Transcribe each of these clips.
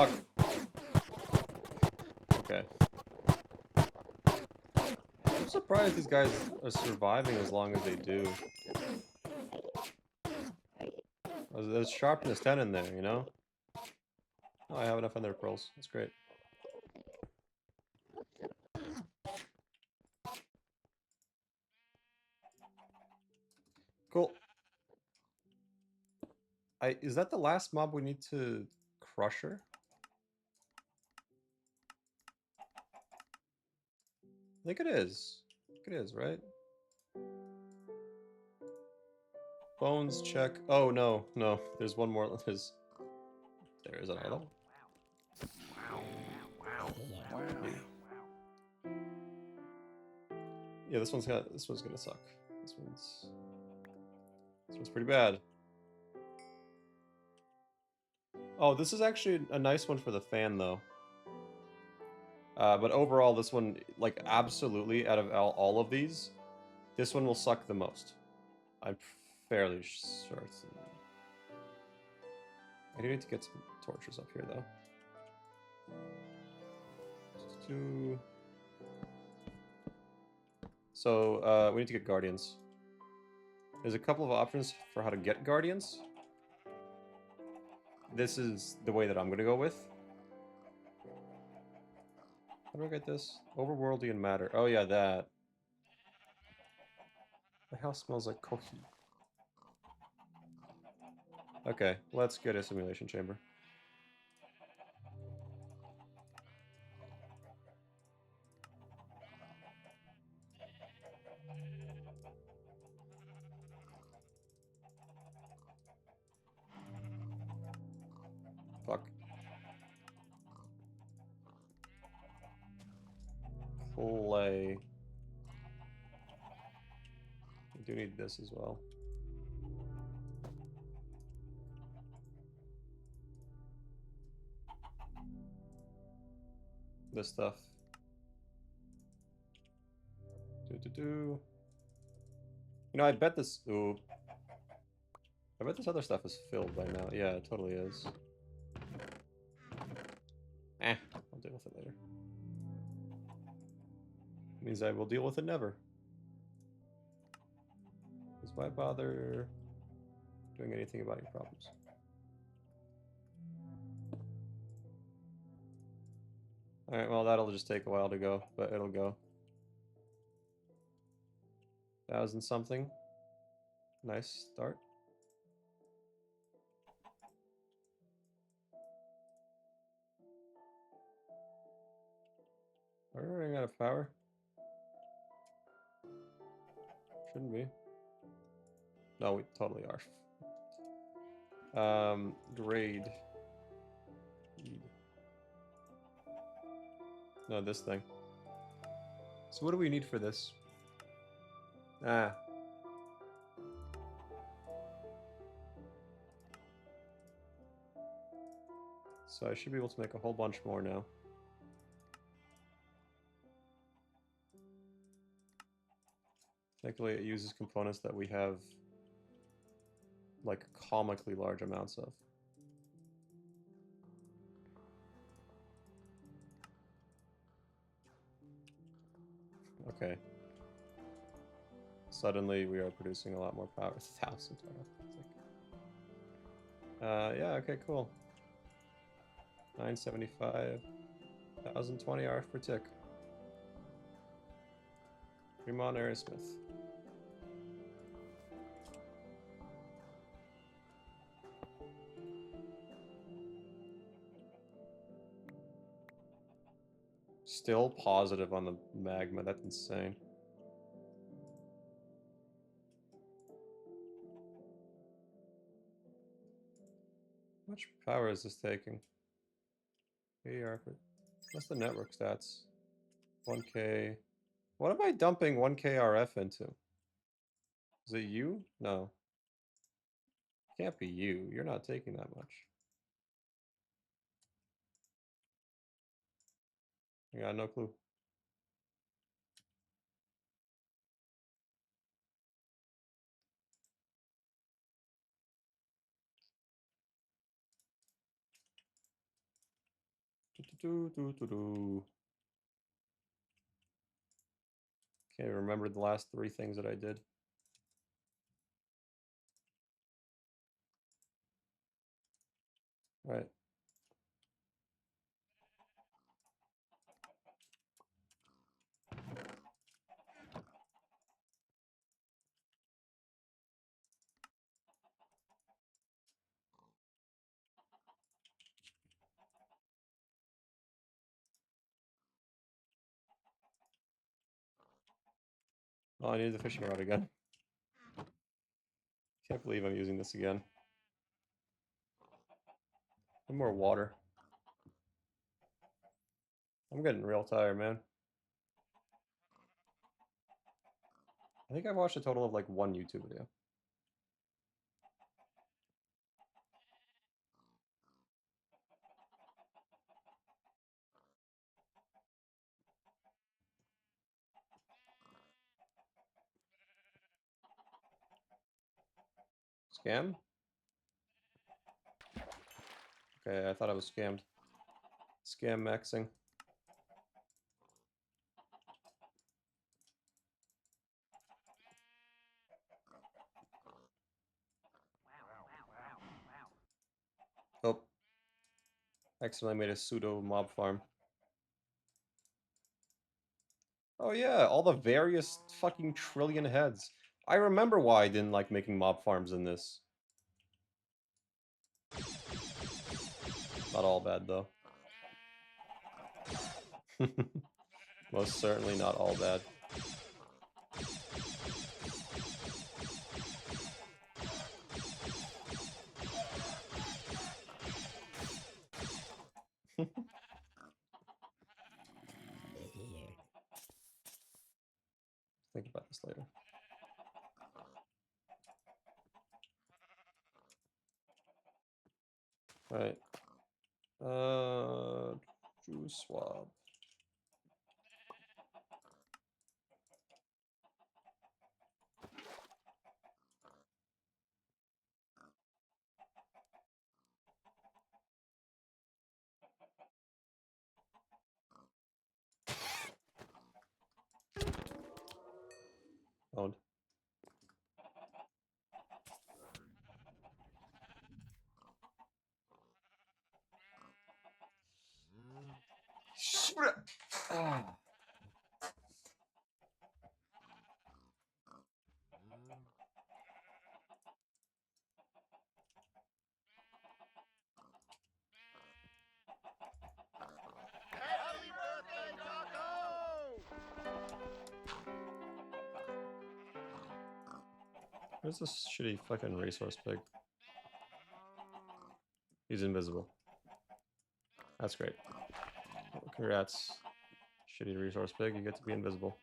Fuck. Okay. I'm surprised these guys are surviving as long as they do. There's sharpness 10 in there, you know? Oh, I have enough ender pearls. That's great. Cool. Is that the last mob we need to crush her? I think it is. I think it is, right? Bones check. Oh no, no. There's one more. There is an idol. Yeah, this one's gonna suck. This one's pretty bad. Oh, this is actually a nice one for the fan though. But overall, this one, like, absolutely, out of all of these, this one will suck the most. I'm fairly sure. I do need to get some torches up here, though. So, we need to get guardians. There's a couple of options for how to get guardians. This is the way that I'm going to go with. How do I get this? Overworldy and matter. Oh yeah, that. The house smells like coffee. Okay, let's get a simulation chamber. Fuck. Play. I do need this as well. This stuff. You know, I bet this. Ooh. I bet this other stuff is filled by now. Yeah, it totally is. I'll deal with it later. Means I will deal with it never. Because why bother doing anything about your problems? Alright, well, that'll just take a while to go, but it'll go. 1,000 something. Nice start. Are we running out of power? Shouldn't be. No, we totally are. Grade. No, this thing. So what do we need for this? Ah. So I should be able to make a whole bunch more now. Thankfully, it uses components that we have, like, comically large amounts of. Okay. Suddenly, we are producing a lot more power. 1,000 total. Yeah, okay, cool. 975. 1,020 RF per tick. Fremont Aerosmith. Still positive on the magma. That's insane. How much power is this taking? What's the network stats? 1K. What am I dumping 1K RF into? Is it you? No. Can't be you. You're not taking that much. I got no clue. Can't remember the last 3 things that I did. All right. Oh, I need the fishing rod again. Can't believe I'm using this again. Need more water. I'm getting real tired, man. I think I've watched a total of like 1 YouTube video. Scam? Okay, I thought I was scammed. Scam maxing. Oh. Accidentally made a pseudo mob farm. Oh yeah, all the various fucking trillion heads. I remember why I didn't like making mob farms in this. Not all bad though. Most certainly not all bad. Think about this later. Alright. Juice swab. Owned. Ah. Happy birthday, Taco! Where's this shitty fucking resource pig? He's invisible. That's great. Well, congrats, shitty resource pig. You get to be invisible.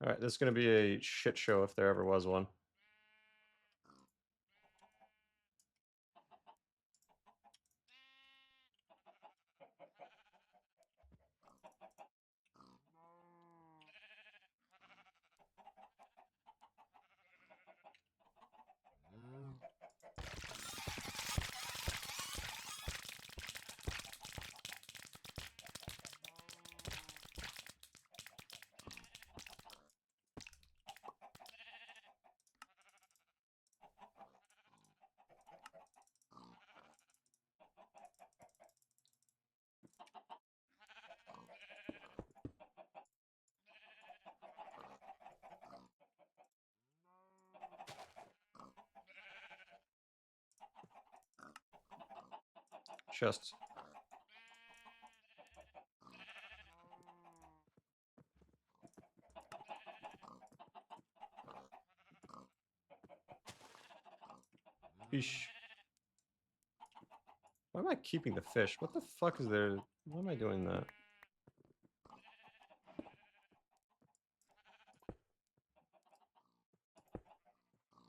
Alright, this is going to be a shit show if there ever was one. Chests. Fish. Why am I keeping the fish? What the fuck is there? Why am I doing that?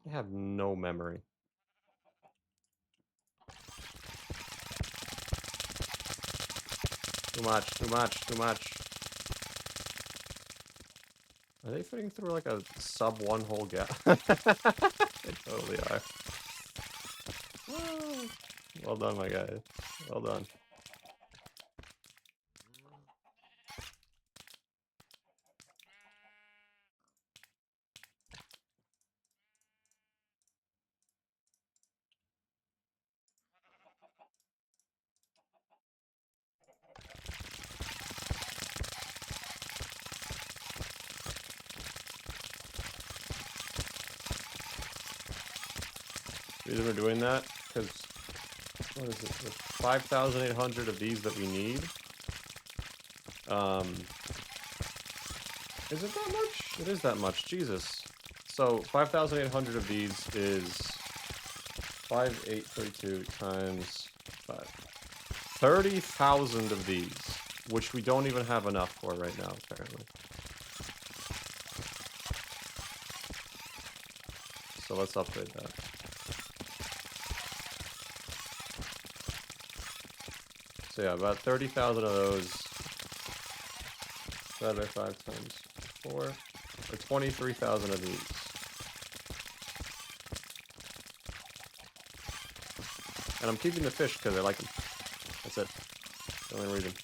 I have no memory. Too much, too much, too much. Are they fitting through like a sub 1 hole gap? They totally are. Woo! Well done, my guy. Well done. The reason we're doing that, because what is it? There's 5,800 of these that we need. Is it that much? It is that much. Jesus. So 5,800 of these is 5,832 times 5. 30,000 of these, which we don't even have enough for right now, apparently. So let's upgrade that. So yeah, about 30,000 of those divided by 5 times 4, or 23,000 of these. And I'm keeping the fish because I like them. That's it. The only reason.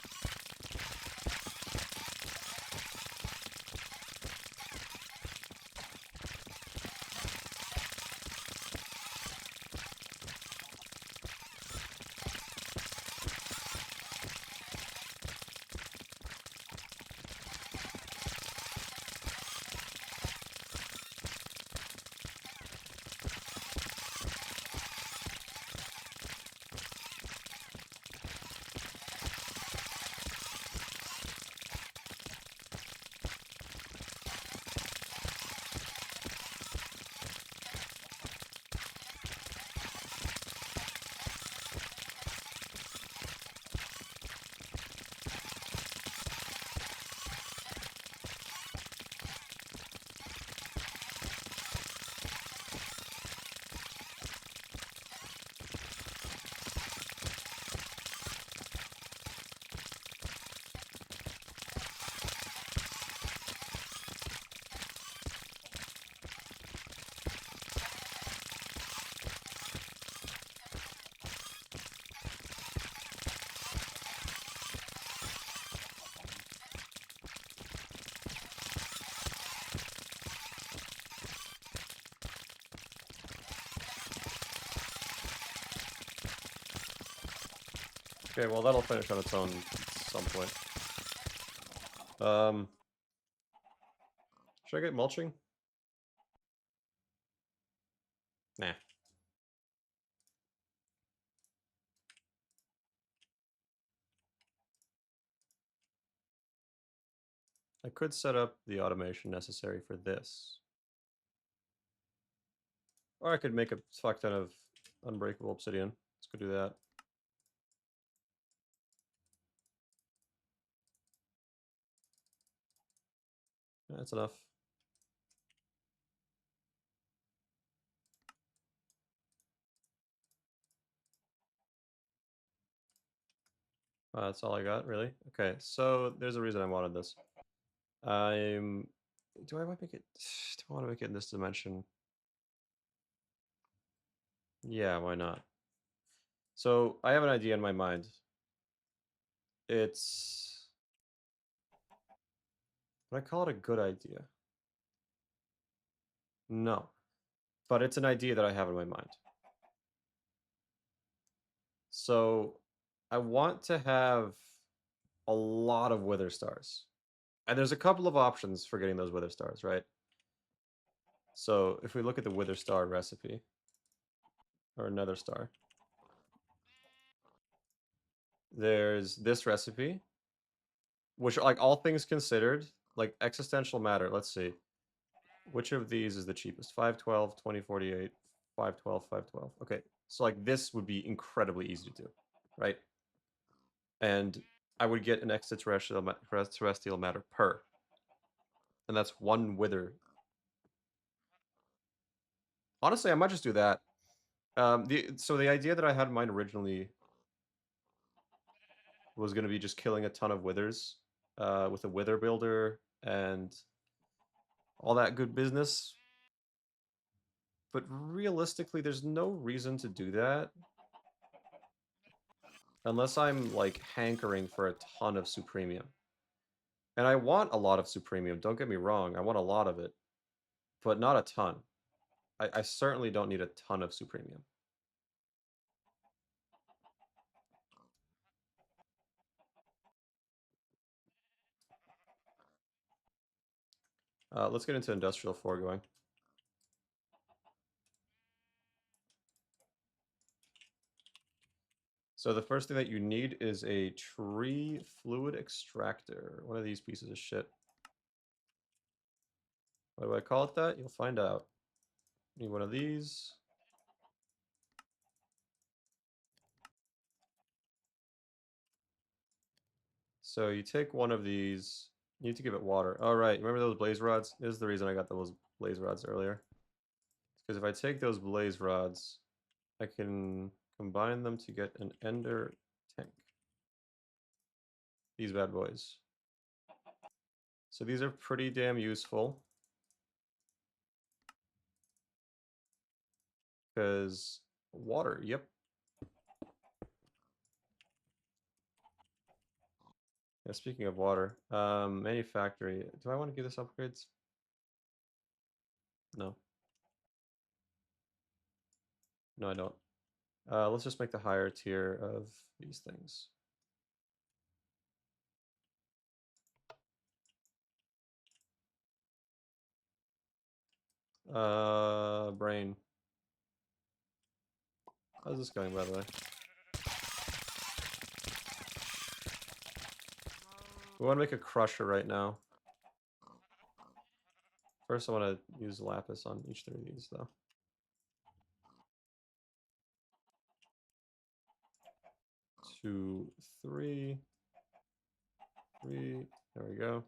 Okay, well that'll finish on its own at some point. Should I get mulching? Nah. I could set up the automation necessary for this. Or I could make a fuck ton of unbreakable obsidian. Let's go do that. That's enough. That's all I got, really? Okay, so there's a reason I wanted this. Do I want to make it... Do I want to make it in this dimension? Yeah, why not? So, I have an idea in my mind. It's... Would I call it a good idea? No. But it's an idea that I have in my mind. So, I want to have a lot of wither stars. And there's a couple of options for getting those wither stars, right? So if we look at the wither star recipe, or another star, there's this recipe, which, like, all things considered, like existential matter, let's see. Which of these is the cheapest? 512, 2048, 512, 512. Okay, so like this would be incredibly easy to do, right? And I would get an extraterrestrial terrestrial matter per. And that's one wither. Honestly, I might just do that. So the idea that I had in mind originally was going to be just killing a ton of withers with a wither builder and all that good business. But realistically, there's no reason to do that. Unless I'm, like, hankering for a ton of Supremium. And I want a lot of Supremium, don't get me wrong, I want a lot of it. But not a ton. I certainly don't need a ton of Supremium. Let's get into Industrial 4 going. So the first thing that you need is a tree fluid extractor. One of these pieces of shit. Why do I call it that? You'll find out. Need one of these. So you take one of these. You need to give it water. All right, remember those blaze rods? This is the reason I got those blaze rods earlier. Because if I take those blaze rods, I can combine them to get an ender tank. These bad boys. So these are pretty damn useful. Because water, yep. Yeah, speaking of water, manufactory. Do I want to give this upgrades? No. No, I don't. Let's just make the higher tier of these things. Brain. How's this going, by the way? We want to make a crusher right now. First, I want to use lapis on each of these, though. Two, three. There we go.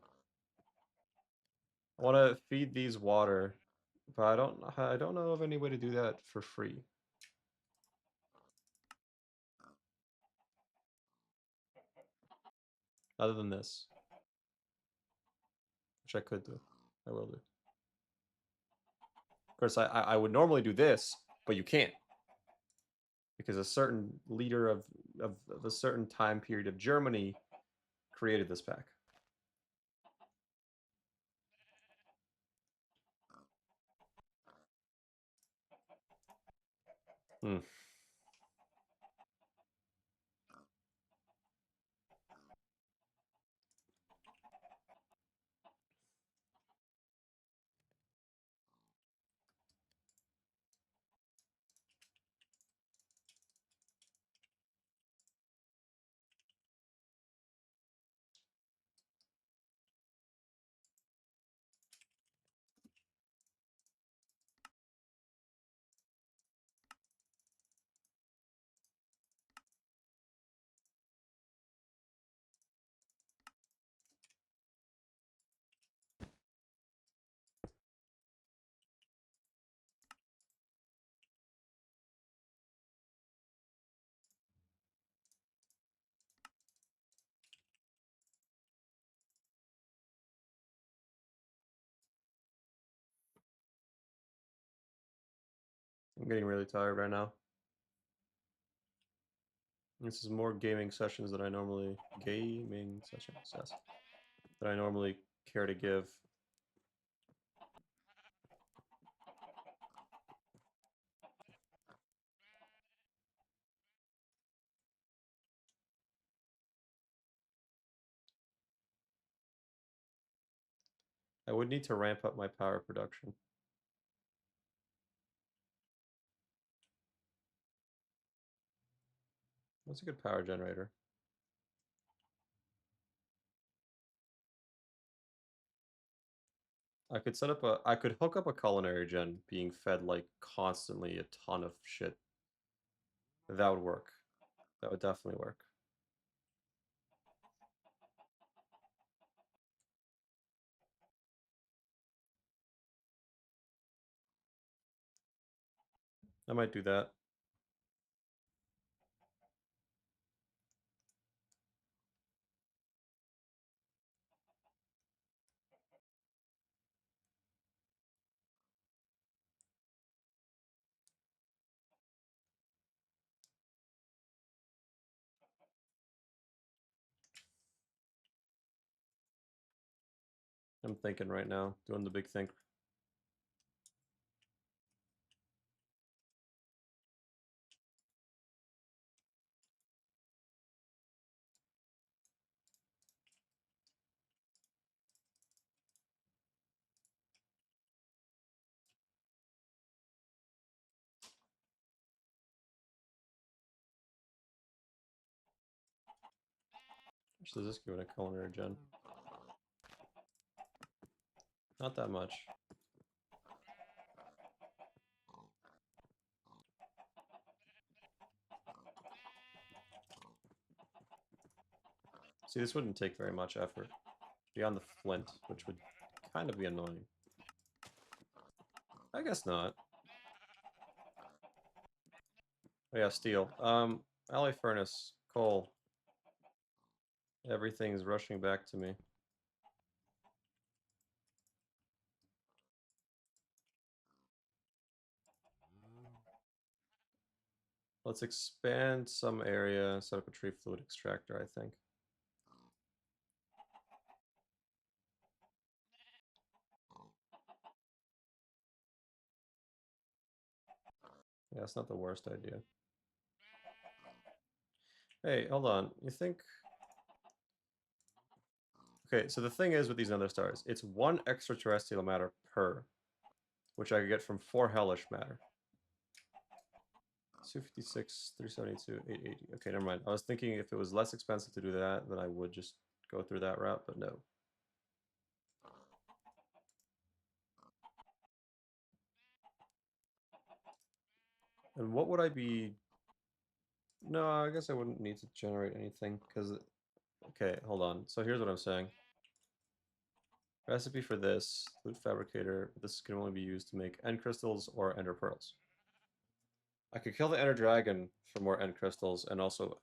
I want to feed these water, but I don't know of any way to do that for free. Other than this, which I could do. I will do. Of course, I would normally do this, but you can't. Because a certain leader of a certain time period of Germany created this pack. Hmm. I'm getting really tired right now. This is more gaming sessions than I normally yes, that I normally care to give. I would need to ramp up my power production. What's a good power generator? I could hook up a culinary gen being fed like constantly a ton of shit. That would work. That would definitely work. I might do that. I'm thinking right now, doing the big think. How much does this give in a culinary gen? Not that much. See, this wouldn't take very much effort. Beyond the flint, which would kind of be annoying. I guess not. Oh yeah, steel. Alloy furnace, coal. Everything's rushing back to me. Let's expand some area, set up a tree fluid extractor, I think. Yeah, it's not the worst idea. Hey, hold on. You think... Okay, so the thing is with these nether stars, it's 1 extraterrestrial matter per, which I could get from 4 hellish matter. 256, 372, 880. Okay, never mind. I was thinking if it was less expensive to do that, then I would just go through that route, but no. And what would I be... No, I guess I wouldn't need to generate anything, because... Okay, hold on. So here's what I'm saying. Recipe for this, loot fabricator. This can only be used to make end crystals or ender pearls. I could kill the ender dragon for more end crystals and also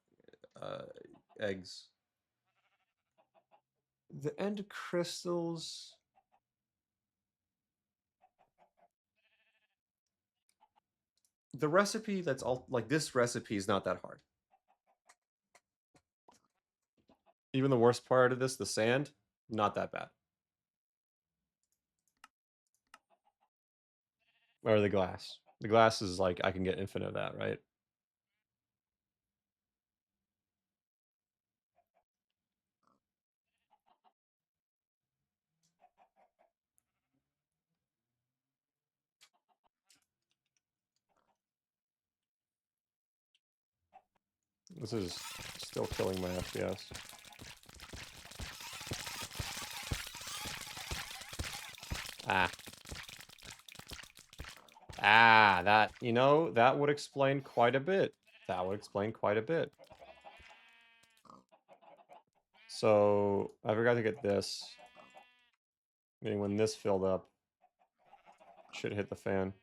eggs. The end crystals... The recipe that's all... Like, this recipe is not that hard. Even the worst part of this, the sand, not that bad. Or the glass. The glass is like, I can get infinite of that, right? This is still killing my FPS. Ah. Ah, that, you know, that would explain quite a bit. That would explain quite a bit. So, I forgot to get this. Meaning when this filled up, shit hit the fan.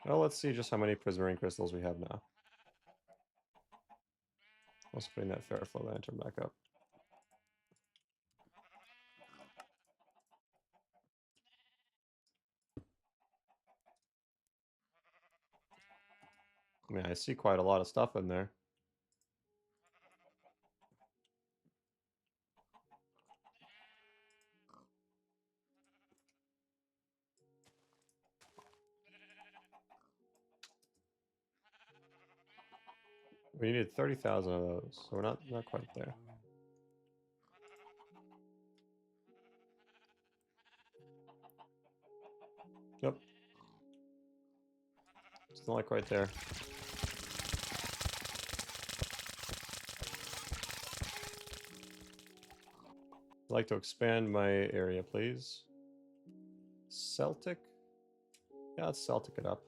Well, let's see just how many prismarine crystals we have now. Also putting that ferroflow lantern back up. I mean, I see quite a lot of stuff in there. We needed 30,000 of those, so we're not quite there. Yep. Still not quite there. I'd like to expand my area, please. Celtic? Yeah, let's Celtic it up.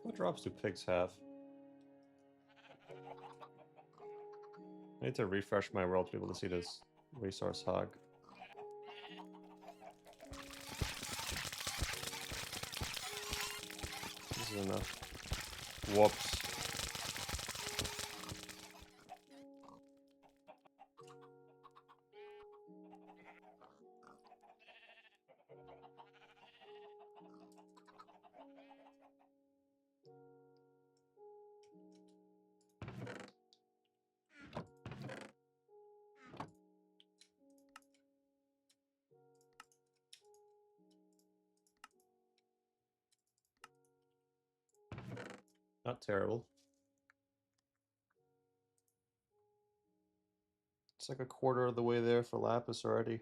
What drops do pigs have? I need to refresh my world to be able to see this resource hog. This is enough. Whoops. Not terrible. It's like a quarter of the way there for Lapis already.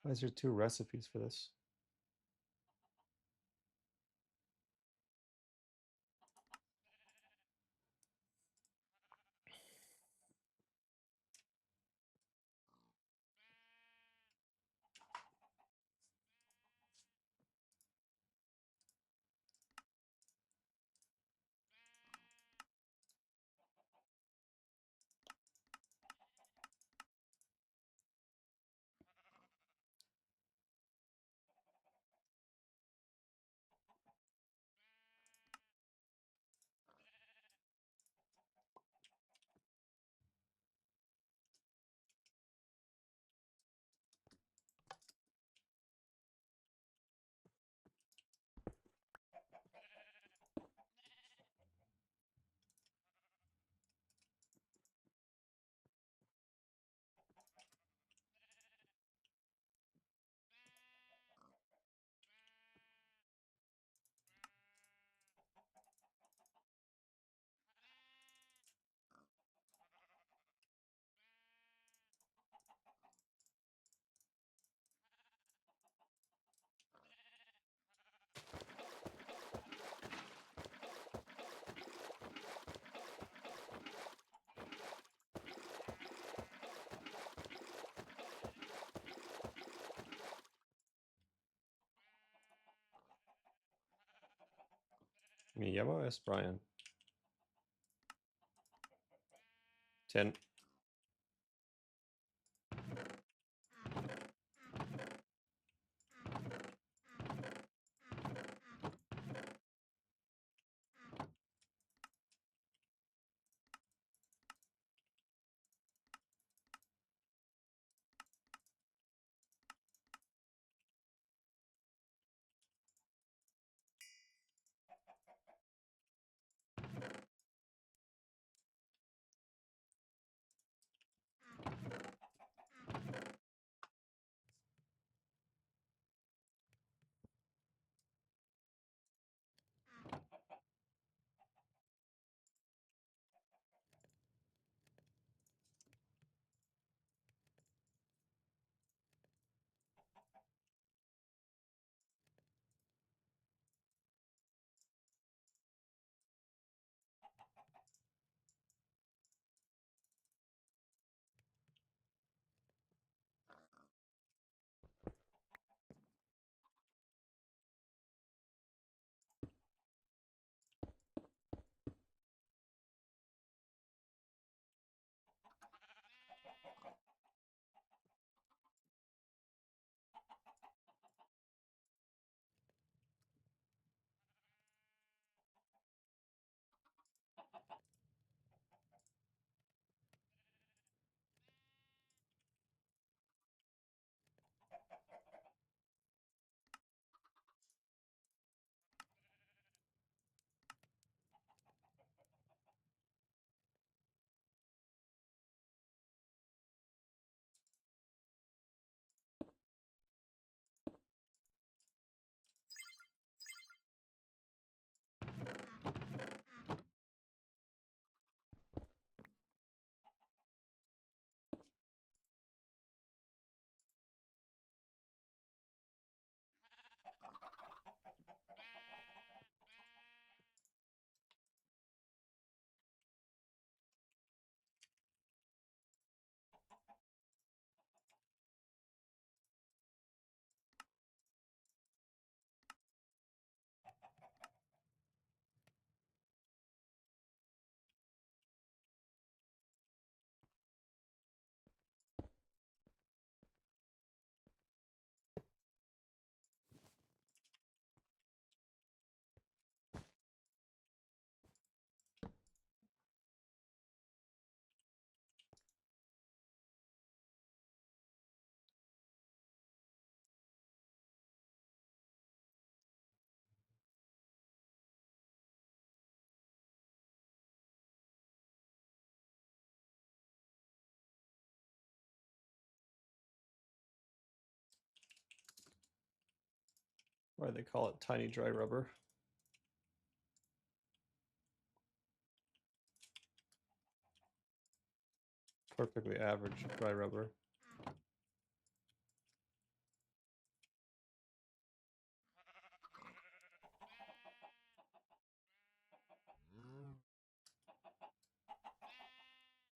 Why is there 2 recipes for this? Me llamo es Brian. 10. Why do they call it tiny dry rubber? Perfectly average dry rubber.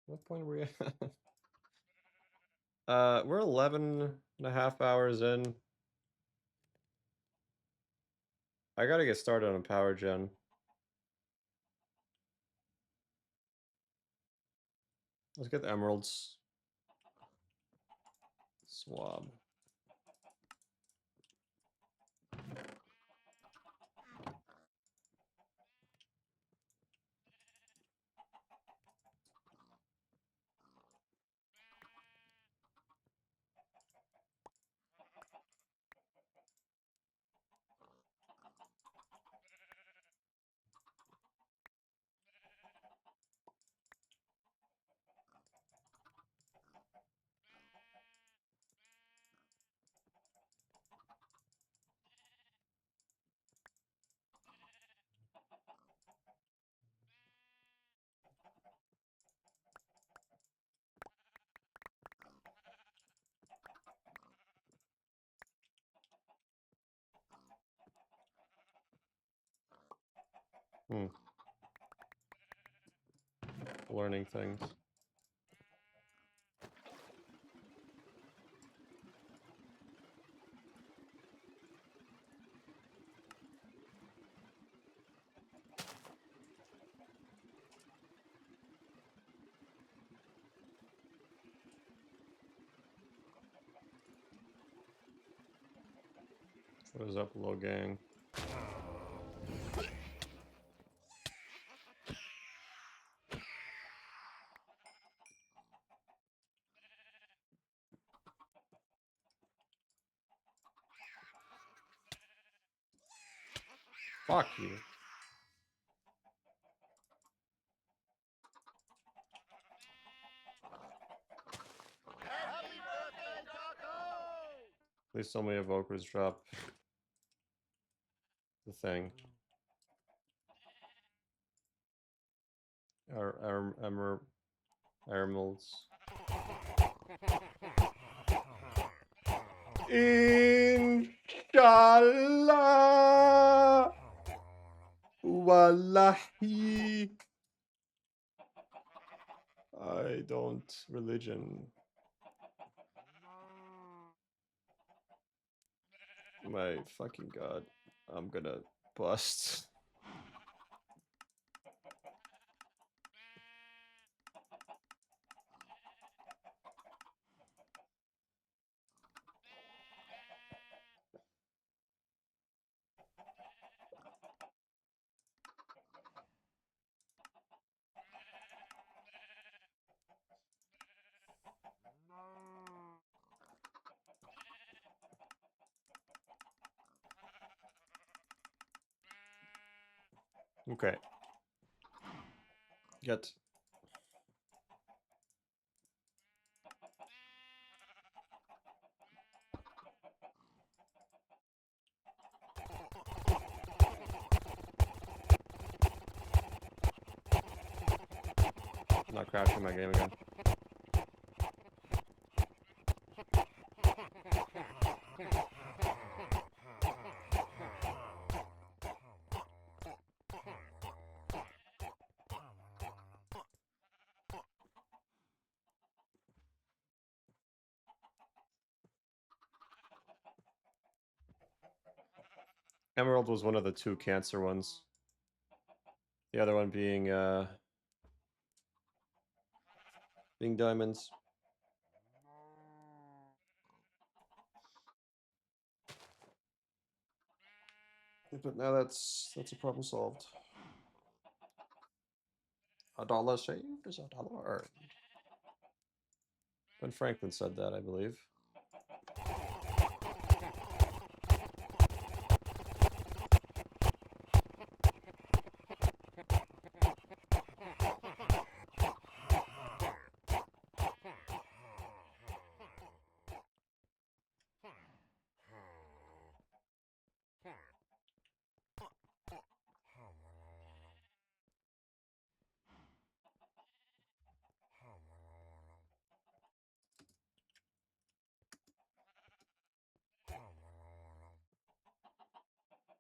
What point are we at? We're 11.5 hours in. I gotta get started on power gen. Let's get the emeralds. Swab. Learning things. What is up, little gang? Fuck you. Happy birthday, Taco! Please tell me evokers drop the thing. Emeralds. Inshallah. Wallahi. I don't religion. My fucking god. I'm gonna bust. Okay. Get. I'm not crashing my game again. Emerald was one of the two cancer ones. The other one being diamonds. But now that's a problem solved. $1 saved is $1 earned. Ben Franklin said that, I believe.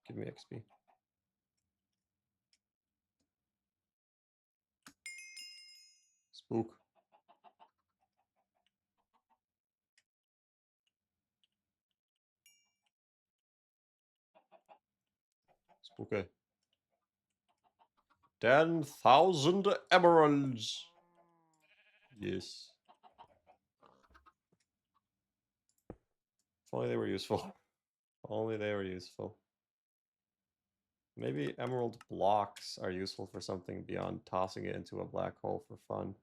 Give me XP. Spook. Spooky. 10,000 emeralds. Yes. If only they were useful. If only they were useful. Maybe emerald blocks are useful for something beyond tossing it into a black hole for fun.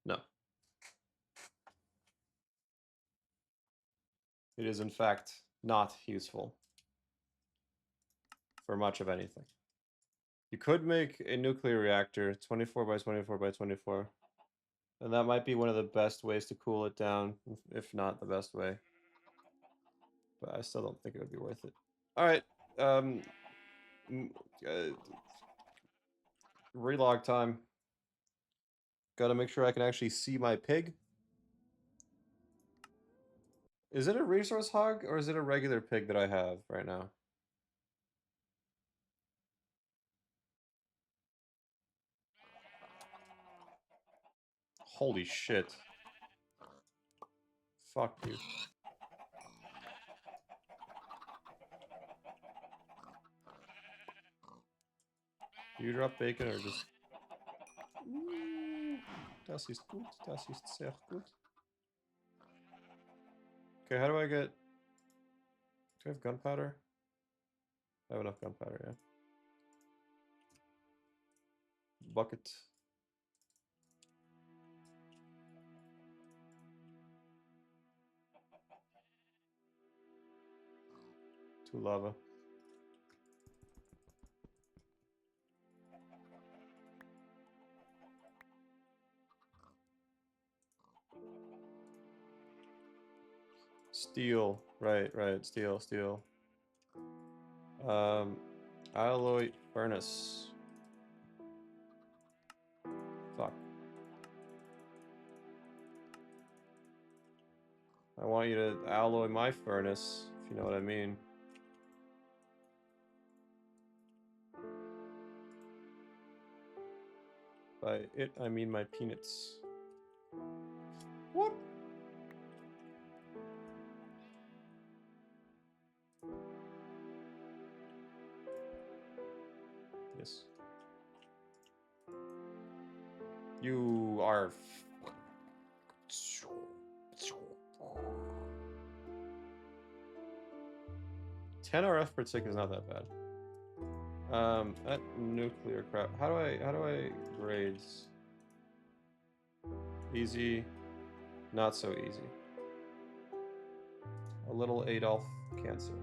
No. It is in fact not useful for much of anything. You could make a nuclear reactor 24 by 24 by 24. And that might be one of the best ways to cool it down, if not the best way. But I still don't think it would be worth it. All right. Relog time. Gotta make sure I can actually see my pig. Is it a resource hog or is it a regular pig that I have right now? Holy shit. Fuck you. Do you drop bacon or just... Das ist gut, das ist sehr gut. Okay, how do I get... Do I have gunpowder? I have enough gunpowder, yeah. Bucket. To lava. Steel. Right, steel. Alloy furnace. Fuck. I want you to alloy my furnace, if you know what I mean. By it, I mean my peanuts. What? Yes. You are... 10 RF per tick is not that bad. That nuclear crap. How do I grades? Easy, not so easy. A little Adolf cancer.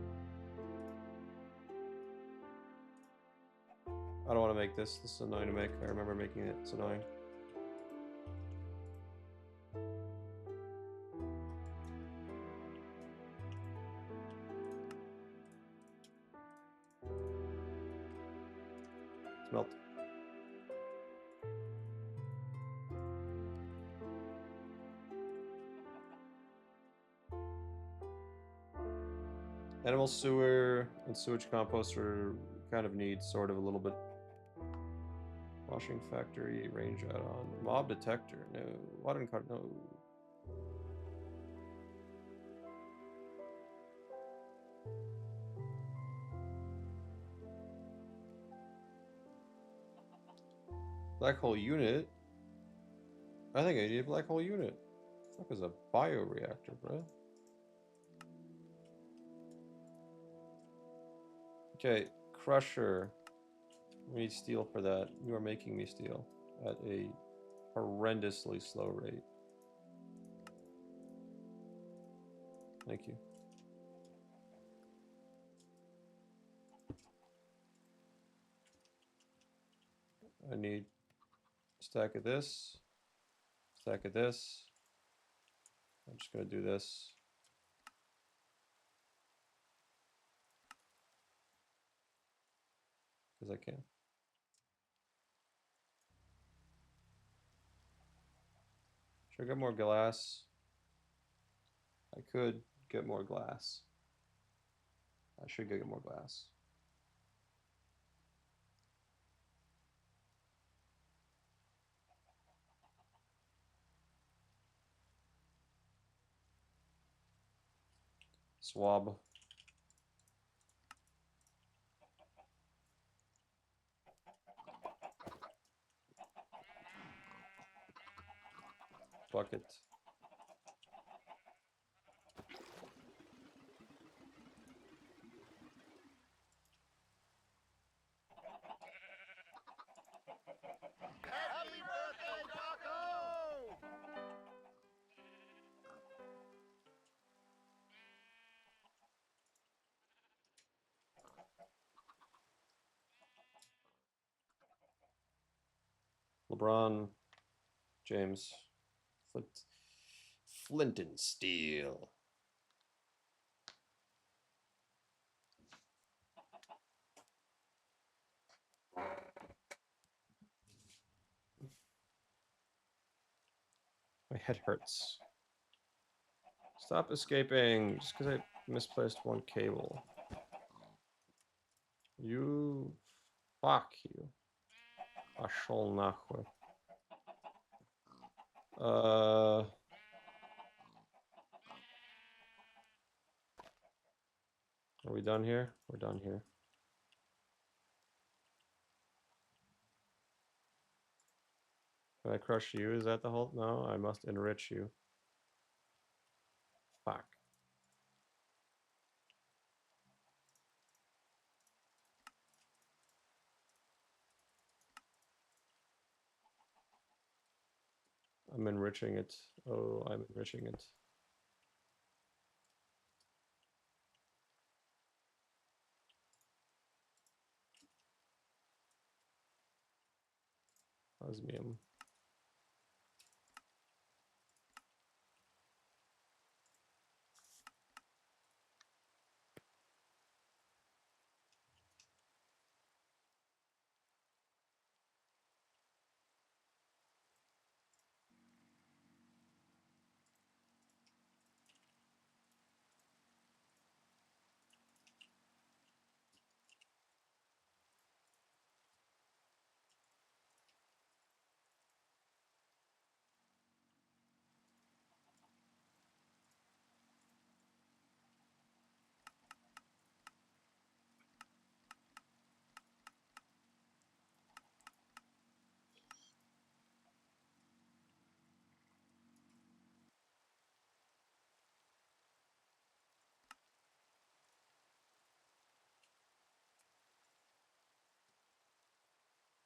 I don't want to make this. This is annoying to make. I remember making it. It's annoying. Smelt. Animal sewer and sewage composter kind of need sort of a little bit. Washing factory, range add-on. Mob detector, no. Water and cart, no. Black hole unit? I think I need a black hole unit. What the fuck is a bioreactor, bro? Okay, crusher. We need steel for that. You are making me steel at a horrendously slow rate. Thank you. I need a stack of this, stack of this. I'm just gonna do this. Because I can. Should I get more glass? I could get more glass. I should get more glass. Swab. Bucket. Happy birthday, Taco! LeBron James. Flint and steel. My head hurts. Stop escaping just because I misplaced one cable. You... Fuck you. Пошел нахуй. Are we done here? We're done here. Can I crush you? Is that the whole? No, I must enrich you. Fuck. I'm enriching it. Oh, I'm enriching it. Osmium.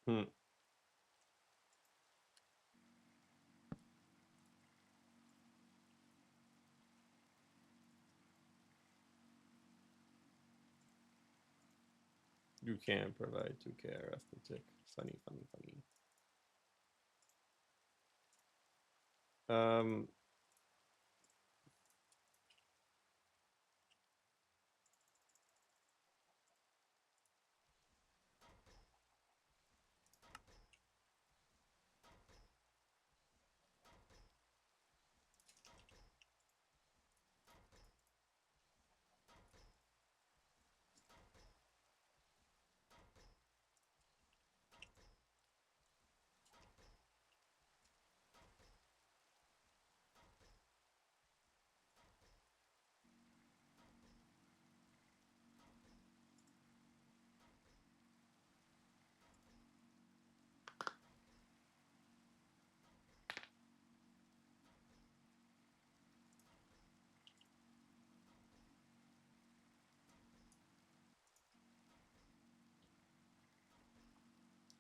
Hmm. You can provide 2K arithmetic. Funny, funny, funny.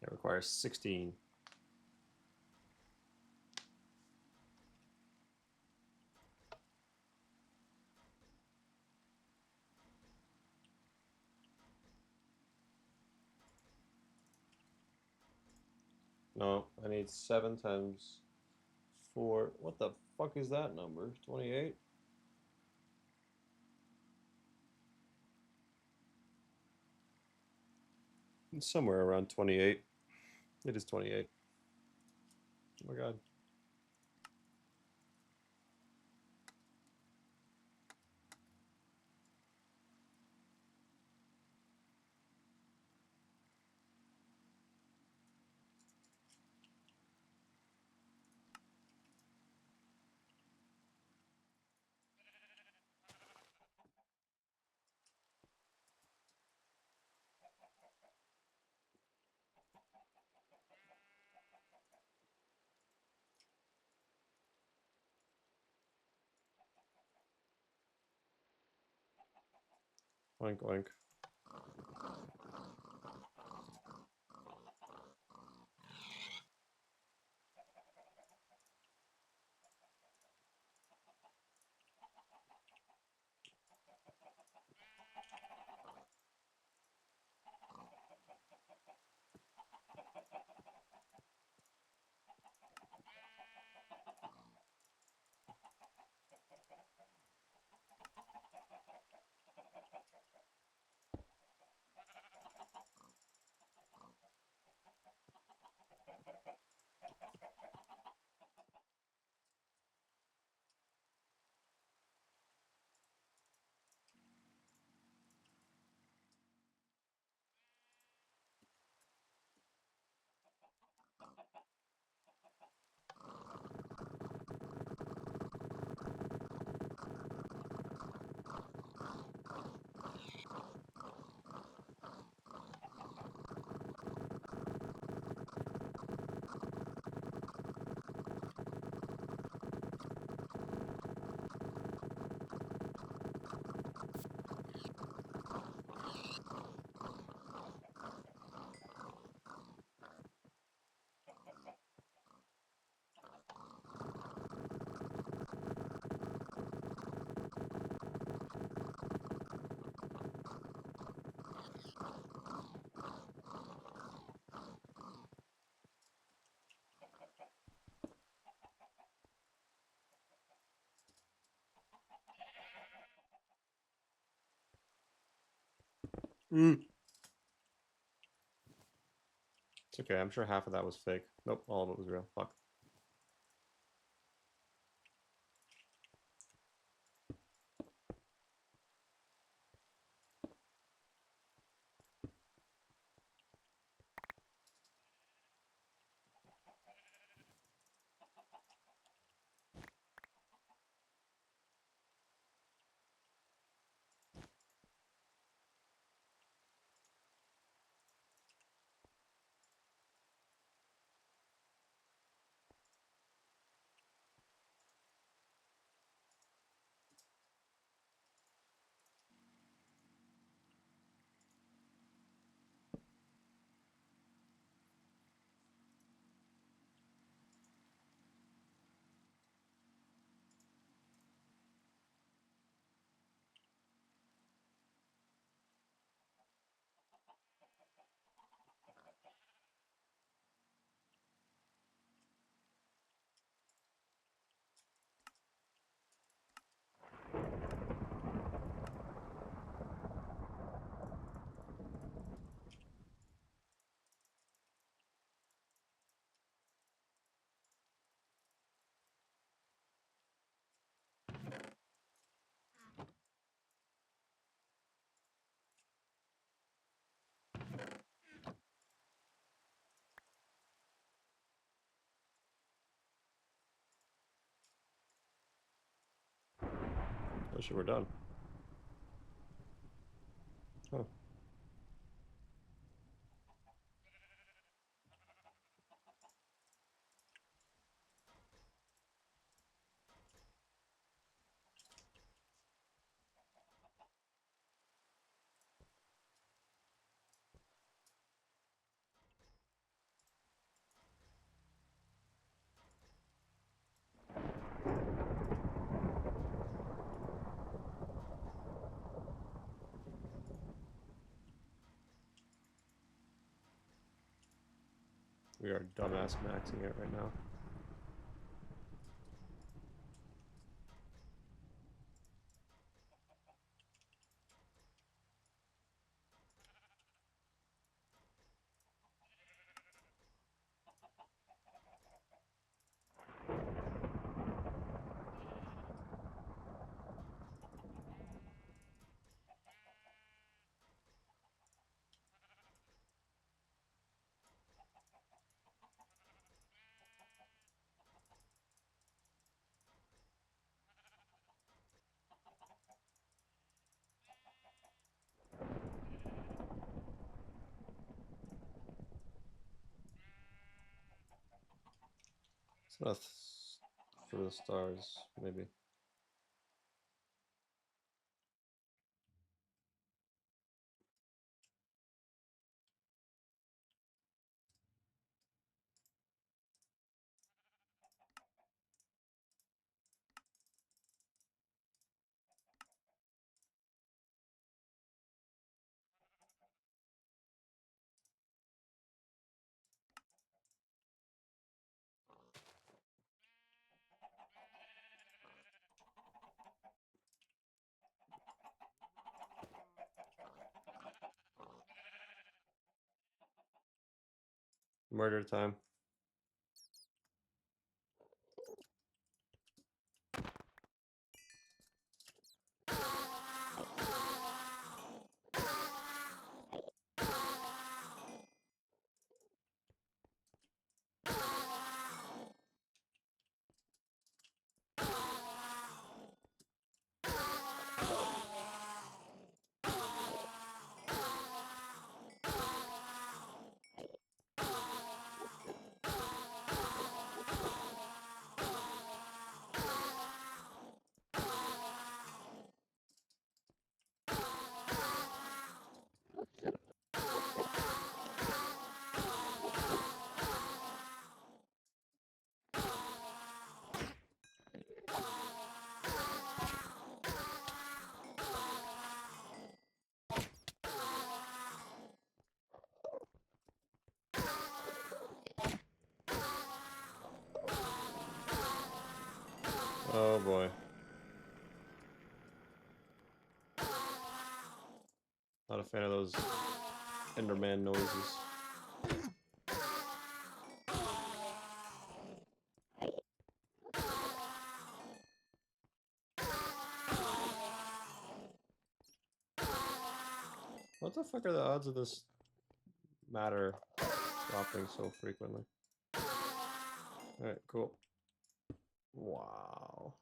It requires 16. No, I need 7 times 4. What the fuck is that number? 28? It's somewhere around 28. It is 28. Oh my god. Oink oink. It's okay, I'm sure half of that was fake. Nope, all of it was real. Fuck. Wish you were done. Huh. We are dumbass maxing it right now. It's enough for the stars, maybe. Murder time. Oh boy. Not a fan of those Enderman noises. What the fuck are the odds of this matter dropping so frequently? Alright, cool. Wow.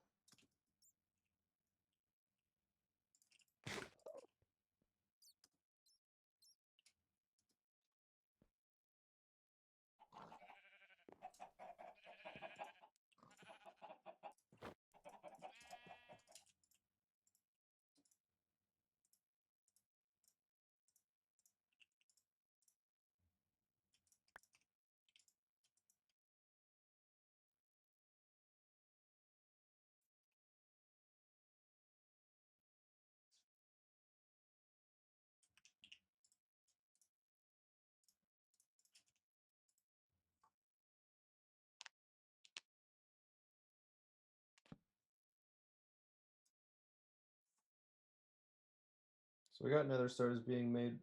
So we got nether stars being made.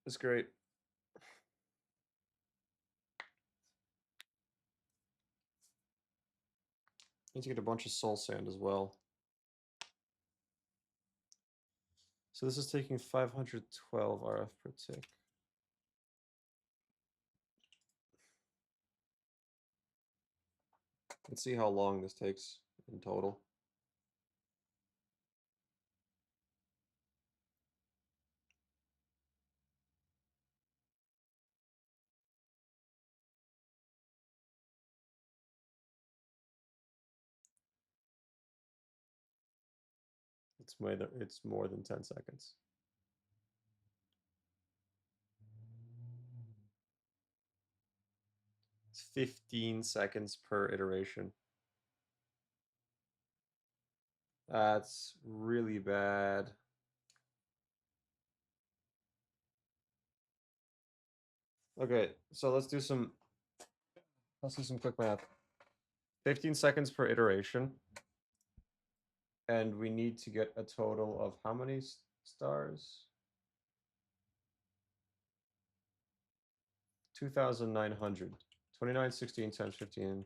It's great. Need to get a bunch of soul sand as well. So this is taking 512 RF per tick. Let's see how long this takes in total. It's more than 10 seconds. It's 15 seconds per iteration. That's really bad. Okay, so let's do some quick math. 15 seconds per iteration. And we need to get a total of how many stars? 2,900. 29, 16 times 15.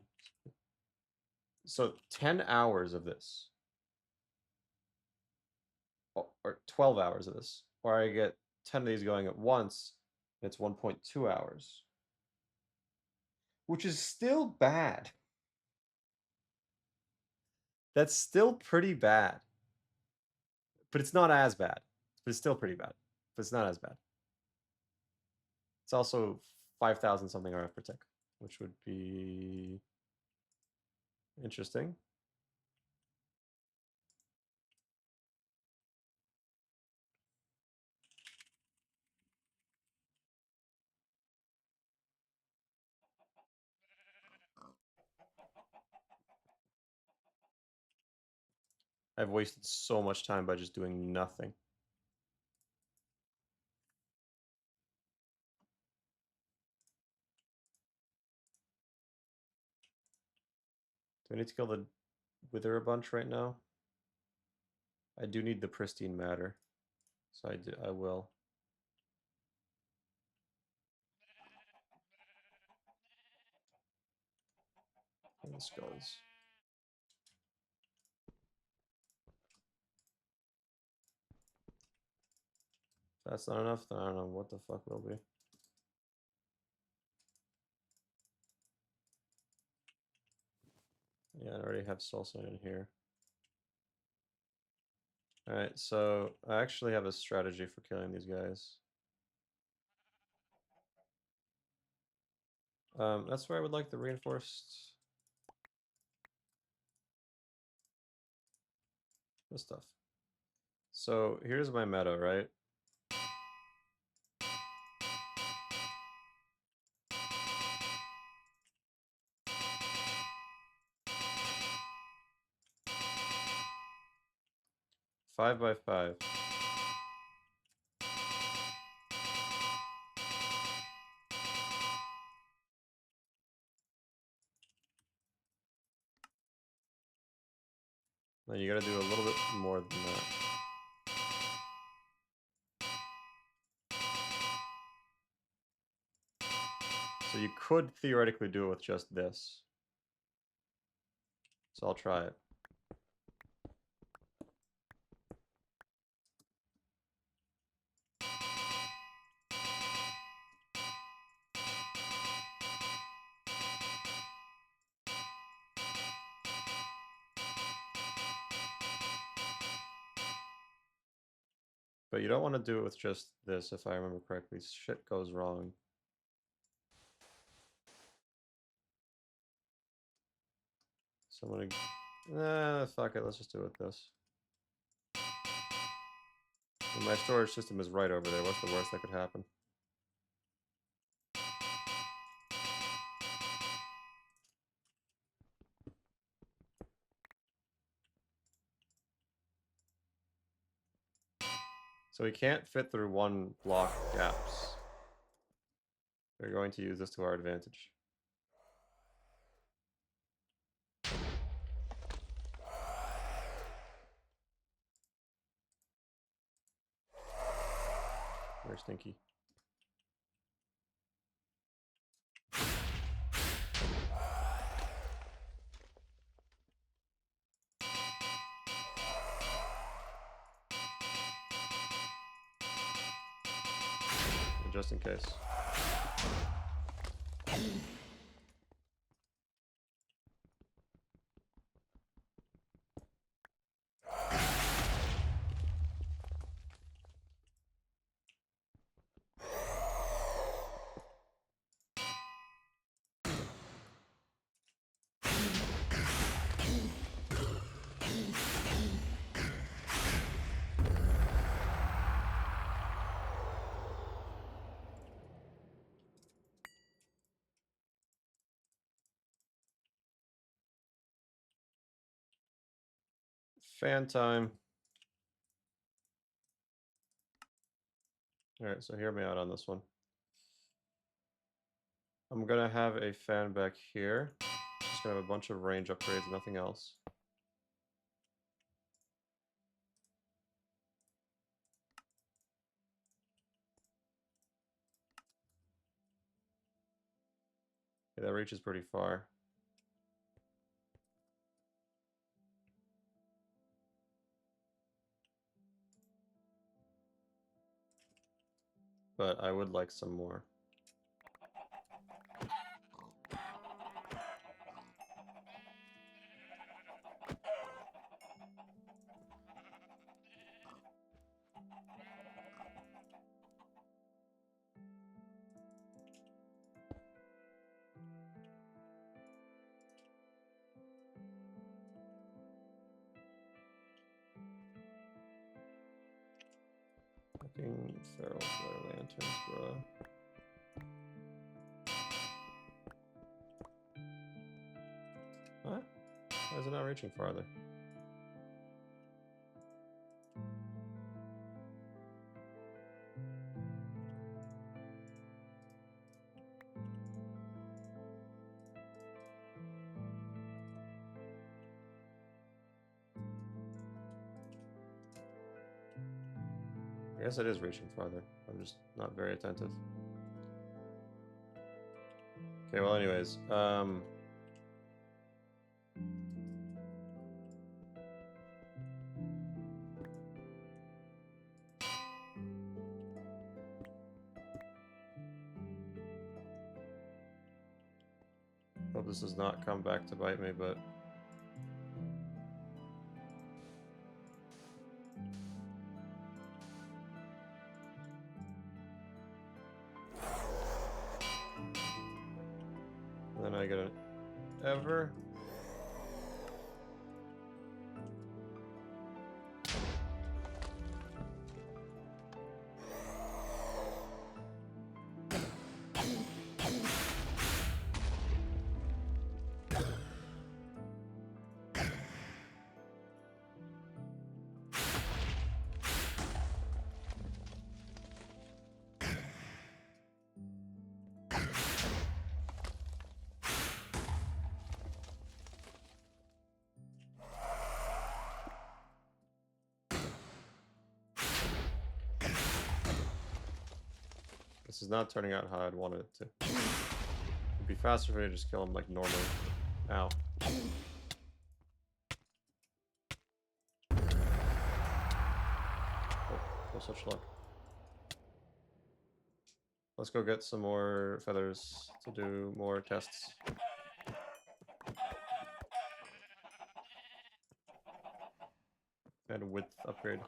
So 10 hours of this. Or 12 hours of this. Or I get 10 of these going at once, and it's 1.2 hours. Which is still bad. That's still pretty bad. But it's not as bad. But it's still pretty bad. But it's not as bad. It's also 5,000 something RF per tick, which would be interesting. I've wasted so much time by just doing nothing. Do I need to kill the Wither a bunch right now? I do need the pristine matter. So I will. And the skulls. If that's not enough, then I don't know what the fuck will be. Yeah, I already have salsa in here. Alright, so I actually have a strategy for killing these guys. That's where I would like the reinforced this stuff. So here's my meta, right? Five by five. Then you gotta do a little bit more than that. So you could theoretically do it with just this. So I'll try it. But you don't want to do it with just this, if I remember correctly. Shit goes wrong. So I'm gonna... fuck it, let's just do it with this. And my storage system is right over there. What's the worst that could happen? So we can't fit through one block gaps. We're going to use this to our advantage. Very stinky. Just in case. Fan time. Alright, so hear me out on this one. I'm gonna have a fan back here. Just gonna have a bunch of range upgrades, nothing else. Yeah, that reaches pretty far. But I would like some more. Fucking feral flare lanterns, bro. Huh? Why is it not reaching farther? I guess it is reaching farther. I'm just not very attentive. Okay, well anyways, hope this does not come back to bite me, but and then I get an ever. This is not turning out how I'd wanted it to. It'd be faster for me to just kill him like normally. Ow. Oh, no such luck. Let's go get some more feathers to do more tests. And width upgrade.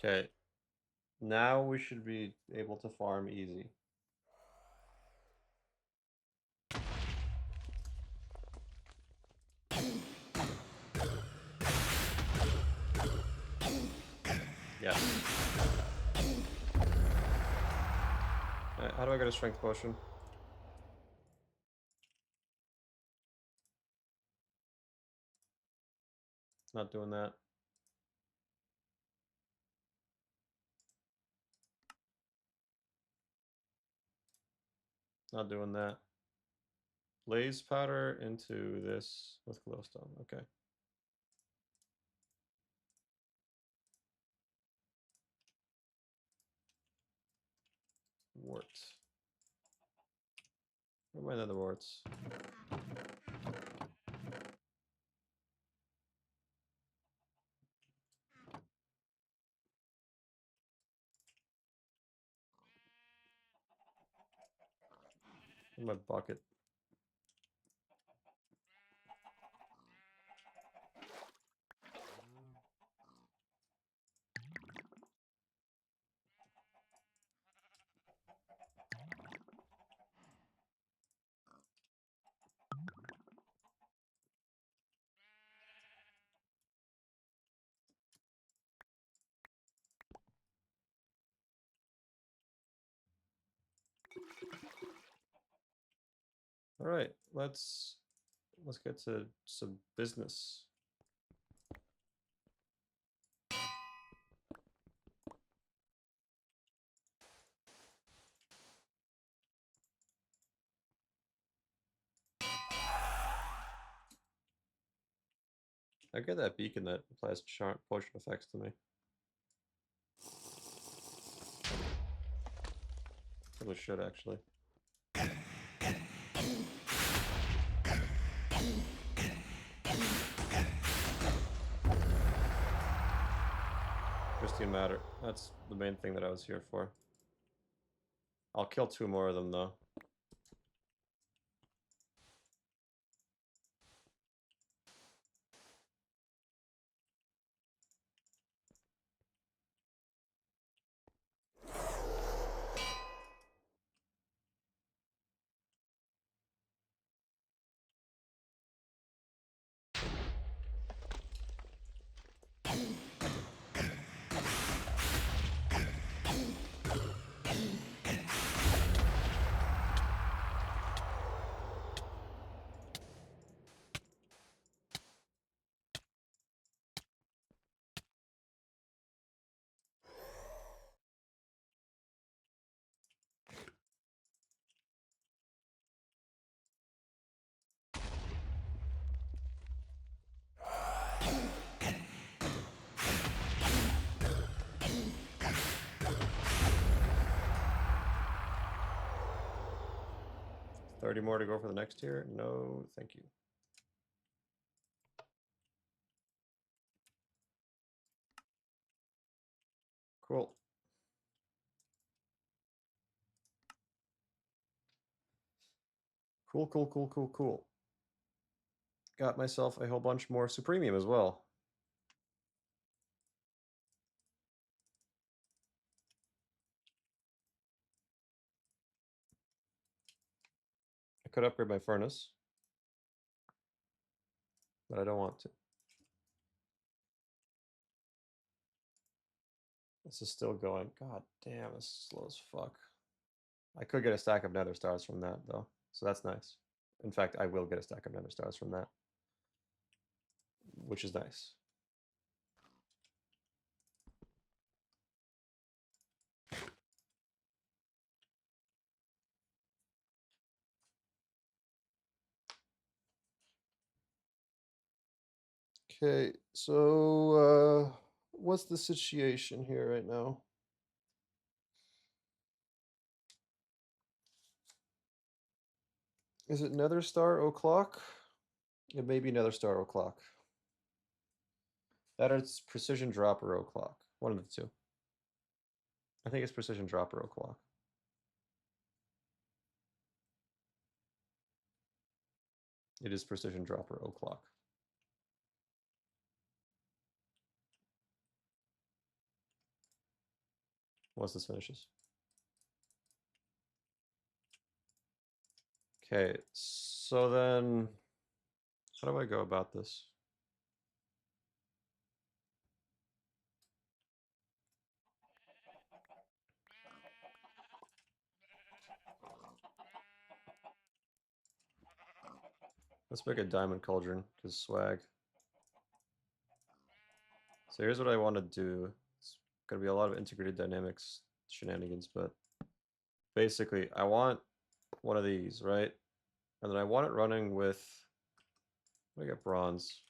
Okay. Now we should be able to farm easy. Yes. Alright, how do I get a strength potion? Not doing that. Not doing that. Blaze powder into this with glowstone. Okay. Wart. Where are my nether warts? In my bucket. All right, let's get to some business. I get that beacon that applies potion effects to me. Probably should actually. Christian matter. That's the main thing that I was here for. I'll kill 2 more of them though. $30 more to go for the next tier? No, thank you. Cool. Cool. Got myself a whole bunch more Supremium as well. I could upgrade my furnace. but I don't want to. This is still going. God damn, this is slow as fuck. I could get a stack of nether stars from that, though, so that's nice. In fact, I will get a stack of nether stars from that, which is nice. Okay, so what's the situation here right now? Is it nether star o'clock? It may be nether star o'clock. That is precision dropper o'clock. One of the two. I think it's precision dropper o'clock. It is precision dropper o'clock. Once this finishes. Okay, so then how do I go about this? Let's make a diamond cauldron, because swag. So here's what I want to do. It's going to be a lot of integrated dynamics shenanigans, but basically I want one of these, right? And then I want it running with, I get bronze.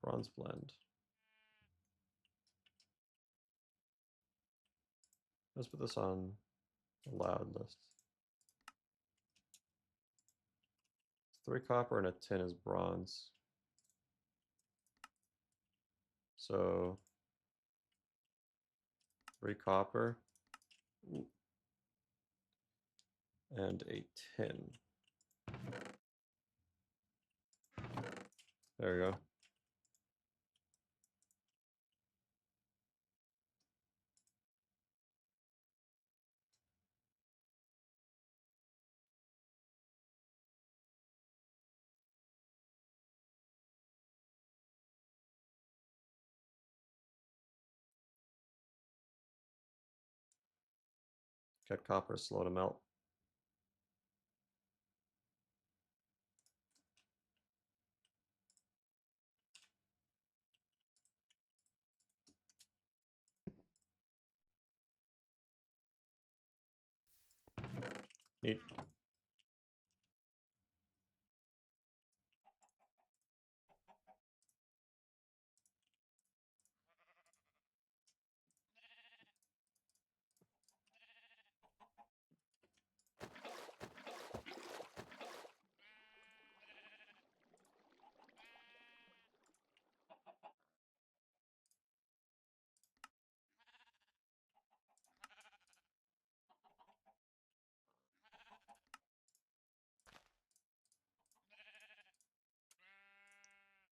Bronze blend. Let's put this on allowed list. 3 copper and a tin is bronze. So 3 copper and a tin. There we go. Get copper slow to melt. Neat.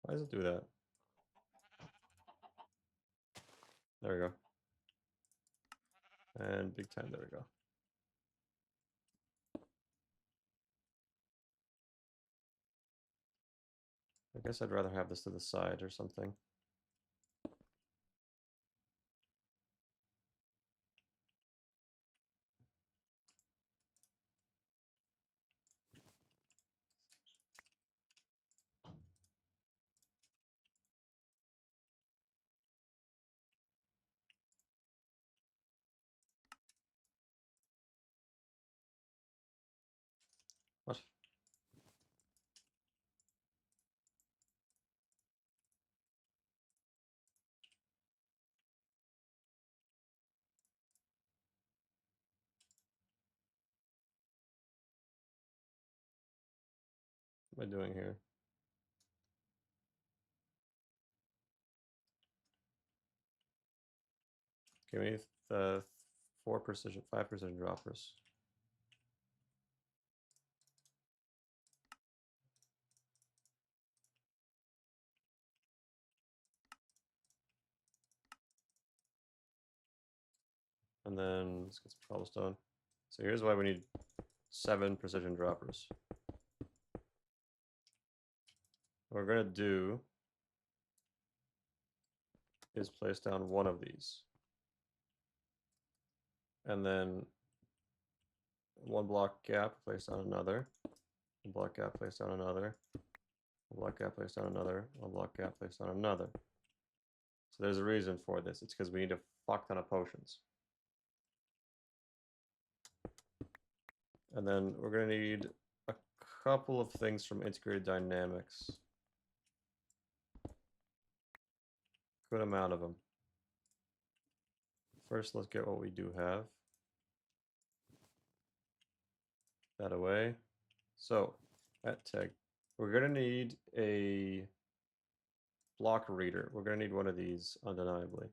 Why does it do that? There we go. And big time, there we go. I guess I'd rather have this to the side or something. What? What am I doing here? Give me the 4 precision, 5 precision droppers. And then let's get some cobblestone. So here's why we need 7 precision droppers. What we're gonna do is place down one of these. And then 1 block gap, place down another. 1 block gap, place down another. 1 block gap, place down another. 1 block gap, place down another. So there's a reason for this. It's because we need a fuck ton of potions. And then we're gonna need a couple of things from integrated dynamics. Good amount of them. First, let's get what we do have. That away. So, at tag, we're gonna need a block reader. We're gonna need one of these, undeniably.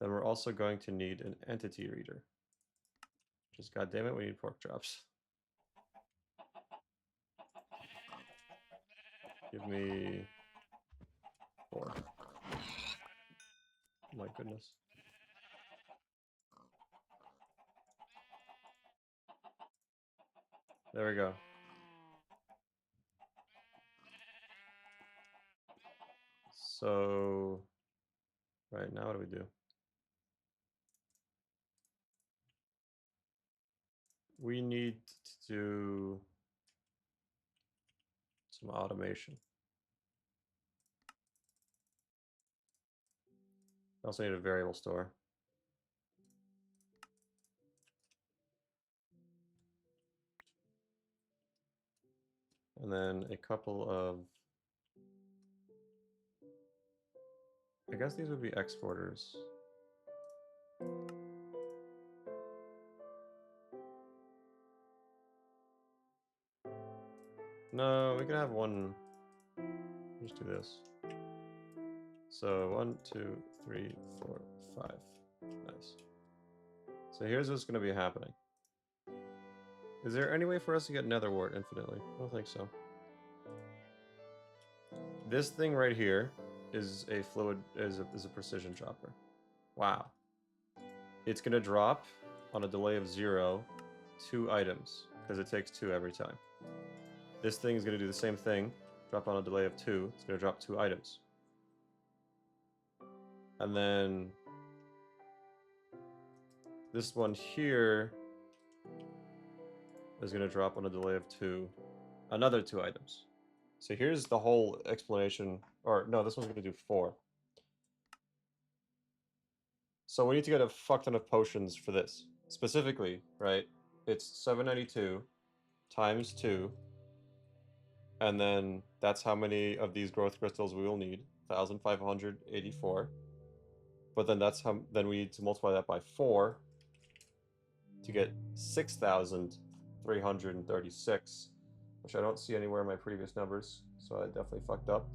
Then we're also going to need an entity reader. Just goddammit, we need pork chops. Give me 4. My goodness. There we go. So, right now, what do we do? We need to do some automation. I also need a variable store. And then a couple of, I guess these would be exporters. No, we can have one. Just do this. So 1, 2, 3, 4, 5. Nice. So here's what's going to be happening. Is there any way for us to get nether wart infinitely? I don't think so. This thing right here is a fluid, is a precision chopper. Wow. It's going to drop on a delay of 0 2 items, because it takes 2 every time. This thing is going to do the same thing, drop on a delay of 2. It's going to drop 2 items. And then this one here is going to drop on a delay of 2, another 2 items. So here's the whole explanation, or no, this one's going to do 4. So we need to get a fuck ton of potions for this. Specifically, right, it's 792 times 2, and then that's how many of these growth crystals we will need, 1,584. But then that's how, then we need to multiply that by 4 to get 6,336, which I don't see anywhere in my previous numbers, so I definitely fucked up,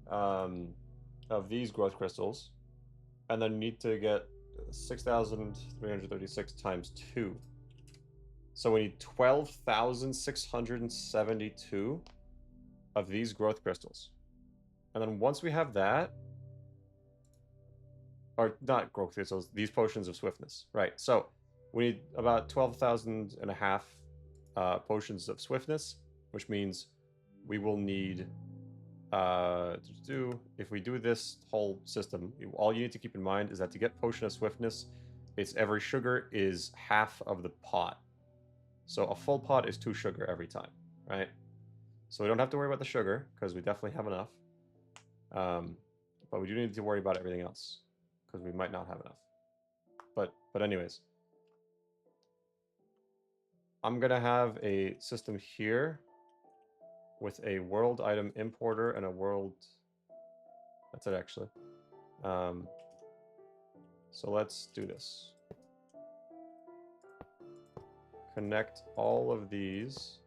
of these growth crystals. And then you need to get 6,336 times 2. So we need 12,672 of these growth crystals. And then once we have that, or not growth crystals, these potions of swiftness, right? So we need about 12,000 and a half potions of swiftness, which means we will need, if we do this whole system, all you need to keep in mind is that to get potion of swiftness, it's every sugar is half of the pot. So a full pot is 2 sugar every time, right? So we don't have to worry about the sugar, because we definitely have enough. But we do need to worry about everything else, because we might not have enough. But anyways, I'm going to have a system here with a world item importer and a world... That's it, actually. So let's do this. Connect all of these.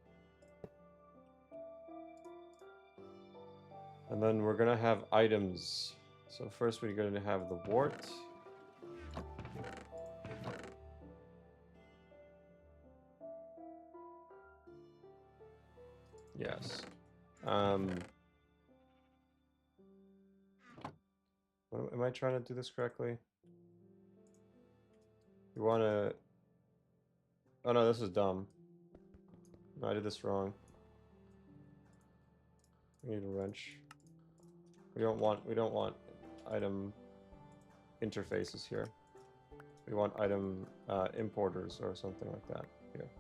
And then we're going to have items. So first we're going to have the wart. Yes. Am I trying to do this correctly? You want to... Oh no, this is dumb. No, I did this wrong. We need a wrench. We don't want item interfaces here. We want item importers or something like that here.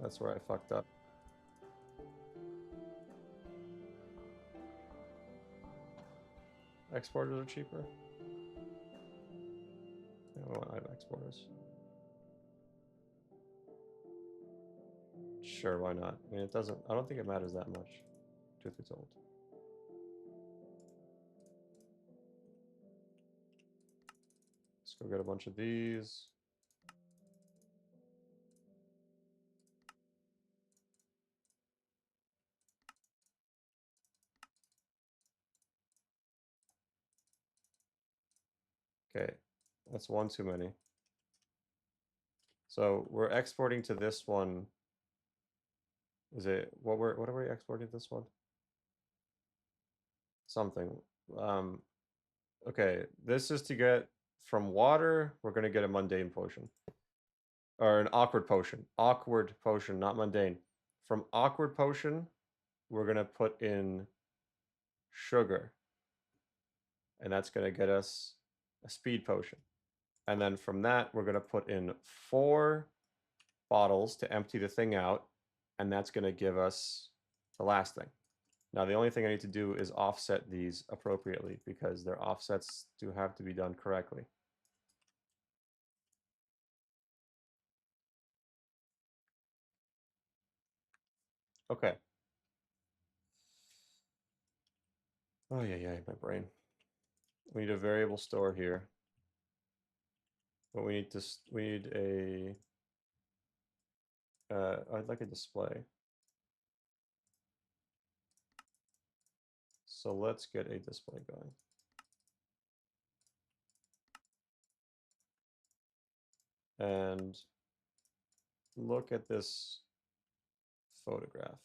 That's where I fucked up. Exporters are cheaper. Yeah, we want item exporters. Sure, why not? I mean, it doesn't... I don't think it matters that much, truth be told. Let's go get a bunch of these. Okay, that's one too many. So we're exporting to this one. Is it what are we exporting to this one? Something. Okay, this is to get from water, we're gonna get a mundane potion. Or an awkward potion. Awkward potion, not mundane. From awkward potion, we're gonna put in sugar. And that's gonna get us a speed potion. And then from that, we're gonna put in 4 bottles to empty the thing out, and that's gonna give us the last thing. Now, the only thing I need to do is offset these appropriately because their offsets do have to be done correctly. Okay. Oh, yeah, my brain. We need a variable store here. But we need a, I'd like a display. So let's get a display going. And look at this photograph.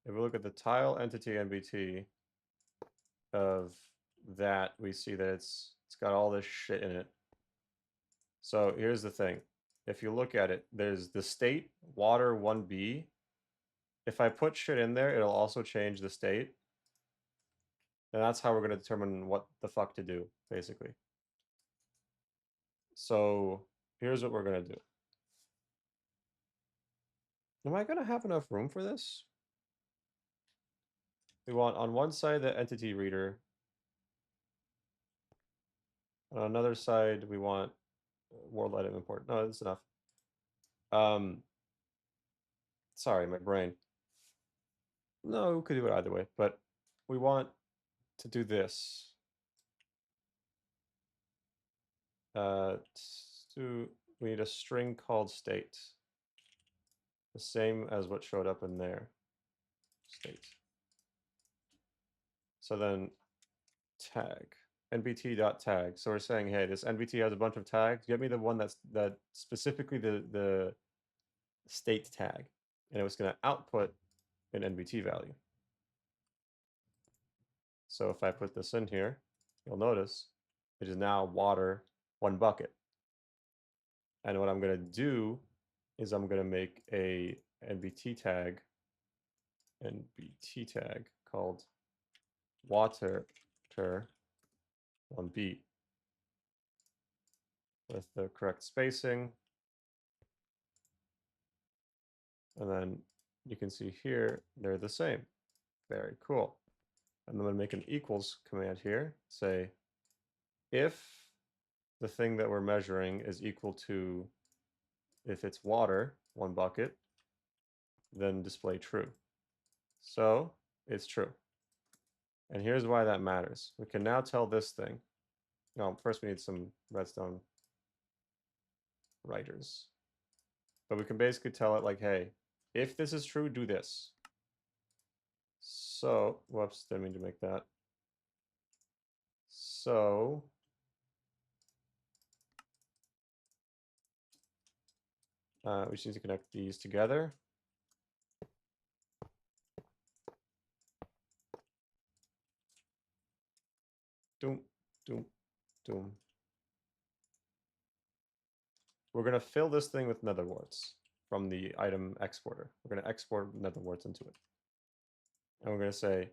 If we look at the tile entity NBT of that, we see that it's got all this shit in it. So here's the thing. If you look at it, there's the state, water 1B. If I put shit in there, it'll also change the state. And that's how we're going to determine what the fuck to do, basically. So here's what we're going to do. Am I going to have enough room for this? We want on one side the entity reader. On another side, we want world item import. No, that's enough. Sorry, my brain. No, we could do it either way, but we want to do this. We need a string called state. The same as what showed up in there. State. So then tag. nbt.tag. So we're saying, hey, this nbt has a bunch of tags. Get me the one that specifically the state tag. And it was going to output an nbt value. So if I put this in here, you'll notice it is now water 1 bucket. And what I'm going to do is I'm going to make a nbt tag called water 1b with the correct spacing. And then you can see here, they're the same. Very cool. And I'm going to make an equals command here. Say, if the thing that we're measuring is equal to, if it's water, 1 bucket, then display true. So it's true. And here's why that matters. We can now tell this thing. No, first we need some redstone writers. But we can basically tell it like, hey, if this is true, do this. So, whoops, didn't mean to make that. So, we just need to connect these together. Doom, doom, doom. We're going to fill this thing with nether warts from the item exporter. We're going to export nether warts into it. And we're going to say,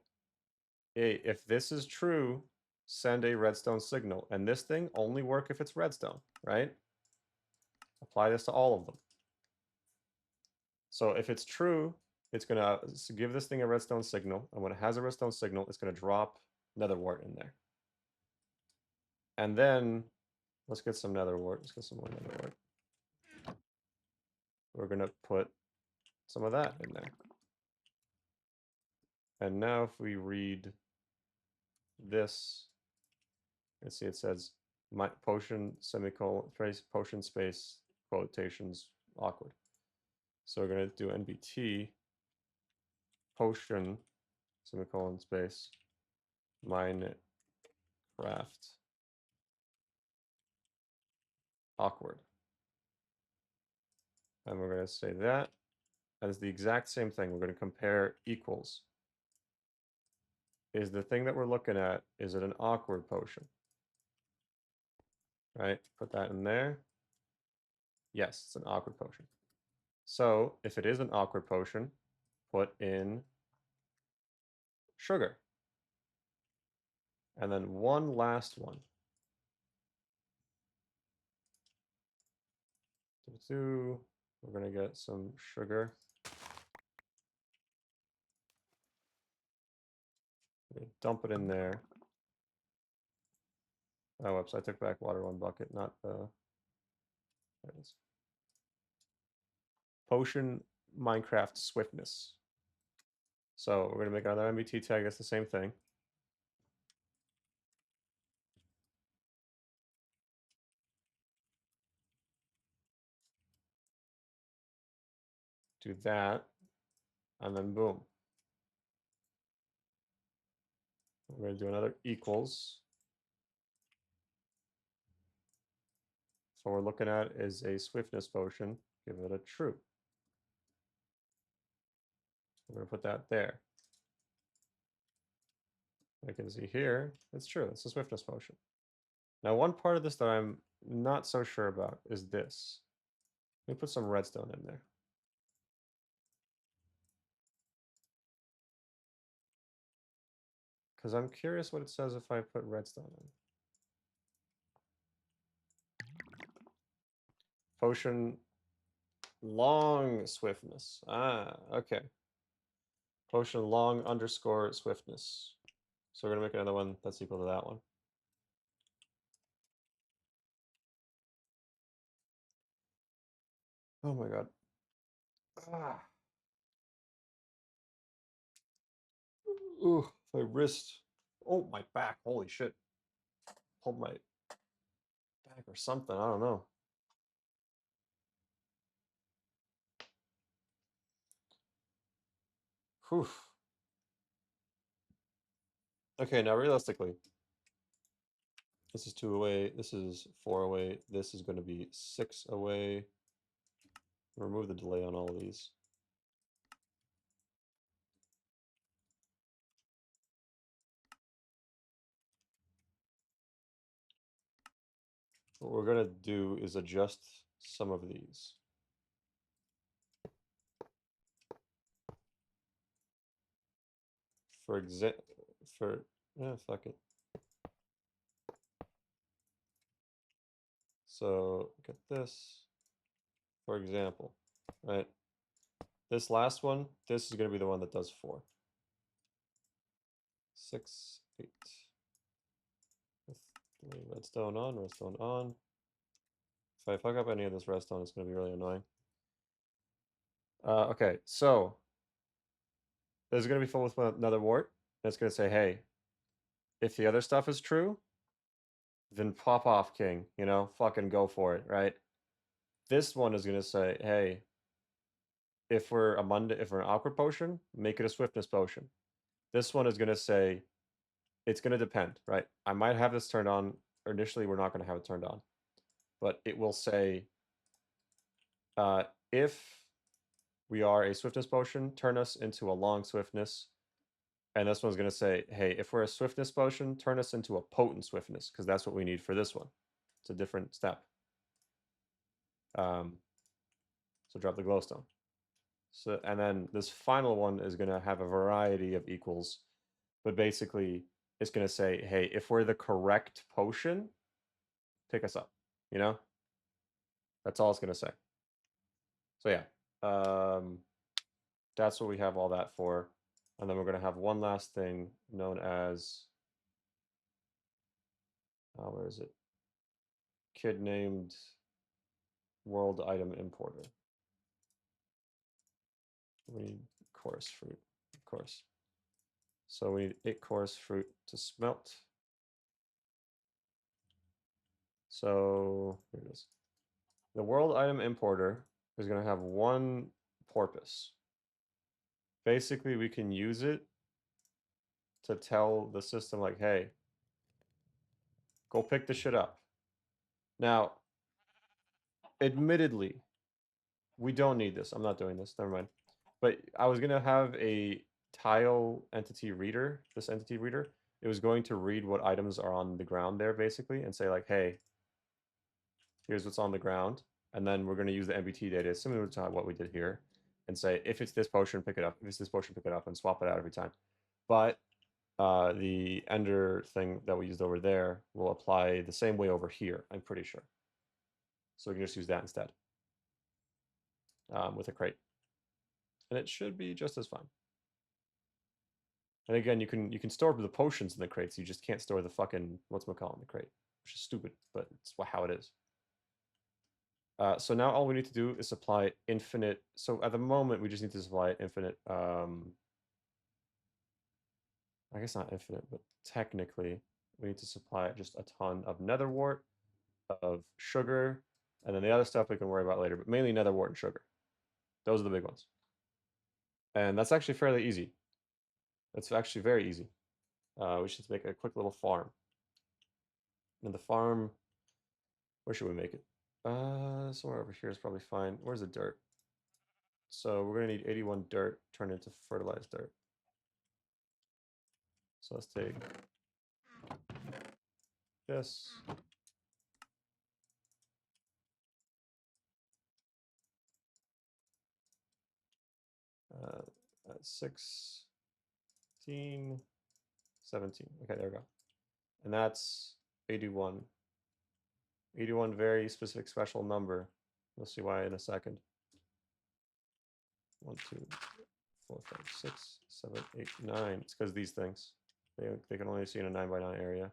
hey, if this is true, send a redstone signal. And this thing only work if it's redstone, right? Apply this to all of them. So if it's true, it's going to give this thing a redstone signal. And when it has a redstone signal, it's going to drop nether wart in there. And then let's get some nether wart. Let's get some more nether wart. We're going to put some of that in there. And now if we read this, let's see, it says my potion semicolon potion space quotations awkward. So we're going to do nbt potion semicolon space minecraft awkward. And we're going to say that as the exact same thing. We're going to compare equals. Is the thing that we're looking at, is it an awkward potion? Right? Put that in there. Yes, it's an awkward potion. So if it is an awkward potion, put in sugar. And then one last one. We're going to get some sugar. Dump it in there. Oh, whoops, I took back water 1 bucket, not the... There it is. Potion Minecraft Swiftness. So we're going to make another MBT tag. That's the same thing. Do that. And then boom. We're going to do another equals. So what we're looking at is a swiftness potion. Give it a true. We're going to put that there. I can see here, it's true. It's a swiftness potion. Now, one part of this that I'm not so sure about is this. Let me put some redstone in there. Because I'm curious what it says if I put redstone in. Potion long swiftness. Ah, okay. Potion long underscore swiftness. So we're going to make another one that's equal to that one. Oh my god. Ah. Ooh, my wrist. Oh, my back. Holy shit. Pulled my back or something. I don't know. Whew. Okay, now realistically, this is 2 away, this is 4 away, this is going to be 6 away. Remove the delay on all of these. What we're going to do is adjust some of these. Fuck it. So get this, for example, right? This last one, this is going to be the one that does 4. 6, 8. With redstone on, redstone on. If I fuck up any of this redstone, it's going to be really annoying. Okay, so this is going to be full with another wart. And it's going to say, hey, if the other stuff is true, then pop off, King. You know, fucking go for it, right? This one is going to say, hey, if we're if we're an awkward potion, make it a swiftness potion. This one is going to say, it's going to depend, right? I might have this turned on, or initially we're not going to have it turned on. But it will say, if we are a swiftness potion, turn us into a long swiftness. And this one's going to say, hey, if we're a swiftness potion, turn us into a potent swiftness, because that's what we need for this one. It's a different step. So drop the glowstone. So, and then this final one is going to have a variety of equals, but basically it's going to say, hey, if we're the correct potion, pick us up, you know? That's all it's going to say. So yeah, that's what we have all that for. And then we're going to have one last thing known as, where is it? Kid named world item importer. We need chorus fruit, of course. So we need 8 chorus fruit to smelt. So here it is. The world item importer is going to have one porpoise. Basically, we can use it to tell the system, like, hey, go pick the shit up. Now, admittedly, we don't need this. I'm not doing this. Never mind. But I was going to have a tile entity reader, this entity reader. It was going to read what items are on the ground there, basically, and say, like, hey, here's what's on the ground. And then we're going to use the MBT data, similar to what we did here, and say, if it's this potion, pick it up. If it's this potion, pick it up, and swap it out every time. But the ender thing that we used over there will apply the same way over here, I'm pretty sure. So we can just use that instead with a crate. And it should be just as fine. And again, you can store the potions in the crates. You just can't store the fucking whatchamacallit in the crate, which is stupid, but it's how it is. So now all we need to do is supply infinite. So at the moment, we just need to supply infinite. I guess not infinite, but technically, we need to supply just a ton of nether wart, of sugar, and then the other stuff we can worry about later, but mainly nether wart and sugar. Those are the big ones. And that's actually fairly easy. It's actually very easy. We should make a quick little farm. And the farm, where should we make it? Somewhere over here is probably fine. Where's the dirt? So we're gonna need 81 dirt turned into fertilized dirt. So let's take this. 16, 17. Okay, there we go. And that's 81. 81, very specific special number. We'll see why in a second. 1, 2, 4, 5, 6, 7, 8, 9. It's because these things. They can only see in a 9 by 9 area.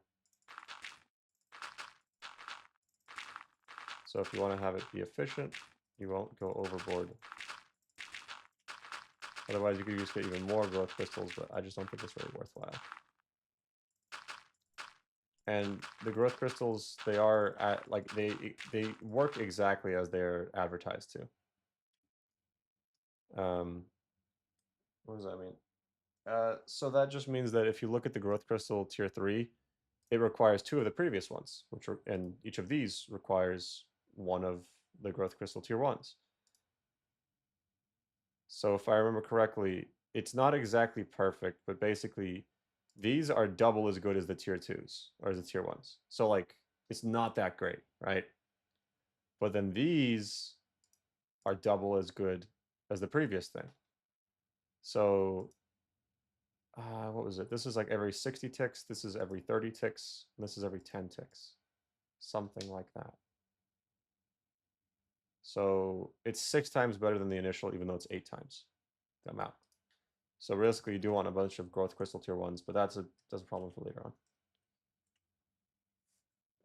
So if you want to have it be efficient, you won't go overboard. Otherwise, you could just get even more growth crystals, but I just don't think it's really worthwhile. And the growth crystals, they are at, like they work exactly as they're advertised to. What does that mean? So that just means that if you look at the growth crystal tier 3, it requires 2 of the previous ones, and each of these requires 1 of the growth crystal tier 1s. So if I remember correctly, it's not exactly perfect, but basically these are double as good as the tier 2s or the tier 1s. So like it's not that great, right? But then these are double as good as the previous thing. So what was it? This is like every 60 ticks, this is every 30 ticks, and this is every 10 ticks. Something like that. So it's 6 times better than the initial, even though it's 8 times the amount. So realistically, you do want a bunch of growth crystal tier 1s, but that's a problem for later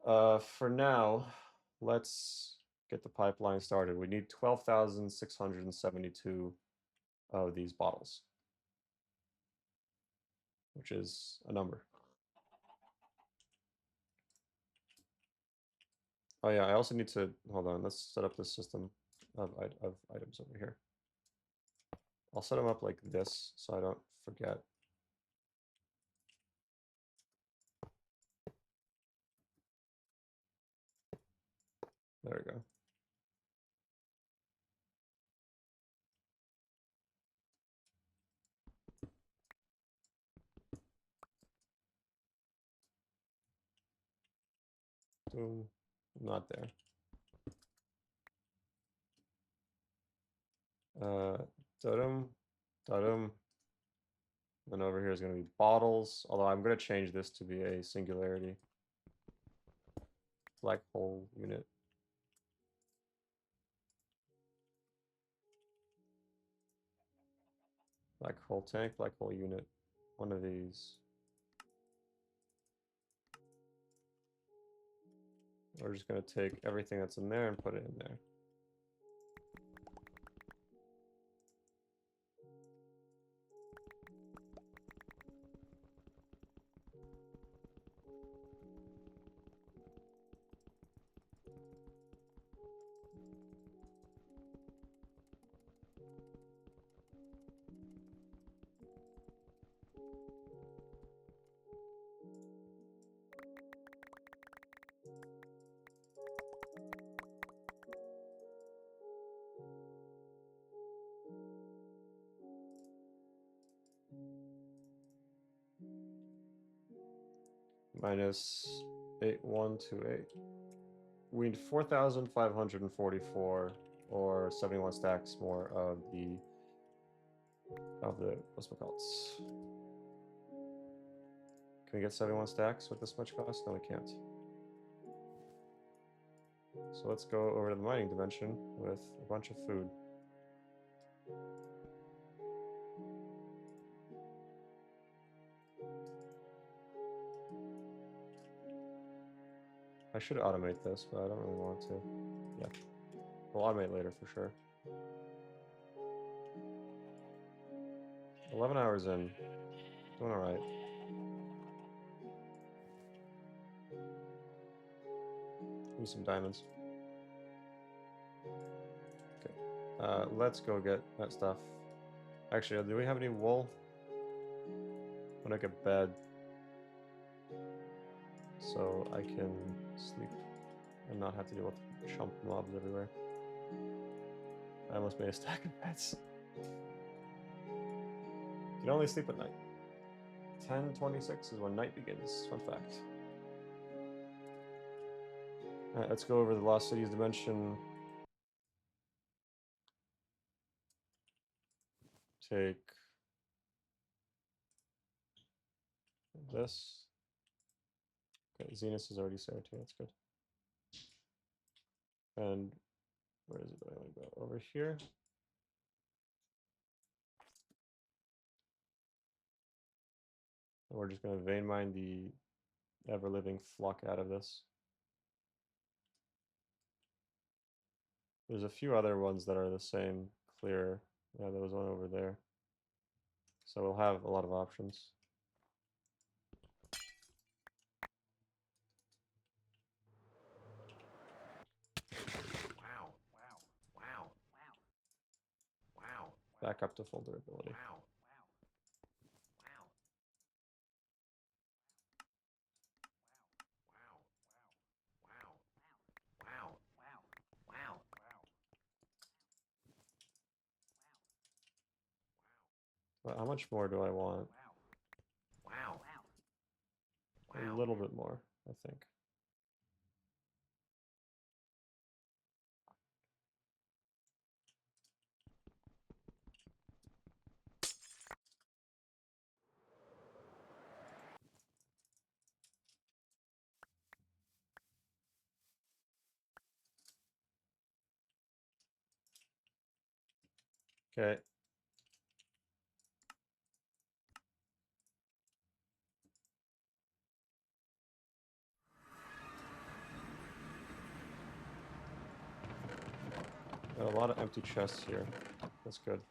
on. For now, let's get the pipeline started. We need 12,672 of these bottles, which is a number. Oh yeah, I also need to, hold on, let's set up this system of items over here. I'll set them up like this so I don't forget. There we go. Boom. Not there. Da-dum, da-dum. Then over here is going to be bottles, although I'm going to change this to be a singularity. Black hole unit. Black hole tank, black hole unit. One of these. We're just going to take everything that's in there and put it in there. Minus 8128. We need 4,544 or 71 stacks more of the what's it called? Can we get 71 stacks with this much cost? No, we can't. So let's go over to the mining dimension with a bunch of food. I should automate this, but I don't really want to. Yeah. We'll automate later for sure. 11 hours in. Doing alright. Use some diamonds. Okay. Let's go get that stuff. Actually, do we have any wool? I'll make a bed so I can sleep and not have to deal with chump mobs everywhere. I almost made a stack of beds. You can only sleep at night. 10:26 is when night begins. Fun fact. Alright, let's go over the Lost Cities dimension. Take this. Okay, Zenus is already there too. That's good. And where is it that I want to go? Over here. And we're just going to vein mine the ever-living flock out of this. There's a few other ones that are the same clear. Yeah, there was one over there. So we'll have a lot of options. Wow. Wow. Wow. Wow. Back up to full durability. Wow. But how much more do I want? Wow. A little bit more, I think. Okay. Got a lot of empty chests here. That's good.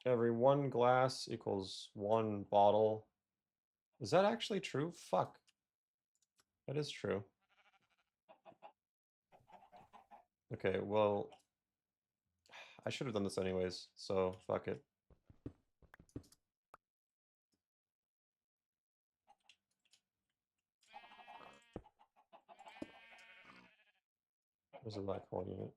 Every 1 glass equals 1 bottle. Is that actually true? Fuck. That is true. Okay, well, I should have done this anyways, so fuck it. There's a black hole unit.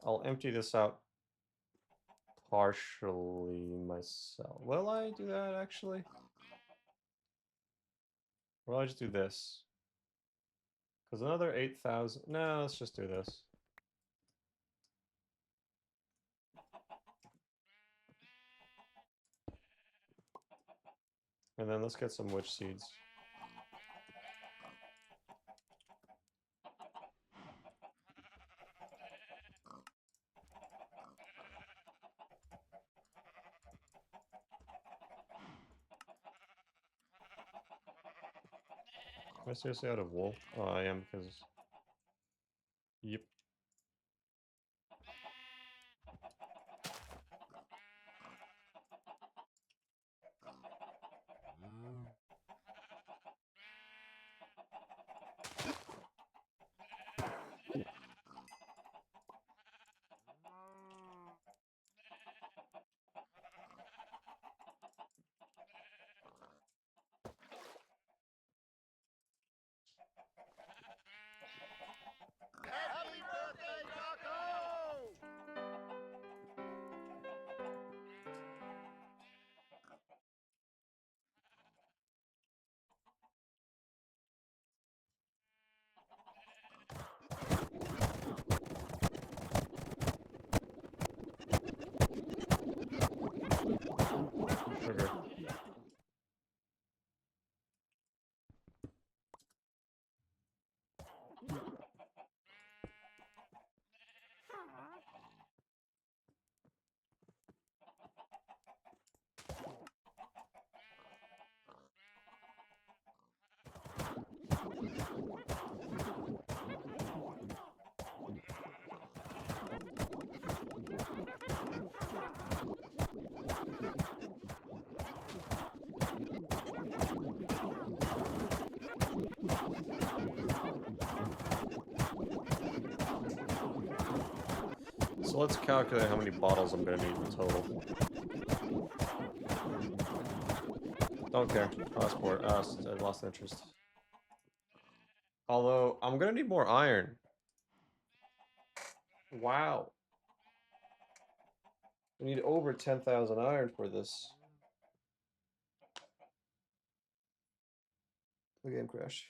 I'll empty this out partially myself. Will I do that actually? Or will I just do this? Because another 8,000. No, let's just do this. And then let's get some witch seeds. Am I seriously out of wool? Oh, I am because. Yep. Sugar. So let's calculate how many bottles I'm gonna need in total. Don't care. Passport. I lost interest. Although, I'm gonna need more iron. Wow. I need over 10,000 iron for this. The game crash.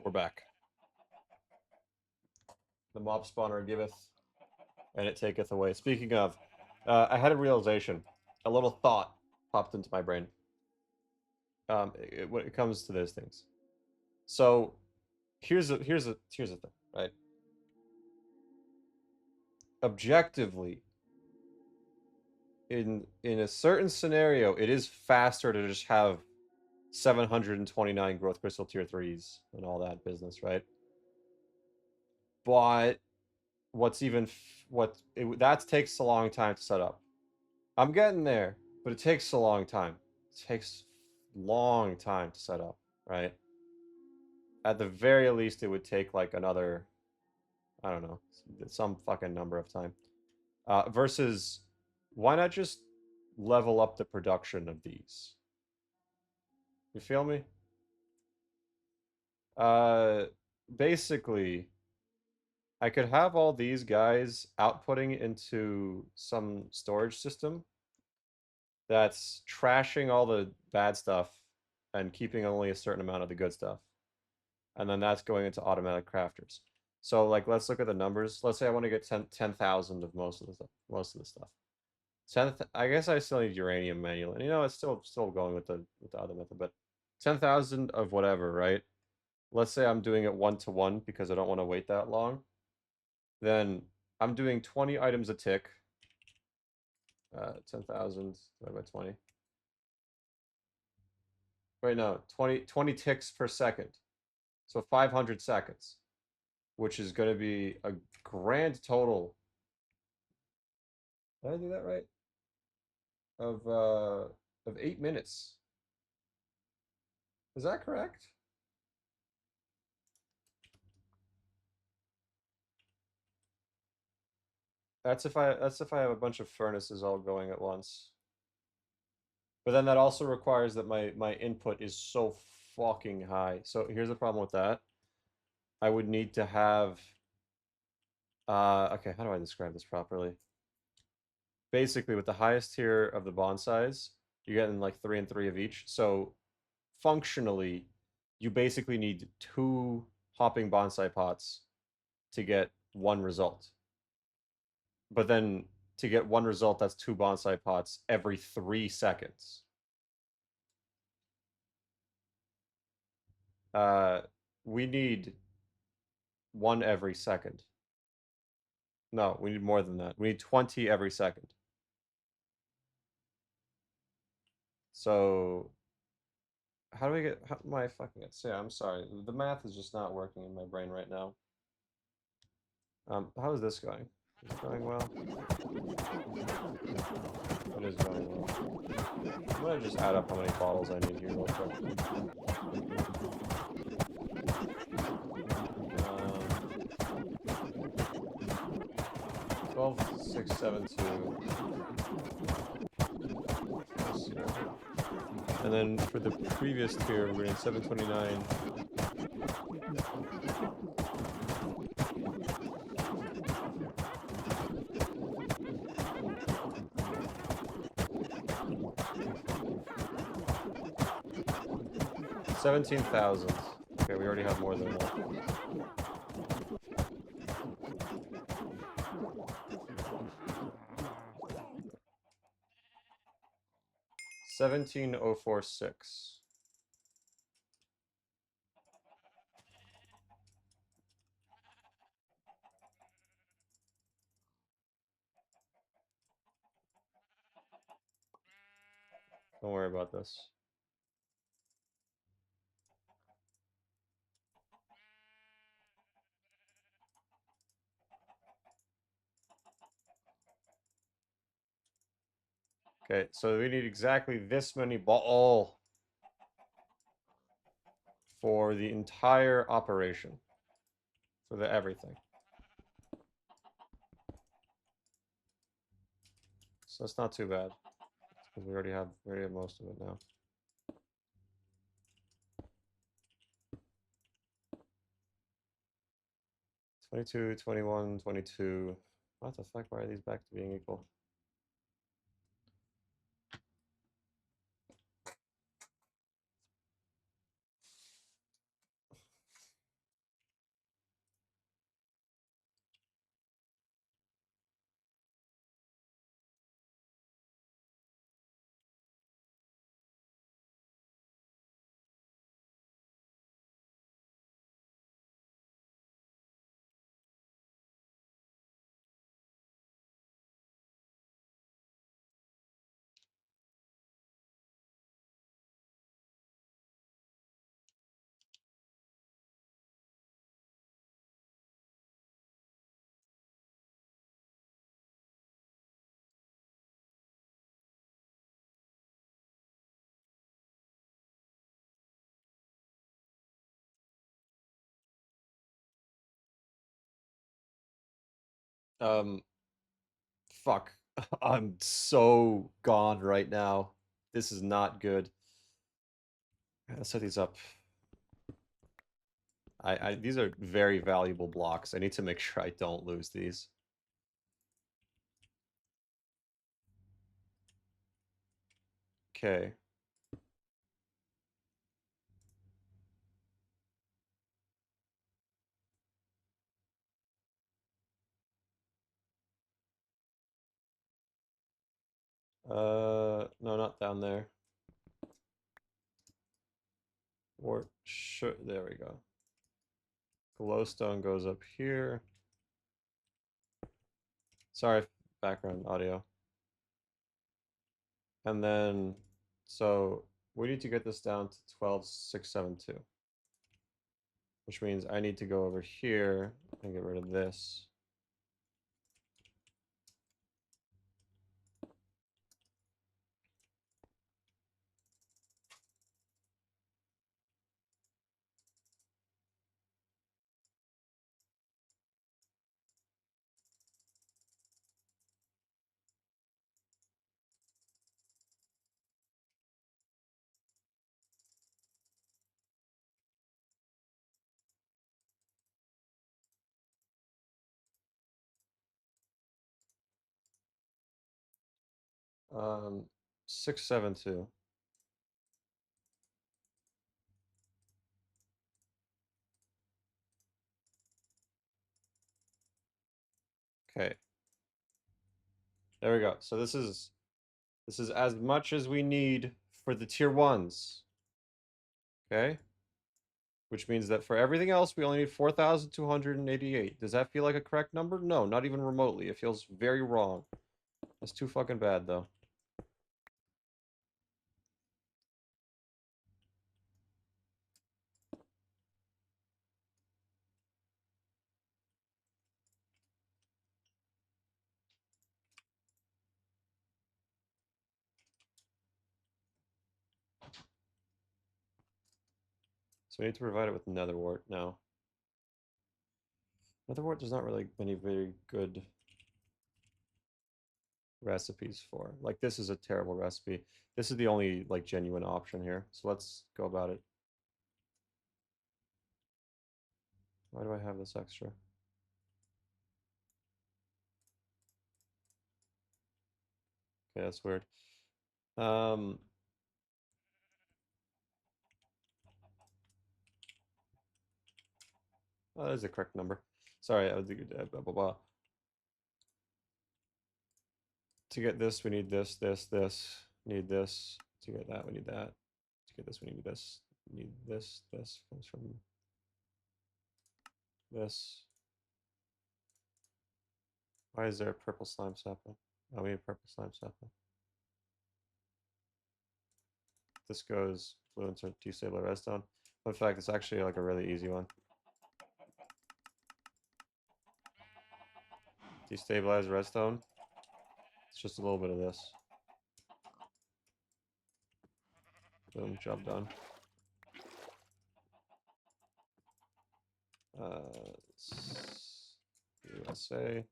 We're back. The mob spawner giveth, and it taketh away. Speaking of, I had a realization. A little thought popped into my brain. When it comes to those things. So, here's the thing, right? Objectively, in a certain scenario, it is faster to just have 729 growth crystal tier 3s and all that business, right? But that takes a long time to set up. I'm getting there, but it takes a long time. It takes long time to set up, right? At the very least, it would take like another, I don't know, some fucking number of time. Versus, why not just level up the production of these? You feel me? Basically, I could have all these guys outputting into some storage system that's trashing all the bad stuff and keeping only a certain amount of the good stuff. And then that's going into automatic crafters. So like let's look at the numbers. Let's say I want to get 10,000 of most of the stuff. I guess I still need uranium manual. And you know, it's still going with the other method, but 10,000 of whatever, right? Let's say I'm doing it 1-to-1 because I don't want to wait that long. Then I'm doing 20 items a tick. 10,000 divided by 20. Wait, no, 20 ticks per second. So 500 seconds, which is going to be a grand total. Did I do that right? Of 8 minutes. Is that correct? That's if I have a bunch of furnaces all going at once. But then that also requires that my input is so fucking high. So here's the problem with that. I would need to have okay, how do I describe this properly? Basically, with the highest tier of the bonsais, you're getting like 3 and 3 of each. So functionally, you basically need 2 hopping bonsai pots to get one result. But then to get one result, that's 2 bonsai pots every 3 seconds. Uh, we need one every second. No, we need more than that. We need 20 every second. So how do we get, how am I fucking it? So yeah, I'm sorry. The math is just not working in my brain right now. How is this going? Is it going well? It is going well. I'm gonna just add up how many bottles I need here real quick. 12, 6, 7, 2. And then for the previous tier, we're in 729. $17,000. Okay, we already have more than enough. 17,046. Don't worry about this. Okay, so we need exactly this many ball for the entire operation. For the everything. So that's not too bad. Because we already have most of it now. 22, 21, 22. What the fuck? Why are these back to being equal? Um, fuck. I'm so gone right now. This is not good. Let's set these up. These are very valuable blocks. I need to make sure I don't lose these. Okay. No, not down there. Or should, there we go. Glowstone goes up here. Sorry, background audio. And then, so we need to get this down to 12,672. Which means I need to go over here and get rid of this. 672. Okay. There we go. So this is as much as we need for the tier 1s. Okay? Which means that for everything else we only need 4,288. Does that feel like a correct number? No, not even remotely. It feels very wrong. That's too fucking bad though. So we need to provide it with netherwort now. Netherwort there's not really many very good recipes for. Like this is a terrible recipe. This is the only like genuine option here. So let's go about it. Why do I have this extra? Okay, that's weird. Um, oh, that is the correct number. Sorry, I was blah, blah, blah. To get this, we need this, this. Need this. To get that, we need that. To get this, we need this. Need this. This comes from this. Why is there a purple slime sapling? Oh, we need purple slime sapling. This goes fluent to destabler redstone. In fact, it's actually like a really easy one. Destabilize redstone. It's just a little bit of this. Boom, job done. USA.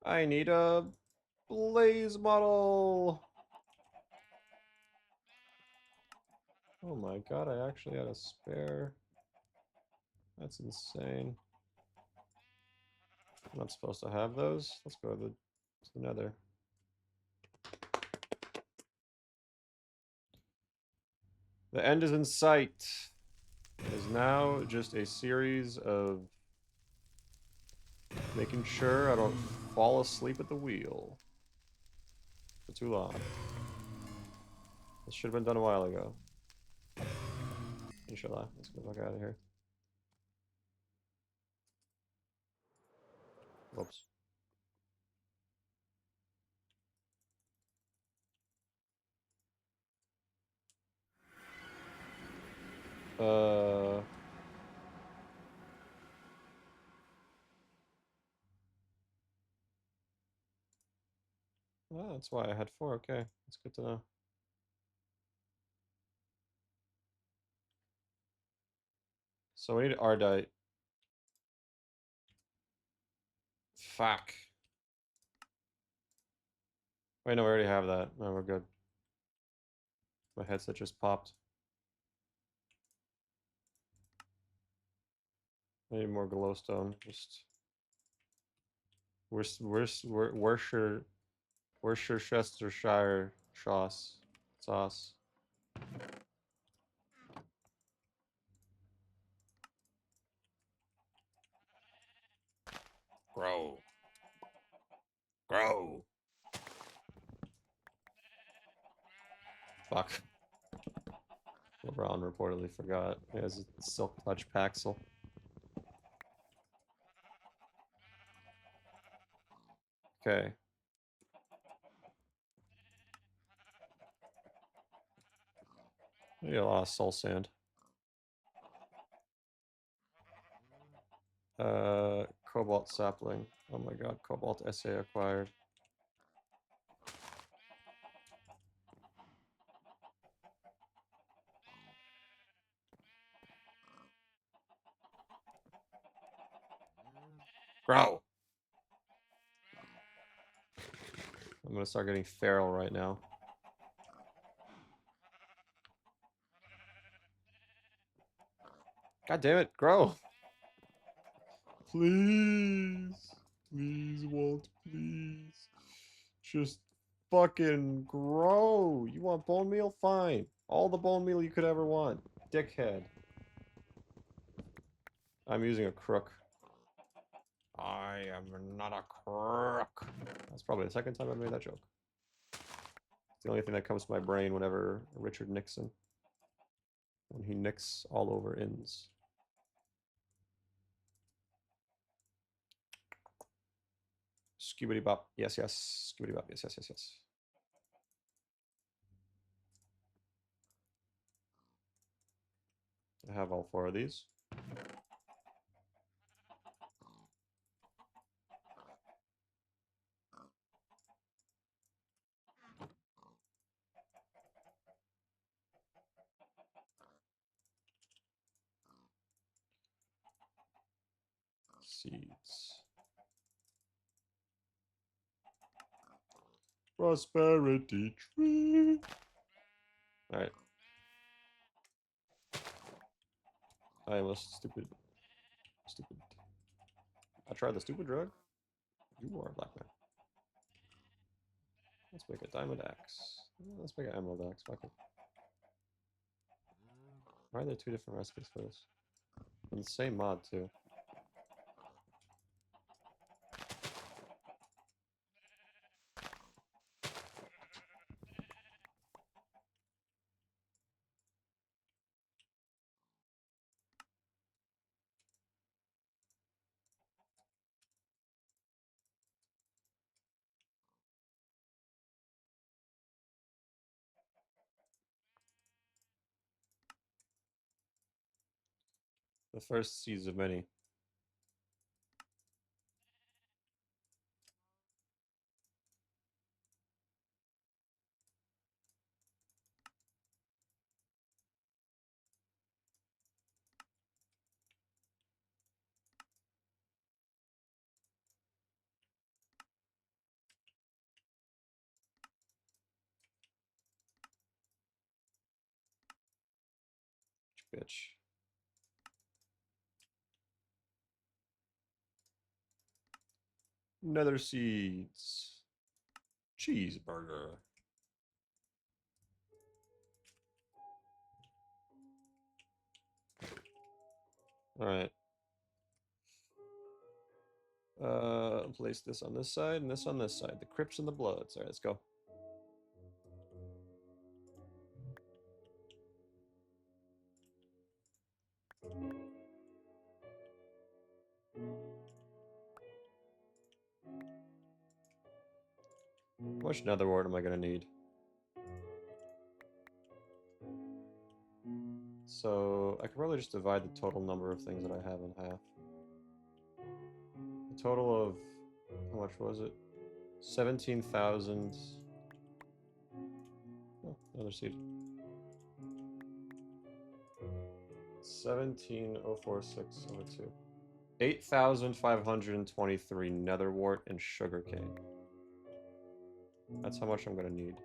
I need a blaze model. Oh my god, I actually had a spare. That's insane. I'm not supposed to have those. Let's go to the nether. The end is in sight. It is now just a series of making sure I don't fall asleep at the wheel for too long. This should have been done a while ago. Inshallah. Let's get the fuck out of here. Whoops. Uh... Oh, that's why I had 4. Okay, that's good to know. So we need Ardite. Fuck. Wait, no, we already have that. No, we're good. My headset just popped. I need more glowstone. Just Worcestershire sauce. Grow. Grow. Fuck. LeBron reportedly forgot. He has a Silk Touch Paxel. Okay. I need a lot of soul sand. Cobalt sapling. Oh my god, cobalt SA acquired. Grow! I'm gonna start getting feral right now. God damn it, grow! Please! Please, Walt, please. Just fucking grow! You want bone meal? Fine. All the bone meal you could ever want. Dickhead. I'm using a crook. I am not a crook. That's probably the second time I've made that joke. It's the only thing that comes to my brain whenever Richard Nixon. When he nicks all over inns. Skibidi bop. Yes, yes. Skibidi bop. Yes, yes, yes, yes. I have all 4 of these. Seeds. Prosperity tree. Alright. I am a stupid. I tried the stupid drug. You are a black man. Let's make a diamond axe. Let's make an emerald axe. Fuck it. Why are there 2 different recipes for this? And the same mod, too. The first seeds of many. Bitch. Nether seeds. Cheeseburger. Alright. Place this on this side and this on this side. The Crips and the Bloods. Alright, let's go. How much nether wart am I gonna need? So I could probably just divide the total number of things that I have in half. A total of, how much was it? 17,000. Oh, another seed. 17,046 over 2. 8,523 nether wart and sugarcane. That's how much I'm gonna need.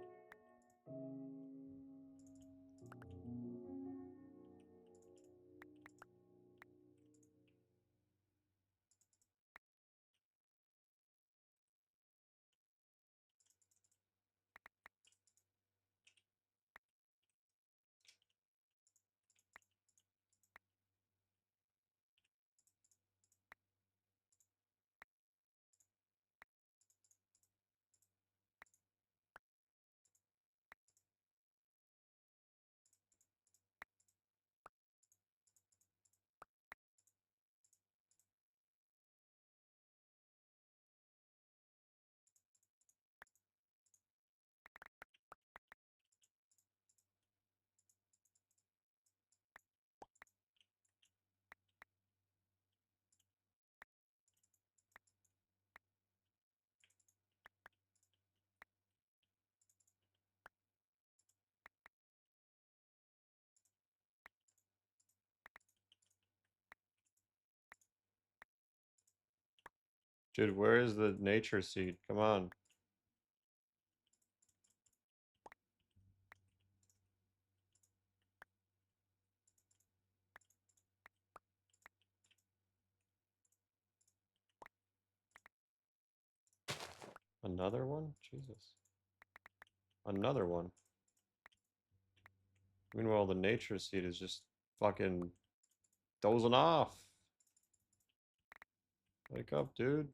Dude, where is the nature seed? Come on. Another one? Jesus. Another one. Meanwhile, the nature seed is just fucking dozing off. Wake up, dude.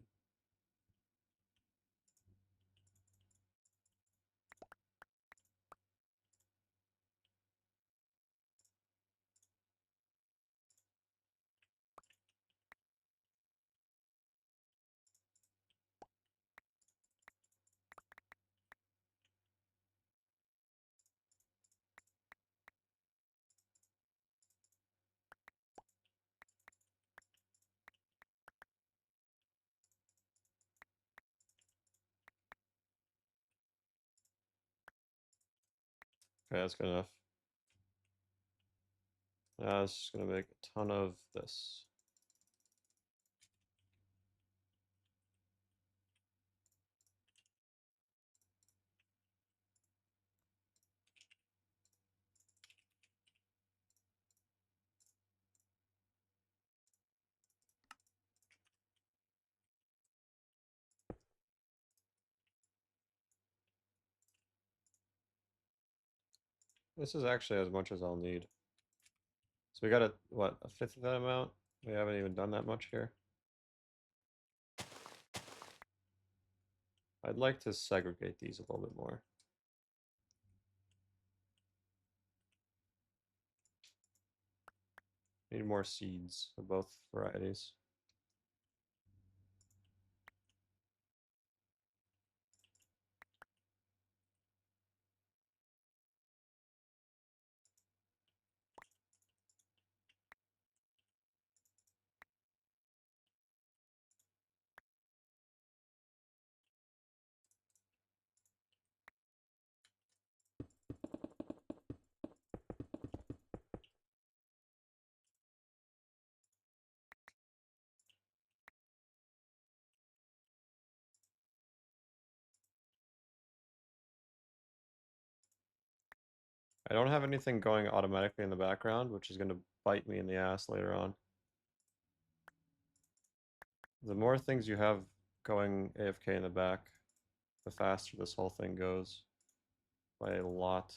Okay, that's good enough. Now it's just gonna make a ton of this. This is actually as much as I'll need. So we got what, a fifth of that amount? We haven't even done that much here. I'd like to segregate these a little bit more. Need more seeds of both varieties. I don't have anything going automatically in the background, which is going to bite me in the ass later on. The more things you have going AFK in the back, the faster this whole thing goes by a lot.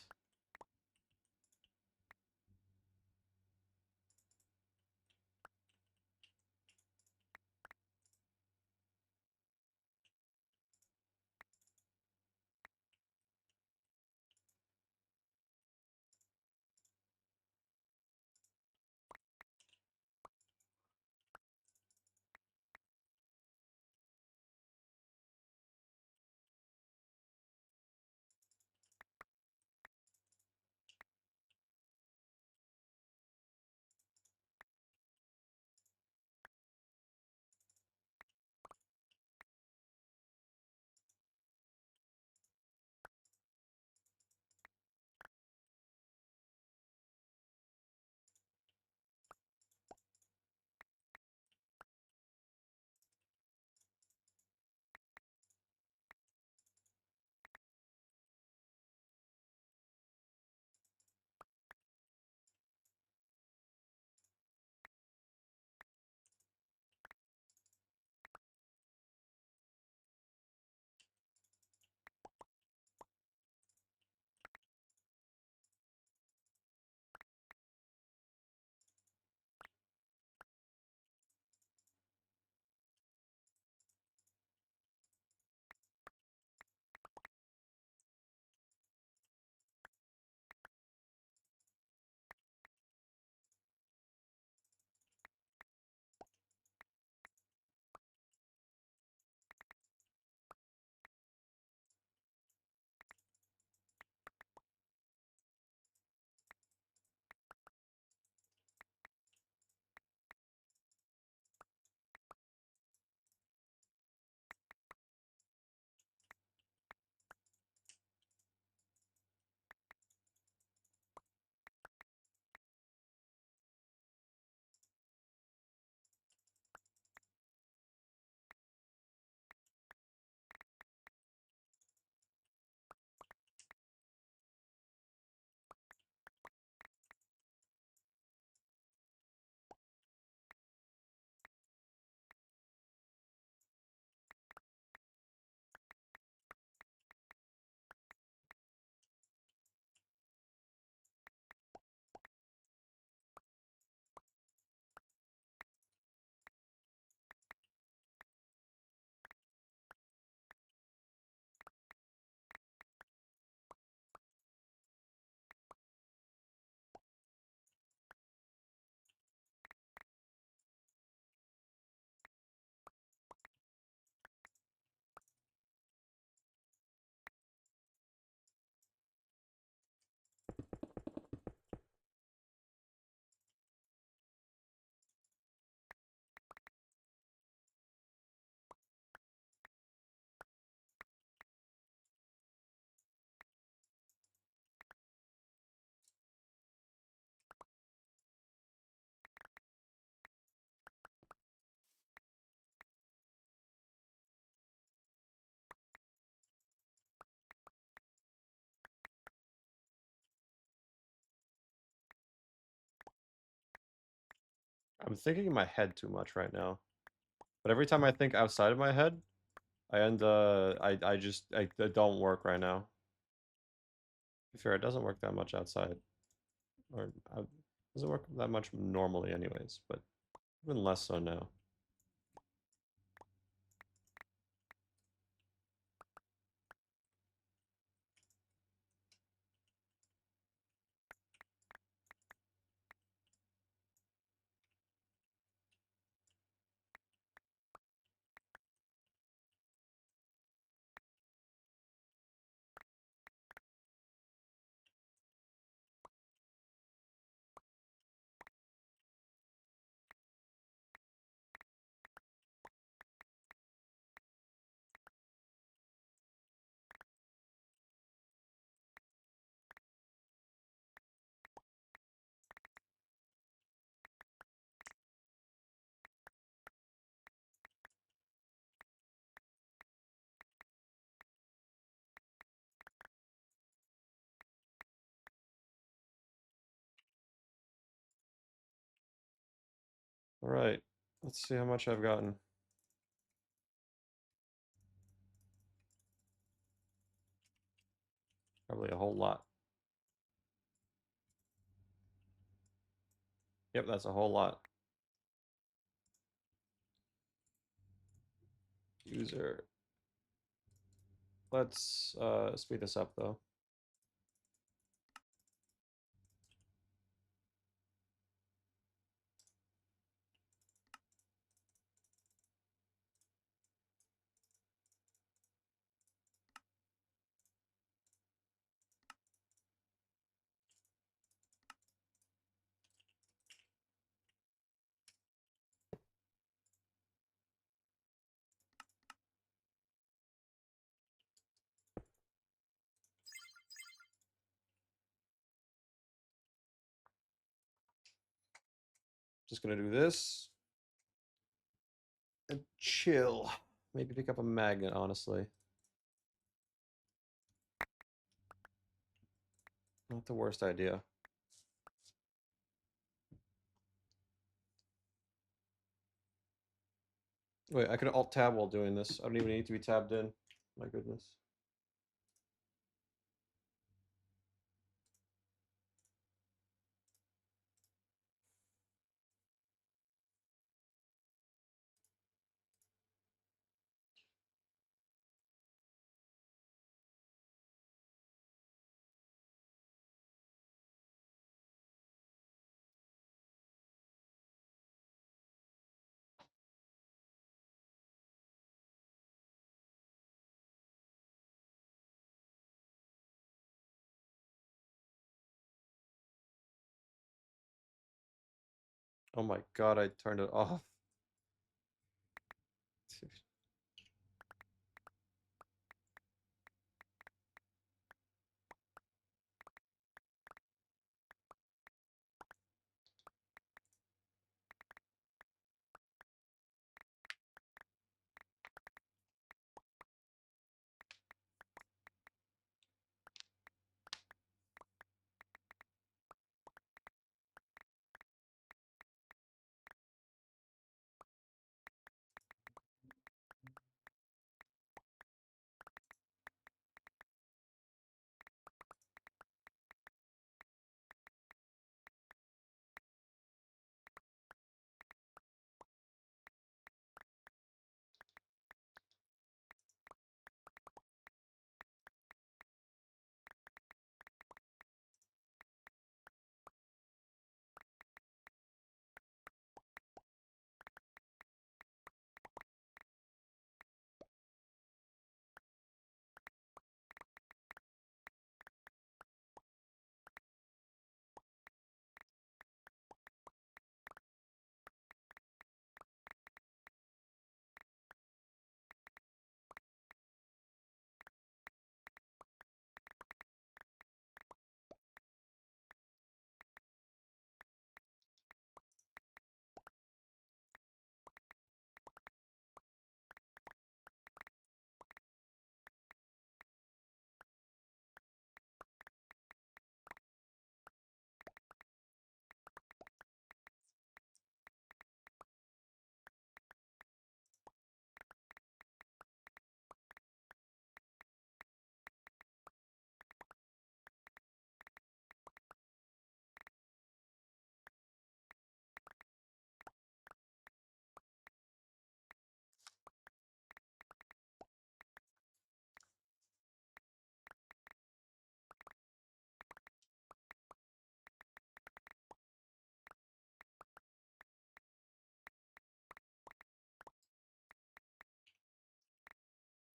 I'm thinking in my head too much right now. But every time I think outside of my head, I end I don't work right now. To be fair, it doesn't work that much outside. Or it doesn't work that much normally anyways, but even less so now. Alright, let's see how much I've gotten. Probably a whole lot. Yep, that's a whole lot. User. Let's speed this up though. Just gonna do this and chill. Maybe pick up a magnet, honestly. Not the worst idea. Wait, I could alt tab while doing this. I don't even need to be tabbed in. My goodness. Oh my god, I turned it off.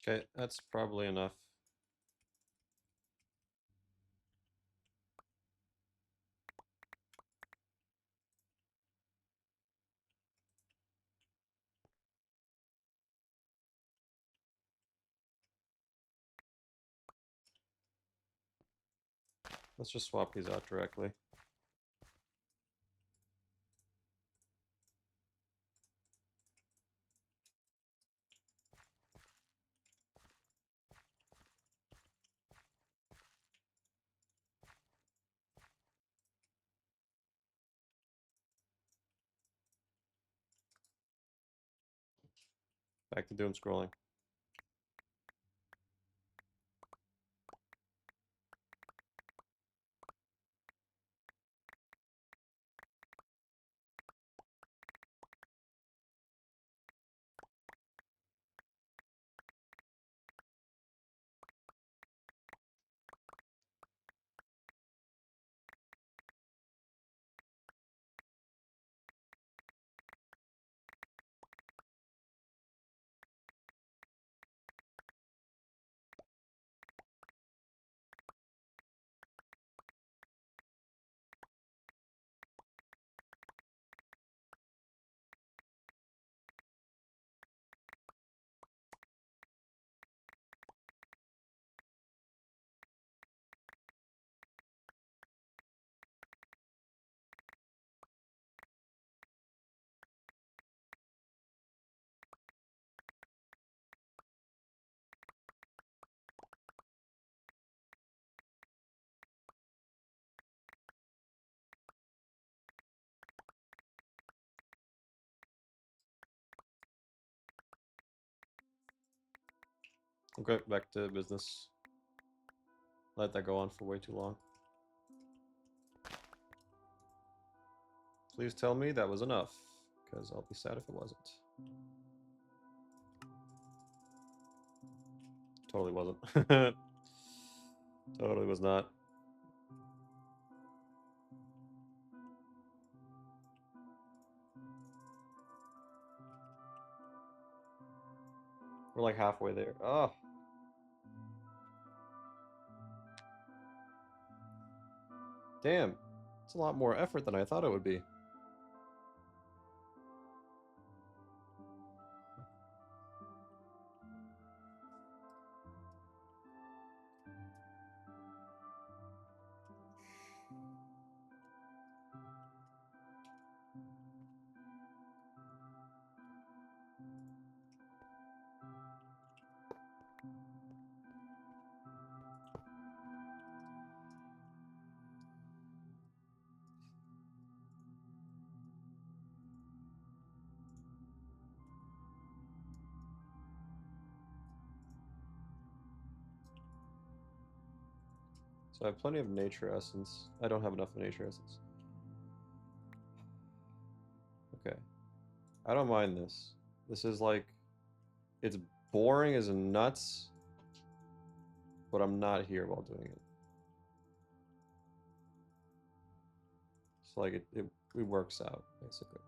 Okay, that's probably enough. Let's just swap these out directly. Back to doom scrolling. Okay, back to business. Let that go on for way too long. Please tell me that was enough, because I'll be sad if it wasn't. Totally wasn't. Totally was not. We're like halfway there. Oh. Damn. It's a lot more effort than I thought it would be. So I have plenty of nature essence. I don't have enough nature essence. Okay. I don't mind this. This is like, it's boring as nuts, but I'm not here while doing it. So like it works out, basically.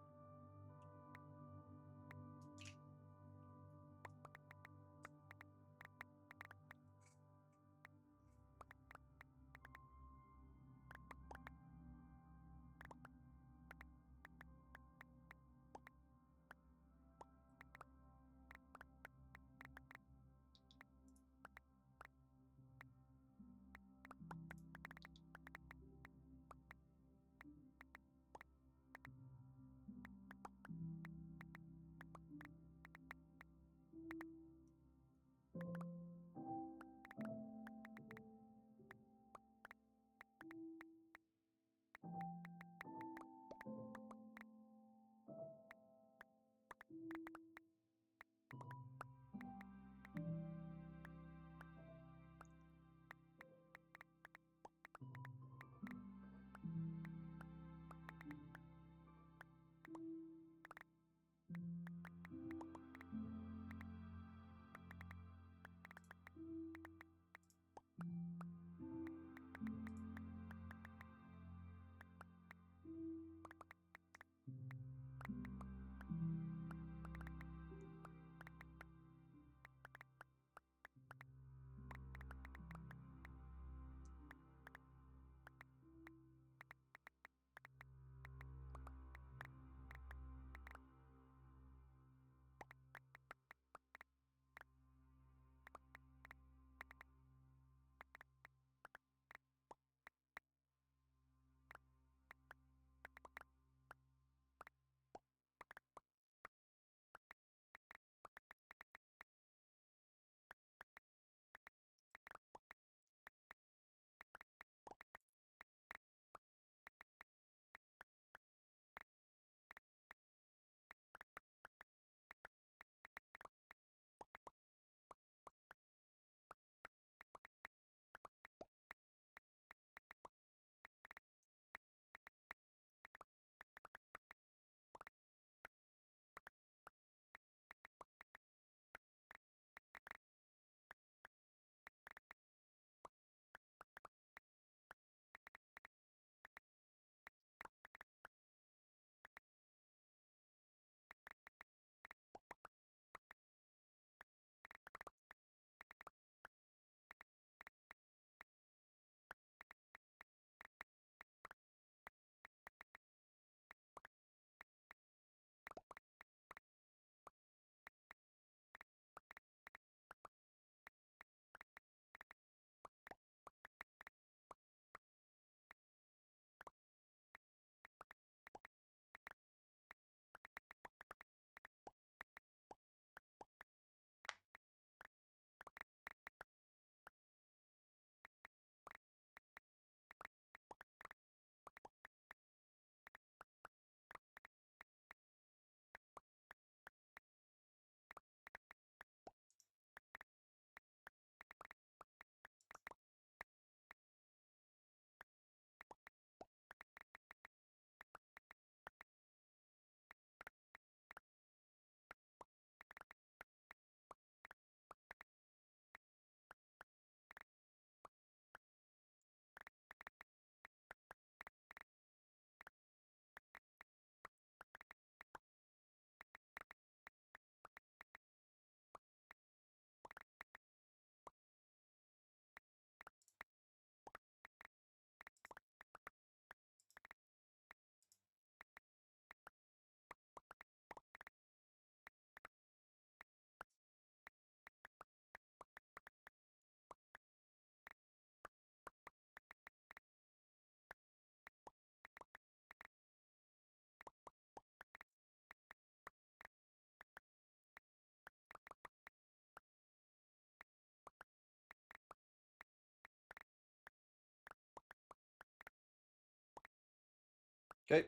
Okay.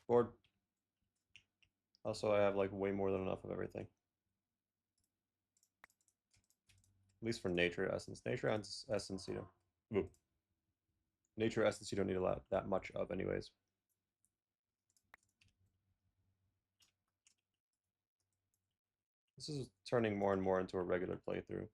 Board. Also, I have like way more than enough of everything. At least for nature essence. Nature essence, you know. Nature essence you don't need a lot that much of anyways. This is turning more and more into a regular playthrough.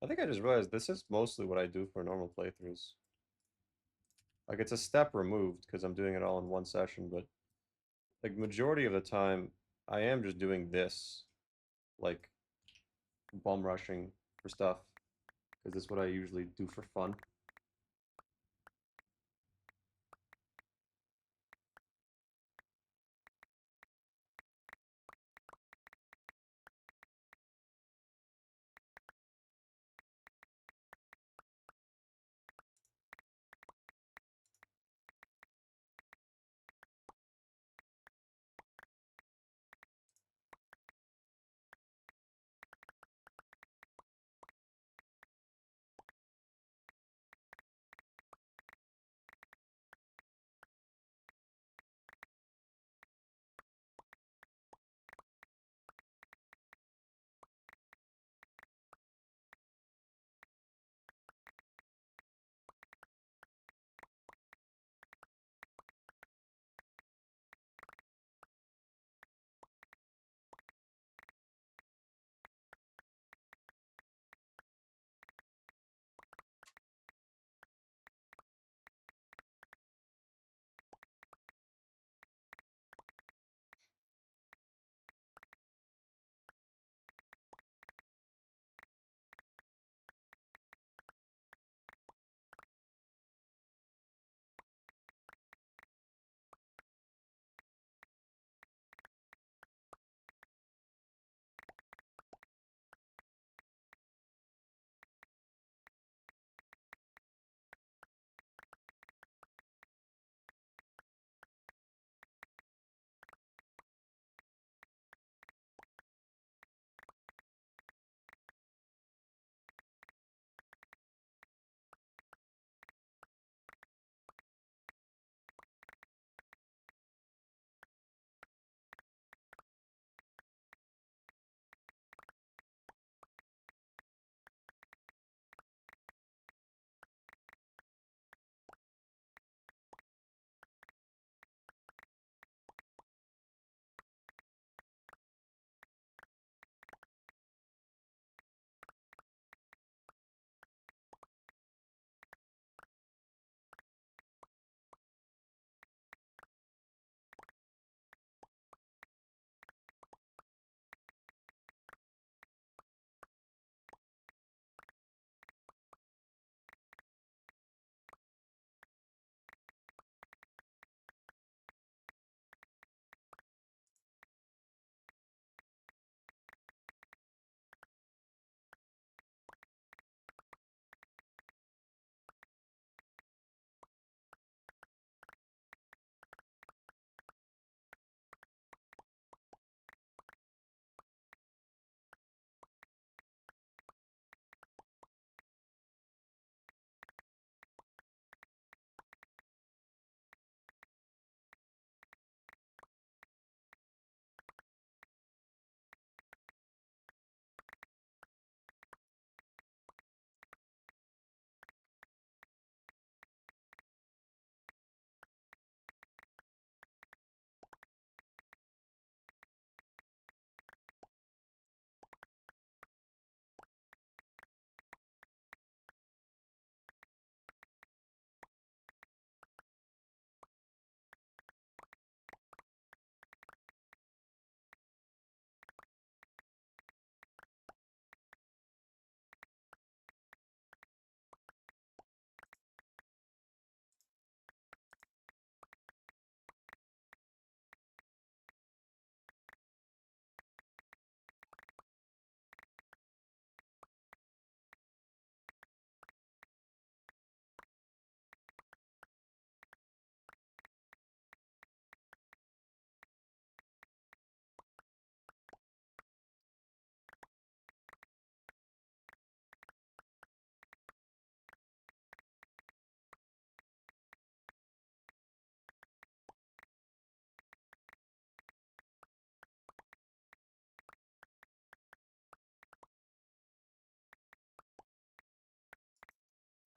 I think I just realized this is mostly what I do for normal playthroughs. Like it's a step removed because I'm doing it all in one session, but like majority of the time I am just doing this, like bum rushing for stuff, because that's what I usually do for fun.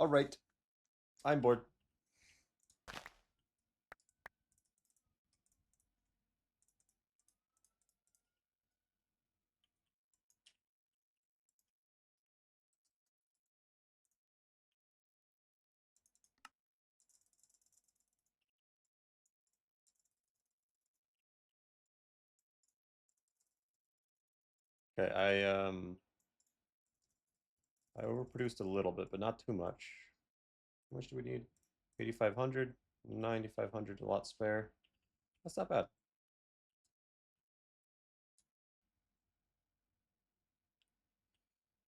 All right, I'm bored. Okay, I overproduced a little bit, but not too much. How much do we need? 8,500, 9,500, a lot spare. That's not bad.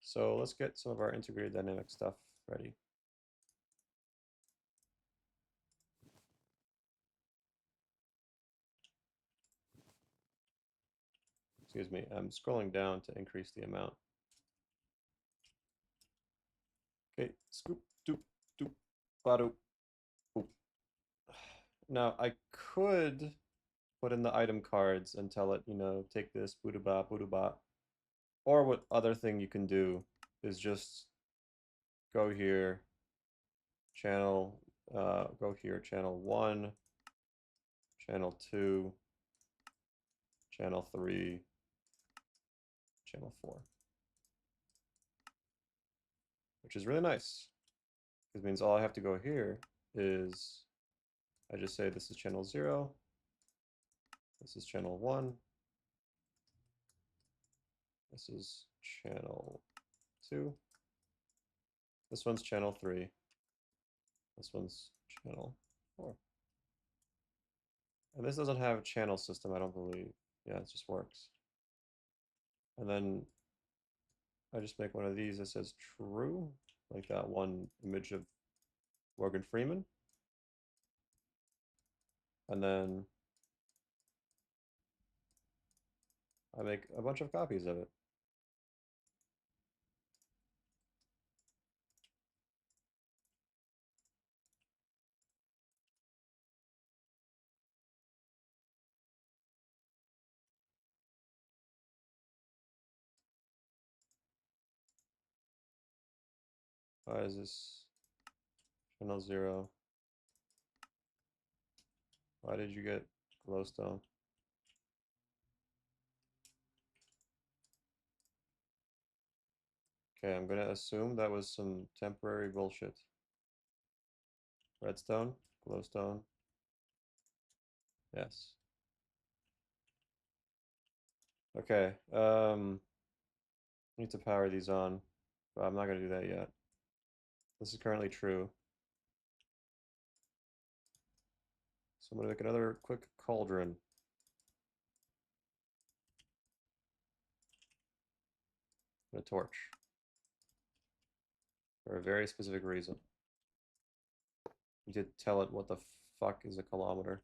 So let's get some of our integrated dynamic stuff ready. Excuse me, I'm scrolling down to increase the amount. Okay, scoop, doop, doop, bado, boop. Now I could put in the item cards and tell it, take this, boodaba, boodaba. Or what other thing you can do is just go here, channel, go here, channel 1, channel 2, channel 3, channel 4. Which is really nice. Because it means all I have to go here is I just say this is channel 0, this is channel 1, this is channel 2, this one's channel 3, this one's channel 4. And this doesn't have a channel system, I don't believe. Yeah, it just works. And then I just make one of these that says true, like that one image of Morgan Freeman. And then I make a bunch of copies of it. Why is this channel 0? Why did you get glowstone? Okay, I'm gonna assume that was some temporary bullshit. Redstone, glowstone. Yes. Okay, need to power these on, but I'm not gonna do that yet. This is currently true. So I'm gonna make another quick cauldron. And a torch. For a very specific reason. You did tell it what the fuck is a kilometer.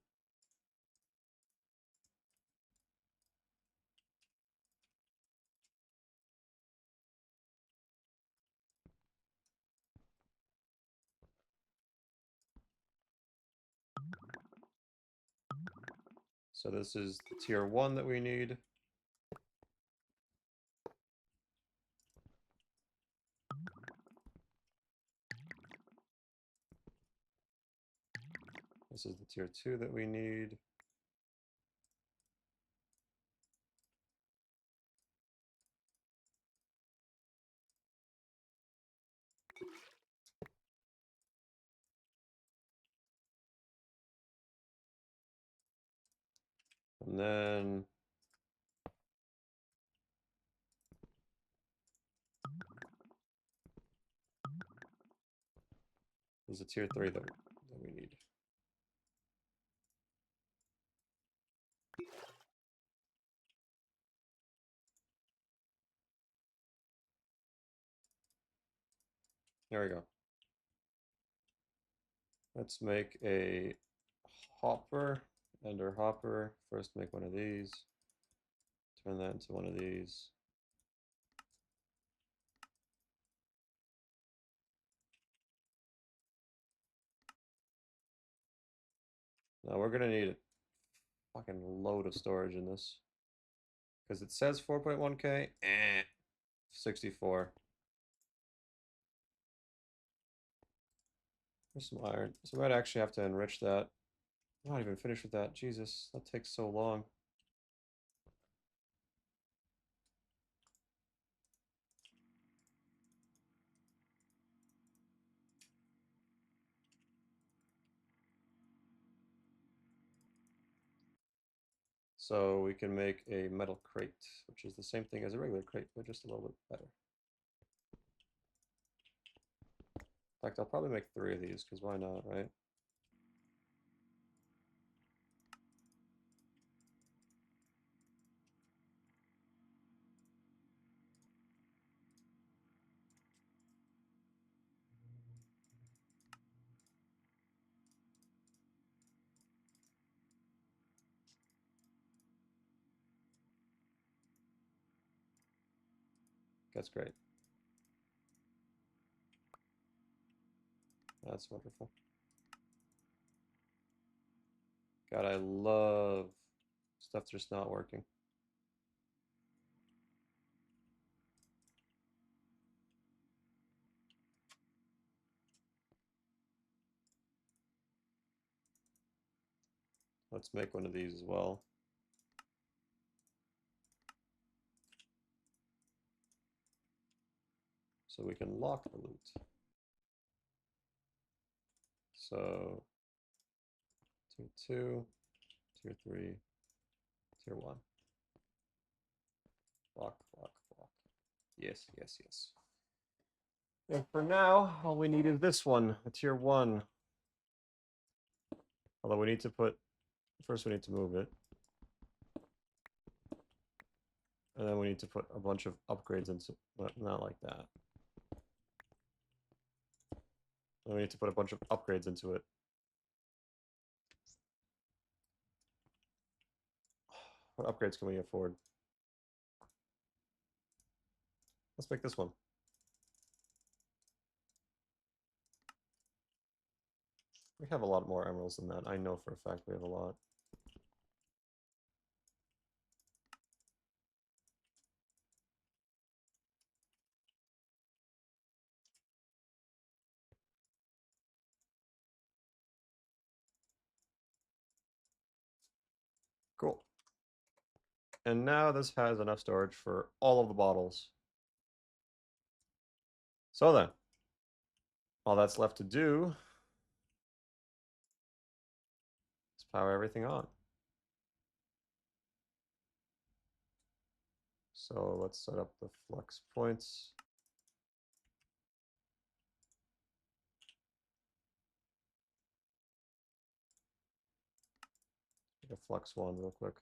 So this is the tier 1 that we need. This is the tier 2 that we need. And then there's a tier 3 that we need. There we go. Let's make a hopper, ender hopper. First make one of these. Turn that into one of these. Now we're gonna need a fucking load of storage in this. Because it says 4.1K, 64. There's some iron. So we might actually have to enrich that. I'm not even finished with that. Jesus, that takes so long. So we can make a metal crate, which is the same thing as a regular crate, but just a little bit better. In fact, I'll probably make 3 of these, because why not, right? That's great. That's wonderful. God, I love stuff just not working. Let's make one of these as well. So we can lock the loot. So tier 2, tier 3, tier 1. Lock, lock, lock. Yes, yes, yes. And for now, all we need is this one, a tier 1. Although we need to put, first we need to move it. And then we need to put a bunch of upgrades into, but not like that. Then we need to put a bunch of upgrades into it. What upgrades can we afford? Let's make this one. We have a lot more emeralds than that. I know for a fact we have a lot. Cool. And now this has enough storage for all of the bottles. So then, all that's left to do is power everything on. So let's set up the flux points. Make a flux one real quick.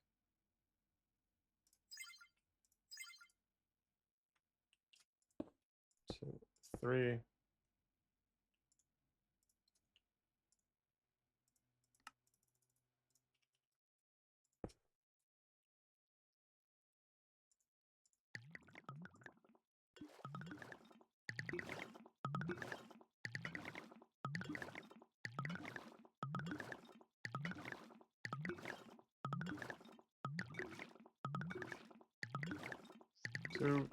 2, 3. Two.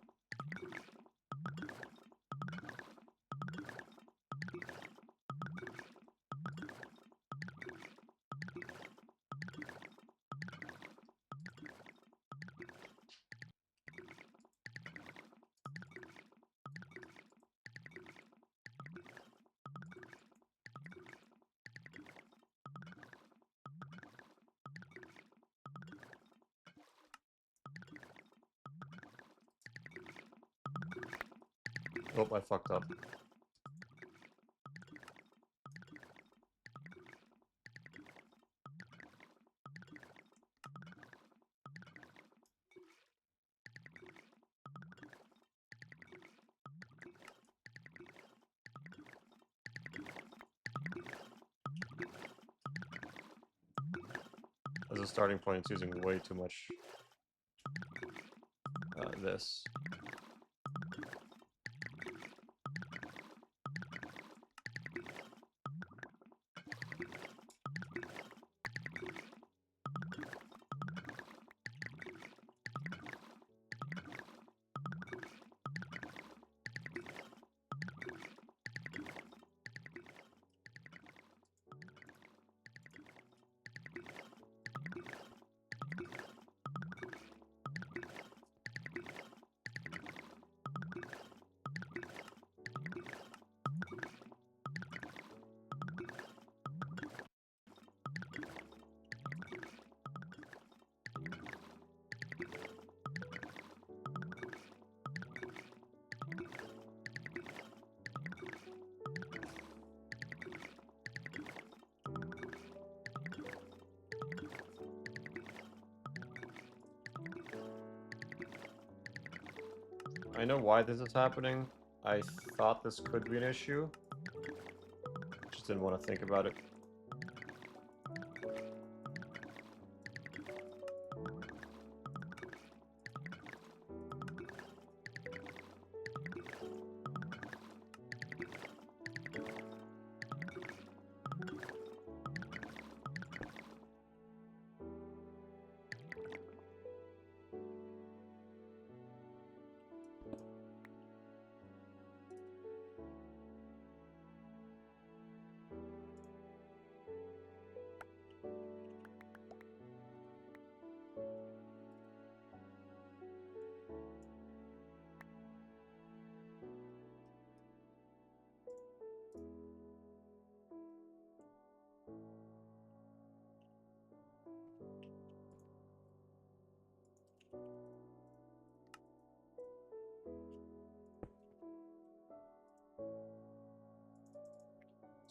Oh, I fucked up. As a starting point, it's using way too much this. I know why this is happening. I thought this could be an issue. Just didn't want to think about it.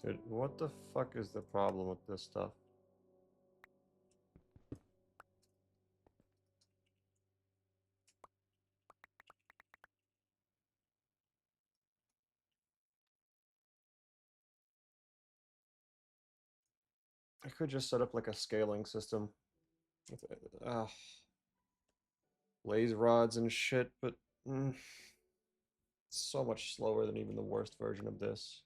Dude, what the fuck is the problem with this stuff? I could just set up like a scaling system with laser rods and shit, but it's so much slower than even the worst version of this.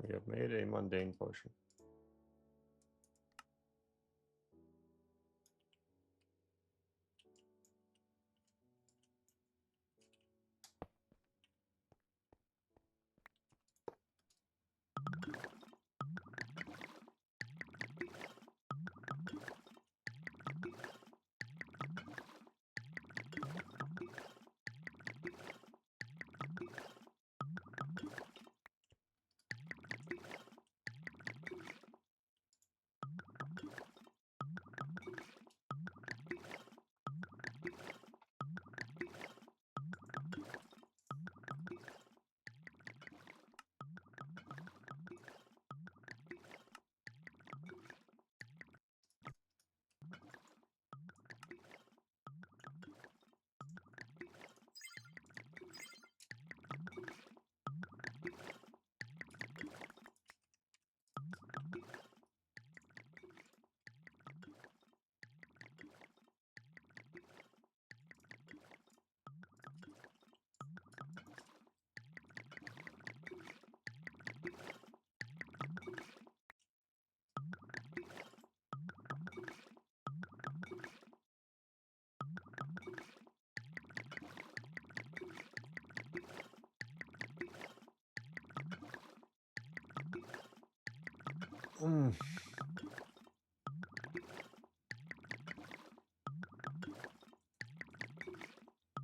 We have made a mundane potion.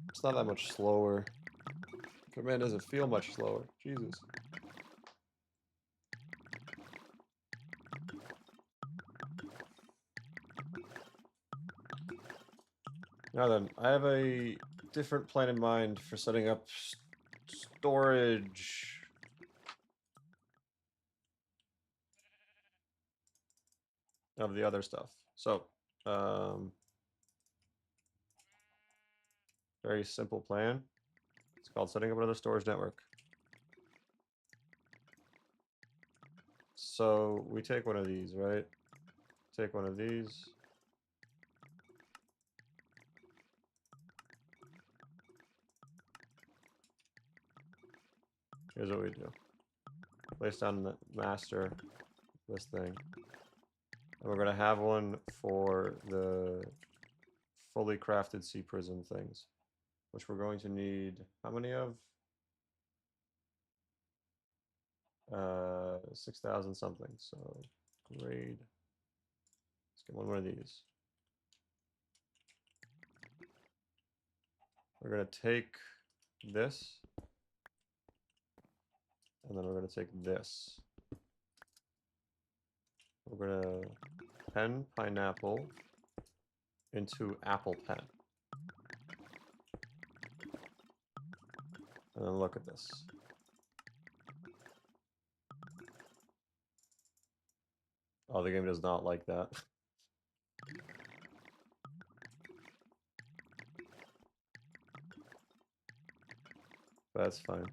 It's not that much slower. Command doesn't feel much slower. Jesus. Now then, I have a different plan in mind for setting up storage. Of the other stuff. So, very simple plan. It's called setting up another storage network. So we take one of these, right? Take one of these. Here's what we do. Place down the master, this thing. And we're going to have one for the fully crafted sea prism things, which we're going to need how many of? 6,000 something. So grade. Let's get one more of these. We're going to take this, and then we're going to take this. We're going to pen pineapple into apple pen. And then look at this. Oh, the game does not like that. That's fine.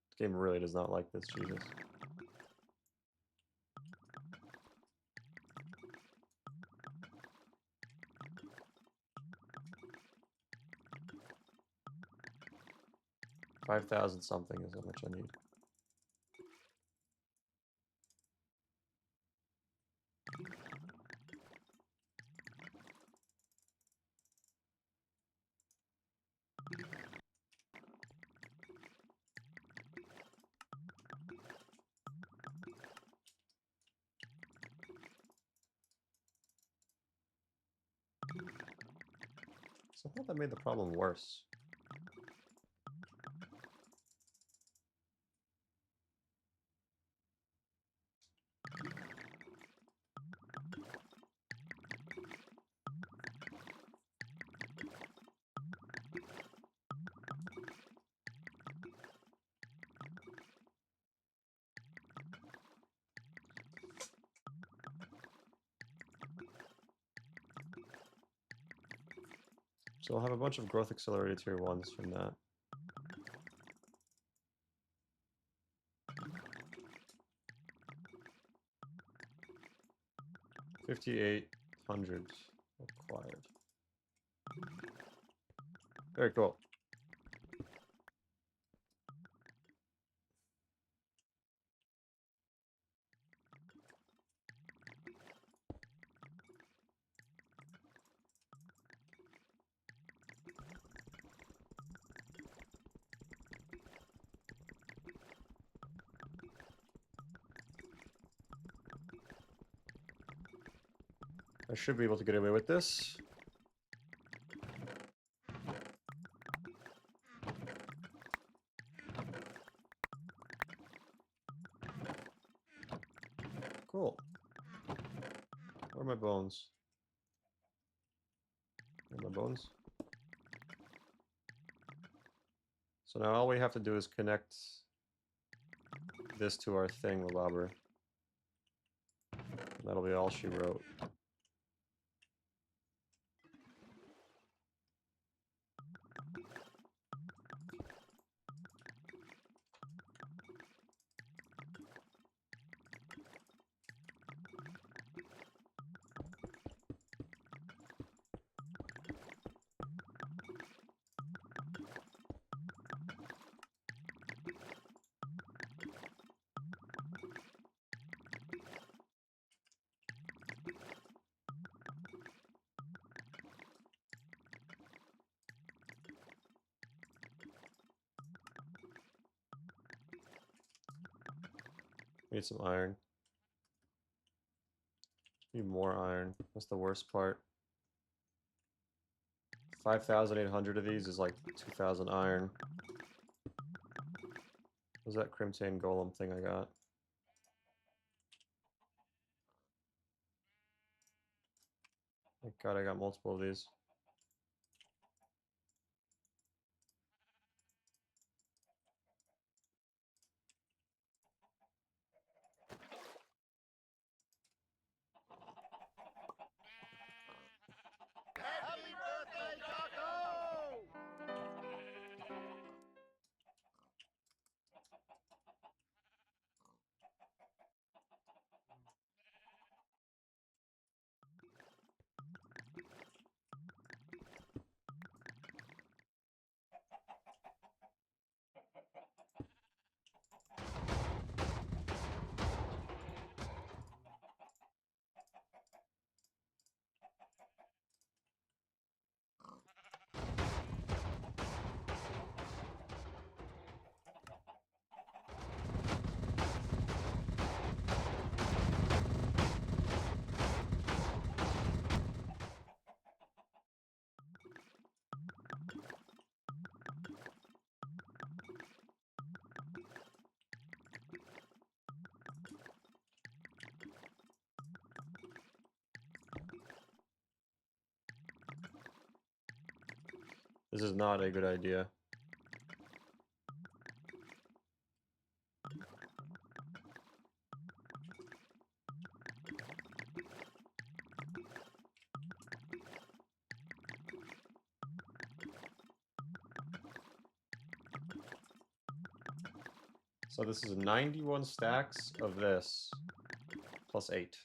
This game really does not like this, Jesus. $5,000 something is how much I need. Somehow that made the problem worse. So I'll have a bunch of growth accelerated tier 1s from that. $5,800 acquired. Very cool. I should be able to get away with this. Cool. Where are my bones? Where are my bones? So now all we have to do is connect this to our thingamabobber. That'll be all she wrote. Need some iron. Need more iron. That's the worst part. 5,800 of these is like 2,000 iron. What's that Crimtane Golem thing I got? Thank God I got multiple of these. Happy birthday, Taco! This is not a good idea. So this is 91 stacks of this, plus 8.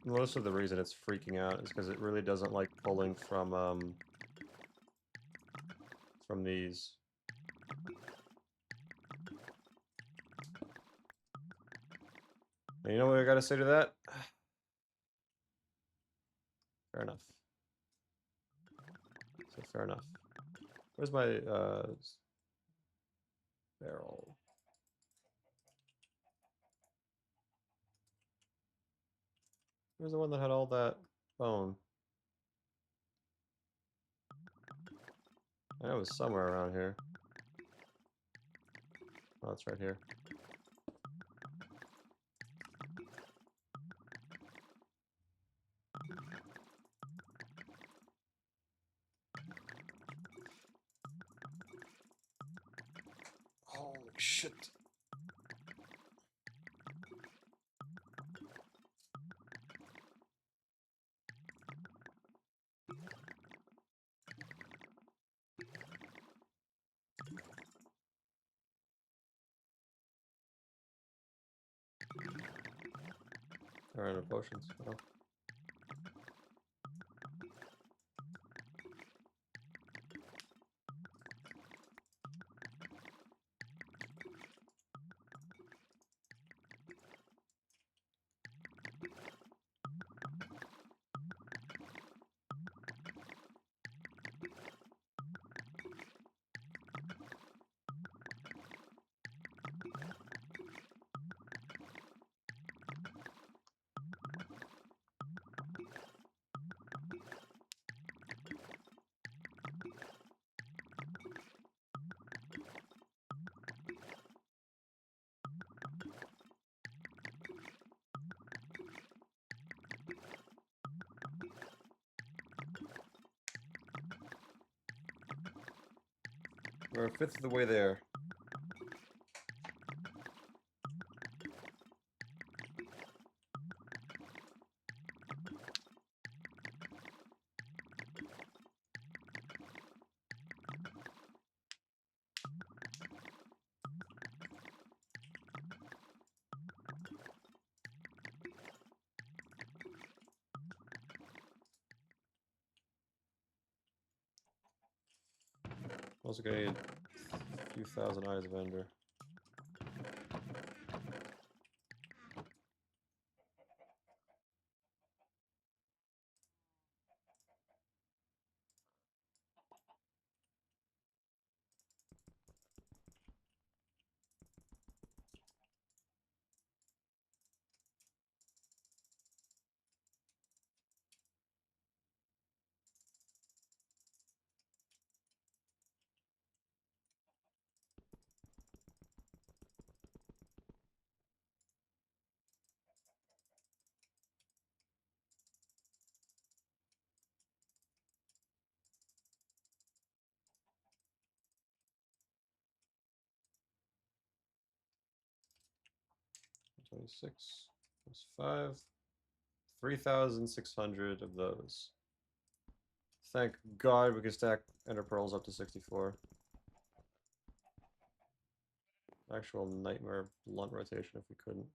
Most of the reason it's freaking out is because it really doesn't like pulling from these. And you know what I gotta say to that? Fair enough. So fair enough. Where's my barrel? Where's the one that had all that bone? I know it was somewhere around here. Oh, it's right here. Oh, shit. There are no potions. Oh. We're a fifth of the way there. Also gonna need a few thousand eyes of Ender. $26 plus 5. 3,600 of those. Thank God we can stack Ender Pearls up to 64. Actual nightmare blunt rotation if we couldn't.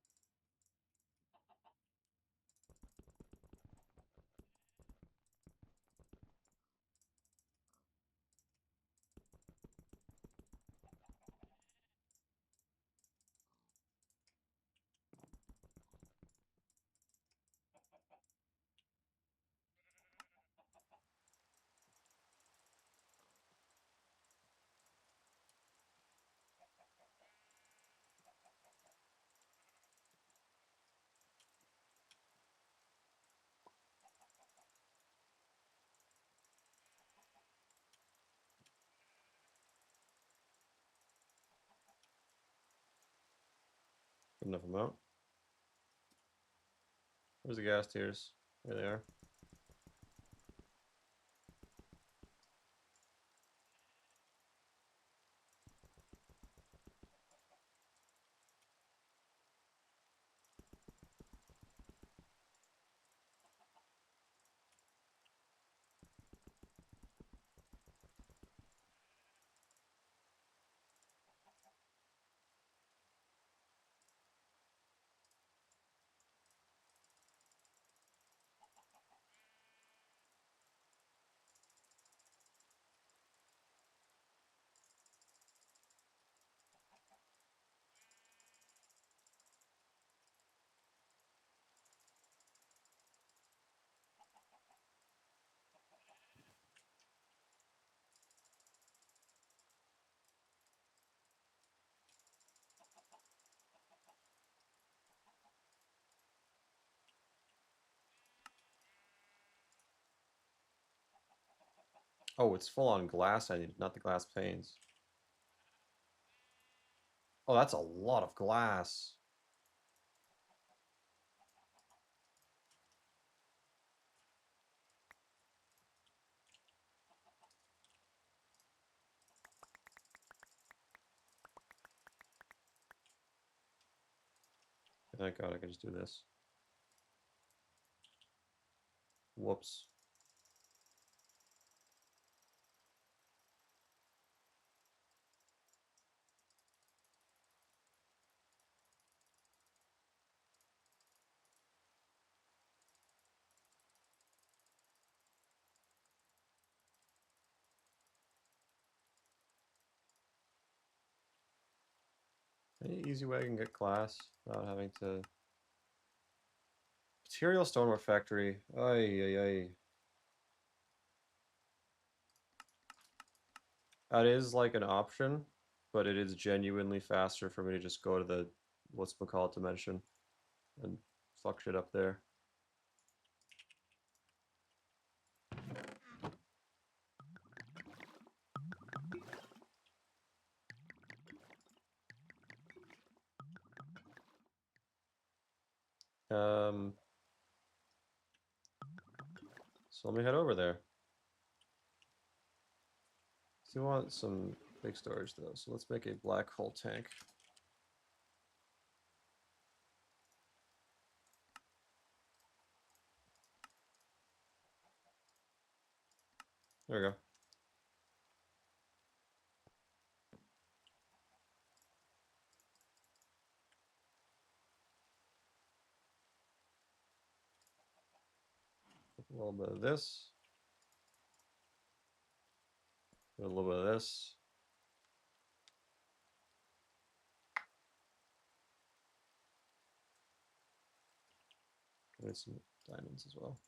Good enough amount. Where's the gas tiers? There they are. Oh, it's full on glass I need, not the glass panes. Oh, that's a lot of glass. Thank God I can just do this. Whoops. Any easy way I can get glass without having to... Material stonework factory. Ay, ay, ay. That is like an option, but it is genuinely faster for me to just go to the what's-called dimension and fuck shit up there. So let me head over there. So we want some big storage though, so let's make a black hole tank. There we go. A little bit of this. A little bit of this. Need some diamonds as well.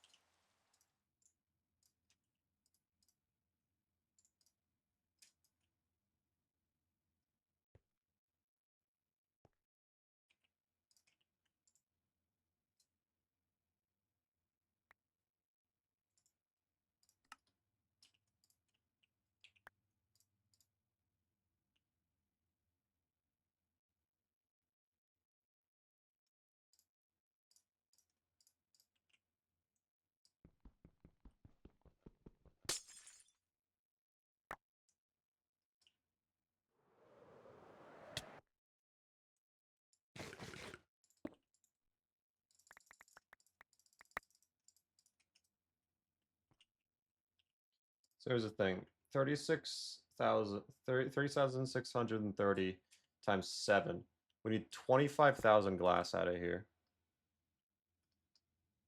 So here's the thing. 30,630 times 7. We need 25,000 glass out of here.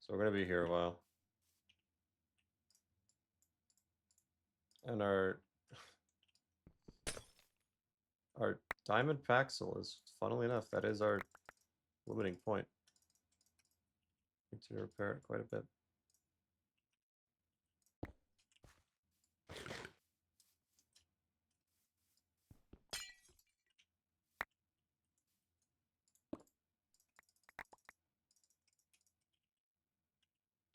So we're going to be here a while. And our diamond paxel is, funnily enough, that is our limiting point. Need to repair it quite a bit.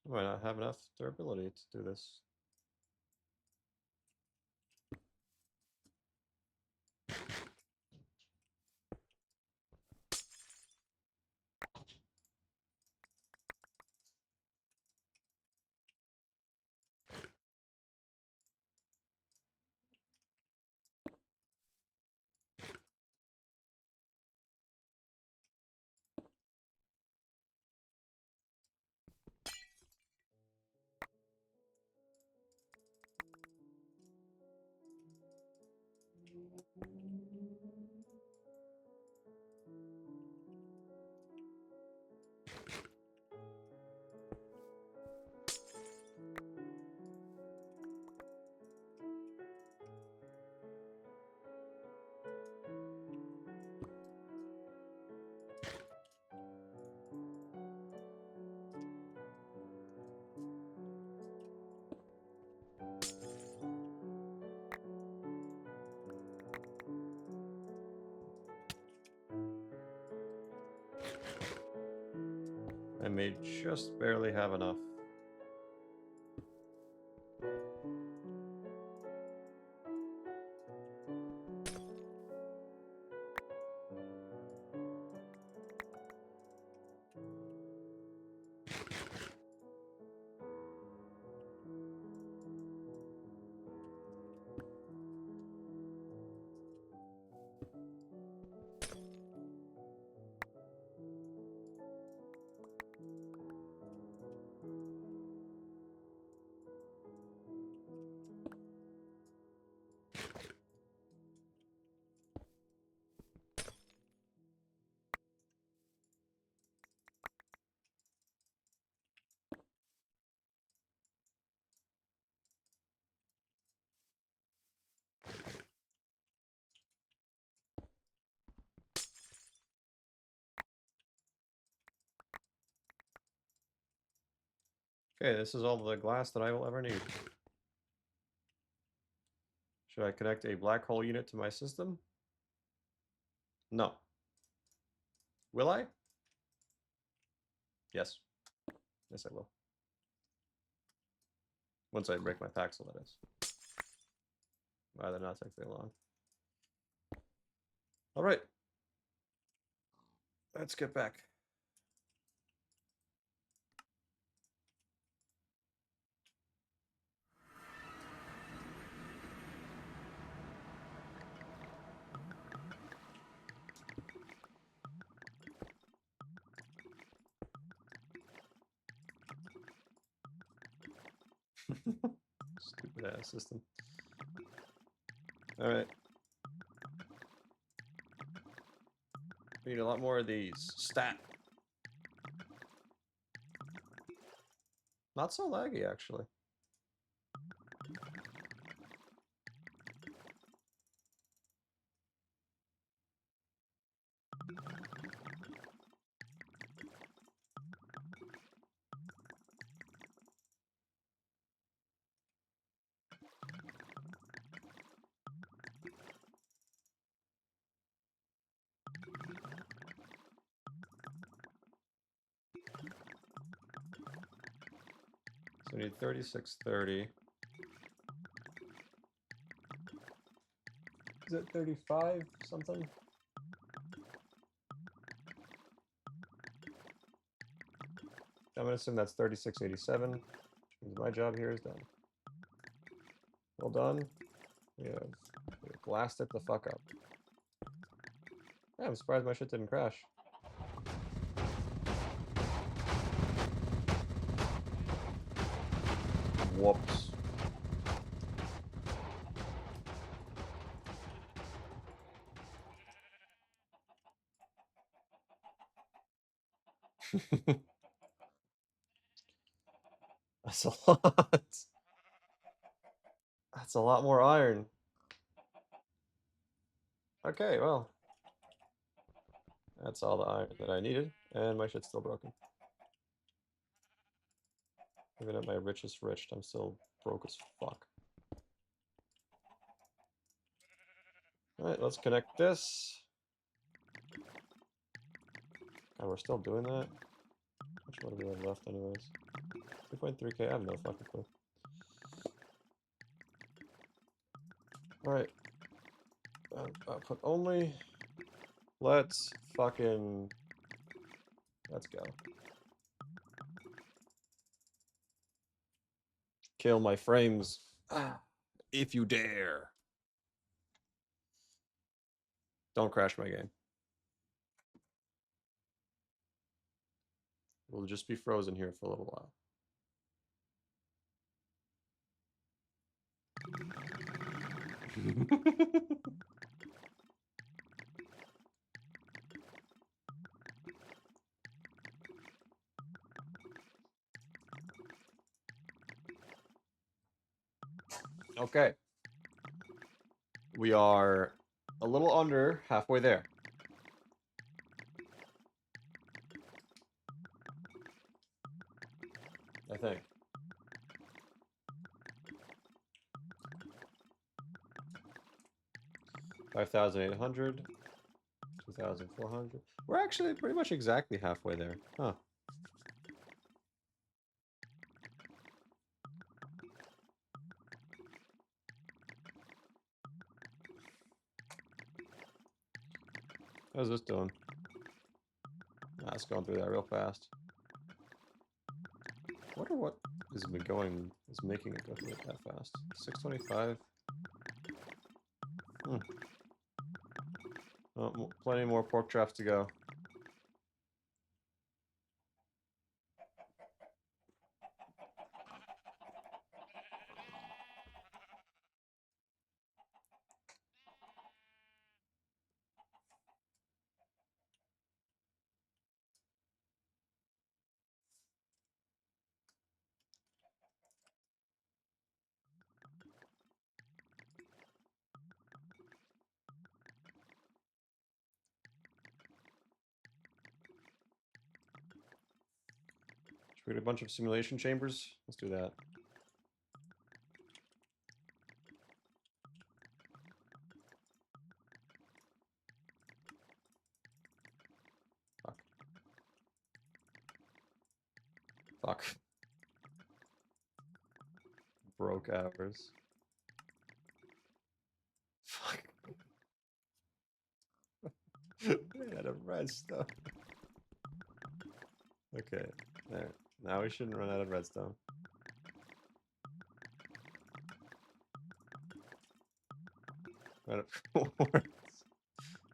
I might not have enough durability to do this. I may just barely have enough. Okay, this is all the glass that I will ever need. Should I connect a black hole unit to my system? No. Will I? Yes. Yes, I will. Once I break my paxel, that is. Rather not take very long. All right. Let's get back. Stupid ass system. All right. We need a lot more of these. Stat. Not so laggy, actually. So we need 3630. Is it 35 something? I'm gonna assume that's 3687, which means my job here is done. Well done. We have blasted the fuck up. Yeah, I'm surprised my shit didn't crash. Whoops. That's a lot. That's a lot more iron. Okay, well. That's all the iron that I needed, and my shit's still broken. Even at my richest rich, I'm still broke as fuck. Alright, let's connect this. God, we're still doing that? How much more do we have left anyways? 2.3k, I have no fucking clue. Alright. Output only. Let's fucking... Let's go. Kill my frames. If you dare. Don't crash my game. We'll just be frozen here for a little while. Okay. We are a little under halfway there. I think. $5,800, 2,400. We're actually pretty much exactly halfway there. Huh. How's this doing? Nah, it's going through that real fast. I wonder what is making it go through it that fast. 625. Oh, plenty more pork chops to go. Should we get a bunch of simulation chambers? Let's do that. Fuck. Fuck. Broke hours. Fuck. Ran out of redstone. Okay, there. Now we shouldn't run out of redstone. Run out of quartz.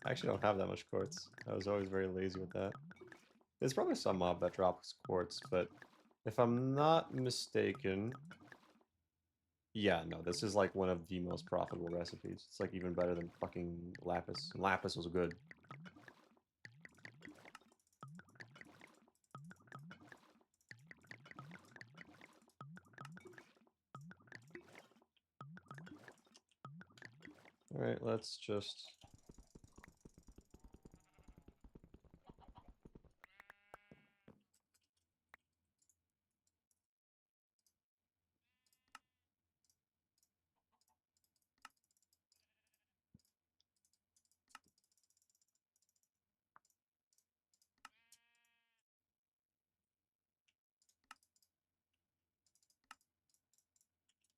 I actually don't have that much quartz. I was always very lazy with that. There's probably some mob that drops quartz, but if I'm not mistaken... Yeah, no, this is like one of the most profitable recipes. It's like even better than fucking lapis. Lapis was good. Alright, let's just...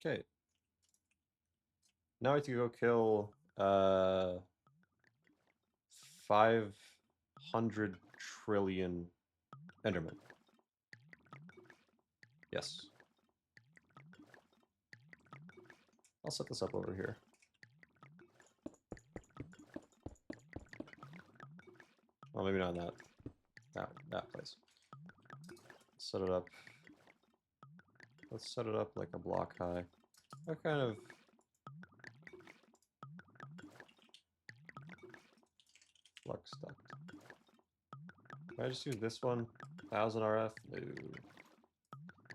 Okay. Now we have to go kill 500 trillion Endermen. Yes. I'll set this up over here. Well, maybe not in that place. Set it up. Let's set it up like a block high. What kind of... Flux duct. Can I just use this one? 1000 RF? No.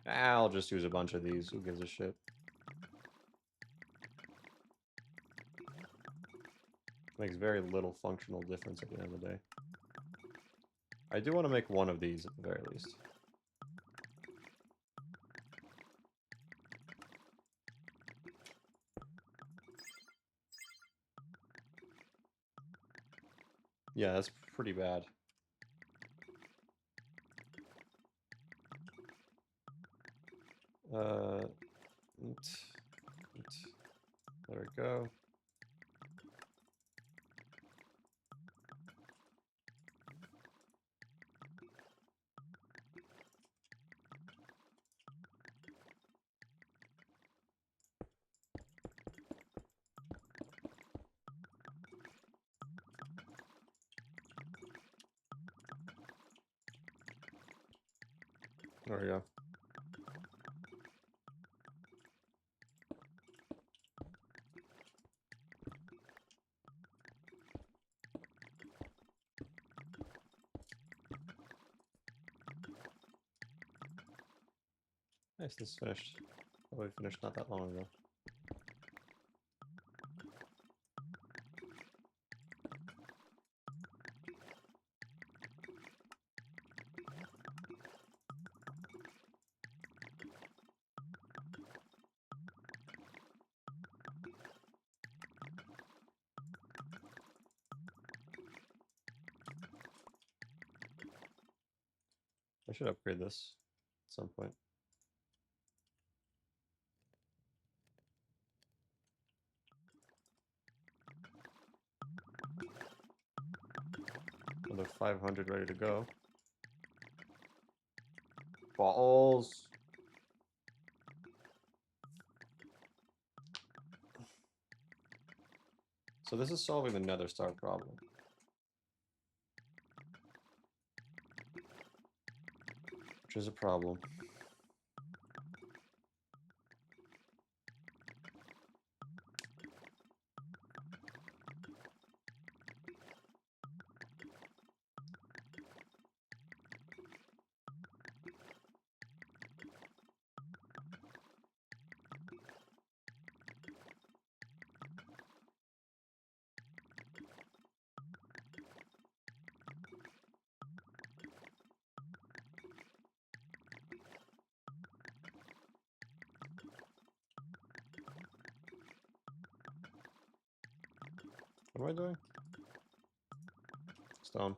I'll just use a bunch of these. Who gives a shit? Makes very little functional difference at the end of the day. I do want to make one of these at the very least. Yeah, that's pretty bad. There we go. There we go. Nice, this is finished. Oh, we finished not that long ago. I should upgrade this at some point. Another 500 ready to go. Balls! So this is solving the nether star problem. Which is a problem. What am I doing? Stone.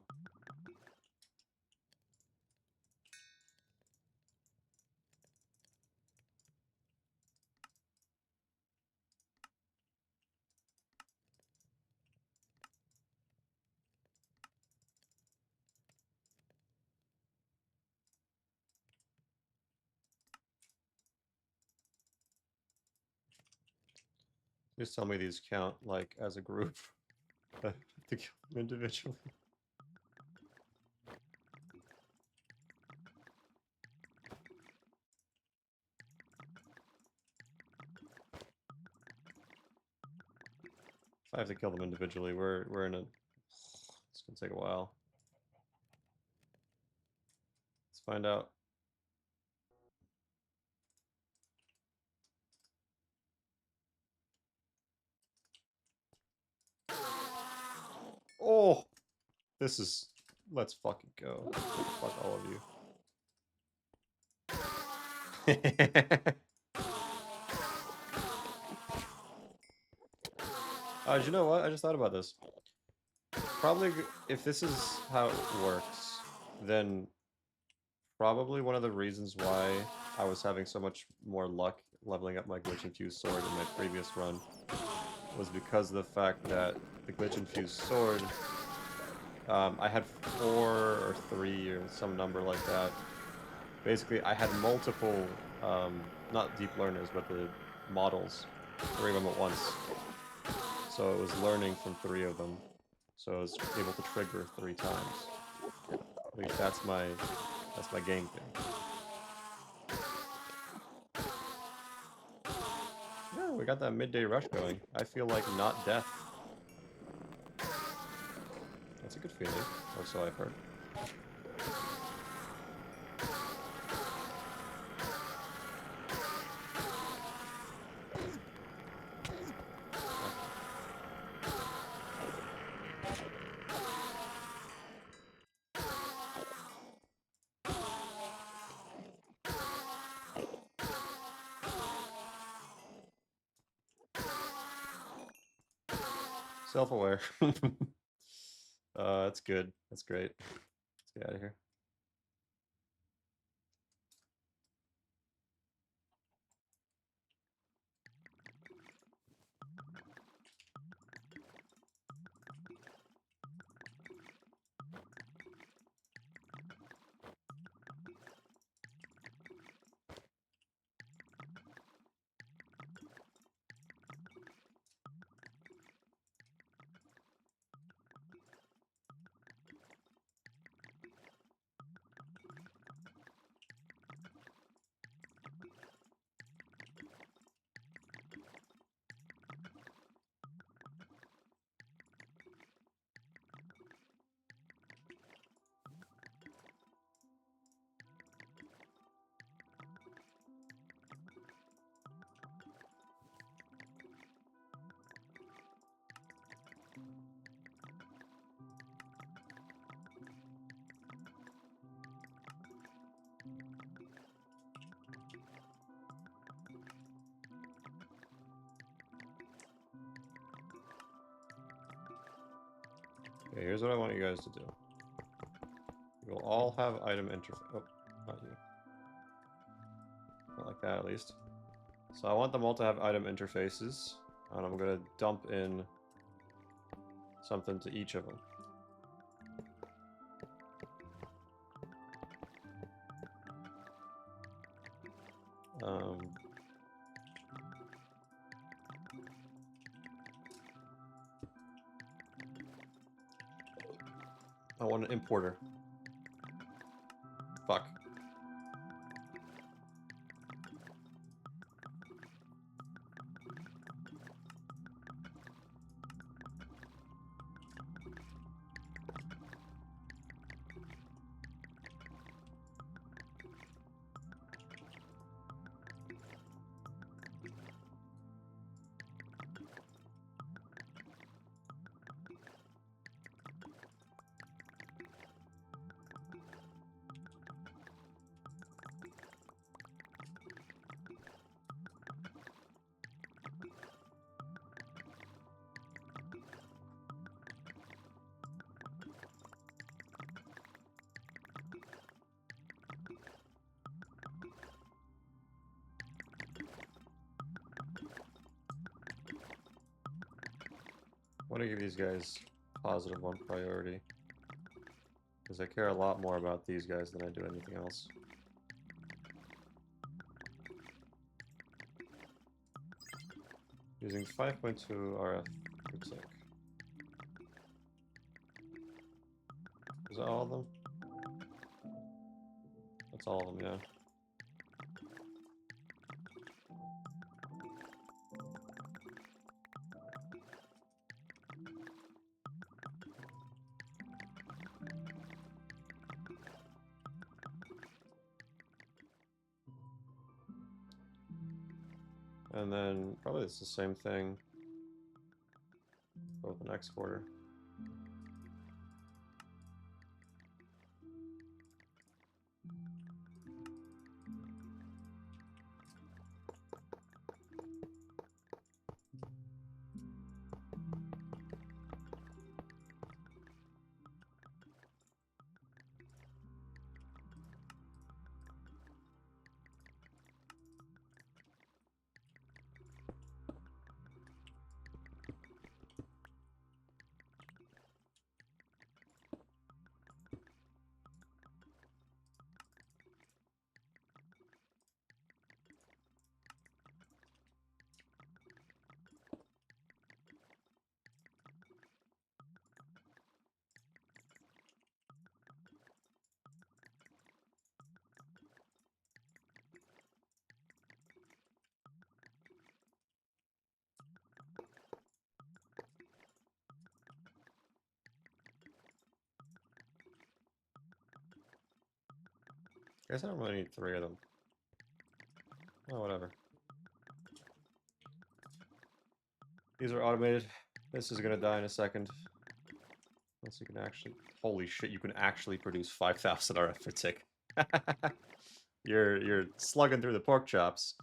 Please tell me these count, like, as a group. To kill them individually. If I have to kill them individually, we're in a... It's gonna take a while. Let's find out. Oh! This is... Let's fucking go. Fuck all of you. You know what? I just thought about this. Probably, if this is how it works, then probably one of the reasons why I was having so much more luck leveling up my glitch-infused sword in my previous run was because of the fact that the glitch-infused sword, I had 4 or 3 or some number like that. Basically, I had multiple, not deep learners, but the models, 3 of them at once. So it was learning from 3 of them. So I was able to trigger 3 times. At least that's my game thing. Yeah, we got that midday rush going. I feel like not death. That's a good feeling, or so I've heard. Self-aware. That's good. That's great. Let's get out of here. Okay, here's what I want you guys to do. You will all have item interface. Oh, not you. Not like that, at least. So I want them all to have item interfaces, and I'm gonna dump in something to each of them. I want an importer. Fuck. I want to give these guys positive 1 priority. Because I care a lot more about these guys than I do anything else. Using 5.2 RF per tick. Is that all of them? That's all of them, yeah. And then probably it's the same thing for the next quarter. I guess I don't really need 3 of them. Oh, whatever. These are automated. This is gonna die in a second. Unless you can actually... Holy shit, you can actually produce 5,000 RF per tick. You're slugging through the pork chops,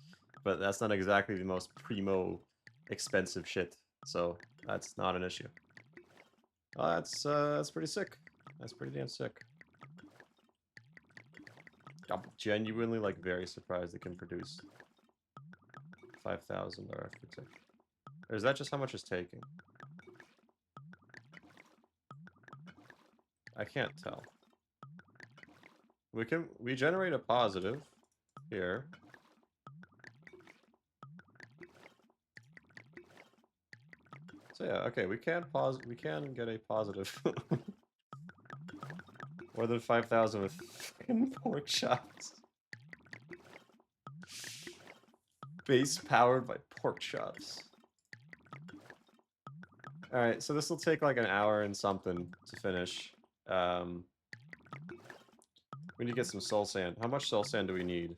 but that's not exactly the most primo expensive shit. So that's not an issue. Oh, that's pretty sick. That's pretty damn sick. I'm genuinely like very surprised it can produce 5,000 RF per tick. Or is that just how much it's taking? I can't tell. We generate a positive here. So yeah, okay, we can get a positive. More than 5,000 with fucking pork chops. Base powered by pork chops. Alright, so this will take like an hour and something to finish. We need to get some soul sand. How much soul sand do we need?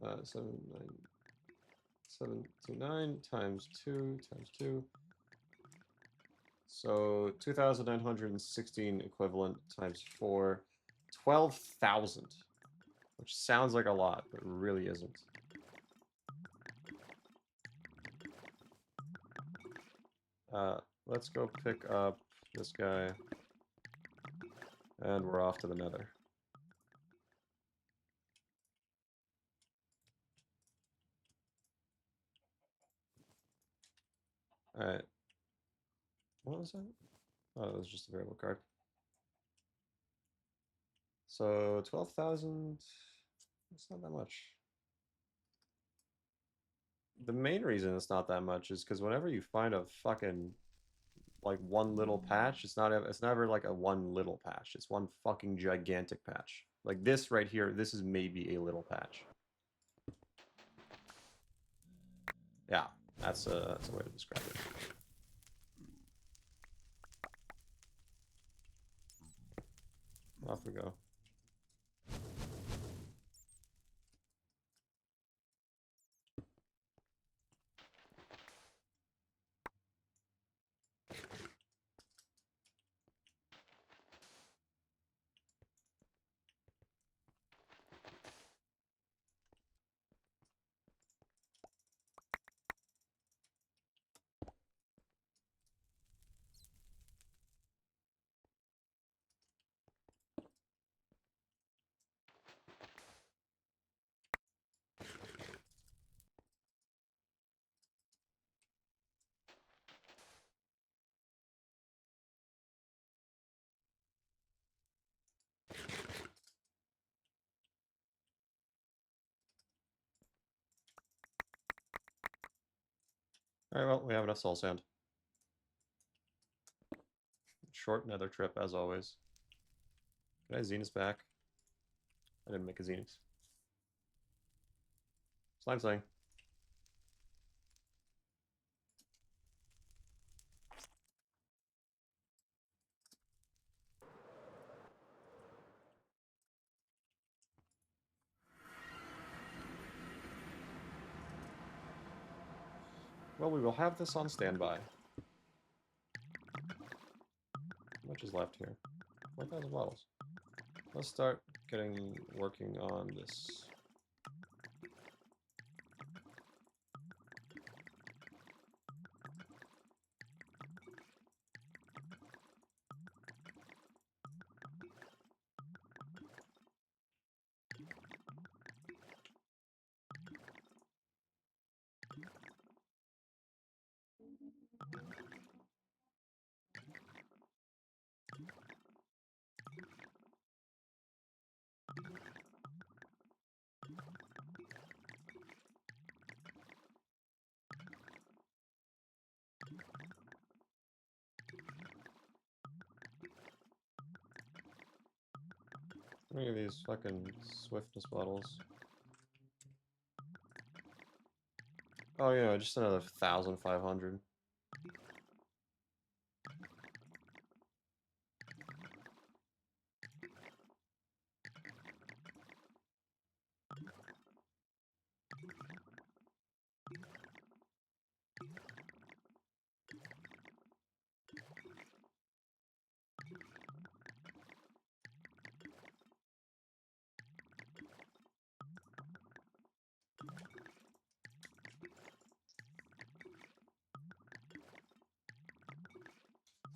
729 times 2 times 2. So 2,916 equivalent times 4. 12,000. Which sounds like a lot, but really isn't. Let's go pick up this guy. And we're off to the nether. Alright. What was that? Oh, it was just a variable card. So 12,000. It's not that much. The main reason it's not that much is because whenever you find a fucking like one little patch, it's never like a one little patch. It's one fucking gigantic patch. Like this right here, this is maybe a little patch. Yeah, that's a way to describe it. Off we go. Alright, well, we have enough soul sand. Short nether trip, as always. Can I Zenus back? I didn't make a Zenus. Slime sling. Well, we will have this on standby. How much is left here? 4,000 bottles. Let's start working on this. How many of these fucking swiftness bottles? Oh, yeah, just another 1,500.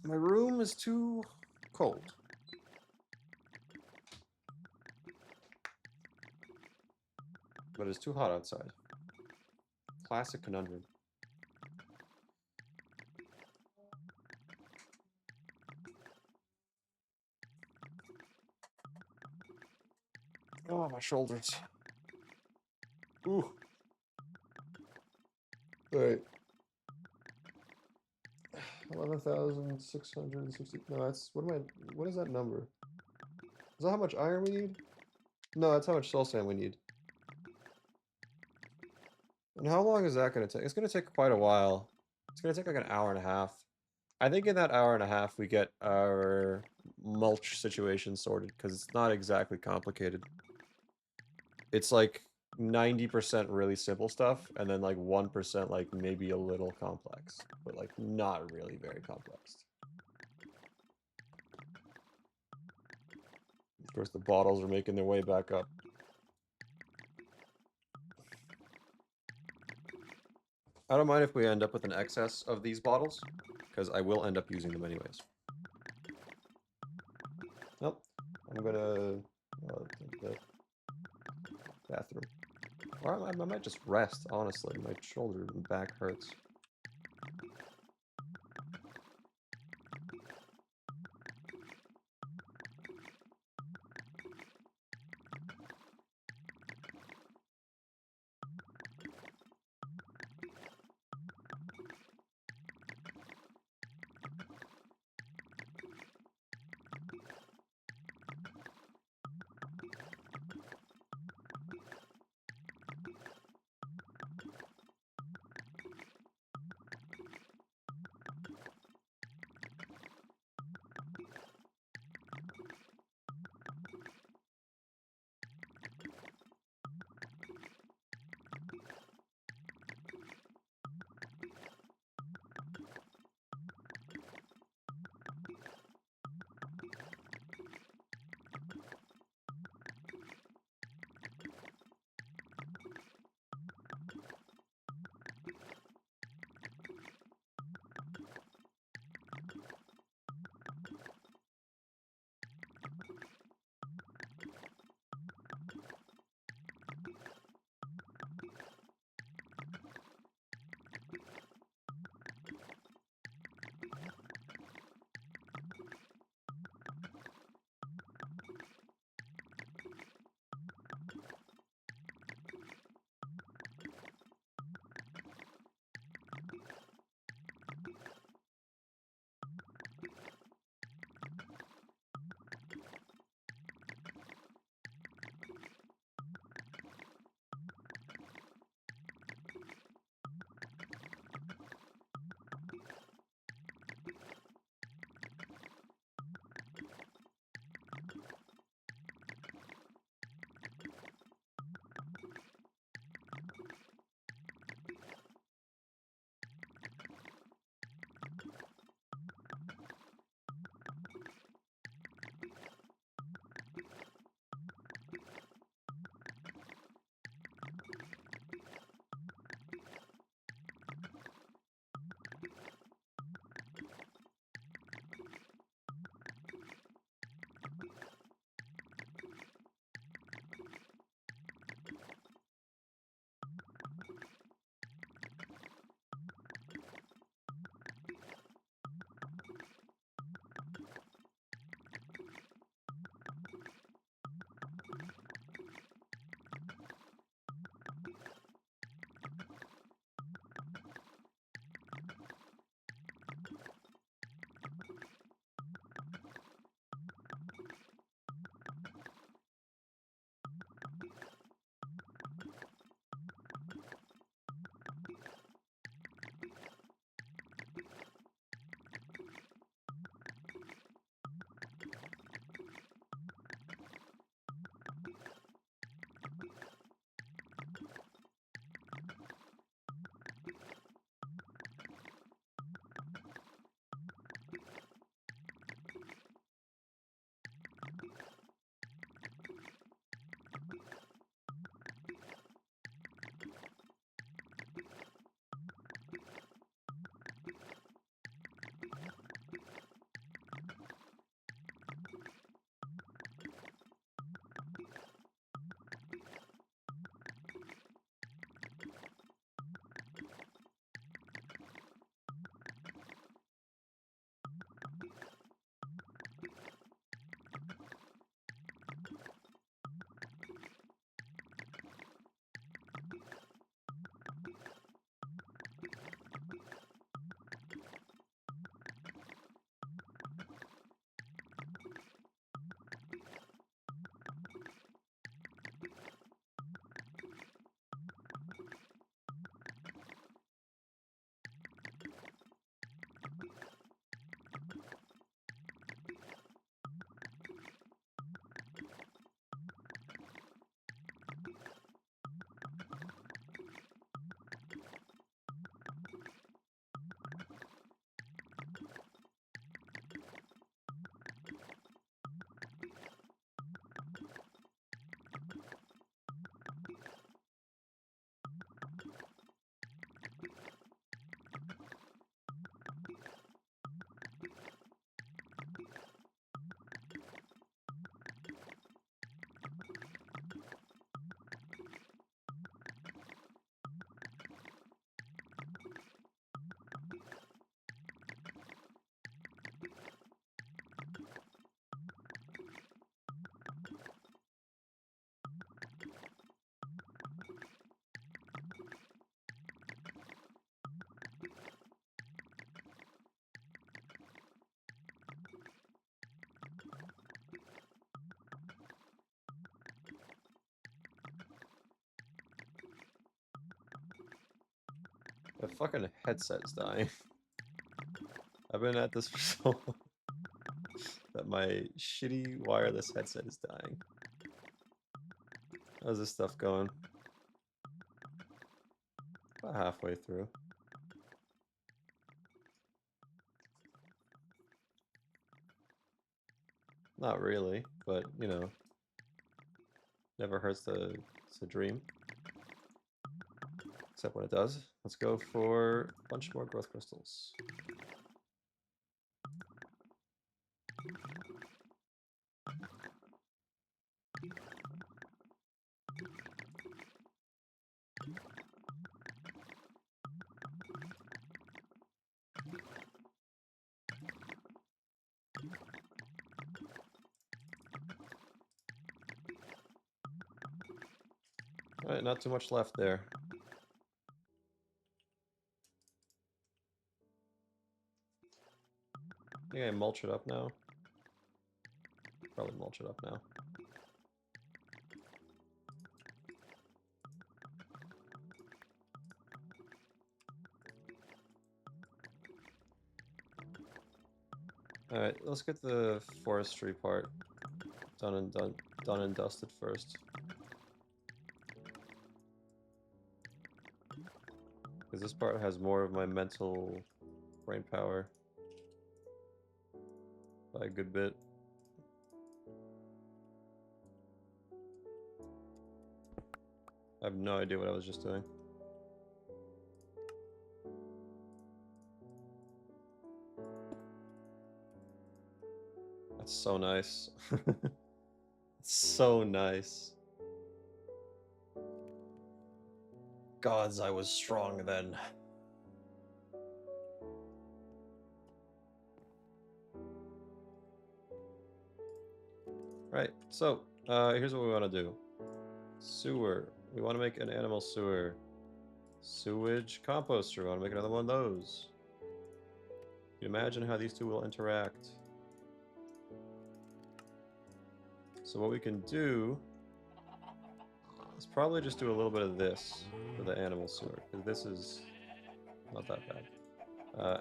My room is too cold. But it's too hot outside. Classic conundrum. Oh, my shoulders. Ooh. Alright. 11,660. No, that's what is that number? Is that how much iron we need? No, that's how much soul sand we need. And how long is that gonna take? It's gonna take quite a while. It's gonna take like an hour and a half. I think in that hour and a half we get our mulch situation sorted, because it's not exactly complicated. It's like 90% really simple stuff, and then like 1% like maybe a little complex, but like not really very complex. Of course, the bottles are making their way back up. I don't mind if we end up with an excess of these bottles, because I will end up using them anyways. Nope. I'm gonna the bathroom. Or I might just rest, honestly. My shoulder and back hurts. The fucking headset's dying. I've been at this for so long that my shitty wireless headset is dying. How's this stuff going? About halfway through. Not really, but you know, never hurts to dream. Except when it does. Let's go for a bunch more growth crystals. Alright, not too much left there. I think I mulch it up now. Probably mulch it up now. Alright, let's get the forestry part done and dusted first. Because this part has more of my mental brain power by a good bit. I have no idea what I was just doing. That's so nice. It's so nice. Gods, I was strong then. Right, so here's what we want to do. Sewer. We want to make an animal sewer. Sewage composter. We want to make another one of those. You imagine how these two will interact. So what we can do is probably just do a little bit of this for the animal sewer, because this is not that bad.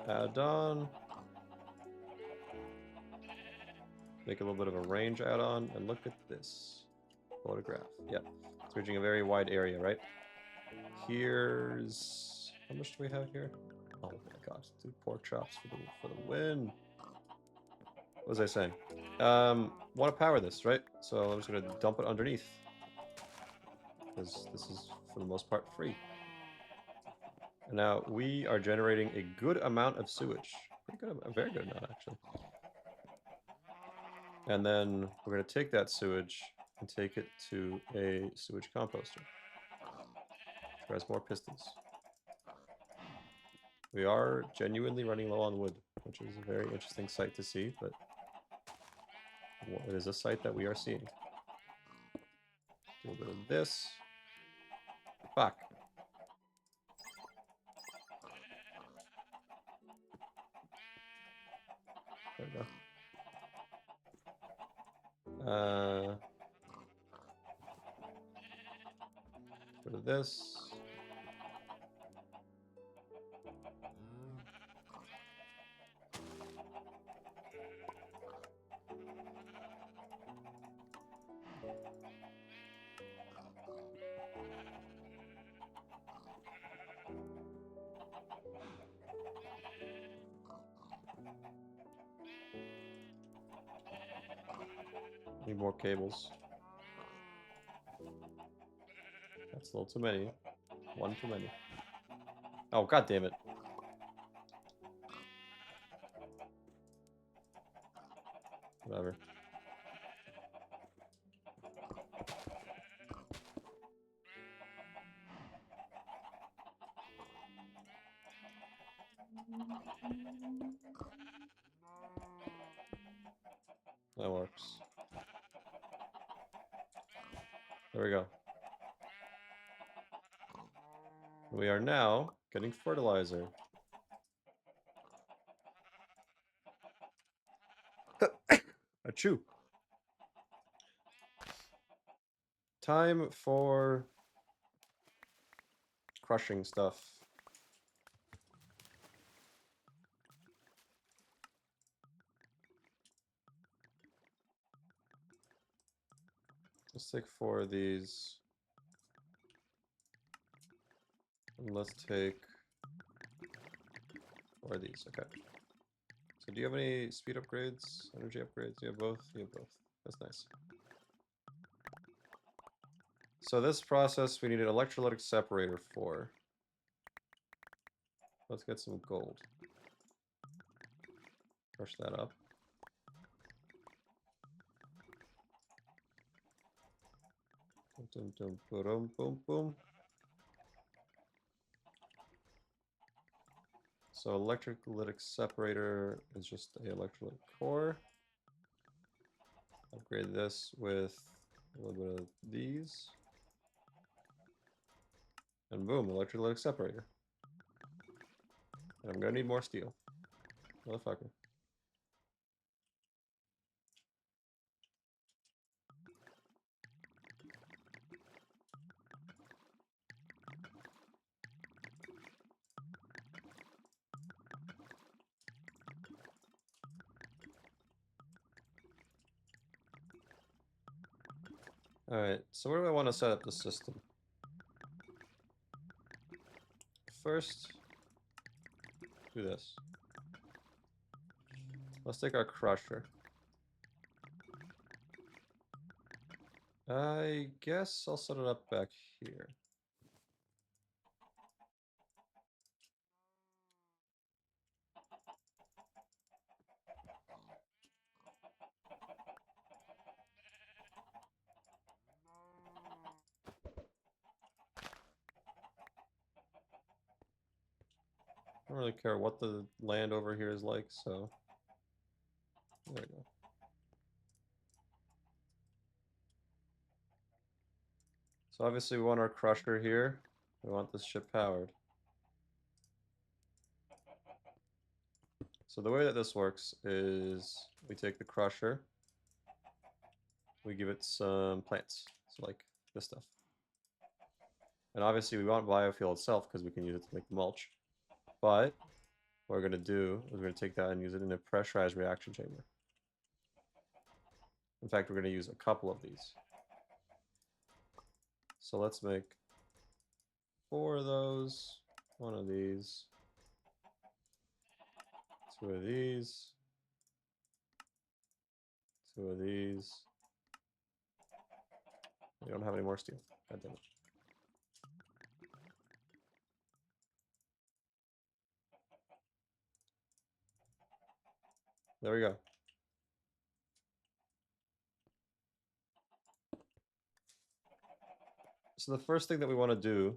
Add on. Make a little bit of a range add-on, and look at this photograph. Yep, it's reaching a very wide area, right? Here's... how much do we have here? Oh my god, 2 pork chops for the win. What was I saying? Want to power this, right? So I'm just going to dump it underneath. Because this is, for the most part, free. And now we are generating a good amount of sewage. Pretty good, a very good amount, actually. And then we're going to take that sewage and take it to a sewage composter. Which has more pistons. We are genuinely running low on wood, which is a very interesting sight to see, but it is a sight that we are seeing. Do a bit of this. Fuck. There we go. Bit of this. Need more cables. That's a little too many. One too many. Oh, god damn it. Whatever. That works. There we go. We are now getting fertilizer. Achoo. Time for crushing stuff. Let's take 4 of these. And let's take 4 of these. Okay. So do you have any speed upgrades, energy upgrades? You have both? You have both. That's nice. So this process we need an electrolytic separator for. Let's get some gold. Crush that up. Dum, dum, boom, boom, boom. So electrolytic separator is just a electrolytic core. Upgrade this with a little bit of these. And boom, electrolytic separator. And I'm gonna need more steel. Motherfucker. Alright, so where do I want to set up the system? First, do this. Let's take our crusher. I guess I'll set it up back here. I don't really care what the land over here is like, so there we go. So obviously we want our crusher here. We want this ship powered. So the way that this works is we take the crusher, we give it some plants, so like this stuff. And obviously we want biofuel itself because we can use it to make mulch. But what we're going to do is we're going to take that and use it in a pressurized reaction chamber. In fact, we're going to use a couple of these. So let's make 4 of those, 1 of these, 2 of these, 2 of these. We don't have any more steel. God damn it. There we go. So the first thing that we want to do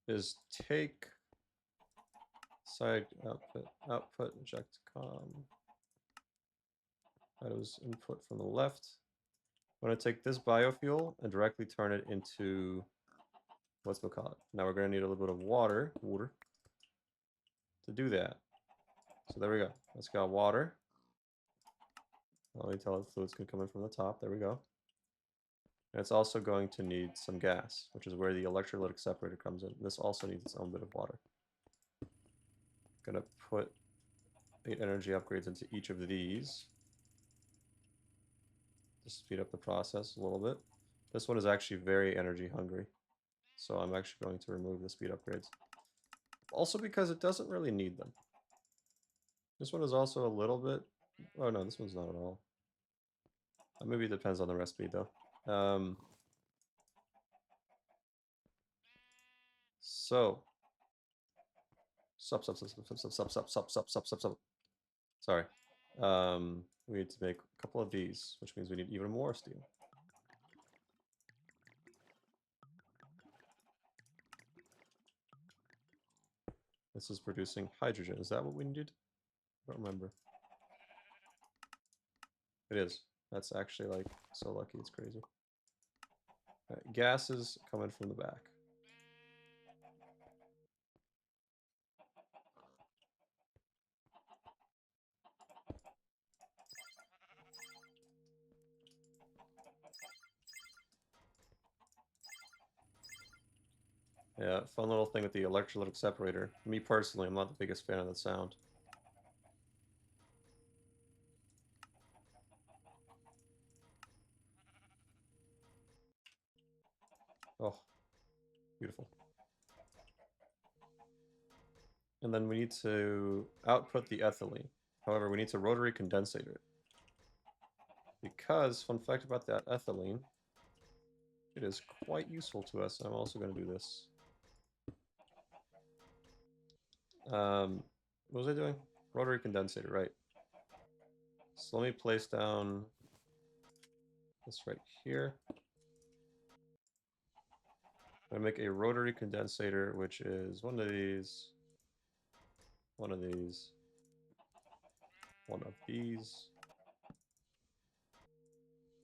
is take side output, eject com. Items input from the left. I'm going to take this biofuel and directly turn it into, what's we'll call it. Now we're going to need a little bit of water to do that. So there we go. Let's go water. Let me tell the fluid's going to come in from the top. There we go. And it's also going to need some gas, which is where the electrolytic separator comes in. This also needs its own bit of water. I'm going to put 8 energy upgrades into each of these. Just speed up the process a little bit. This one is actually very energy hungry. So I'm actually going to remove the speed upgrades. Also because it doesn't really need them. This one is also a little bit... Oh no, this one's not at all. Maybe it depends on the recipe though. So... Sup. Sorry. We need to make a couple of these, which means we need even more steel. This is producing hydrogen. Is that what we needed? I don't remember. It is. That's actually like so lucky, it's crazy. Right, gases coming from the back. Yeah, fun little thing with the electrolytic separator. Me personally, I'm not the biggest fan of the sound. Oh, beautiful. And then we need to output the ethylene. However, we need to rotary condensate it. Because, fun fact about that ethylene, it is quite useful to us. I'm also going to do this. What was I doing? Rotary condensator, right. So let me place down this right here. I'm going to make a rotary condensator, which is one of these, one of these, one of these.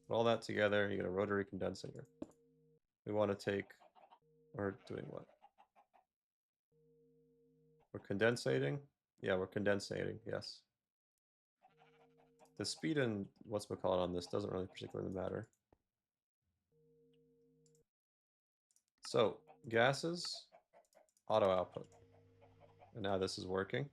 Put all that together, you get a rotary condensator. We want to take, we're doing what? We're condensating? Yeah, we're condensating, yes. The speed and what's we call it on this doesn't really particularly matter. So, gases, auto output. And now this is working.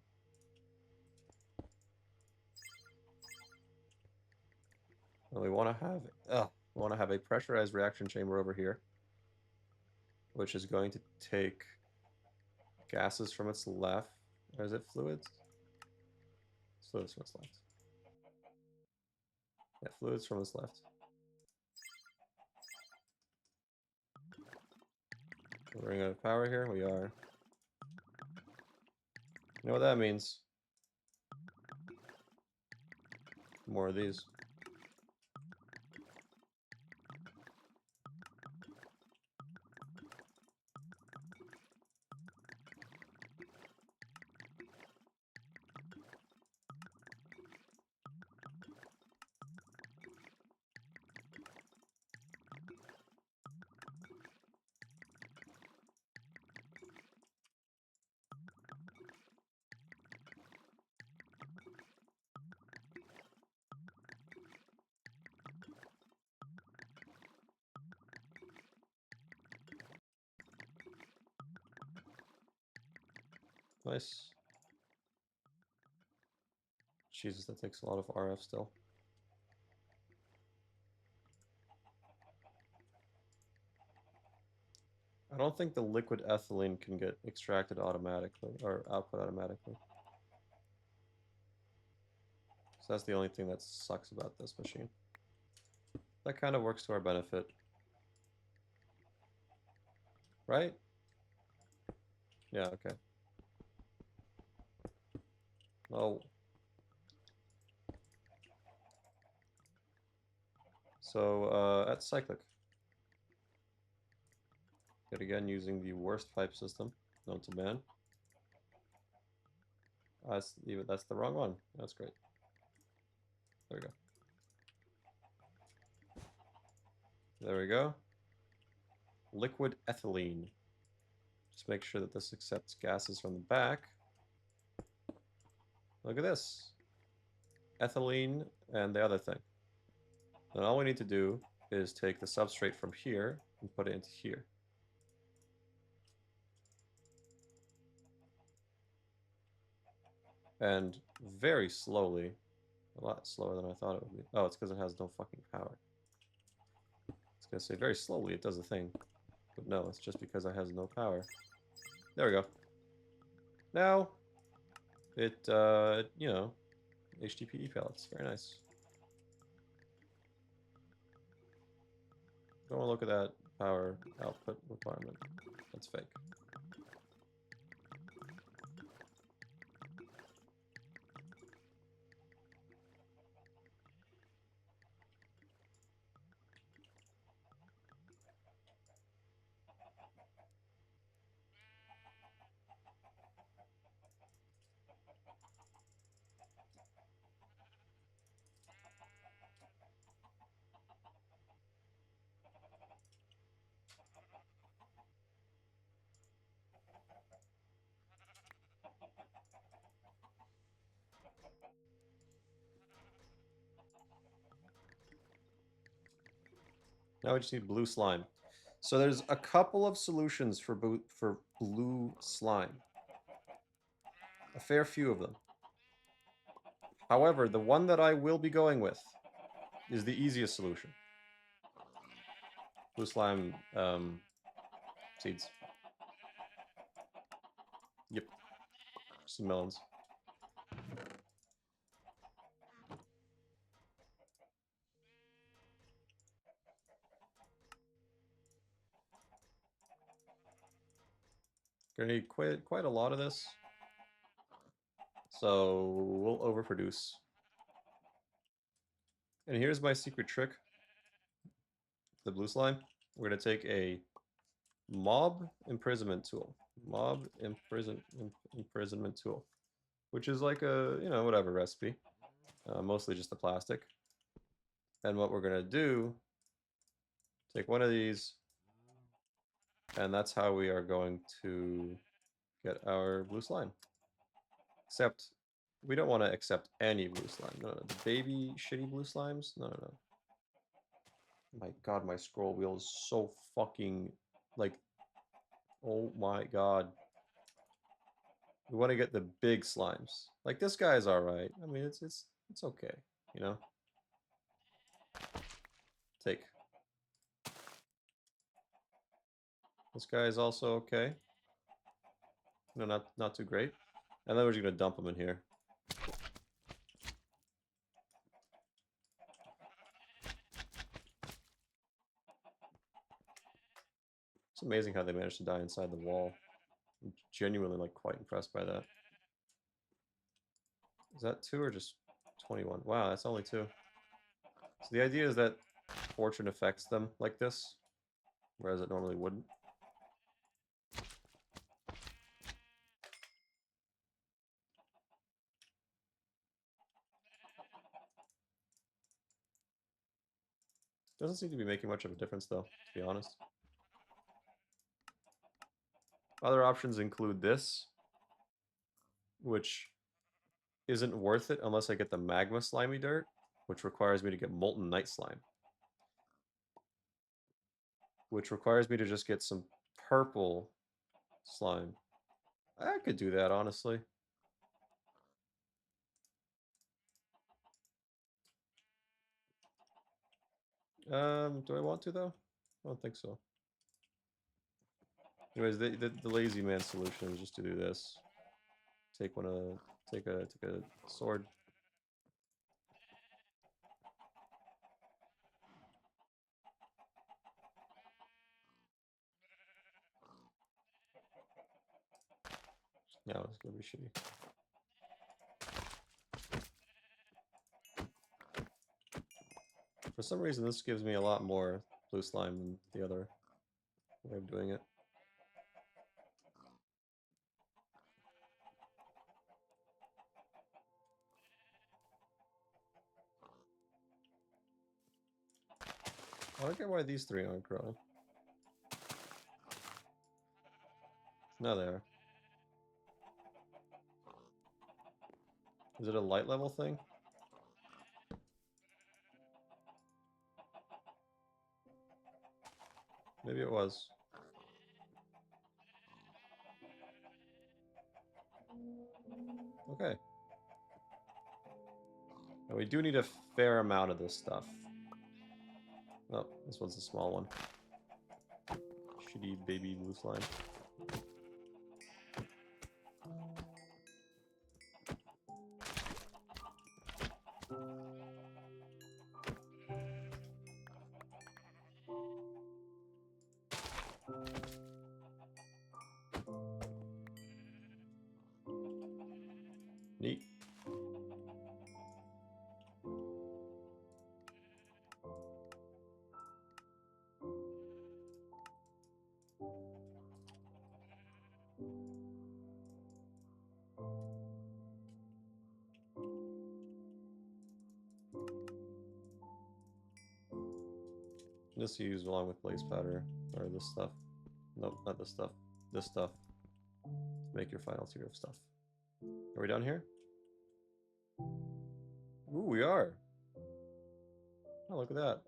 And we want to have a pressurized reaction chamber over here, which is going to take gases from its left. Or is it fluids? Fluids from its left. Yeah, fluids from its left. We're running out of power here. We are. You know what that means? More of these. Nice. Jesus, that takes a lot of RF still. I don't think the liquid ethylene can get extracted automatically, or output automatically. So that's the only thing that sucks about this machine. That kind of works to our benefit. Right? Yeah, okay. Oh. So, at Cyclic. Yet again, using the worst pipe system known to man. That's the wrong one. That's great. There we go. There we go. Liquid ethylene. Just make sure that this accepts gases from the back. Look at this. Ethylene and the other thing. Then all we need to do is take the substrate from here and put it into here. And very slowly, a lot slower than I thought it would be. Oh, it's because it has no fucking power. It's gonna say very slowly it does a thing. But no, it's just because it has no power. There we go. Now, it, you know, HDPE pellets. Very nice. Don't want to look at that power output requirement. That's fake. Now we just need blue slime. So there's a couple of solutions for blue slime. A fair few of them. However, the one that I will be going with is the easiest solution. Blue slime Seeds. Yep. Some melons. Gonna need quite a lot of this. So we'll overproduce. And here's my secret trick. The blue slime. We're gonna take a mob imprisonment tool. Mob imprisonment tool. Which is like a, you know, whatever recipe. Mostly just the plastic. And what we're gonna do, take one of these, and that's how we are going to get our blue slime. Except, we don't want to accept any blue slime. No, the baby shitty blue slimes? No. My god, my scroll wheel is so fucking, like, oh my god. We want to get the big slimes. Like, this guy is alright. I mean, it's okay, you know? Take. This guy is also okay. No, not too great. And then we're just gonna dump them in here. It's amazing how they managed to die inside the wall. I'm genuinely, like, quite impressed by that. Is that 2 or just 21? Wow, that's only 2. So the idea is that fortune affects them like this, whereas it normally wouldn't. Doesn't seem to be making much of a difference, though, to be honest. Other options include this, which isn't worth it unless I get the magma slimy dirt, which requires me to get molten night slime. Which requires me to just get some purple slime. I could do that, honestly. Do I want to, though? I don't think so. Anyways, the lazy man solution is just to do this. Take a sword. No, it's gonna be shitty. For some reason, this gives me a lot more blue slime than the other way of doing it. I don't get why these 3 aren't growing. No, they are. Is it a light level thing? Maybe it was. Okay. And we do need a fair amount of this stuff. Oh, this one's a small one. Shitty baby blue slime. Neat. This you use along with blaze powder, or this stuff. Nope, not this stuff. This stuff. Make your final tier of stuff. Are we done here? Ooh, we are. Oh, look at that.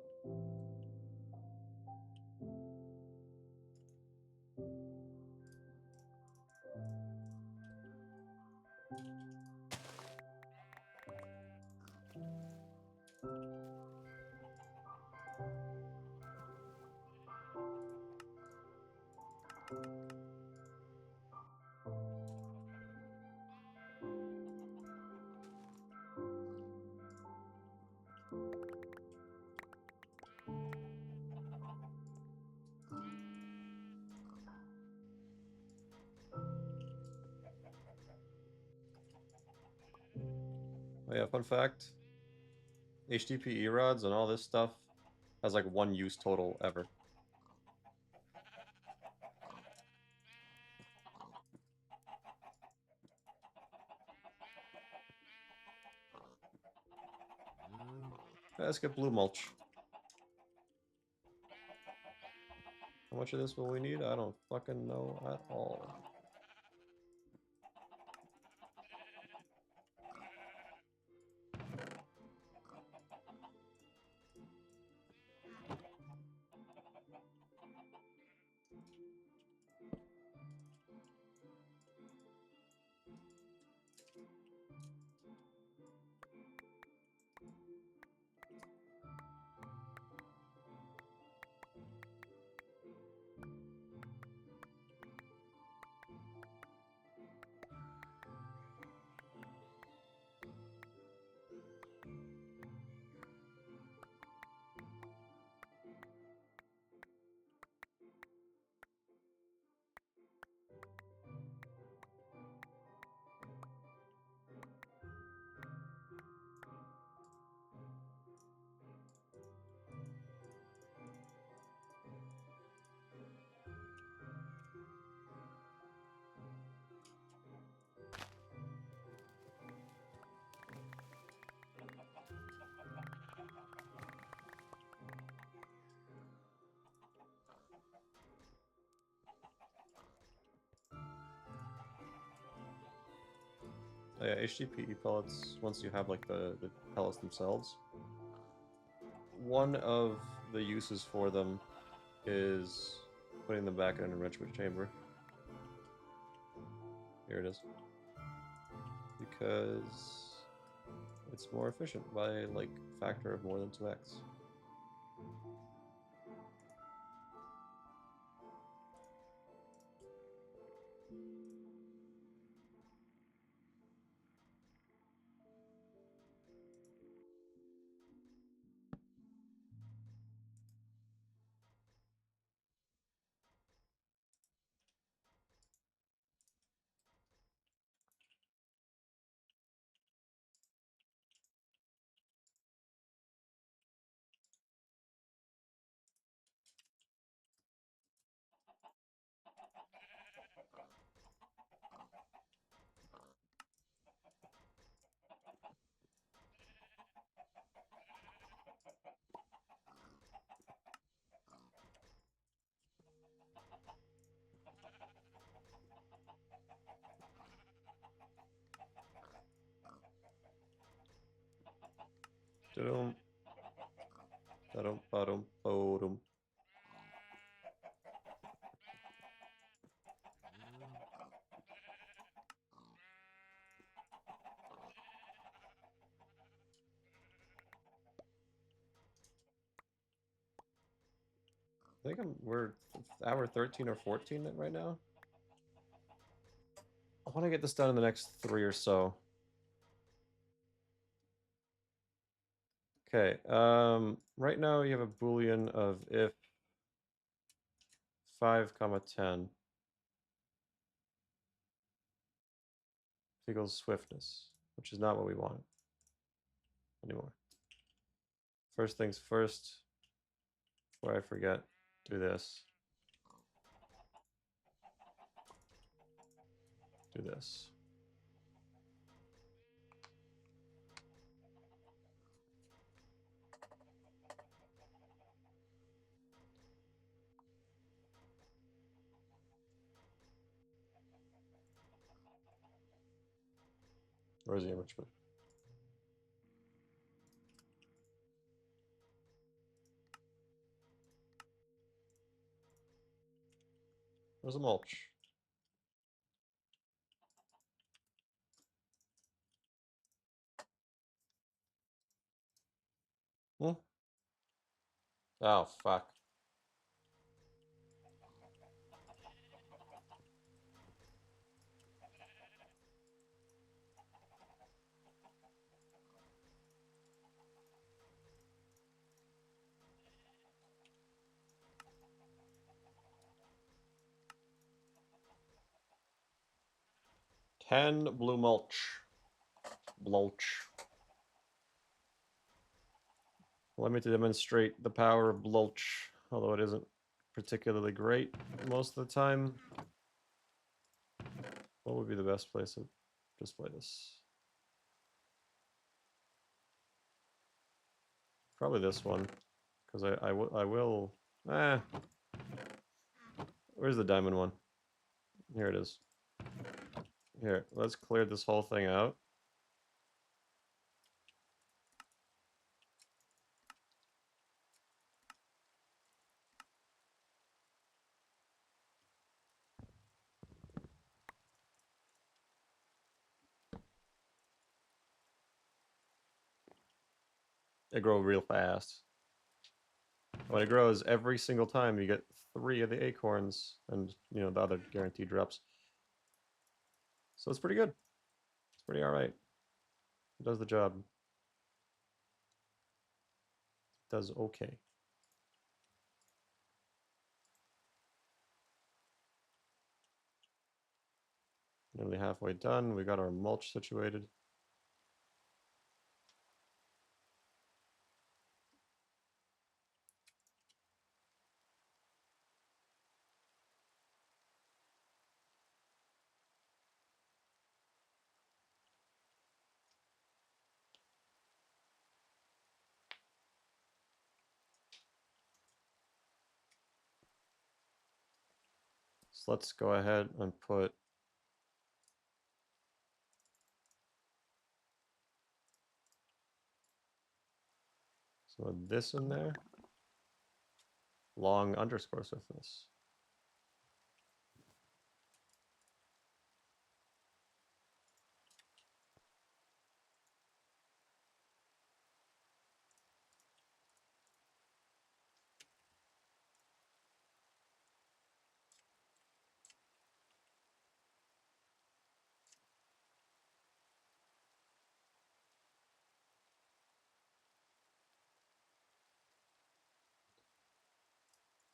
Oh yeah, fun fact. HDPE rods and all this stuff has like 1 use total ever. Let's get blue mulch. How much of this will we need? I don't fucking know at all. Oh yeah, HDPE pellets, once you have like the pellets themselves, one of the uses for them is putting them back in an enrichment chamber. Here it is. Because it's more efficient by like a factor of more than 2x. Da-dum. Da-dum, ba-dum, bo-dum. I think we're hour 13 or 14 right now. I want to get this done in the next 3 or so. Okay, right now you have a boolean of if 5 comma 10 equals swiftness, which is not what we want anymore. First things first, before I forget, do this. Do this. Where's the enrichment? Where's the mulch? Hmm? Oh, fuck. Ten blue mulch. Blulch. Allow me to demonstrate the power of Bloch, although it isn't particularly great most of the time. What would be the best place to display this? Probably this one, because I will. Where's the diamond one? Here it is. Here, let's clear this whole thing out. They grow real fast. When it grows, every single time you get 3 of the acorns, and you know the other guaranteed drops. So it's pretty good. It's pretty alright. It does the job. It does okay. Nearly halfway done. We got our mulch situated. So let's go ahead and put some of this in there. Long underscores with this.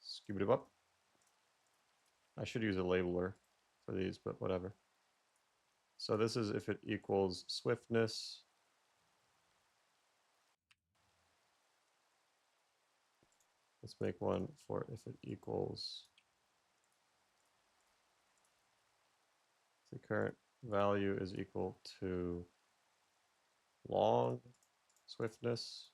Scoop it up. I should use a labeler for these, but whatever. So this is if it equals swiftness. Let's make one for if it equals the current value is equal to long swiftness.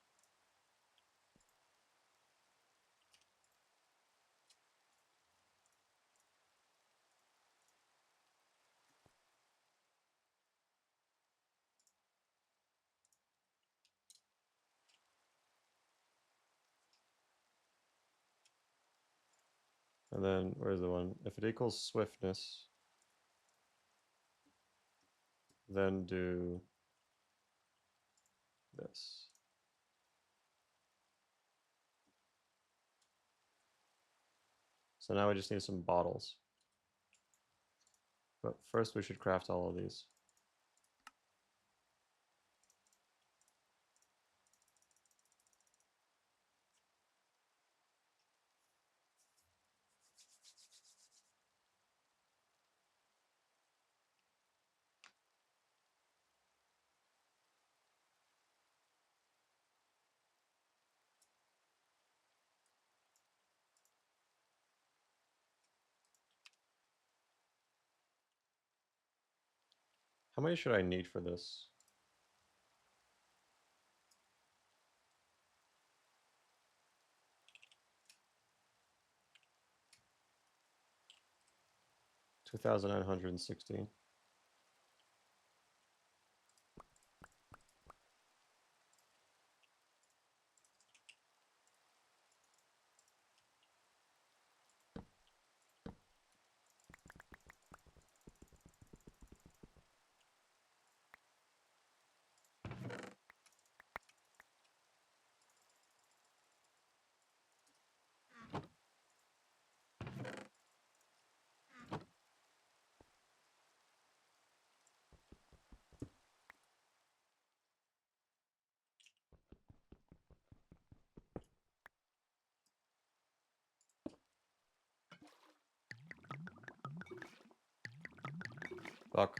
And then where's the one? If it equals swiftness, then do this. So now we just need some bottles. But first we should craft all of these. How many should I need for this? $2,916. Fuck.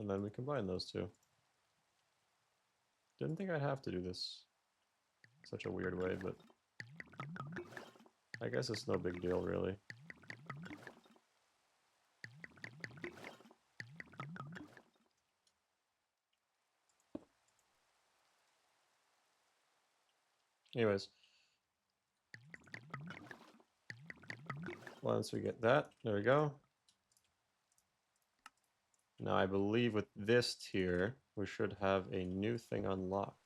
And then we combine those two. Didn't think I'd have to do this such a weird way, but I guess it's no big deal, really. Anyways. Once we get that, there we go. Now I believe with this tier, we should have a new thing unlocked.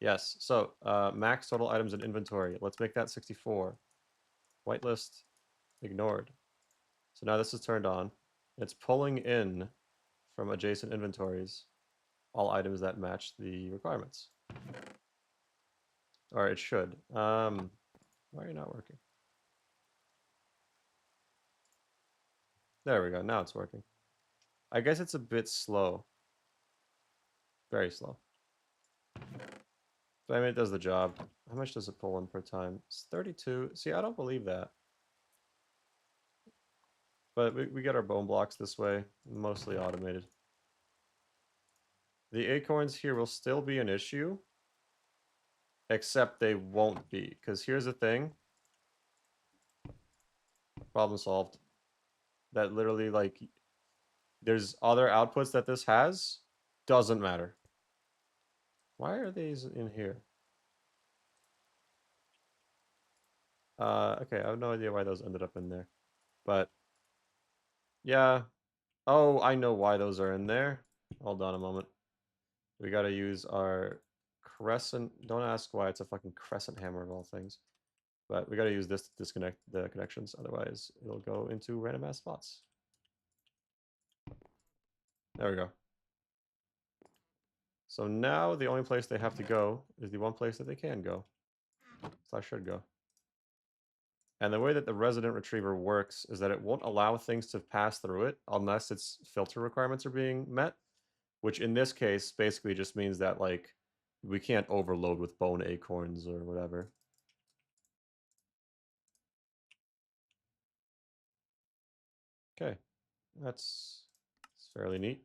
Yes, so max total items in inventory. Let's make that 64. Whitelist ignored. So now this is turned on. It's pulling in from adjacent inventories all items that match the requirements. Or it should. Why are you not working? There we go. Now it's working. I guess it's a bit slow. Very slow. But I mean, it does the job. How much does it pull in per time? It's 32. See, I don't believe that. But we get our bone blocks this way, mostly automated. The acorns here will still be an issue, except they won't be. Because here's the thing. Problem solved. That literally, like, there's other outputs that this has. Doesn't matter. Why are these in here? Okay, I have no idea why those ended up in there. But, yeah. Oh, I know why those are in there. Hold on a moment. We gotta use our crescent. Don't ask why it's a fucking crescent hammer of all things. But we gotta use this to disconnect the connections, otherwise it'll go into random ass spots. There we go. So now the only place they have to go is the one place that they can go. So I should go. And the way that the resident retriever works is that it won't allow things to pass through it unless its filter requirements are being met, which in this case basically just means that, like, we can't overload with bone acorns or whatever. Okay, that's fairly neat.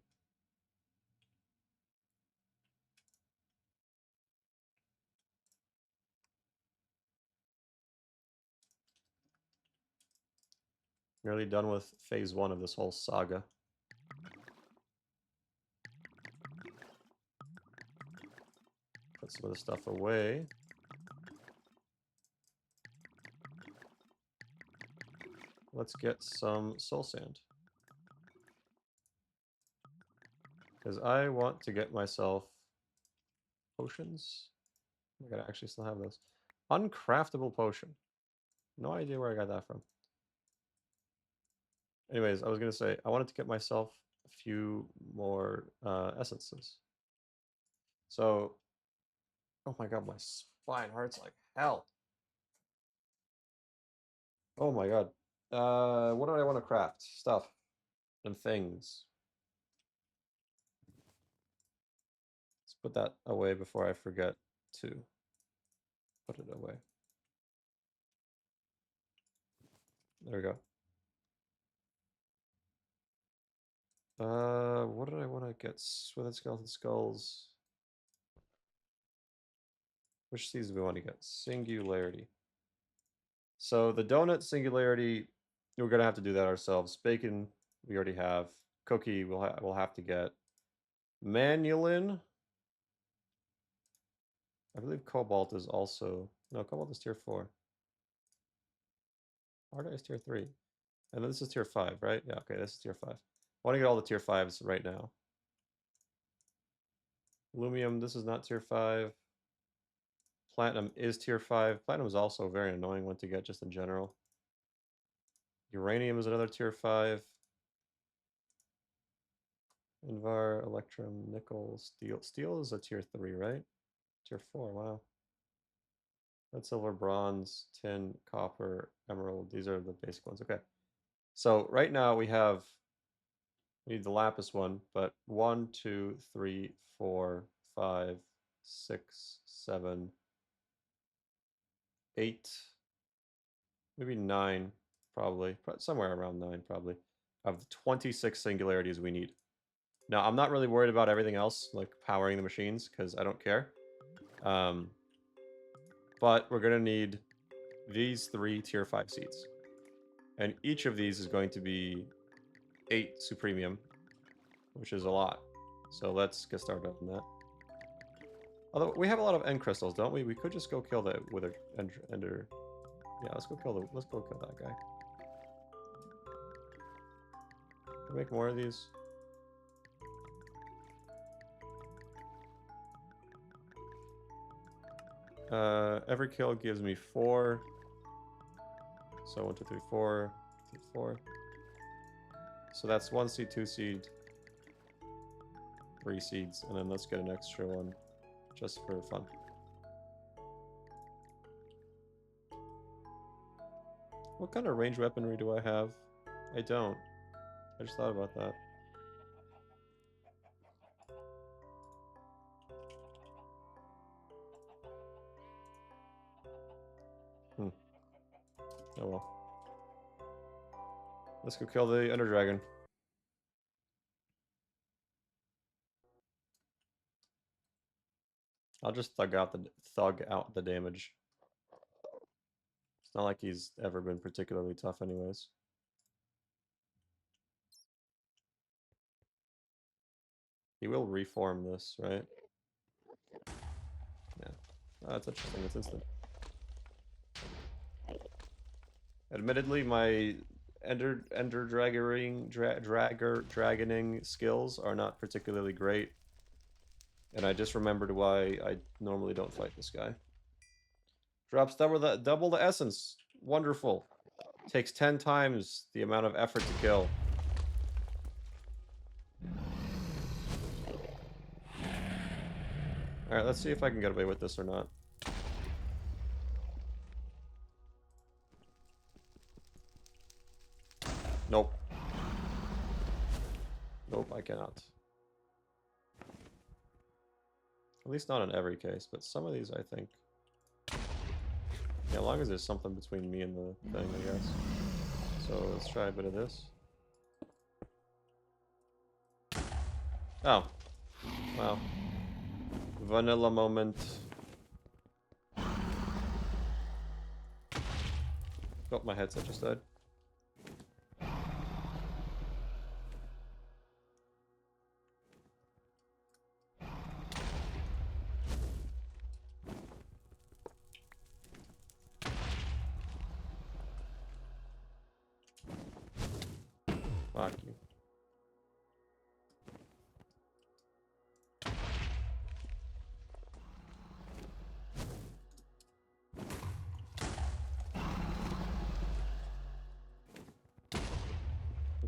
Nearly done with phase 1 of this whole saga. Put some of the stuff away. Let's get some soul sand. Because I want to get myself potions. I gotta actually still have those. Uncraftable potion. No idea where I got that from. Anyways, I was gonna say, I wanted to get myself a few more essences. So, oh my god, my spine hurts like hell. Oh my god. What do I want to craft? Stuff and things. Let's put that away before I forget to put it away. There we go. What did I want to get? Swithered skeleton skulls. Which seeds do we want to get? Singularity. So the donut singularity, we're gonna have to do that ourselves. Bacon, we already have. Cookie, we'll have to get. Manulin. I believe cobalt is also no. Cobalt is tier 4. Ardite is tier 3. And this is tier 5, right? Yeah, okay, this is tier 5. I want to get all the tier 5s right now. Lumium, this is not tier 5. Platinum is tier 5. Platinum is also a very annoying one to get just in general. Uranium is another tier 5. Invar, electrum, nickel, steel. Steel is a tier 3, right? Tier 4, wow. Lead, silver, bronze, tin, copper, emerald. These are the basic ones. Okay. So right now we need the lapis one, but 1, 2, 3, 4, 5, 6, 7, 8, maybe 9, probably. Somewhere around 9, probably, of the 26 singularities we need. Now, I'm not really worried about everything else, like powering the machines, because I don't care. But we're going to need these 3 tier 5 seeds. And each of these is going to be 8 supremium, which is a lot. So let's get started on that. Although we have a lot of end crystals, don't we? We could just go kill the wither ender. Yeah, let's go kill that guy. Can we make more of these? Every kill gives me 4. So 1, 2, 3, 4, 4. So that's 1 seed, 2 seed, 3 seeds, and then let's get an extra one just for fun. What kind of ranged weaponry do I have? I don't. I just thought about that. Oh well. Let's go kill the Ender Dragon. I'll just thug out the damage. It's not like he's ever been particularly tough anyways. He will reform this, right? Yeah. Oh, that's interesting. It's instant. Admittedly, my Ender Dragoning skills are not particularly great. And I just remembered why I normally don't fight this guy. Drops double the essence. Wonderful. Takes 10 times the amount of effort to kill. Alright, let's see if I can get away with this or not. Nope. Nope, I cannot. At least not in every case, but some of these I think. Yeah, as long as there's something between me and the thing, I guess. So let's try a bit of this. Oh. Wow. Vanilla moment. Oh, my headset just died. Fuck you.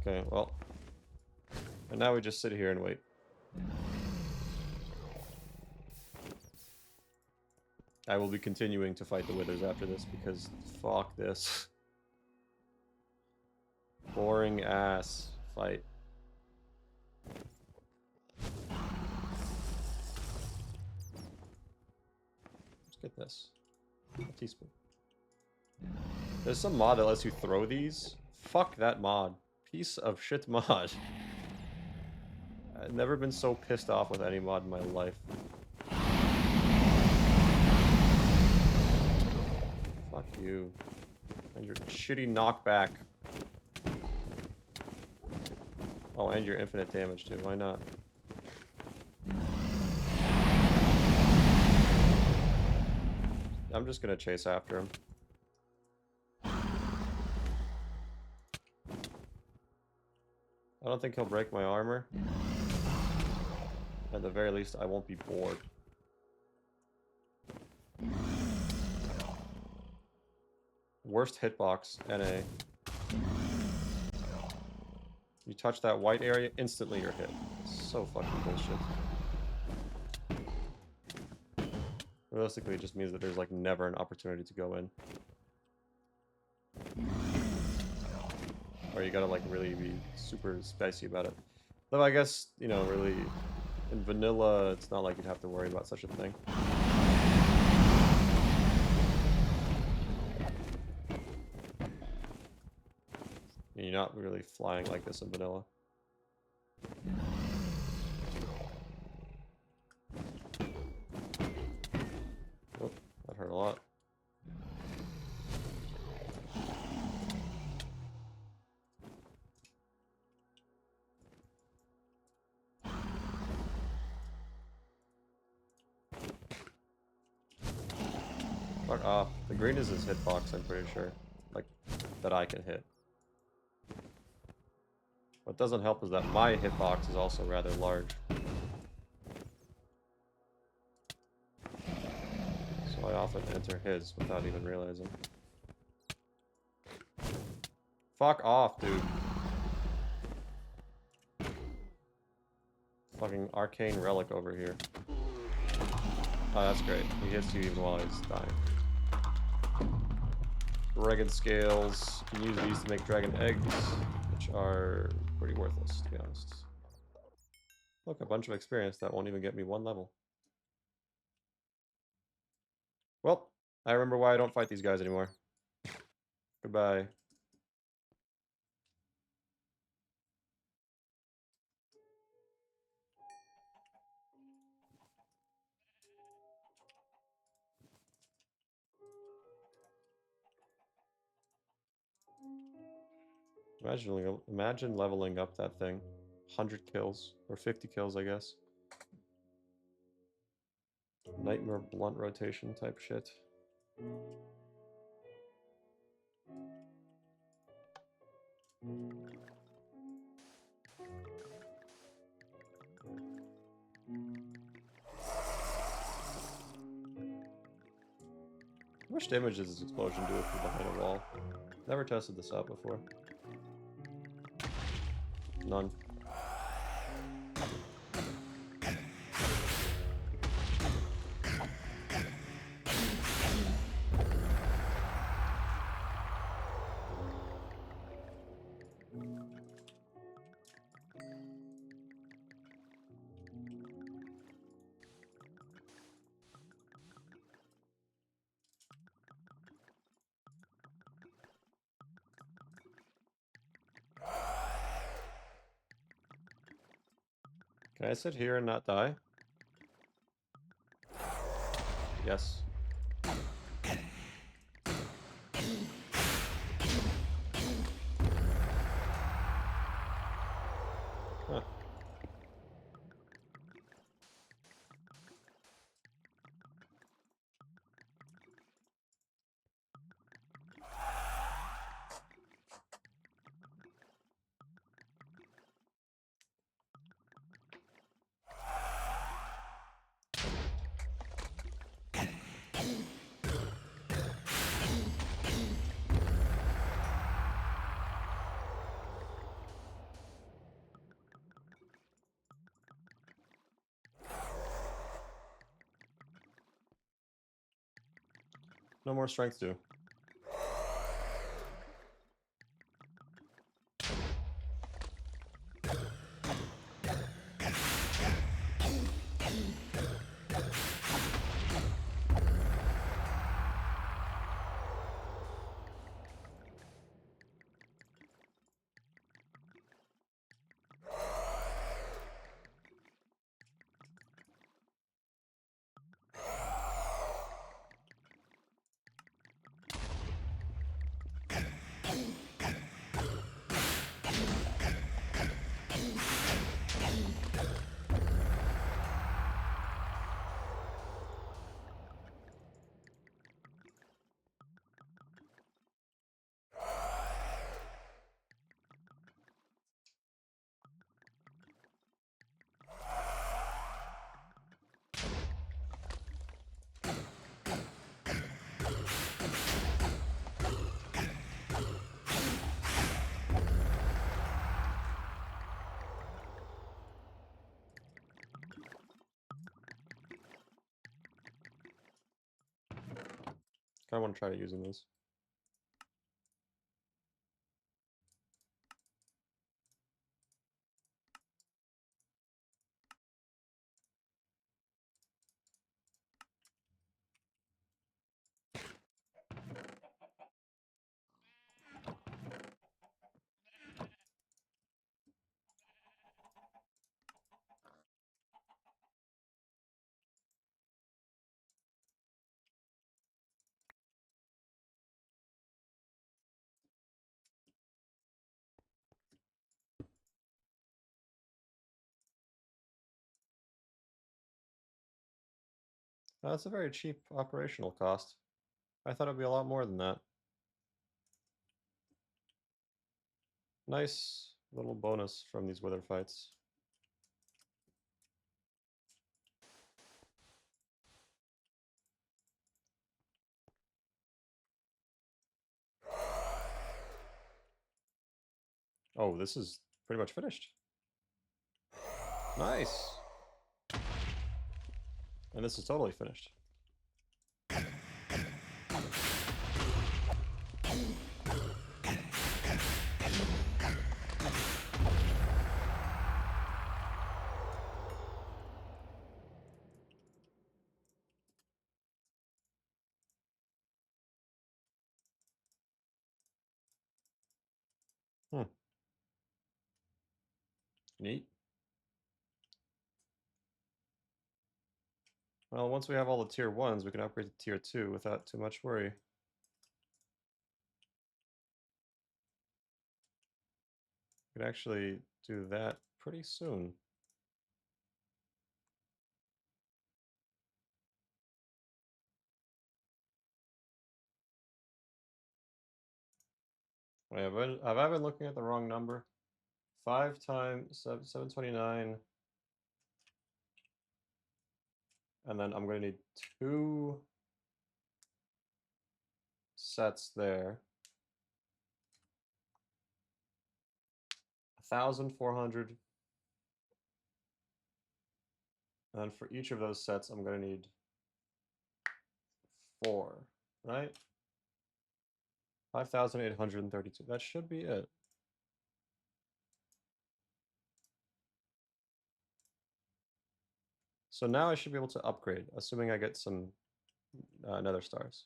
Okay, well. And now we just sit here and wait. I will be continuing to fight the withers after this because fuck this. Boring ass fight. Let's get this. A teaspoon. There's some mod that lets you throw these. Fuck that mod. Piece of shit mod. I've never been so pissed off with any mod in my life. Fuck you. And your shitty knockback. Oh, and your infinite damage too. Why not? I'm just gonna chase after him. I don't think he'll break my armor. At the very least, I won't be bored. Worst hitbox, NA. You touch that white area, instantly you're hit. So fucking bullshit. Realistically, it just means that there's like never an opportunity to go in. Or you gotta like really be super spicy about it. Though I guess, you know, really, in vanilla, it's not like you'd have to worry about such a thing. You're not really flying like this in vanilla. off. The green is his hitbox, I'm pretty sure. Like, that I can hit. What doesn't help is that my hitbox is also rather large. So I often enter his without even realizing. Fuck off, dude. Fucking arcane relic over here. Oh, that's great. He hits you even while he's dying. Dragon scales. You can use these to make dragon eggs, which are pretty worthless, to be honest. Look, a bunch of experience that won't even get me 1 level. Well, I remember why I don't fight these guys anymore. Goodbye. Imagine leveling up that thing. 100 kills. Or 50 kills, I guess. Nightmare blunt rotation type shit. How much damage does this explosion do from behind a wall? Never tested this out before. None. Can I sit here and not die? Yes. Huh. No more strength too. I want to try using this. That's a very cheap operational cost. I thought it'd be a lot more than that. Nice little bonus from these wither fights. Oh, this is pretty much finished. Nice. And this is totally finished. Hmm. Neat. Well, once we have all the tier 1s, we can upgrade to tier 2 without too much worry. We could actually do that pretty soon. Wait, have I been looking at the wrong number? 5 times 729. And then I'm going to need 2 sets there. 1,400. And then for each of those sets, I'm going to need 4, right? 5,832. That should be it. So now I should be able to upgrade, assuming I get some nether stars.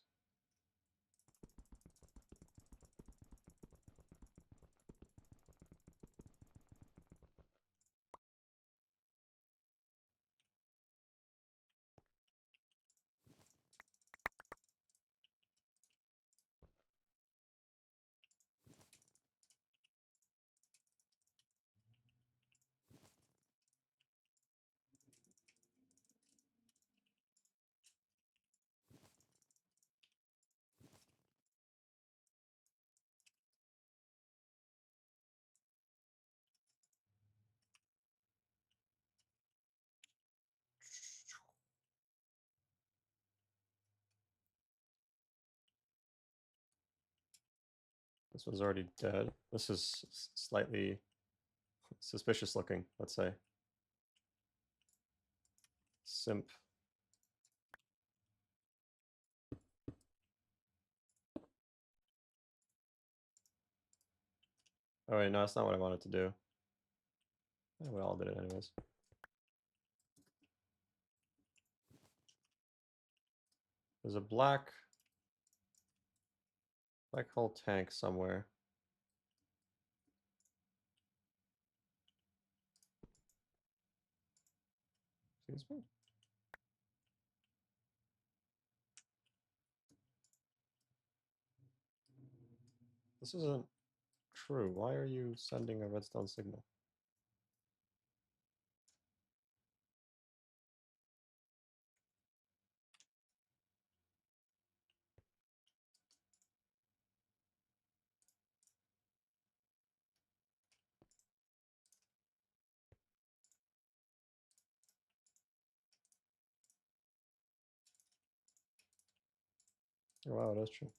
This one's already dead. This is slightly suspicious looking, let's say. Simp. Oh wait, no, that's not what I wanted to do. We all did it anyways. There's a black hole tank somewhere. Excuse me? This isn't true. Why are you sending a redstone signal? Oh, wow, that's true.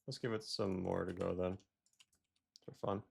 Let's give it some more to go then, for fun.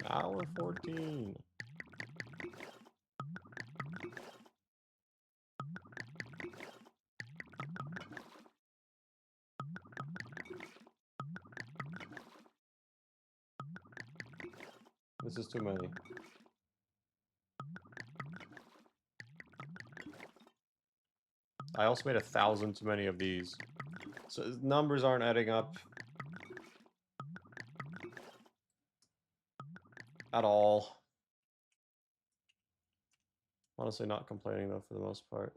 Hour 14. This is too many. I also made 1,000 too many of these. So numbers aren't adding up at all. Honestly, not complaining though for the most part.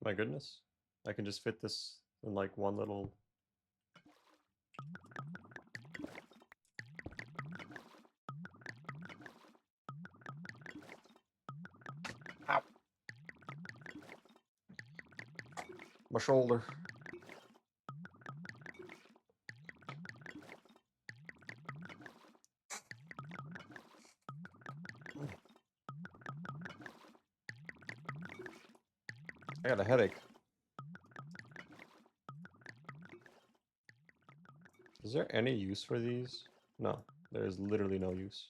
My goodness. I can just fit this in like one little... Ow. My shoulder. I got a headache. Is there any use for these? No, there is literally no use.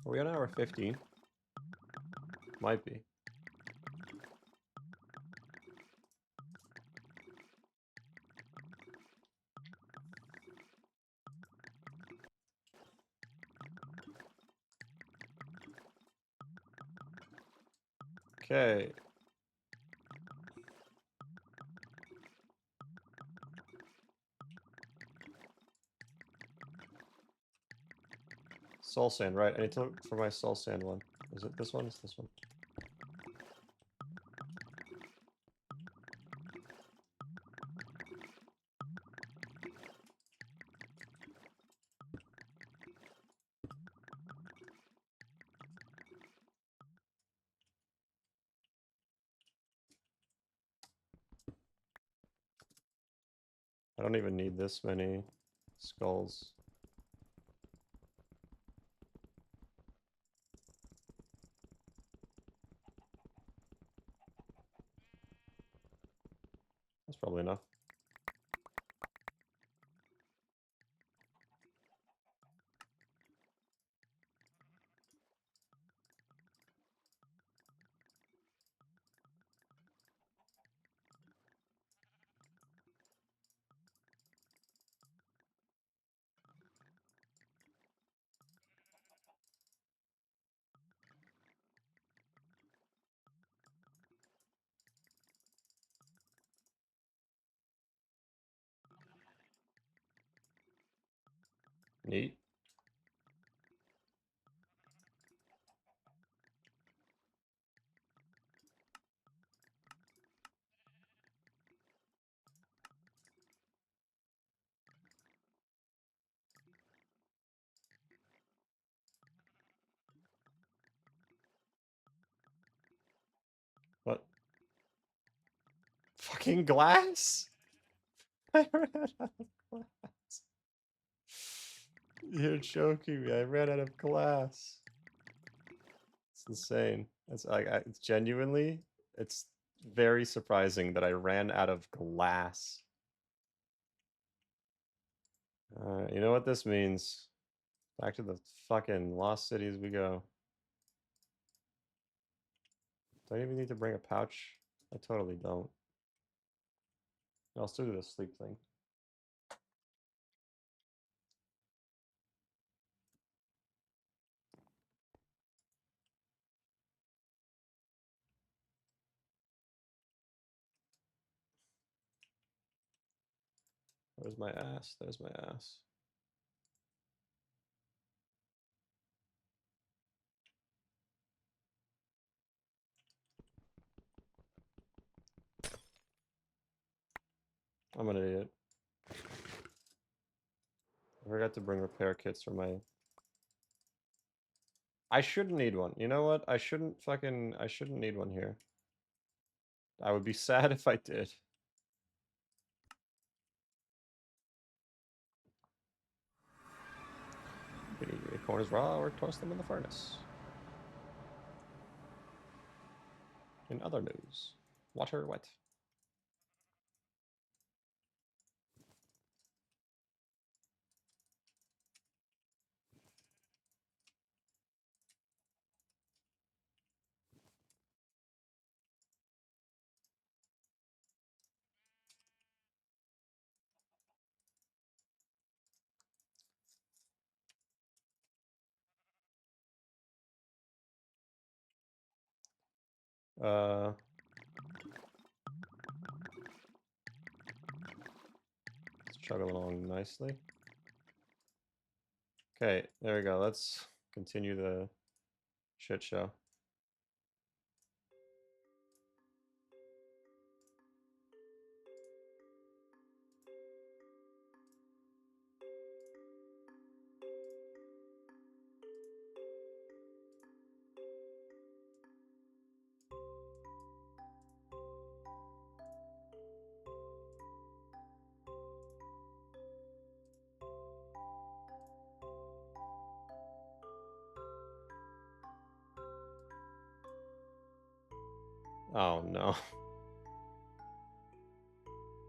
Are we on hour 15? Might be. Okay. Soul sand, right. I need to look for my soul sand one. Is it this one? It's this one. I don't even need this many skulls. That's probably enough. Neat. What? Fucking glass? I ran out of glass. You're joking me. I ran out of glass. It's insane. It's genuinely, it's very surprising that I ran out of glass. You know what this means? Back to the fucking lost cities we go. Do I even need to bring a pouch? I totally don't. I'll still do the sleep thing. There's my ass. There's my ass. I'm an idiot. I forgot to bring repair kits for my... I shouldn't need one. You know what? I shouldn't need one here. I would be sad if I did. We need acorns raw or toast them in the furnace. In other news, water wet. It's chugging along nicely. Okay, there we go. Let's continue the shit show. Oh no.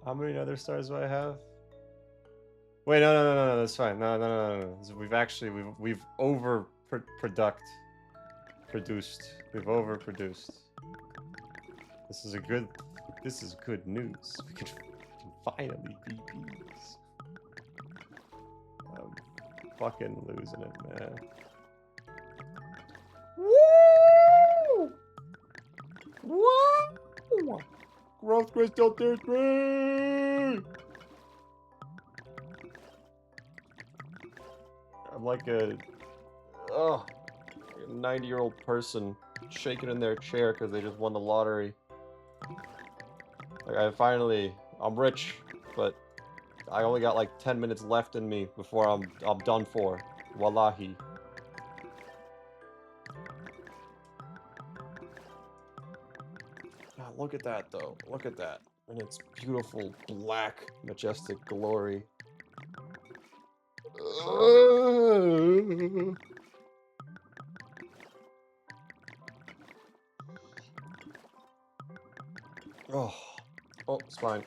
How many other stars do I have? Wait, no, that's fine. No. We've overproduced. We've overproduced. This is good news. We can finally beat these. I'm fucking losing it, man. Woo! Woo! Growth crystal tier 3! I'm like a 90-year-old person shaking in their chair because they just won the lottery. Like I'm rich, but I only got like 10 minutes left in me before I'm done for. Wallahi. God, look at that though. Look at that. And its beautiful black majestic glory. Oh, it's fine.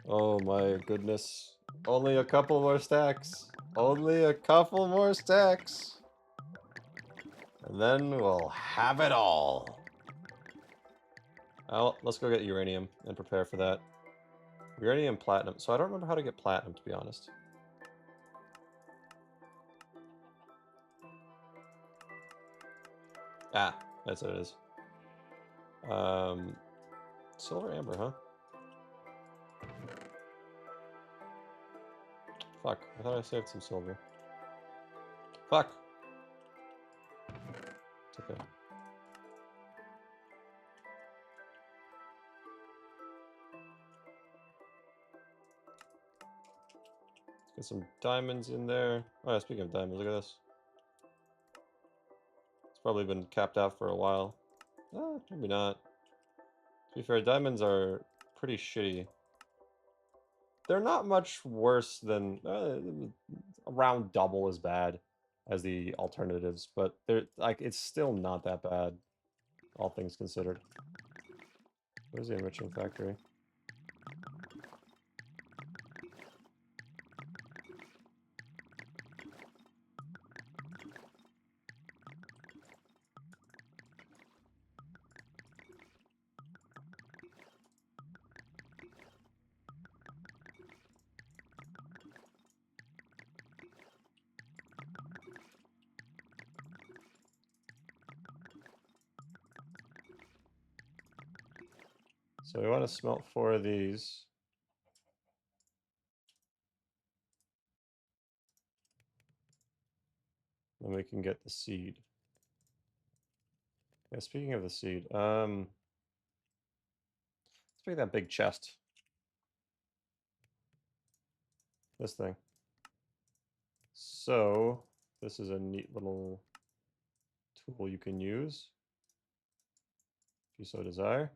Oh my goodness. Only a couple more stacks. Only a couple more stacks. And then we'll have it all. Well, let's go get uranium and prepare for that. Uranium, platinum. So I don't remember how to get platinum, to be honest. Ah, that's what it is. Silver amber, huh? Fuck, I thought I saved some silver. Fuck! It's okay. Let's get some diamonds in there. Oh yeah, speaking of diamonds, look at this. It's probably been capped out for a while. Maybe not. To be fair, diamonds are pretty shitty. They're not much worse than around double as bad as the alternatives, but they're like it's still not that bad, all things considered. Where's the enriching factory? So we want to smelt 4 of these. Then we can get the seed. Yeah, speaking of the seed, let's make that big chest. This thing. So, this is a neat little tool you can use, if you so desire.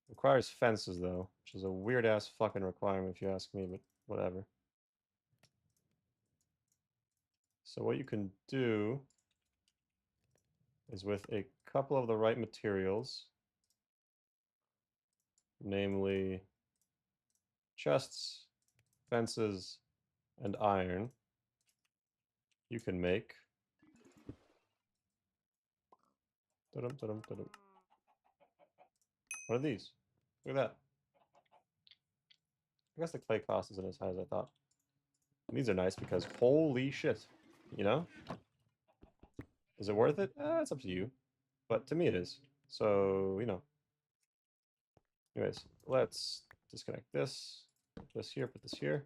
Requires fences, though, which is a weird-ass fucking requirement if you ask me, but whatever. So what you can do is with a couple of the right materials, namely chests, fences, and iron, you can make what are these? Look at that. I guess the clay cost isn't as high as I thought. And these are nice because holy shit, you know? Is it worth it? It's up to you. But to me it is. So, you know. Anyways, let's disconnect this. Put this here, put this here.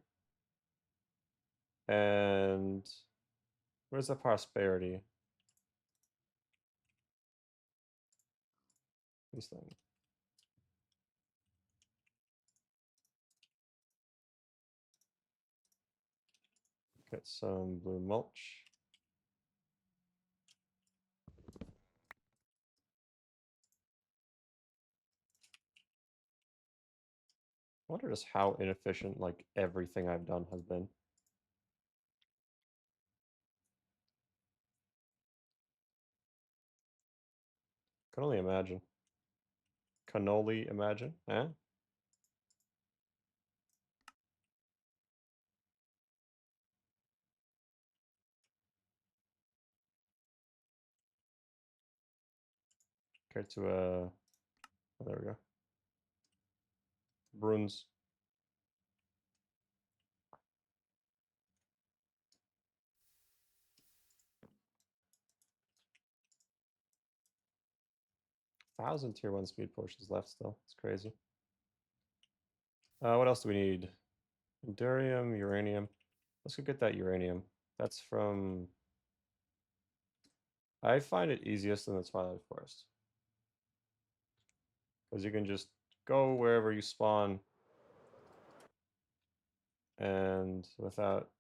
And where's the prosperity? This thing. Get some blue mulch. I wonder just how inefficient like everything I've done has been. Can only imagine. Can only imagine, eh? Compared to oh, there we go. Bruins. Thousand tier 1 speed potions left still. It's crazy. What else do we need? Endurium, uranium. Let's go get that uranium. That's from... I find it easiest in the Twilight Forest. Because you can just go wherever you spawn and without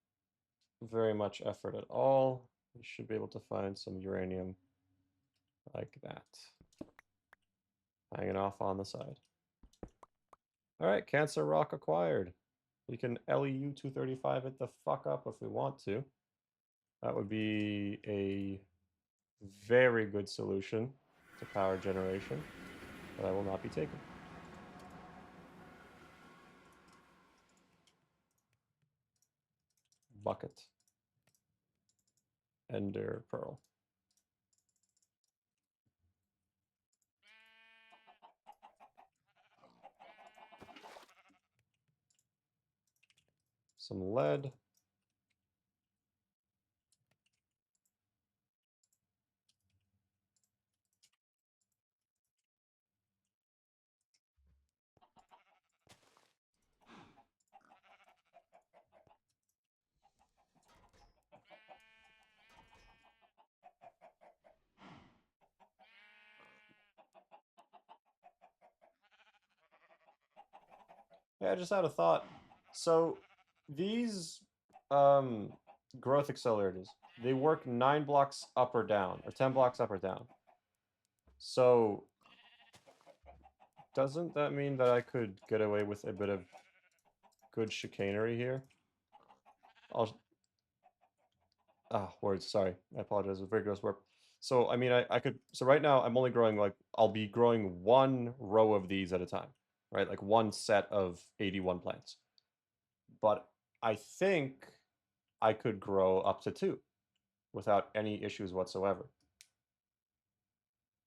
very much effort at all, you should be able to find some uranium like that. Hanging off on the side. Alright, Cancer Rock acquired. We can LEU 235 it the fuck up if we want to. That would be a very good solution to power generation, but I will not be taken. Bucket. Ender Pearl. Some lead. Hey, I just had a thought. So these growth accelerators, they work 9 blocks up or down, or 10 blocks up or down. So doesn't that mean that I could get away with a bit of good chicanery here? Words, sorry. I apologize. It's a very gross word. So, I mean, I could, so right now I'm only growing like, I'll be growing 1 row of these at a time, right? Like 1 set of 81 plants. But I think I could grow up to 2 without any issues whatsoever.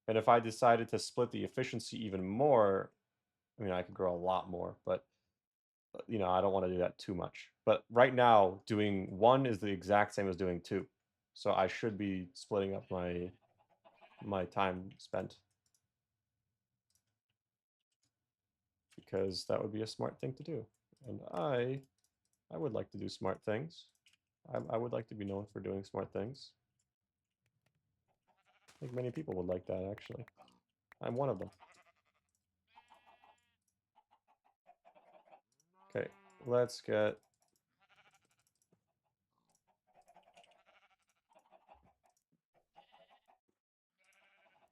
And if I decided to split the efficiency even more, I mean, I could grow a lot more, but you know, I don't want to do that too much. But right now, doing 1 is the exact same as doing 2. So I should be splitting up my time spent, because that would be a smart thing to do. And I would like to do smart things. I would like to be known for doing smart things. I think many people would like that, actually. I'm one of them. Okay, let's get...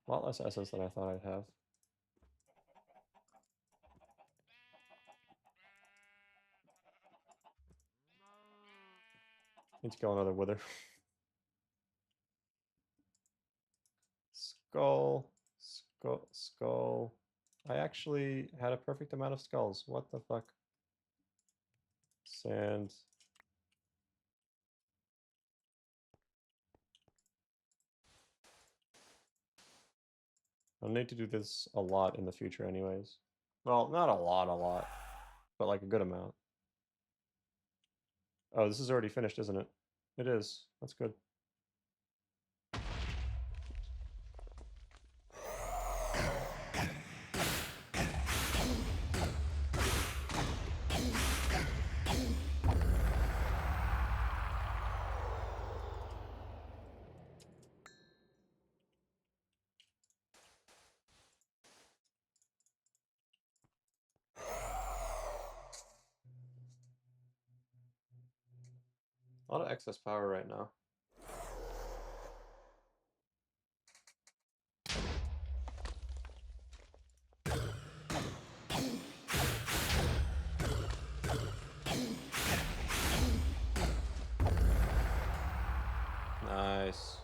a lot less essence than I thought I'd have. Need to kill another wither. Skull, skull, skull. I actually had a perfect amount of skulls. What the fuck? Sand. I'll need to do this a lot in the future anyways. Well, not a lot, but like a good amount. Oh, this is already finished, isn't it? It is. That's good. A lot of excess power right now. Nice.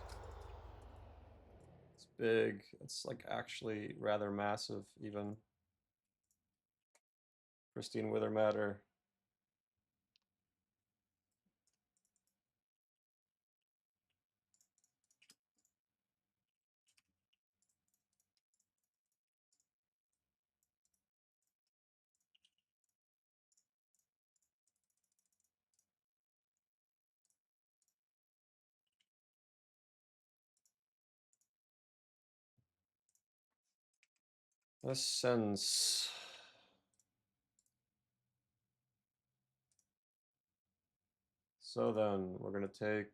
It's big. It's like actually rather massive, even. Pristine wither matter. Essence. So then we're gonna take...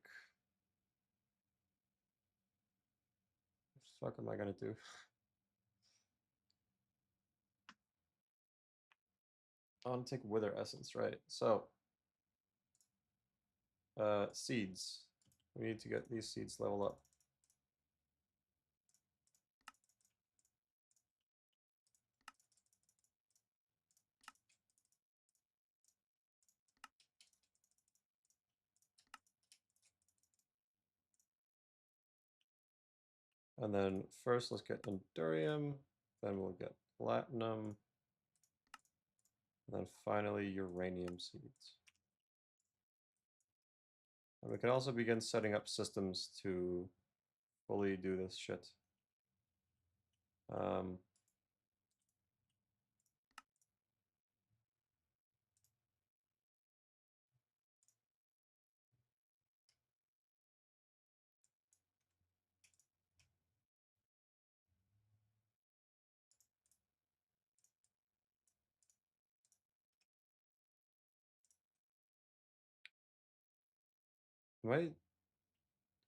what the fuck am I gonna do? I want to take wither essence, right? So, seeds. We need to get these seeds leveled up. And then first let's get Endurium, then we'll get Platinum, and then finally Uranium seeds. And we can also begin setting up systems to fully do this shit. Am I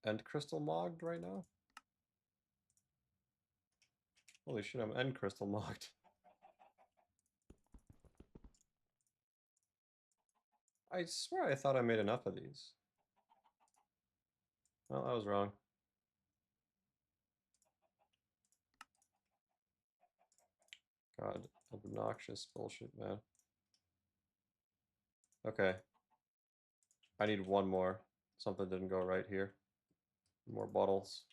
end crystal mogged right now? Holy shit, I'm end crystal mogged. I swear I thought I made enough of these. Well, I was wrong. God, obnoxious bullshit, man. Okay. I need one more. Something didn't go right here. More bottles.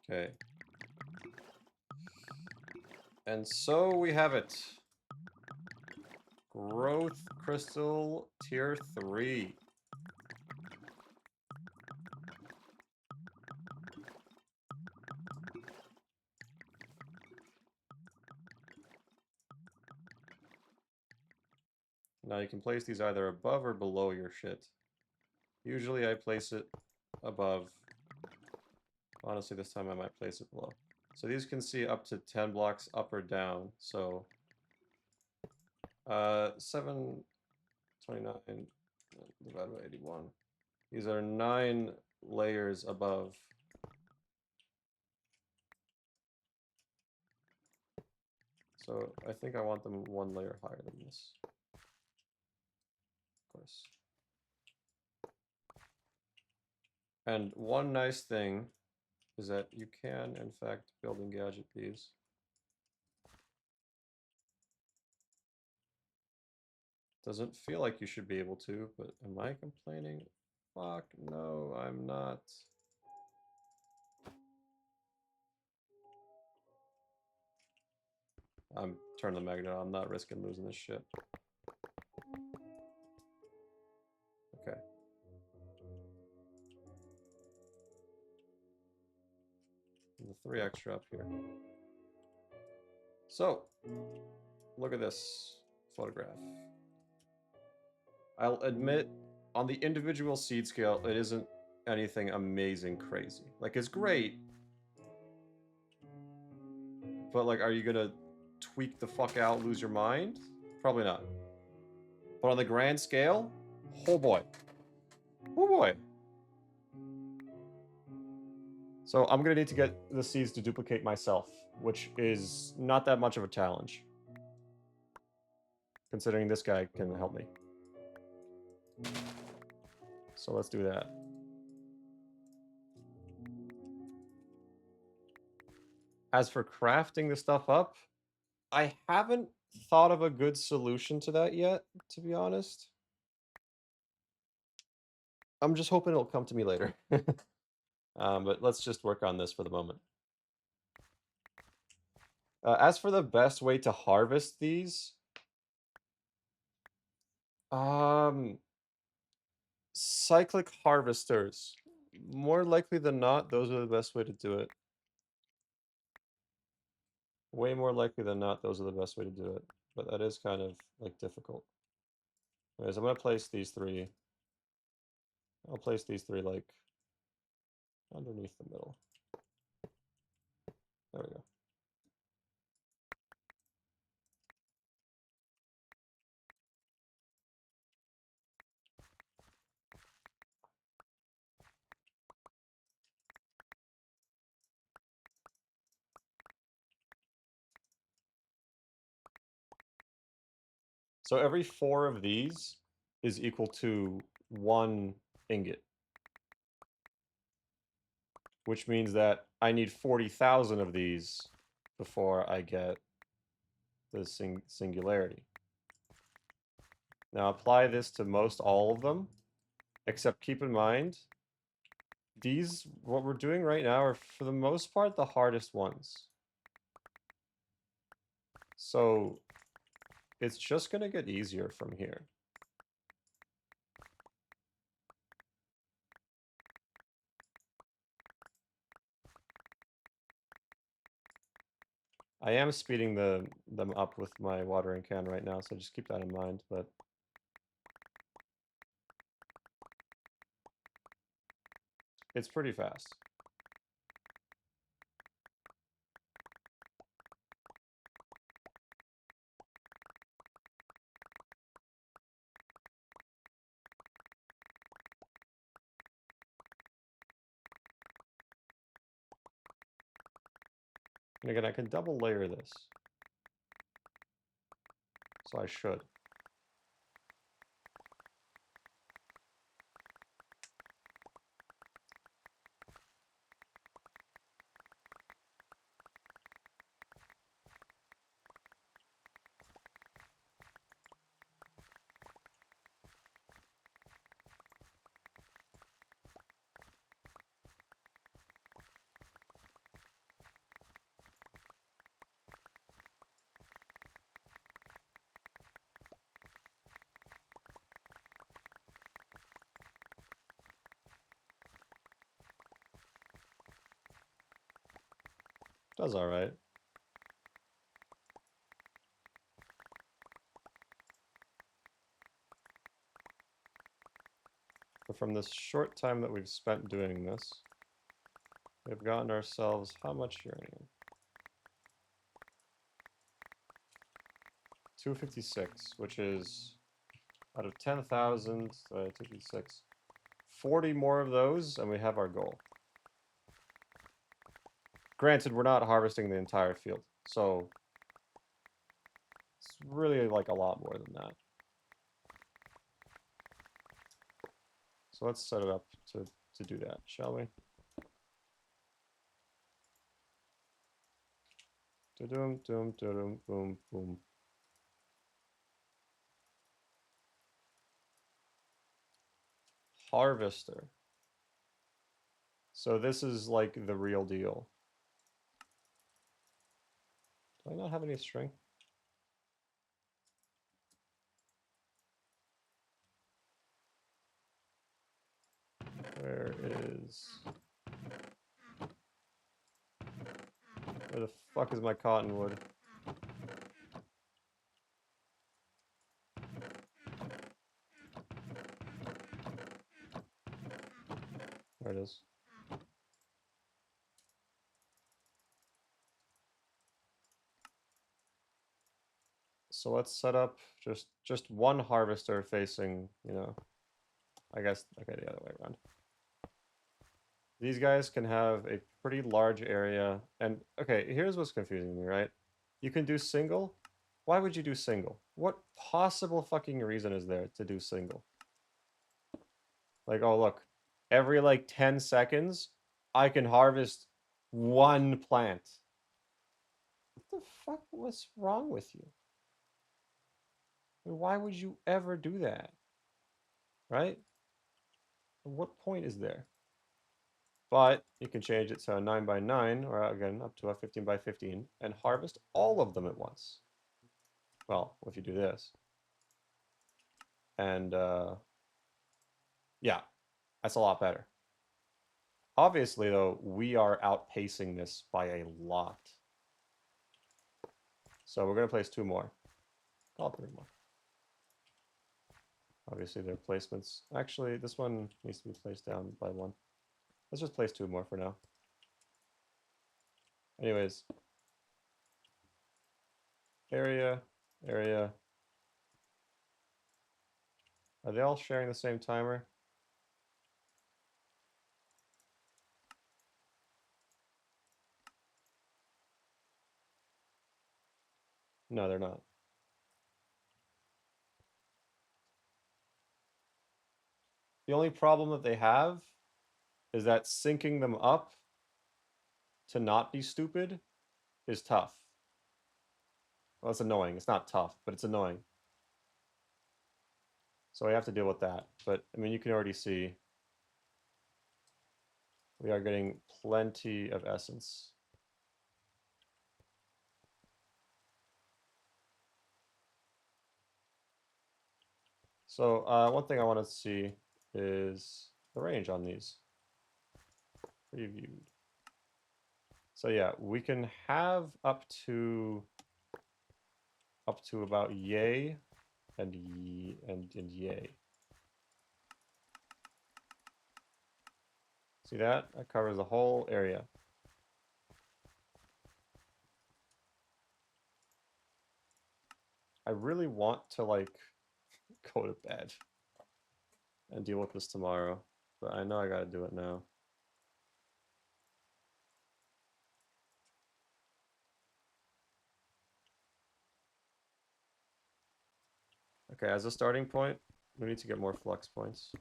Okay. And so we have it. Growth Crystal Tier 3. Now you can place these either above or below your shit. Usually I place it above. Honestly, this time I might place it below. So these can see up to 10 blocks up or down. So 729 divided by 81. These are 9 layers above. So I think I want them 1 layer higher than this. Of course. And one nice thing is that you can, in fact, building gadget these. Doesn't feel like you should be able to, but am I complaining? Fuck, no, I'm not. I'm turning the magnet on. I'm not risking losing this shit. Okay. And the 3 extra up here. So, look at this photograph. I'll admit, on the individual seed scale, it isn't anything amazing crazy. Like, it's great, but like, are you gonna tweak the fuck out, lose your mind? Probably not. But on the grand scale, oh boy. Oh boy. So I'm gonna need to get the seeds to duplicate myself, which is not that much of a challenge, considering this guy can help me. So let's do that. As for crafting the stuff up, I haven't thought of a good solution to that yet, to be honest. I'm just hoping it'll come to me later. But let's just work on this for the moment. As for the best way to harvest these, cyclic harvesters. More likely than not, those are the best way to do it. Way more likely than not, those are the best way to do it. But that is kind of, like, difficult. Anyways, I'm going to place these 3. I'll place these 3, like, underneath the middle. There we go. So every 4 of these is equal to 1 ingot. Which means that I need 40,000 of these before I get the singularity. Now apply this to most all of them, except keep in mind, these, what we're doing right now, are for the most part the hardest ones. So it's just going to get easier from here. I am speeding them up with my watering can right now, so just keep that in mind, but it's pretty fast. And again, I can double layer this. So I should. Does all right. But from this short time that we've spent doing this, we've gotten ourselves how much uranium? 256, which is out of 10,000, 256. 40 more of those, and we have our goal. Granted, we're not harvesting the entire field, so it's really like a lot more than that. So let's set it up to do that, shall we? Da-dum, dum, da-dum, boom, boom. Harvester. So this is like the real deal. Do I not have any string? Where the fuck is my cottonwood? There it is. So let's set up just one harvester facing, you know, I guess, okay, the other way around. These guys can have a pretty large area, and okay, here's what's confusing me, right? You can do single. Why would you do single? What possible fucking reason is there to do single? Like, oh look, every like 10 seconds, I can harvest one plant. What the fuck was wrong with you? Why would you ever do that? Right? What point is there? But you can change it to a 9 by 9, or again, up to a 15 by 15, and harvest all of them at once. Well, if you do this. And, yeah, that's a lot better. Obviously, though, we are outpacing this by a lot. So we're going to place 2 more. Call it 3 more. Obviously, their placements. Actually, this one needs to be placed down by 1. Let's just place 2 more for now. Anyways. Area. Are they all sharing the same timer? No, they're not. The only problem that they have is that syncing them up to not be stupid is tough. Well, it's annoying. It's not tough, but it's annoying. So I have to deal with that. But, I mean, you can already see we are getting plenty of essence. So one thing I want to see is the range on these. Previewed. So yeah, we can have up to about yay and yay. See that? That covers the whole area. I really want to like go to bed and deal with this tomorrow, but I know I gotta do it now. Okay, as a starting point, we need to get more flux points.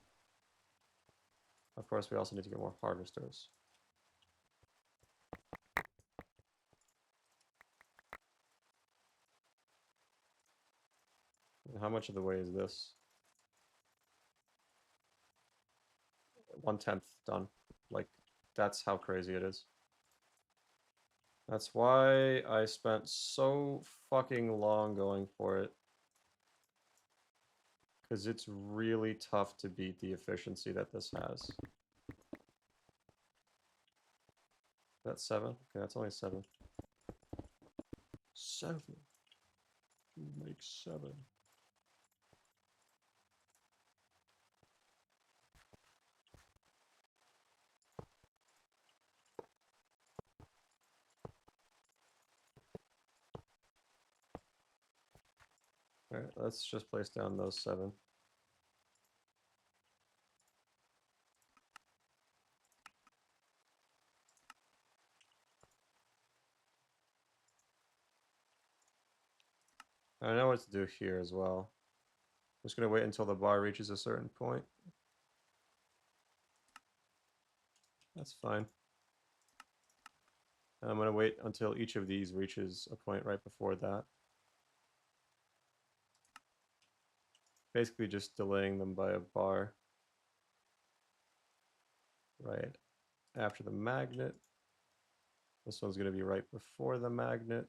Of course, we also need to get more harvesters. And how much of the way is this? 1/10 done. Like, that's how crazy it is. That's why I spent so fucking long going for it. Because it's really tough to beat the efficiency that this has. That's 7? Okay, that's only 7. 7. You make 7. Alright, let's just place down those 7. I know what to do here as well. I'm just going to wait until the bar reaches a certain point. That's fine. And I'm going to wait until each of these reaches a point right before that. Basically just delaying them by a bar. Right after the magnet. This one's going to be right before the magnet.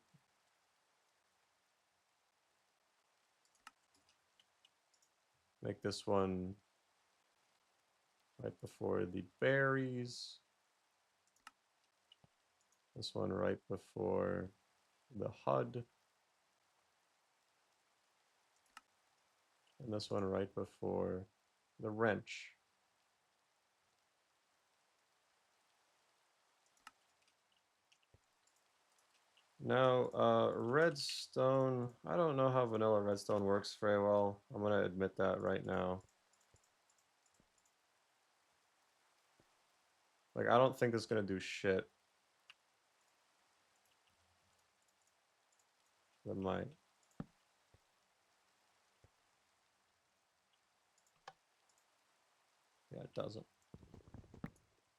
Make this one right before the berries. This one right before the HUD. And this one right before the wrench. Now, redstone, I don't know how vanilla redstone works very well. I'm going to admit that right now. Like, I don't think it's going to do shit. It might. Yeah, it doesn't.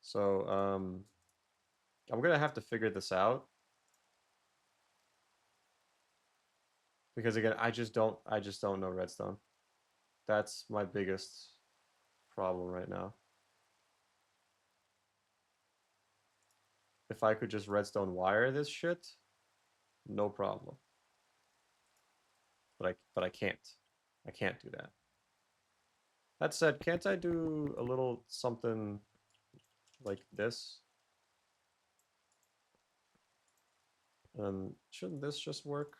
So, I'm going to have to figure this out. Because again, I just don't know redstone. That's my biggest problem right now. If I could just redstone wire this shit, no problem. But I can't. I can't do that. That said, can't I do a little something like this? And shouldn't this just work?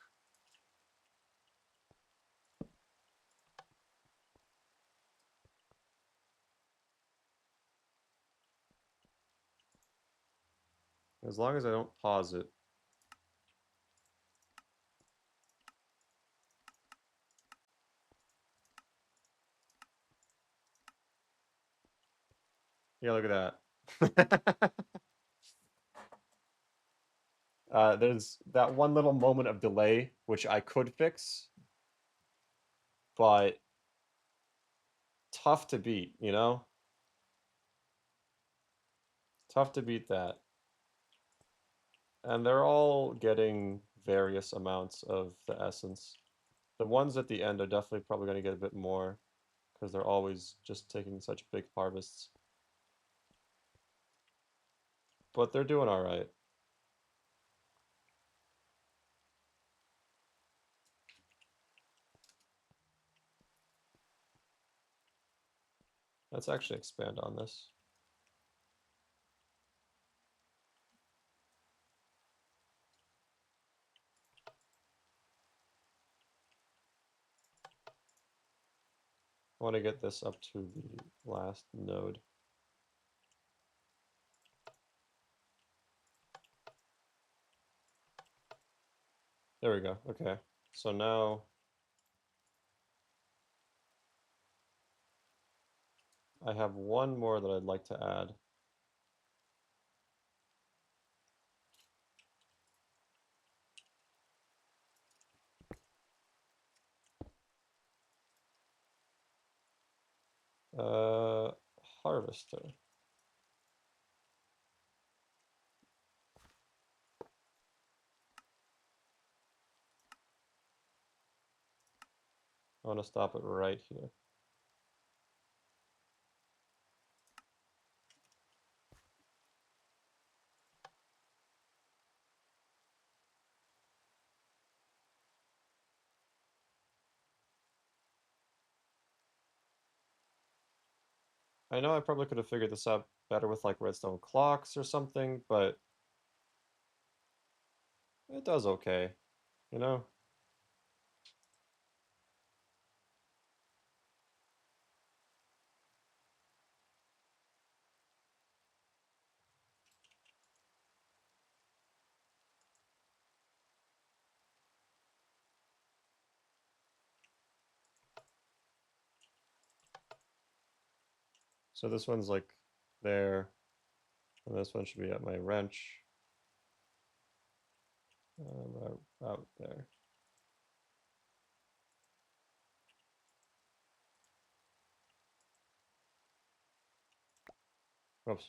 As long as I don't pause it. Yeah, look at that. There's that one little moment of delay, which I could fix, but tough to beat, you know? Tough to beat that. And they're all getting various amounts of the essence. The ones at the end are definitely probably going to get a bit more, because they're always just taking such big harvests. But they're doing all right. Let's actually expand on this. I want to get this up to the last node. There we go. Okay. So now I have one more that I'd like to add. harvester. I want to stop it right here. I know I probably could have figured this out better with like redstone clocks or something, but it does okay, you know? So this one's like there, and this one should be at my wrench. Out there. Oops.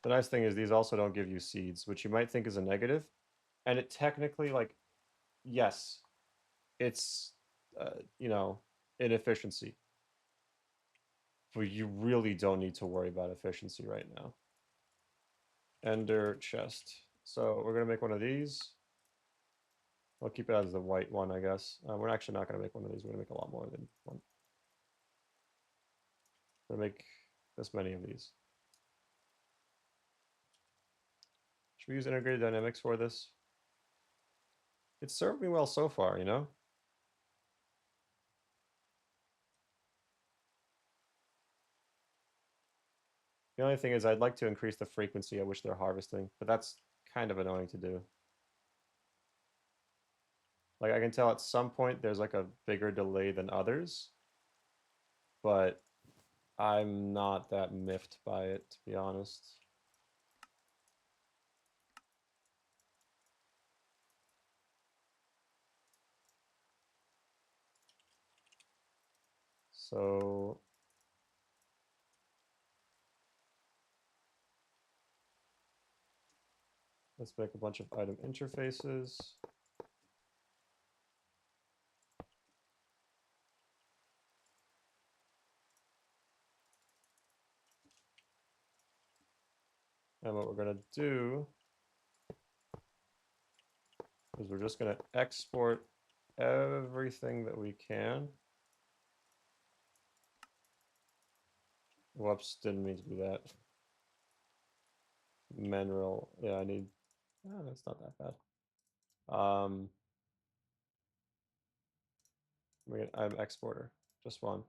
The nice thing is these also don't give you seeds, which you might think is a negative. And it technically, like, yes, it's, you know, inefficiency. But you really don't need to worry about efficiency right now. Ender chest. So we're going to make one of these. I'll keep it as the white one, I guess. We're actually not going to make one of these. We're going to make a lot more than one. We're going to make this many of these. Should we use integrated dynamics for this? It's served me well so far, you know? The only thing is I'd like to increase the frequency at which they're harvesting, but that's kind of annoying to do. Like I can tell at some point there's like a bigger delay than others, but I'm not that miffed by it, to be honest. So let's make a bunch of item interfaces. And what we're going to do is we're just going to export everything that we can. Whoops, didn't mean to do that. Mineral, yeah, I need, oh, that's not that bad. I'm exporter, just one.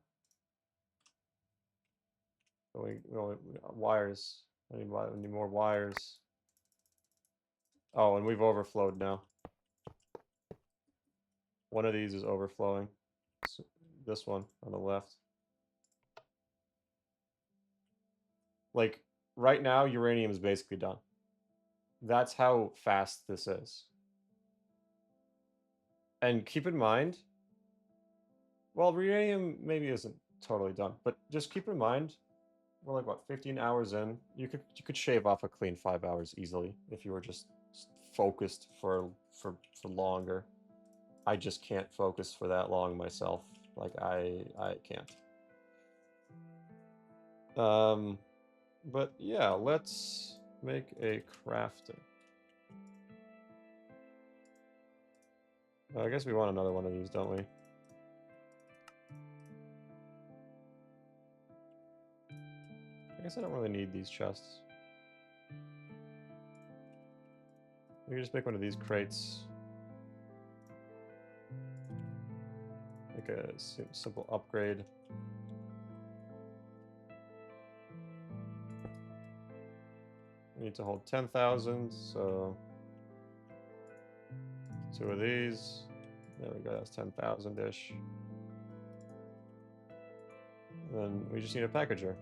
Wires. I need more wires. Oh, and we've overflowed now. One of these is overflowing. So this one on the left. Like, right now, uranium is basically done. That's how fast this is. And keep in mind, well, uranium maybe isn't totally done, but just keep in mind, we're like, what, 15 hours in? You could shave off a clean 5 hours easily if you were just focused for longer. I just can't focus for that long myself. Like I can't. But yeah, let's make a crafter. I guess we want another one of these, don't we? I guess I don't really need these chests. We can just make one of these crates. Make a simple upgrade. We need to hold 10,000, so 2 of these. There we go, that's 10,000-ish. Then we just need a packager.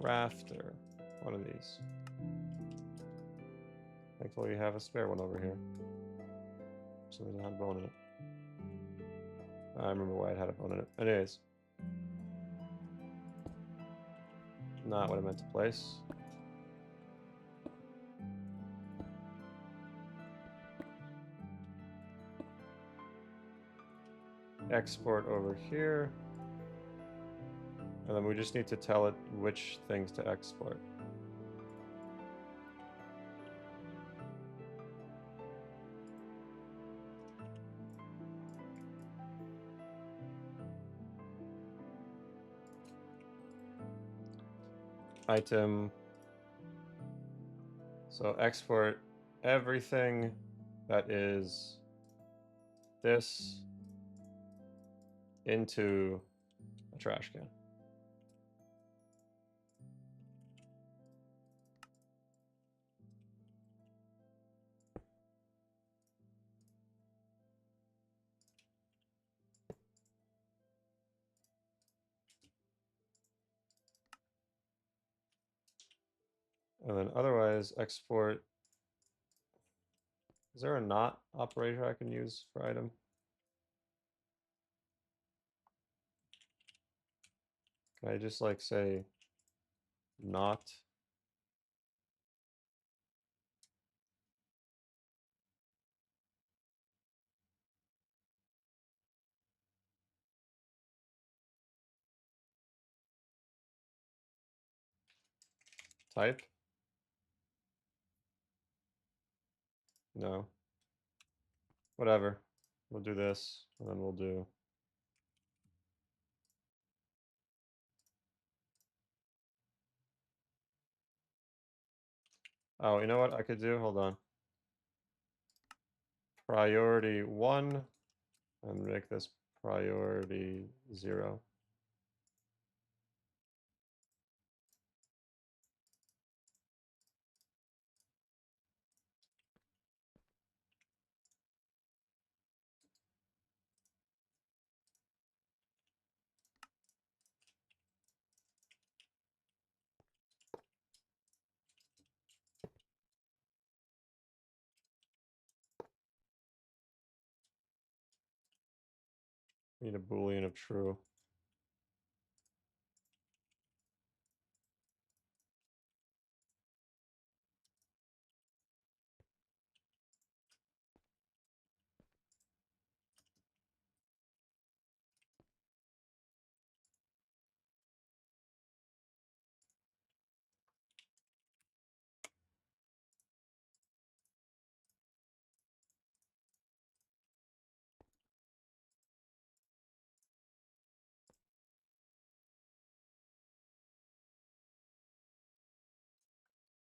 Crafter. One of these. Thankfully, we have a spare one over here. So we don't have bone in it. I remember why it had a bone in it. Anyways. Not what I meant to place. Export over here. And then we just need to tell it which things to export. Item. So export everything that is this into a trash can. And then otherwise export. Is there a not operator I can use for item? Can I just like say not? Type? No. Whatever. We'll do this, and then we'll do. Oh, you know what I could do? Hold on. Priority 1, and make this priority 0. Need a Boolean of true.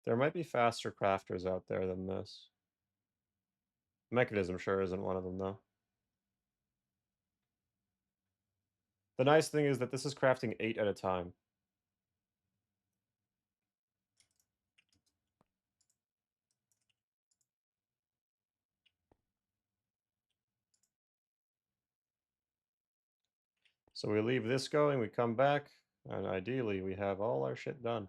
There might be faster crafters out there than this. Mechanism sure isn't one of them, though. The nice thing is that this is crafting 8 at a time. So we leave this going, we come back, and ideally we have all our shit done.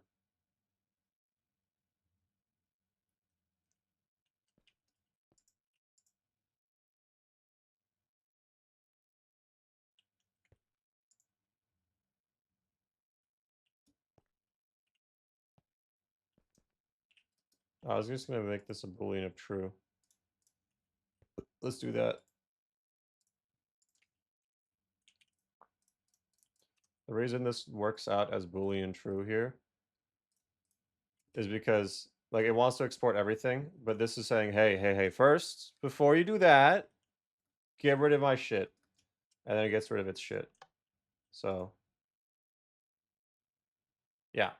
I was just going to make this a Boolean of true. Let's do that. The reason this works out as Boolean true here is because like it wants to export everything, but this is saying, hey, first, before you do that, get rid of my shit. And then it gets rid of its shit. So, yeah.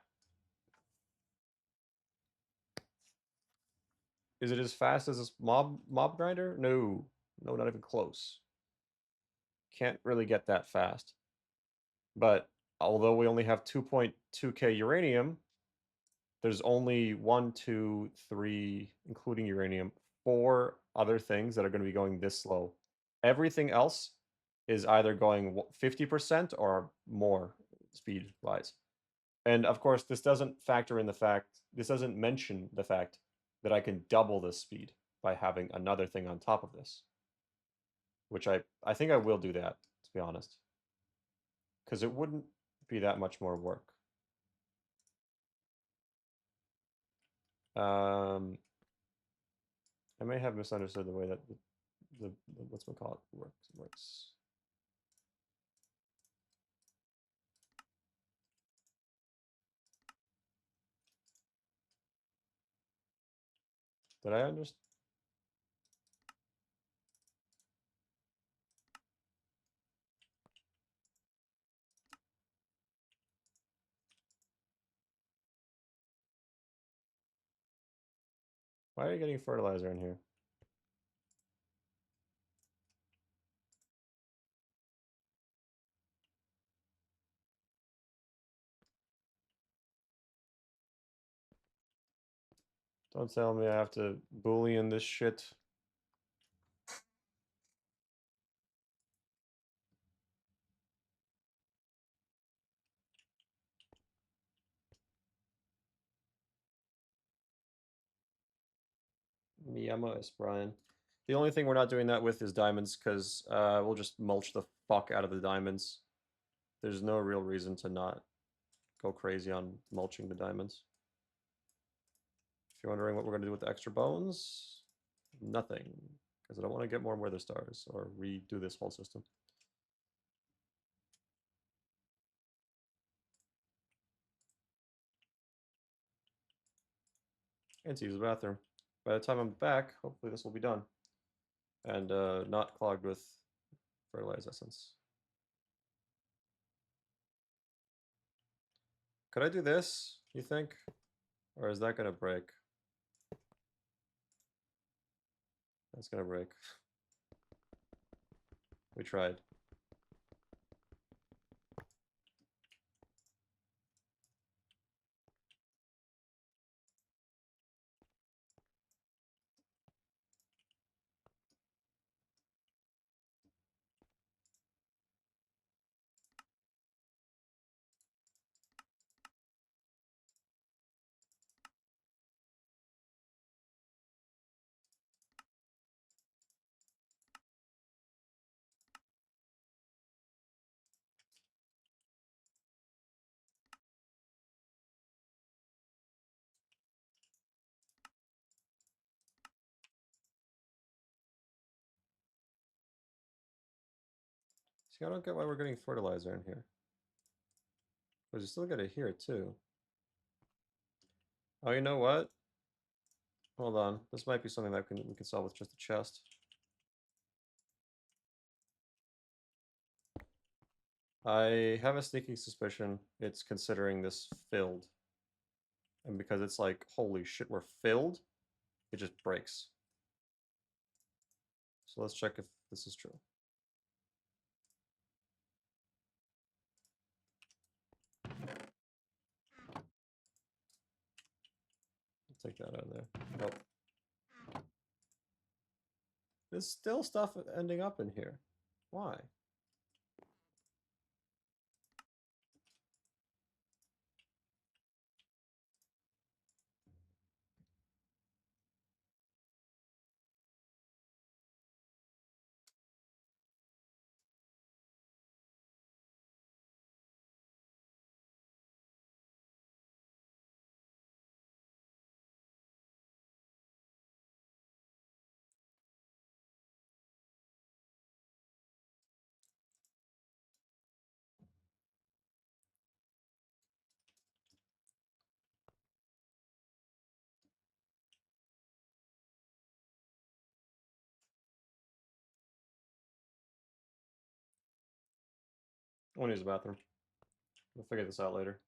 Is it as fast as this mob grinder? No. No, not even close. Can't really get that fast. But although we only have 2.2k uranium, there's only 1, 2, 3, including uranium, 4 other things that are going to be going this slow. Everything else is either going 50% or more speed-wise. And of course, this doesn't factor in the fact, this doesn't mention the fact that I can double this speed by having another thing on top of this. Which I think I will do that, be honest. Because it wouldn't be that much more work. I may have misunderstood the way that the what's we call it works. Did I understand? Why are you getting fertilizer in here? Don't tell me I have to Boolean this shit. Miyama Brian. The only thing we're not doing that with is diamonds, because we'll just mulch the fuck out of the diamonds. There's no real reason to not go crazy on mulching the diamonds. If you're wondering what we're going to do with the extra bones, nothing, because I don't want to get more Wither Stars or redo this whole system. And to use the bathroom. By the time I'm back, hopefully this will be done. And not clogged with fertilizer essence. Could I do this, you think? Or is that going to break? That's going to break. We tried. See, I don't get why we're getting fertilizer in here. But you still get it here, too. Oh, you know what? Hold on. This might be something that we can solve with just a chest. I have a sneaking suspicion it's considering this filled. And because it's like, holy shit, we're filled, it just breaks. So let's check if this is true. Take that out of there. Nope. There's still stuff ending up in here. Why? I want to use the bathroom. We'll figure this out later.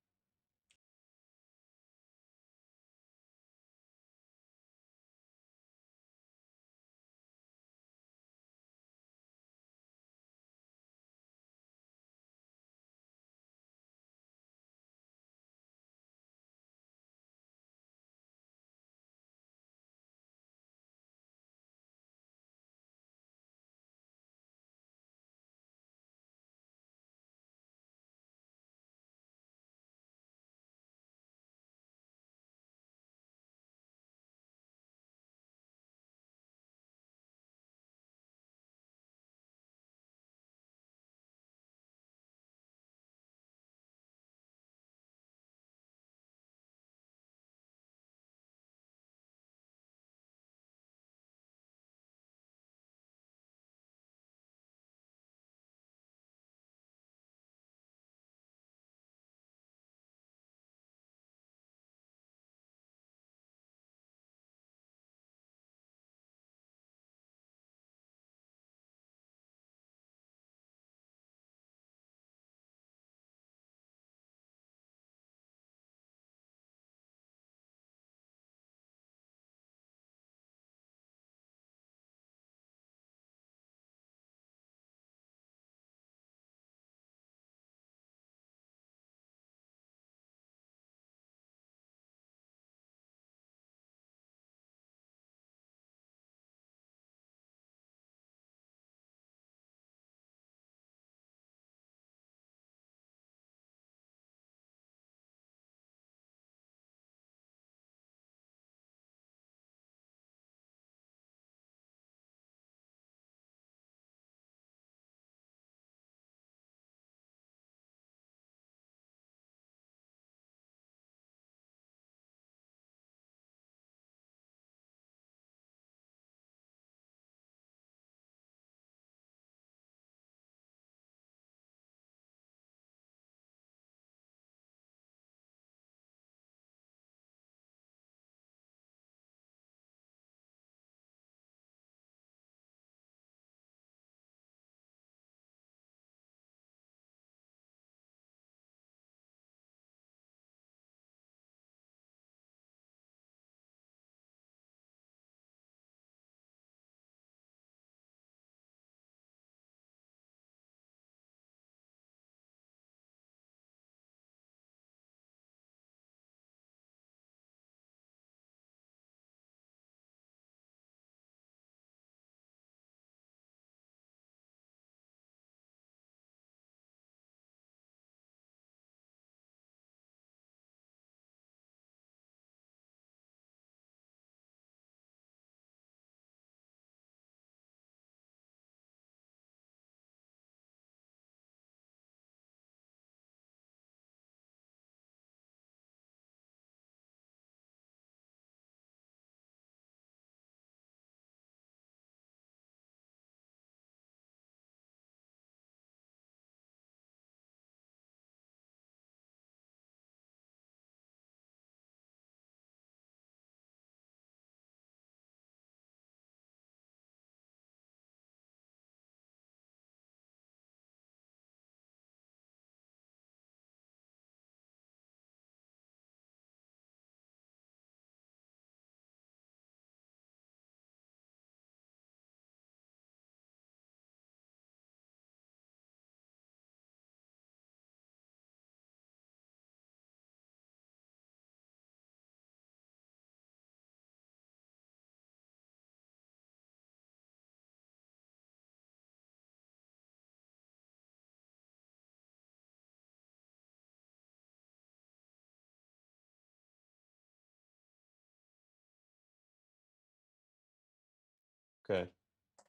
Okay.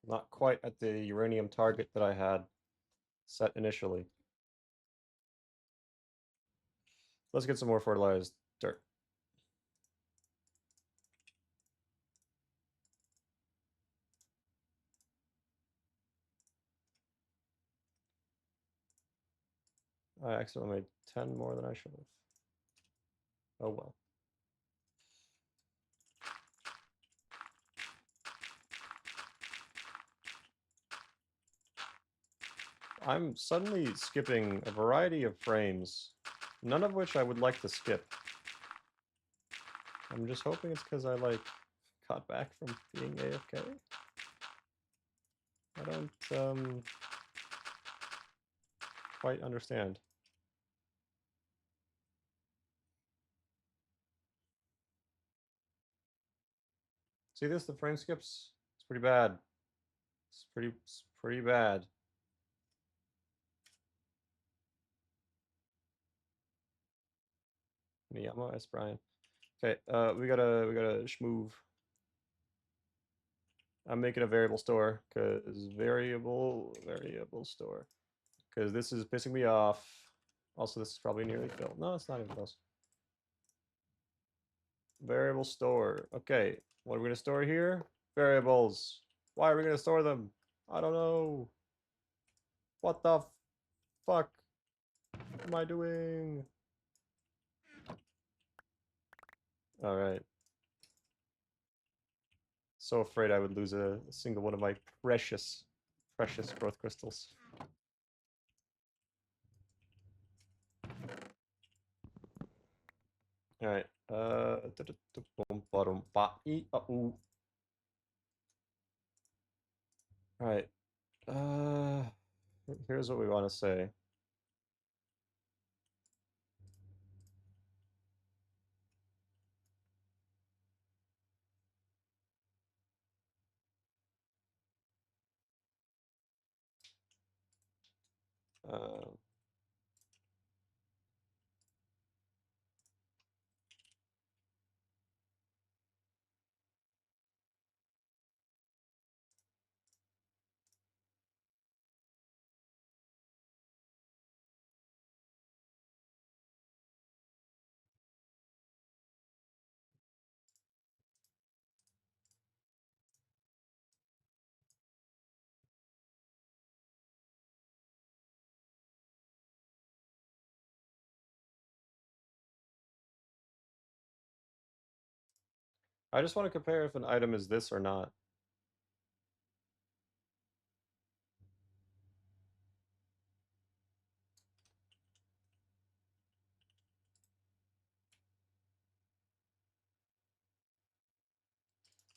Not quite at the uranium target that I had set initially. Let's get some more fertilized dirt. I accidentally made 10 more than I should have. Oh well. I'm suddenly skipping a variety of frames, none of which I would like to skip. I'm just hoping it's because I, like, got back from being AFK. I don't, quite understand. See this? The frame skips? It's pretty bad. It's pretty bad. Miyamo S. Brian. Okay, we gotta schmoove. I'm making a variable store, because variable store. Because this is pissing me off. Also, this is probably nearly filled. No, it's not even close. Variable store. Okay, what are we gonna store here? Variables. Why are we gonna store them? I don't know. What the fuck am I doing? Alright. So afraid I would lose a single one of my precious growth crystals. Alright. Alright. Here's what we want to say. I just want to compare if an item is this or not.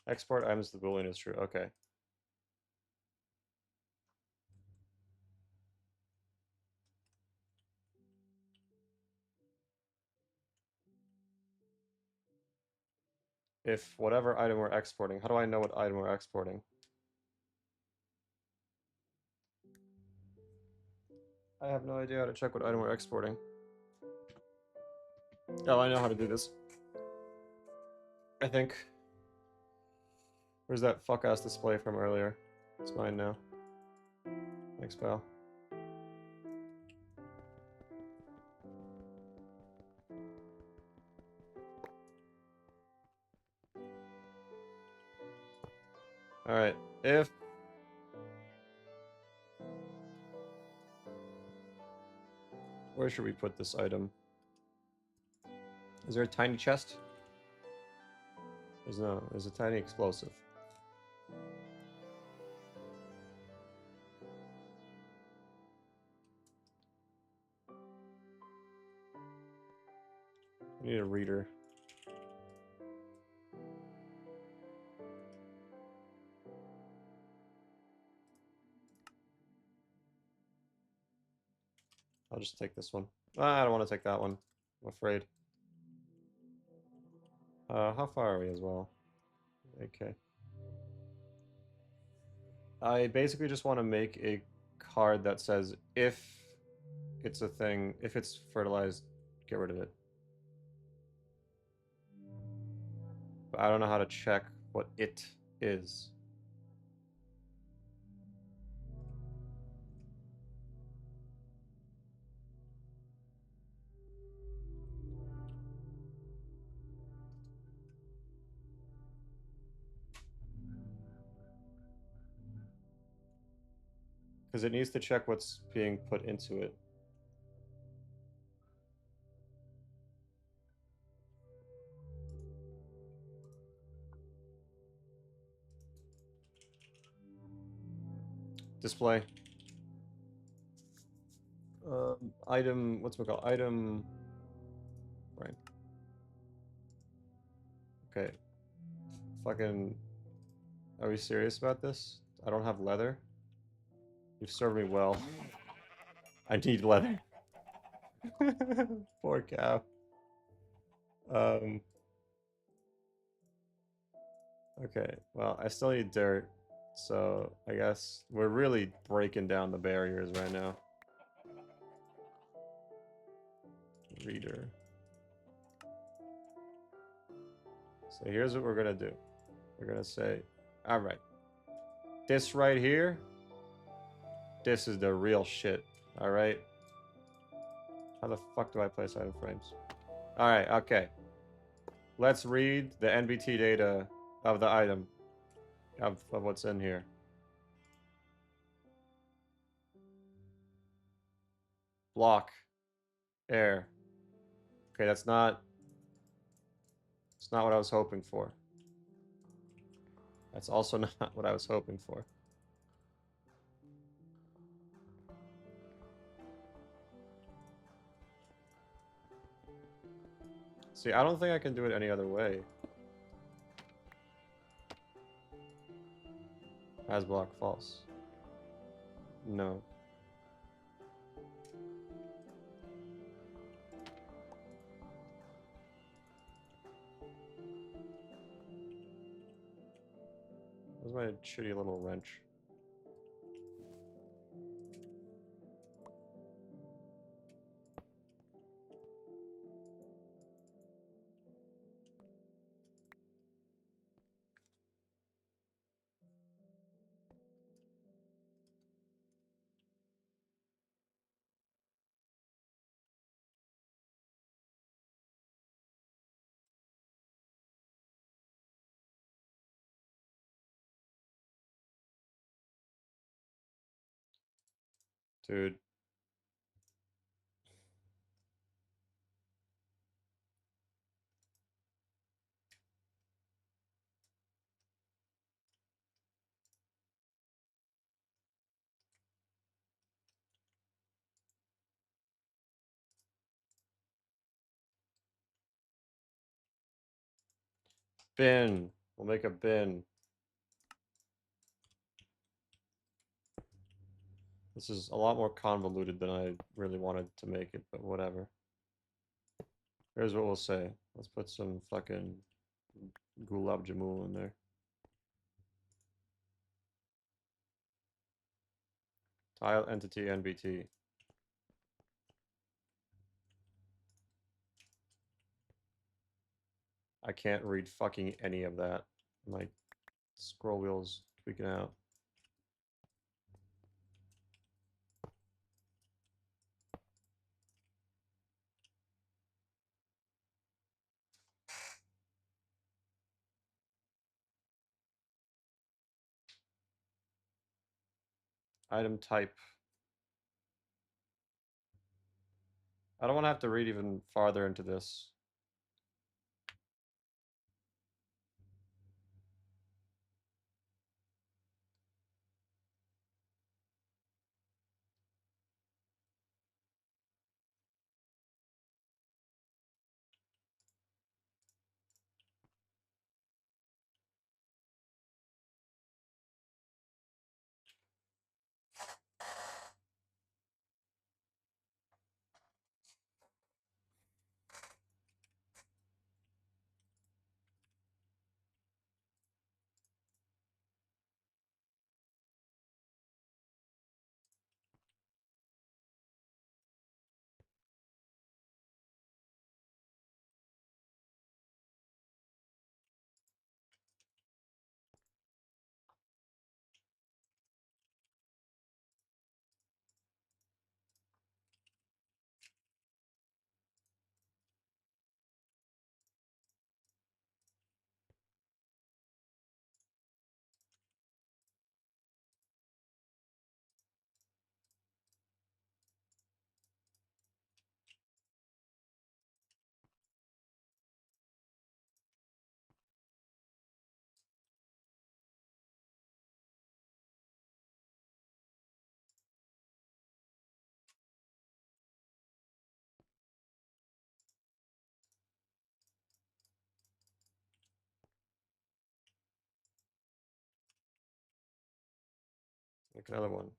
Export items to the Boolean is true. Okay. If whatever item we're exporting, how do I know what item we're exporting? I have no idea how to check what item we're exporting. Oh, I know how to do this. I think. Where's that fuck-ass display from earlier? It's mine now. Thanks, pal. Alright, if... Where should we put this item? Is there a tiny chest? There's a tiny explosive. I need a reader. I'll just take this one. I don't want to take that one. I'm afraid. How far are we as well? Okay. I basically just want to make a card that says if it's a thing, if it's fertilized, get rid of it. But I don't know how to check what it is. Because it needs to check what's being put into it. Display. Item, what's it called? Item, right. Okay. Fucking, are we serious about this? I don't have leather? You've served me well. I need leather. Poor cow. Okay, well, I still need dirt, so I guess we're really breaking down the barriers right now. Reader. So here's what we're gonna do. We're gonna say, all right, this right here, this is the real shit, all right? How the fuck do I place item frames? All right, okay. Let's read the NBT data of the item, of what's in here. Block. Air. Okay, it's not what I was hoping for. That's also not what I was hoping for. See, I don't think I can do it any other way. Has block false. No. Where's my shitty little wrench? Dude. Bin. We'll make a bin. This is a lot more convoluted than I really wanted to make it, but whatever. Here's what we'll say. Let's put some fucking gulab jamun in there. Tile entity NBT. I can't read fucking any of that. My scroll wheel's tweaking out. Item type. I don't want to have to read even farther into this. Make another one.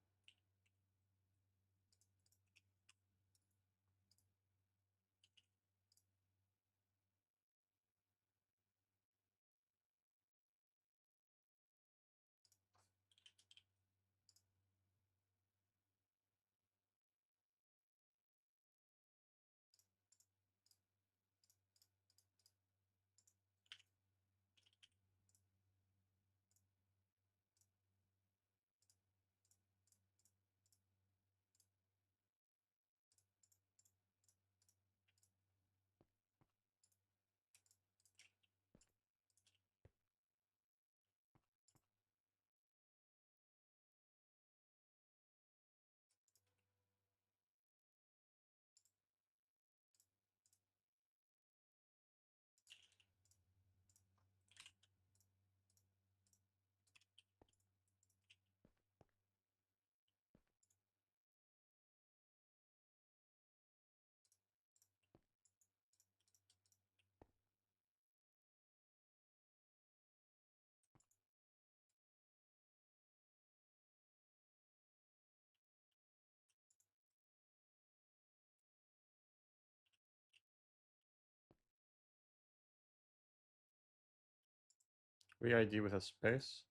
Re-ID with a space.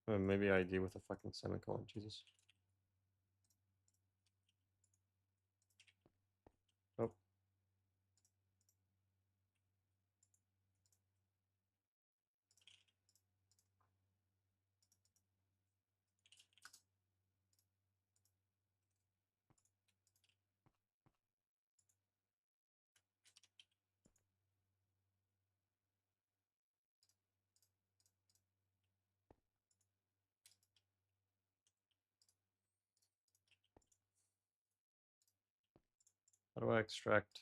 Maybe ID with a fucking semicolon. Jesus. Oh. How do I extract?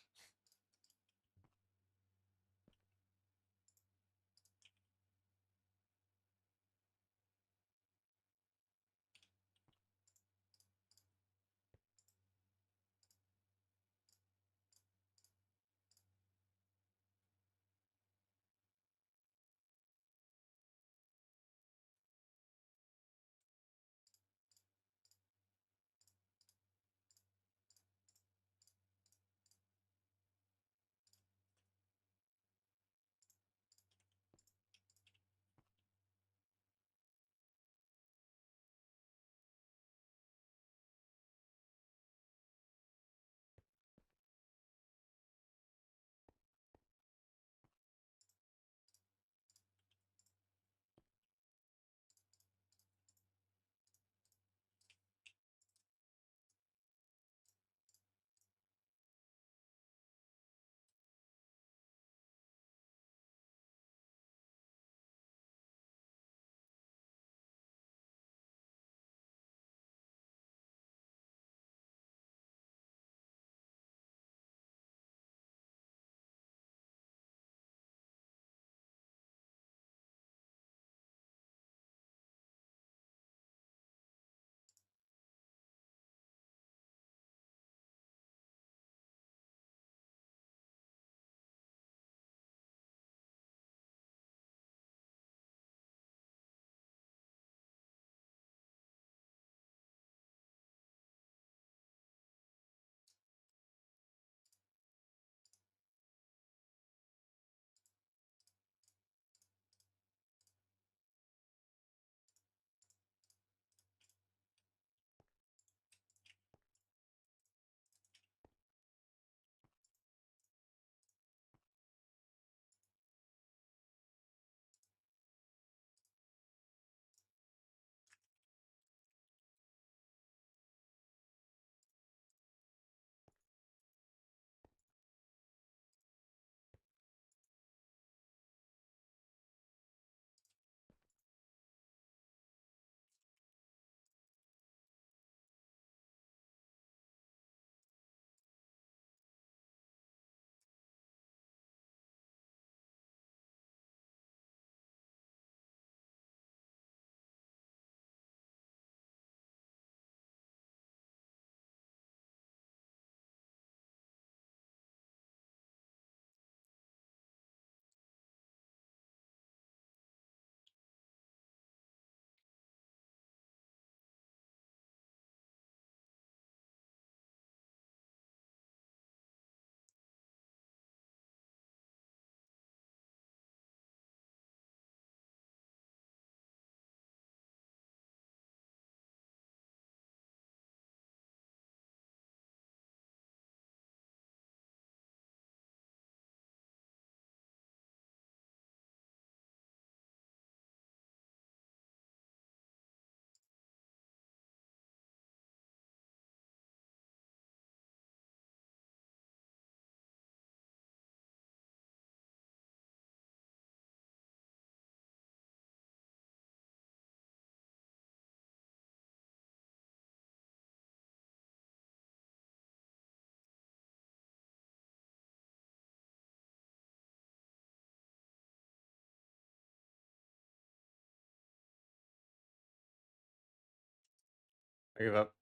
I give up.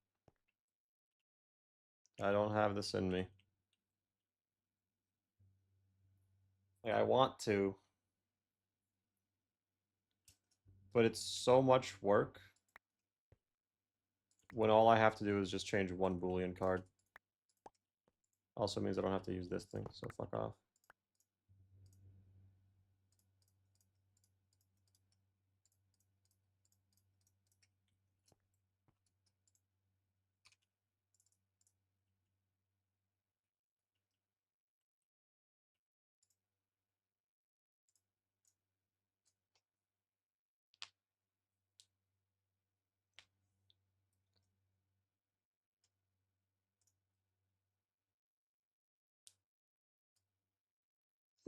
I don't have this in me. Like, I want to, but it's so much work when all I have to do is just change one Boolean card. Also means I don't have to use this thing, so fuck off.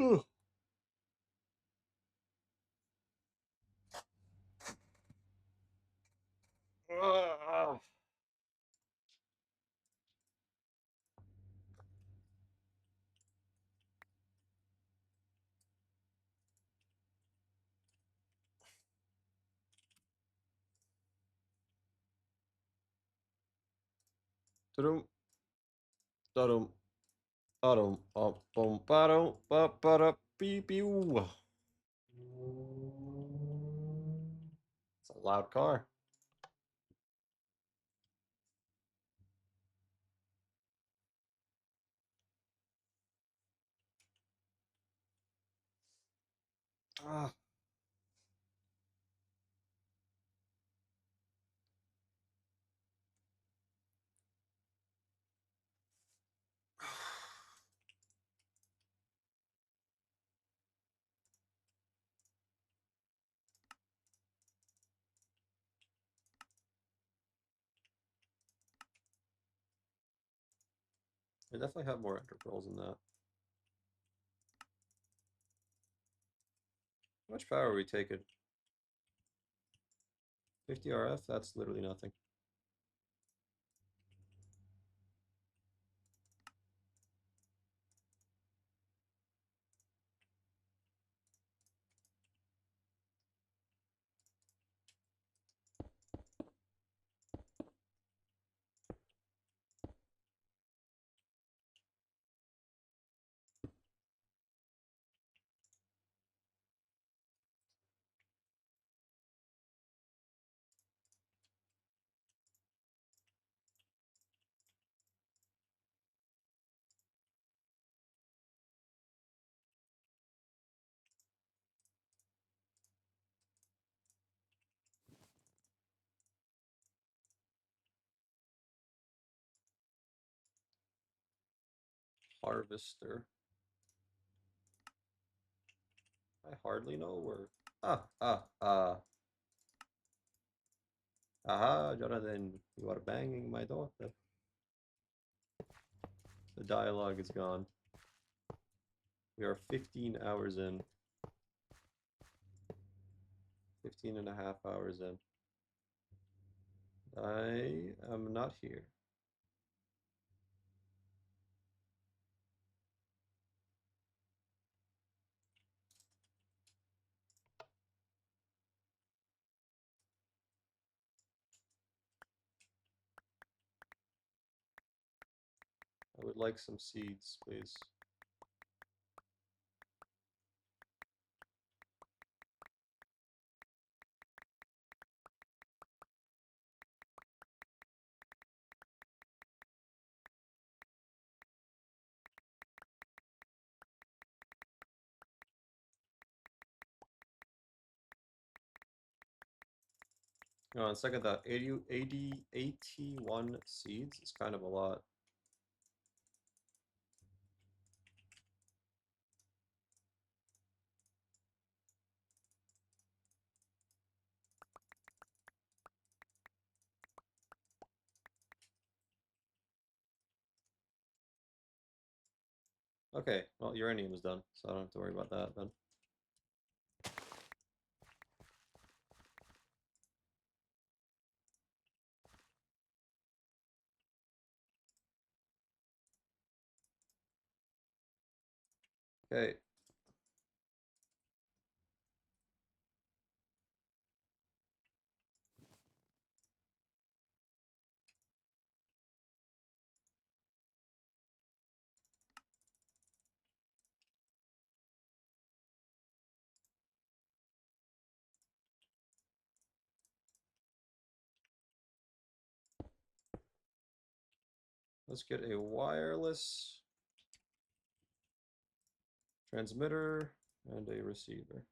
Ugh. Ah. Da-dum, da-dum, da-dum, bum, ba-dum, ba-ba-da, beep-pew. It's a loud car. Ah. I definitely have more ender pearls than that. How much power are we taking? 50 RF? That's literally nothing. Harvester. I hardly know where. Aha, Jonathan, you are banging my daughter. The dialogue is gone. We are 15 hours in. 15 and a half hours in. I am not here. I would like some seeds, please. No, on second thought, 81 seeds is kind of a lot. Okay, well, uranium is done, so I don't have to worry about that then. Okay. Let's get a wireless transmitter and a receiver.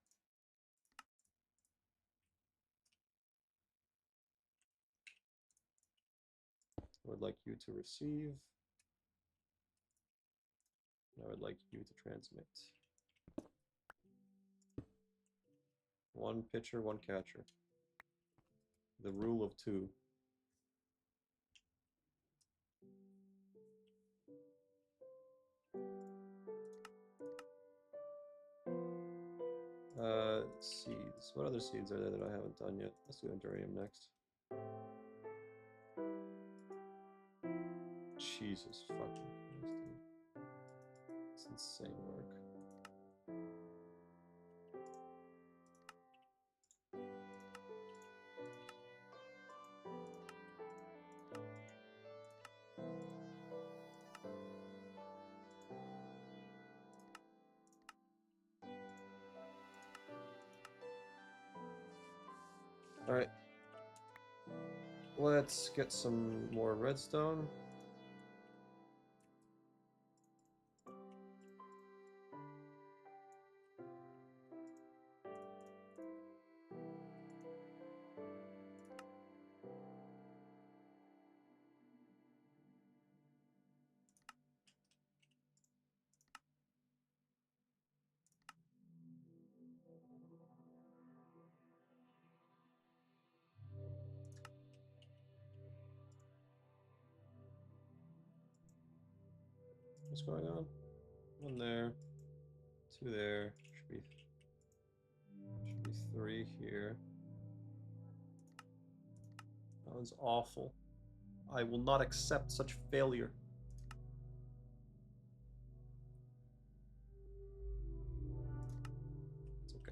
I would like you to receive. I would like you to transmit. One pitcher, one catcher. The rule of two. Seeds. What other seeds are there that I haven't done yet? Let's do Endurium next. Jesus fucking Christ, dude. It's insane work. Alright. Let's get some more redstone. What's going on? One there, two there, should be three here. That one's awful. I will not accept such failure. It's okay.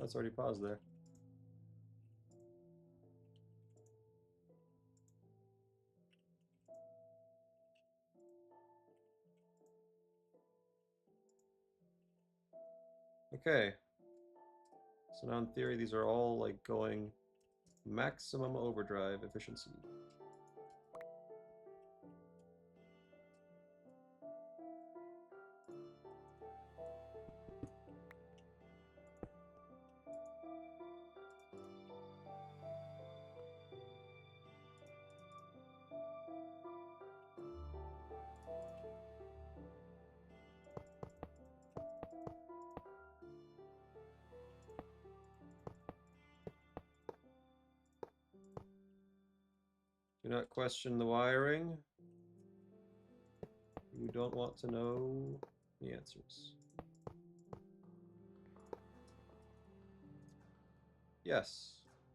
That's already paused there. Okay. So now in theory, these are all like going maximum overdrive efficiency. Do not question the wiring. You don't want to know the answers. Yes.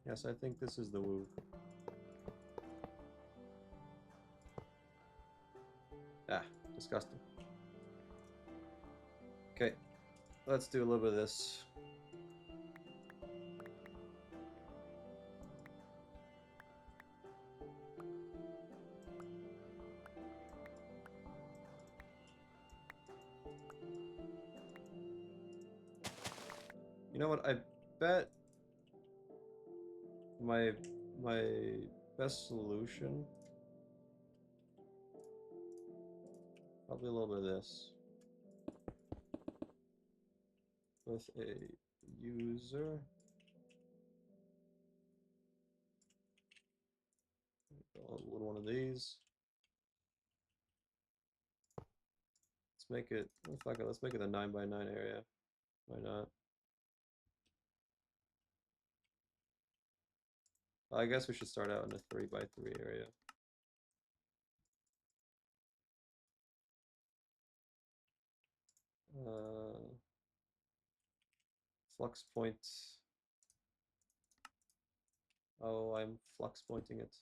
Yes, I think this is the woo. Ah, disgusting. Okay, let's do a little bit of this. You know what? I bet my best solution, probably a little bit of this with a user. A little one of these. Let's make it. Oh, fuck it. Let's make it a 9x9 area. Why not? I guess we should start out in a 3x3 area. Flux point Oh, I'm flux pointing it.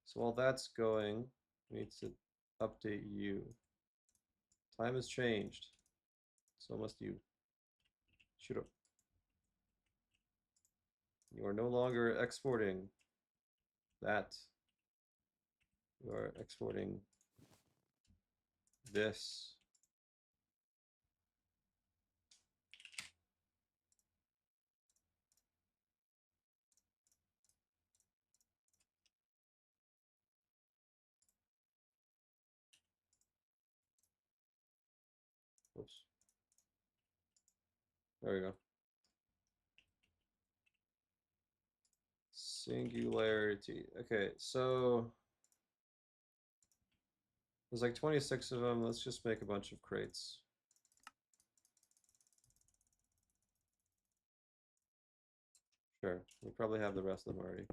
So while that's going, we need to update you. Time has changed. So must you. Shoot up. You are no longer exporting that. You are exporting this. Oops. There we go. Singularity. Okay, so there's like 26 of them. Let's just make a bunch of crates. Sure, we probably have the rest of them already.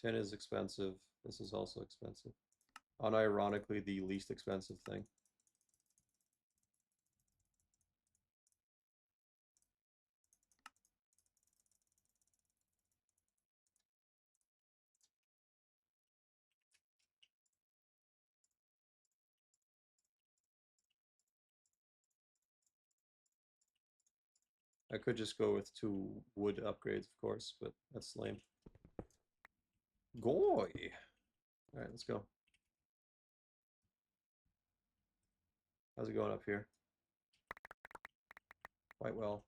Tin is expensive. This is also expensive. Unironically, the least expensive thing. I could just go with 2 wood upgrades, of course, but that's lame. Goy! Alright, let's go. How's it going up here? Quite well.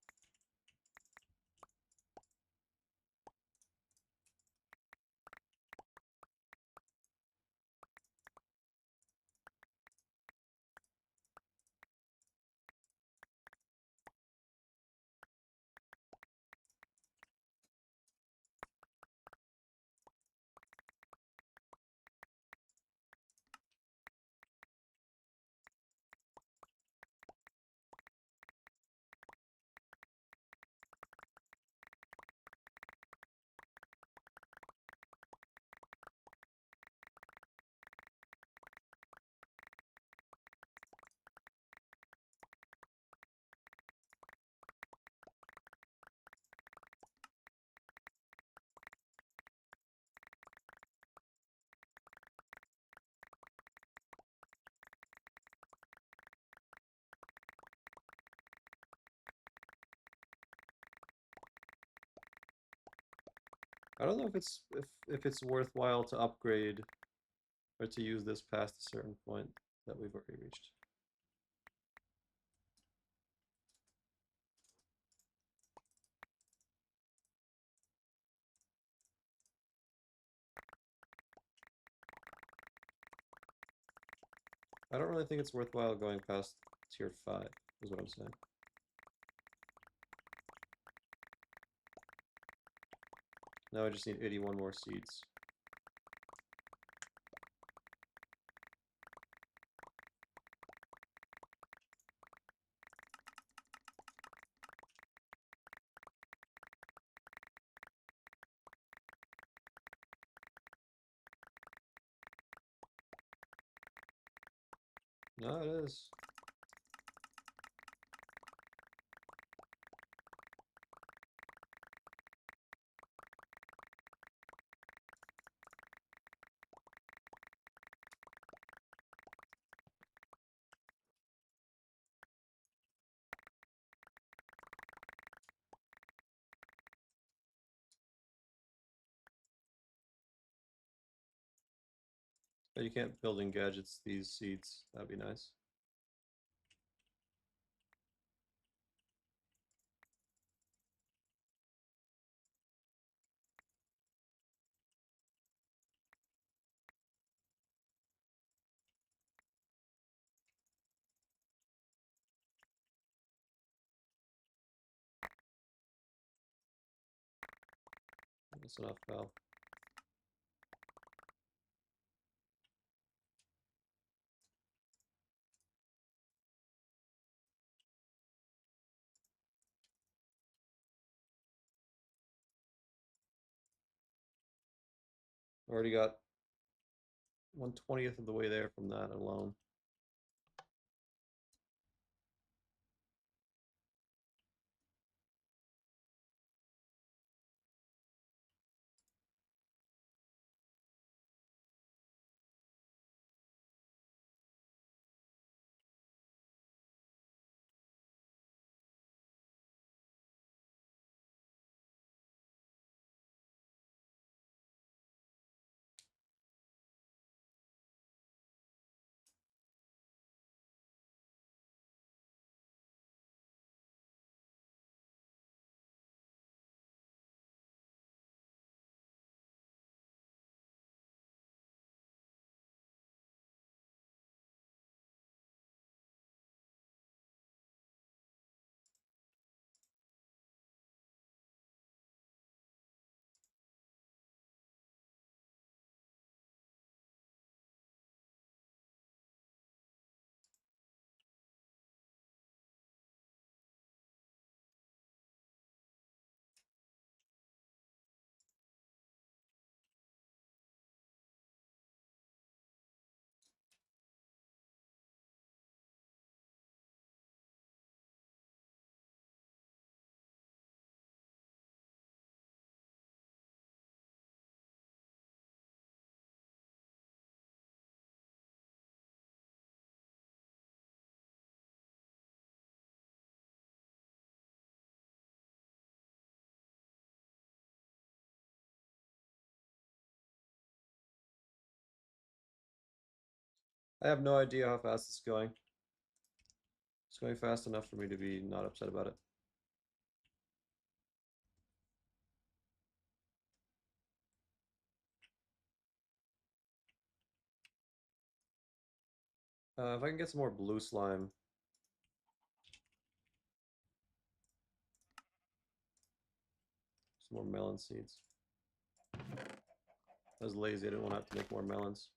I don't know if it's worthwhile to upgrade or to use this past a certain point that we've already reached. I don't really think it's worthwhile going past tier 5, is what I'm saying. Now I just need 81 more seeds. No, it is. But you can't build in gadgets these seeds. That'd be nice. That's enough, pal. Already got 1/20th of the way there from that alone. I have no idea how fast it's going. It's going fast enough for me to be not upset about it. If I can get some more blue slime. Some more melon seeds. I was lazy, I didn't want to have to make more melons.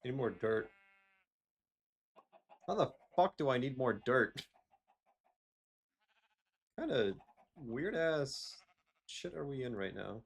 Need more dirt. How the fuck do I need more dirt? Kind of weird ass shit are we in right now?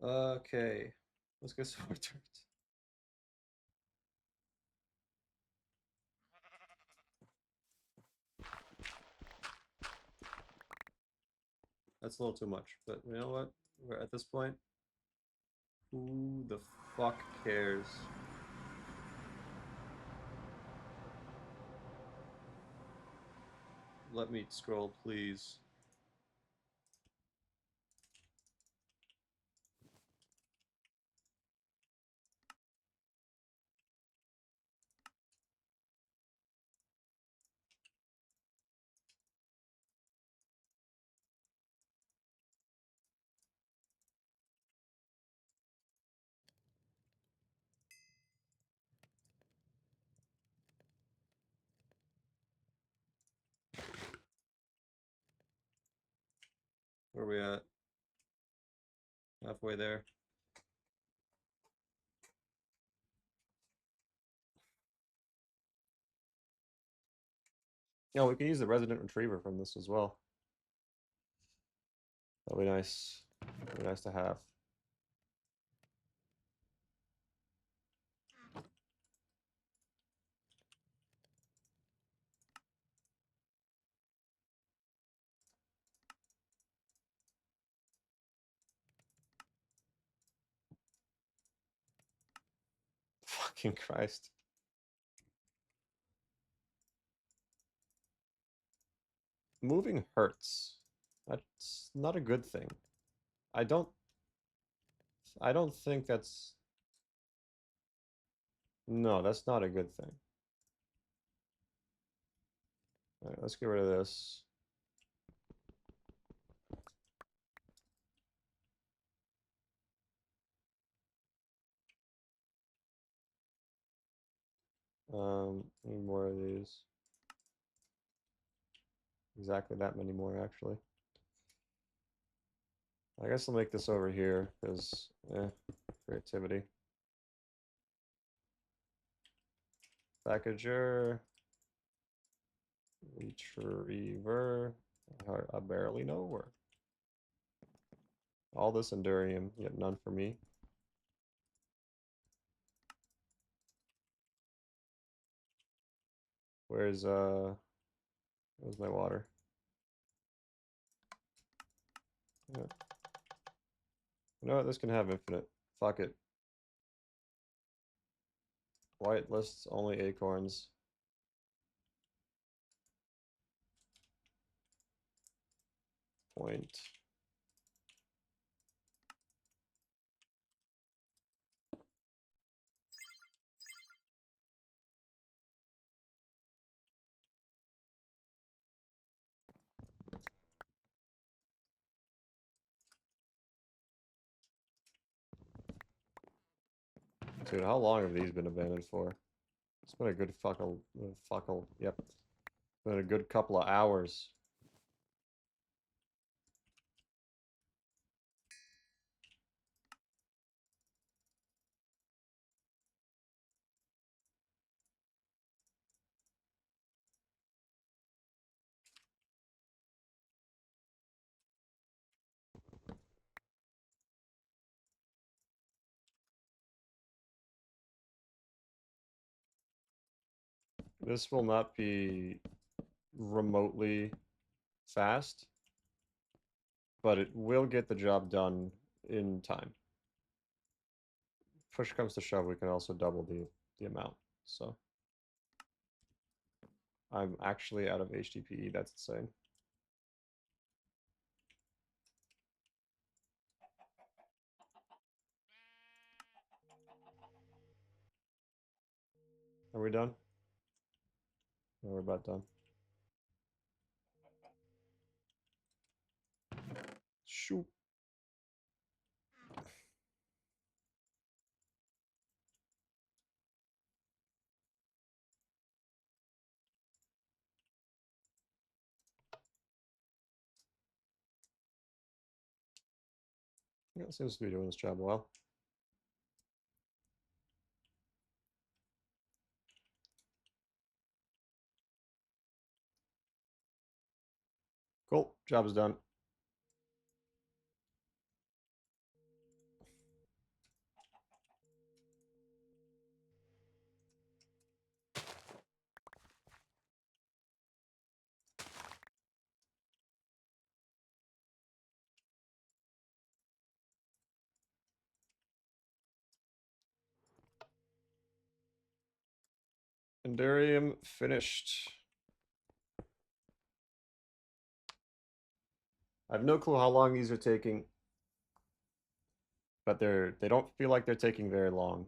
Okay, let's get some more dirt. That's a little too much, but you know what? We're at this point. Who the fuck cares? Let me scroll, please. Where are we at? Halfway there. Yeah, we can use the resident retriever from this as well. That'll be nice. That'll be nice to have. Fucking Christ. Moving hurts. That's not a good thing. I don't think that's... No, that's not a good thing. All right, let's get rid of this. Need more of these. Exactly that many more, actually. I guess I'll make this over here, because, creativity. Packager. Retriever. I barely know where. All this Endurium, yet none for me. Where's my water? Yeah. You know what? This can have infinite. Fuck it. White lists only acorns. Point. Dude, how long have these been abandoned for? It's been a good yep. It's been a good couple of hours. This will not be remotely fast, but it will get the job done in time. Push comes to shove, we can also double the amount. So I'm actually out of HDPE, that's insane. Are we done? No, we're about done. Shoot. Yeah, it seems to be doing this job well. Cool, job is done. Endurium finished. I have no clue how long these are taking, but they don't feel like they're taking very long.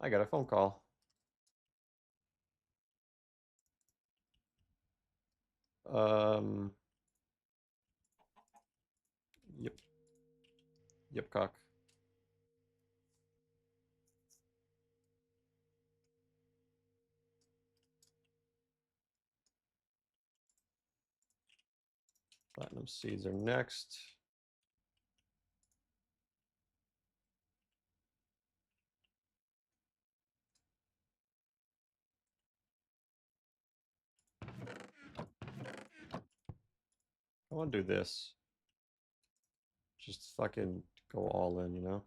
I got a phone call. Yep. Yep, cock. Platinum seeds are next. I want to do this. Just fucking go all in, you know?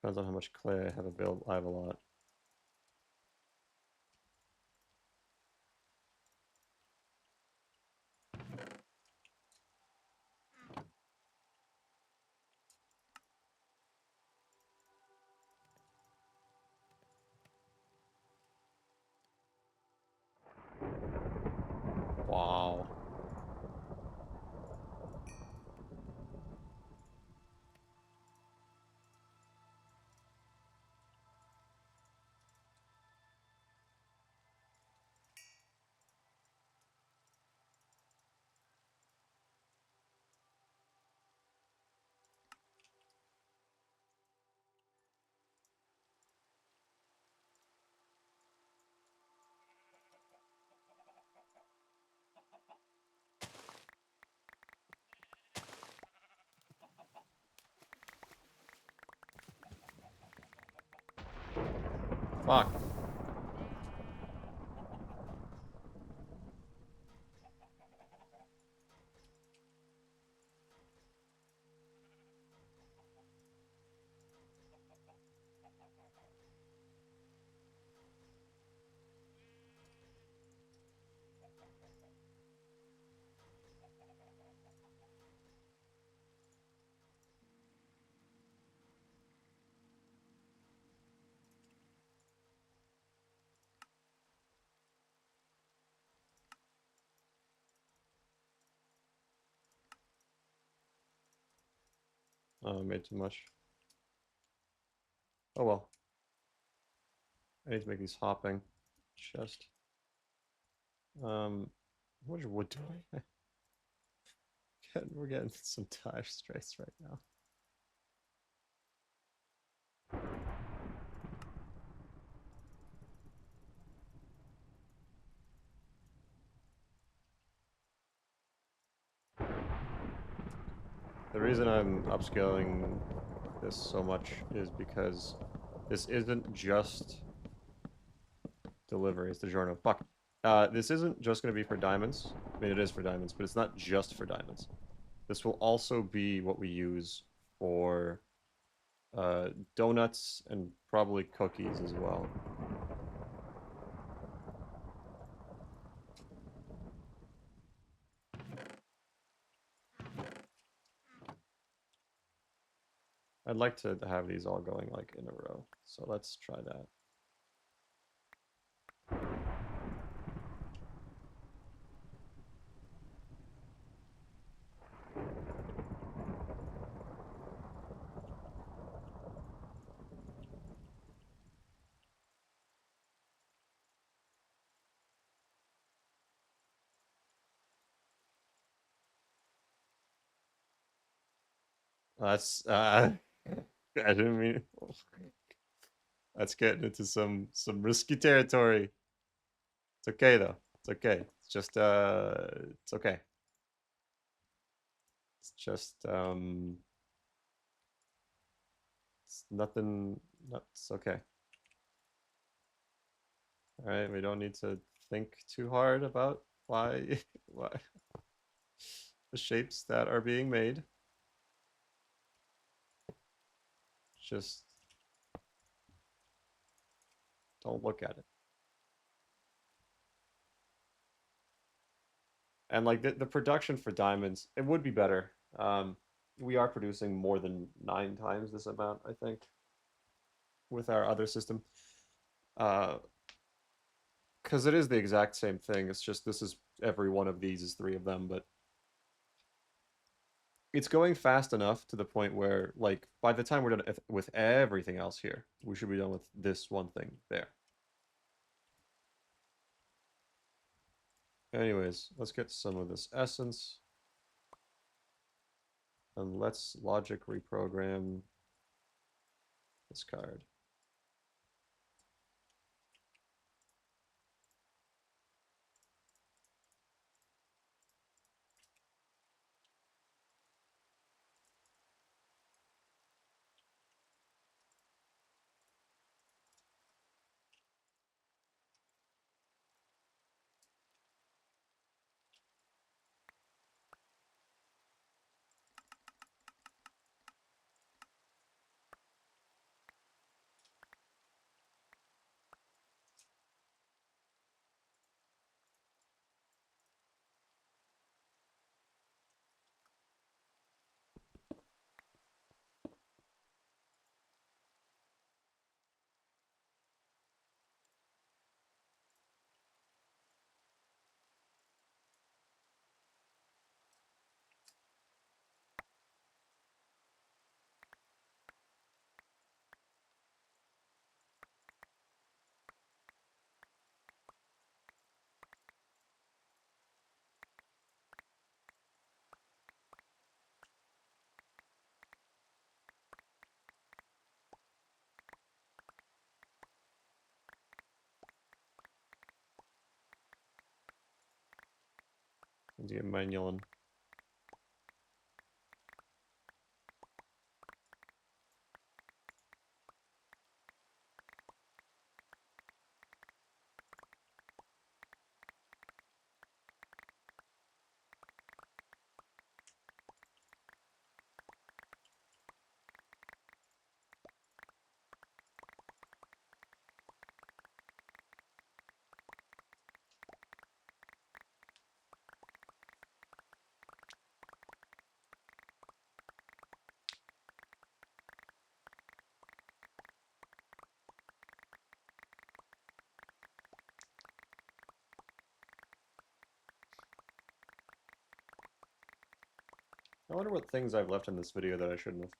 Depends on how much clay I have available. I have a lot. Wow. Fuck. Oh, I made too much. Oh well. I need to make these hopping. Chest. What is wood doing? We're getting some dire straits right now. The reason I'm upscaling this so much is because this isn't just deliveries, DiGiorno. Fuck. This isn't just going to be for diamonds. I mean, it is for diamonds, but it's not just for diamonds. This will also be what we use for donuts and probably cookies as well. I'd like to have these all going like in a row. So let's try that. That's I didn't mean. That's getting into some risky territory. It's okay though. It's okay. It's just it's okay. It's just it's nothing. It's okay. All right, we don't need to think too hard about why why the shapes that are being made. Just don't look at it. And like the production for diamonds, it would be better. We are producing more than 9 times this amount, I think, with our other system. Because Because it is the exact same thing. It's just this is every one of these is 3 of them, but it's going fast enough to the point where, like, by the time we're done with everything else here, we should be done with this one thing there. Anyways, let's get some of this essence. And let's logic reprogram this card. And get Manuelin. I wonder what things I've left in this video that I shouldn't have.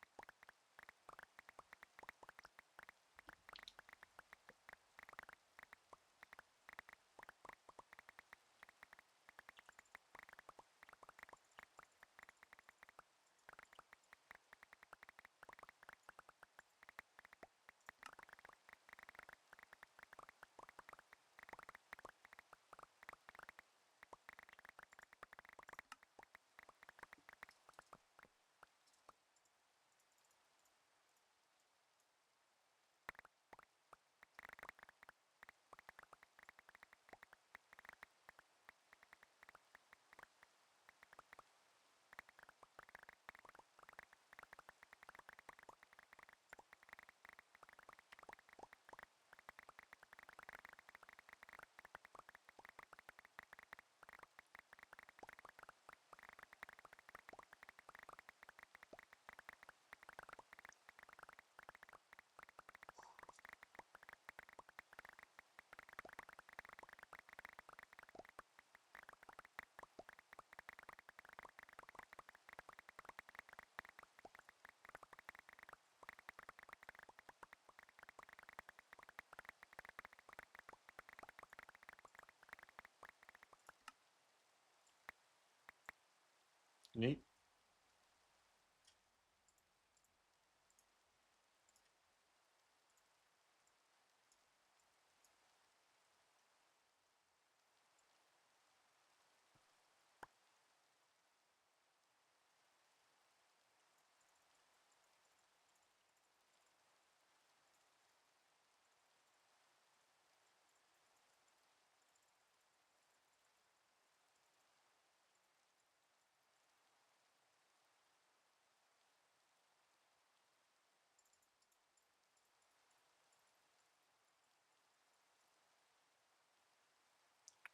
Neat.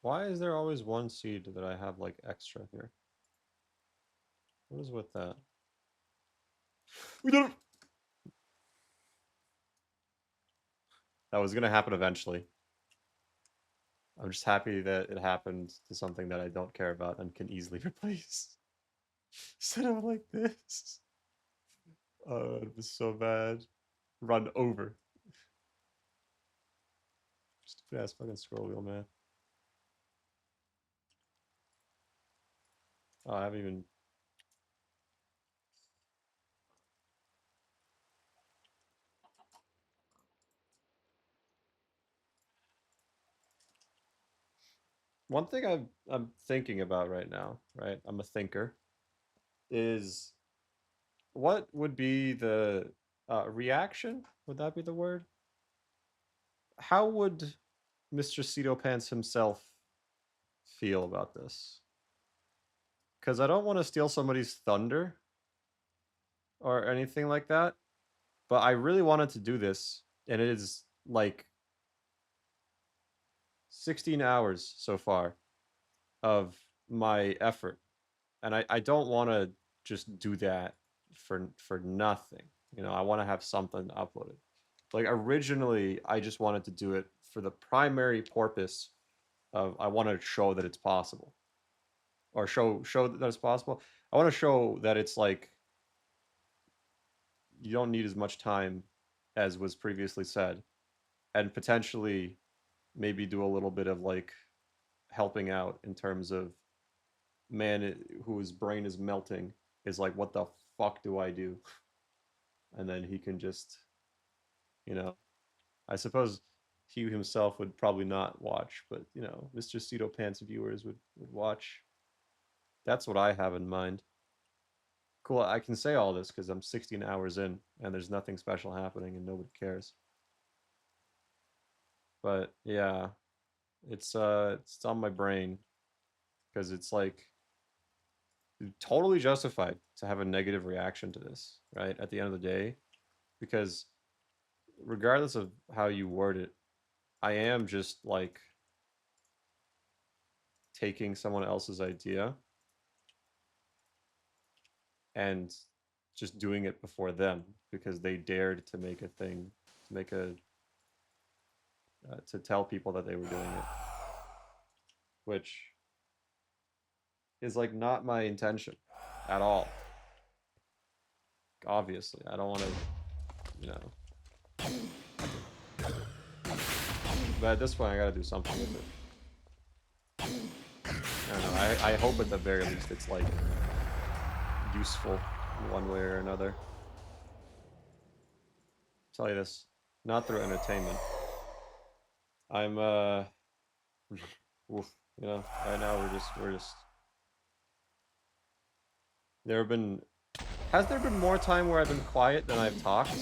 Why is there always one seed that I have like extra here? What is with that? We did it! That was gonna happen eventually. I'm just happy that it happened to something that I don't care about and can easily replace. Instead of like this. Oh, it was so bad. Run over. Stupid ass fucking scroll wheel, man. Oh, I haven't even. One thing I'm thinking about right now, right? I'm a thinker. Is what would be the reaction? Would that be the word? How would Mr. Ceto Pants himself feel about this? Because I don't want to steal somebody's thunder or anything like that, but I really wanted to do this, and it is like 16 hours so far of my effort, and I don't want to just do that for nothing. You know, I want to have something uploaded. Like originally, I just wanted to do it for the primary purpose of I want to show that it's possible, or show that it's possible. I want to show that it's like you don't need as much time as was previously said, and potentially maybe do a little bit of like helping out in terms of man whose brain is melting is like, what the fuck do I do? And then he can just, you know, I suppose he himself would probably not watch, but you know, Mr. Ceto Pants viewers would watch. That's what I have in mind. Cool, I can say all this because I'm 16 hours in and there's nothing special happening and nobody cares. But yeah, it's on my brain because it's like totally justified to have a negative reaction to this, right? At the end of the day, because regardless of how you word it, I am just like taking someone else's idea and just doing it before them because they dared to make a thing, to make a, to tell people that they were doing it, which is like not my intention at all. Obviously, I don't want to, you know. But at this point, I gotta do something with it. I don't know. I hope at the very least it's like useful in one way or another. I'll tell you this, not through entertainment. I'm oof, you know, right now we're just. There have been, has there been more time where I've been quiet than I've talked?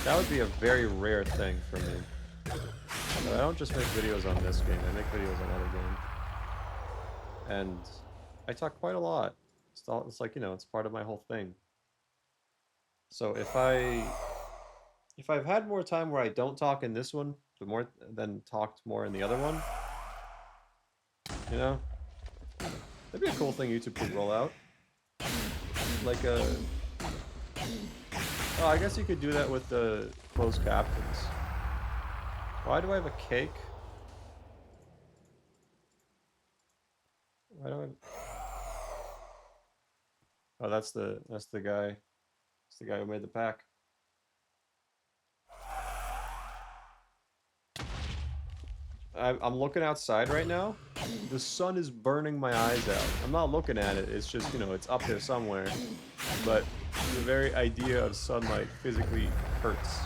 That would be a very rare thing for me. But I don't just make videos on this game, I make videos on other games. And I talk quite a lot. It's like, you know, it's part of my whole thing. So if I've had more time where I don't talk in this one, but more than talked more in the other one, you know, that'd be a cool thing YouTube could roll out. Like a, oh, I guess you could do that with the closed captions. Why do I have a cake? Why do I? Oh, that's the guy. It's the guy who made the pack. I'm looking outside right now. The sun is burning my eyes out. I'm not looking at it. It's just, you know, it's up there somewhere. But the very idea of sunlight physically hurts.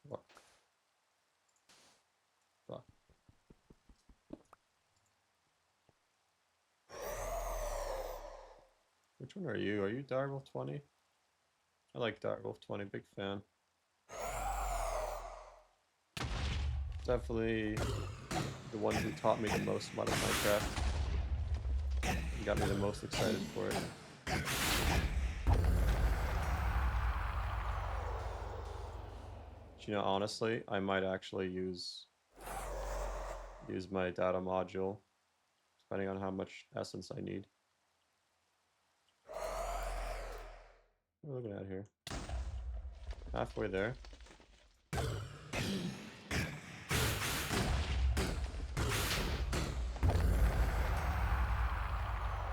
Fuck. Fuck. Which one are you? Are you Direwolf 20? I like Direwolf 20, big fan. definitely the one who taught me the most about Minecraft. And got me the most excited for it. You know, honestly, I might actually use my data module, depending on how much essence I need. What are we looking at here? Halfway there.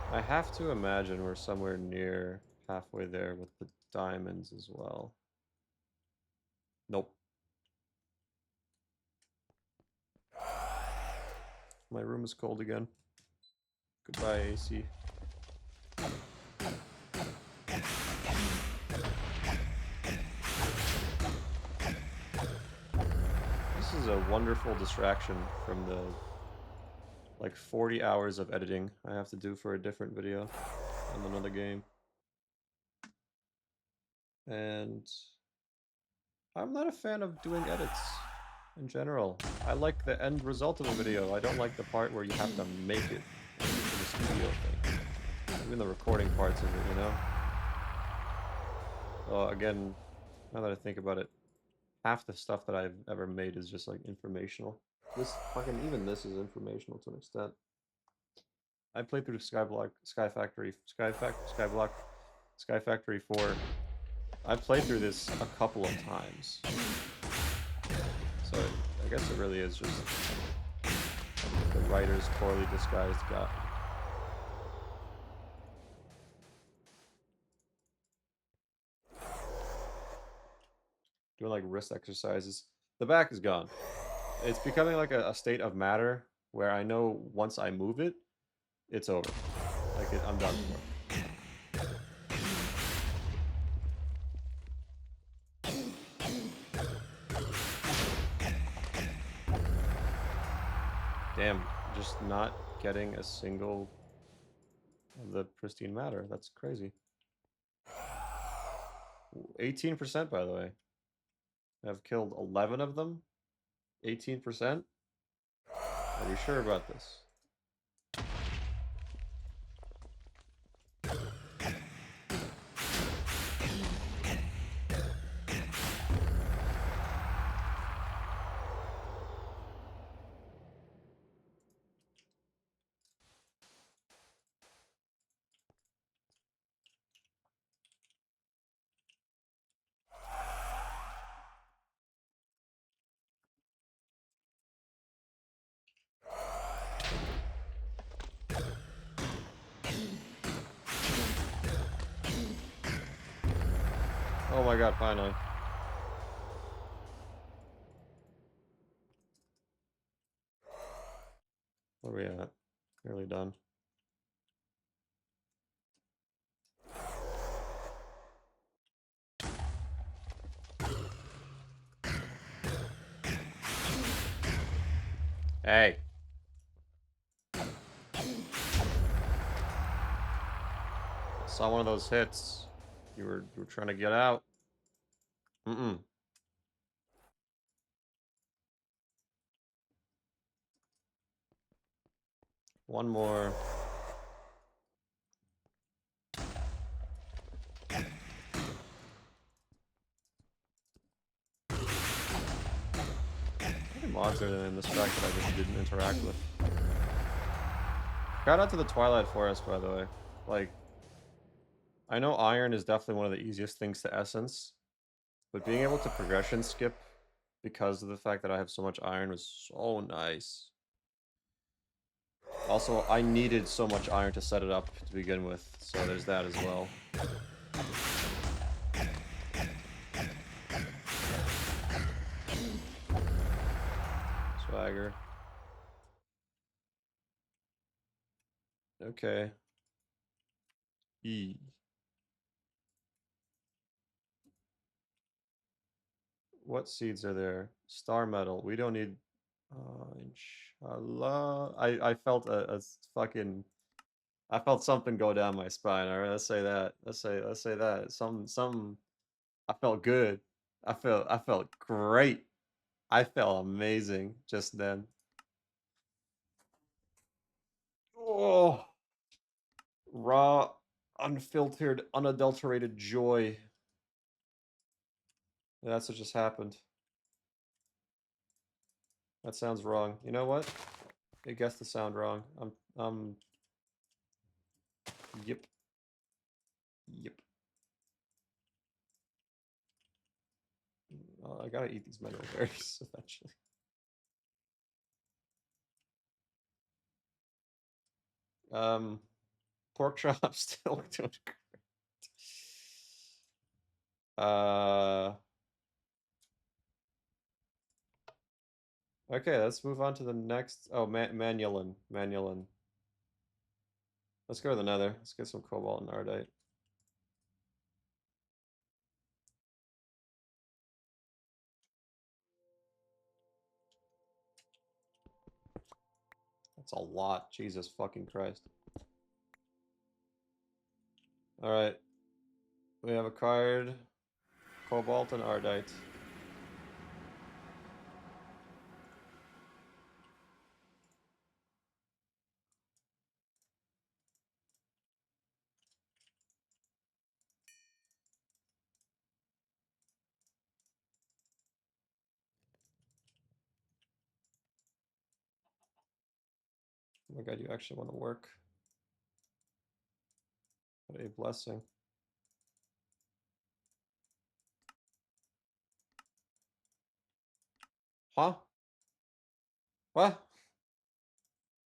I have to imagine we're somewhere near halfway there with the diamonds as well. Nope. My room is cold again. Goodbye, AC. This is a wonderful distraction from the like 40 hours of editing I have to do for a different video on another game. And I'm not a fan of doing edits in general. I like the end result of a video. I don't like the part where you have to make it into the studio thing. Even the recording parts of it, you know? So again, now that I think about it, half the stuff that I've ever made is just like informational. This fucking, even this is informational to an extent. I played through SkyFactory4. I played through this a couple of times. So I guess it really is just the writer's poorly disguised guide. Doing like wrist exercises. The back is gone. It's becoming like a state of matter where I know once I move it, it's over. Like I'm done for. Damn, just not getting a single of the pristine matter. That's crazy. 18%, by the way. I've killed 11 of them. 18%? Are we sure about this? Oh my god, finally. Where are we at? Nearly done. Hey. I saw one of those hits. You were trying to get out. Mm-mm. One more. How many mods are there in this track that I just didn't interact with? Shout out to the Twilight Forest, by the way. Like, I know iron is definitely one of the easiest things to essence, but being able to progression skip because of the fact that I have so much iron was so nice. Also, I needed so much iron to set it up to begin with, so there's that as well. Swagger. Okay. E. What seeds are there? Star metal. We don't need. Inshallah. I felt a fucking. I felt something go down my spine. All right, let's say that. Let's say that. Some. I felt good. I felt great. I felt amazing just then. Oh, raw, unfiltered, unadulterated joy. That's what just happened. That sounds wrong. You know what? I guessed the sound wrong. Yep. Yep. I gotta eat these mineral berries eventually. Pork chop still doing great. Okay, let's move on to the next. Oh, Manulin. Manulin. Let's go to the nether. Let's get some cobalt and ardite. That's a lot. Jesus fucking Christ. Alright. We have acquired cobalt and ardite. Oh my god, you actually want to work. What a blessing. Huh? What?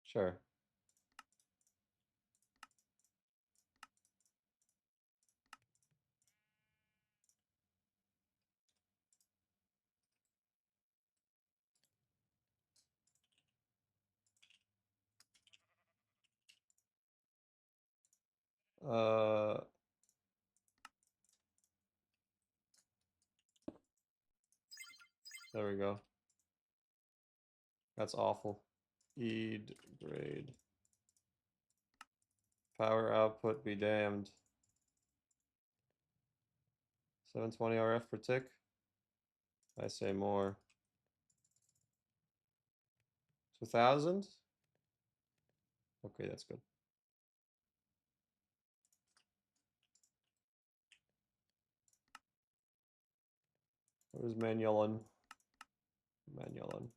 Sure. Uh, there we go. That's awful. Eid grade. Power output be damned. 720 RF per tick. I say more. 2000? Okay, that's good. Where's Manulin? Manulin.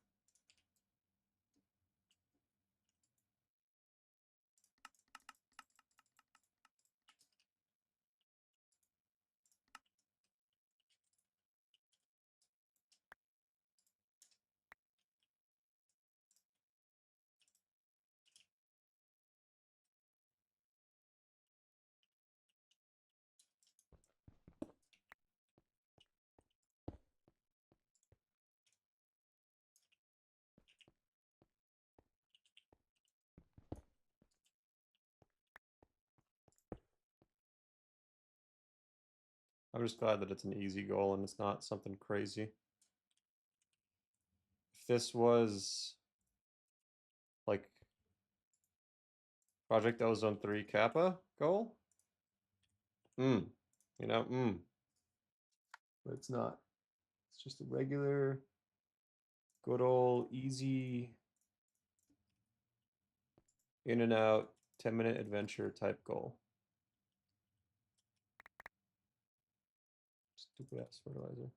I'm just glad that it's an easy goal and it's not something crazy. If this was like Project Ozone 3 Kappa goal, you know, but it's not. It's just a regular, good old, easy, in and out, 10-minute adventure type goal. Stupid ass fertilizer.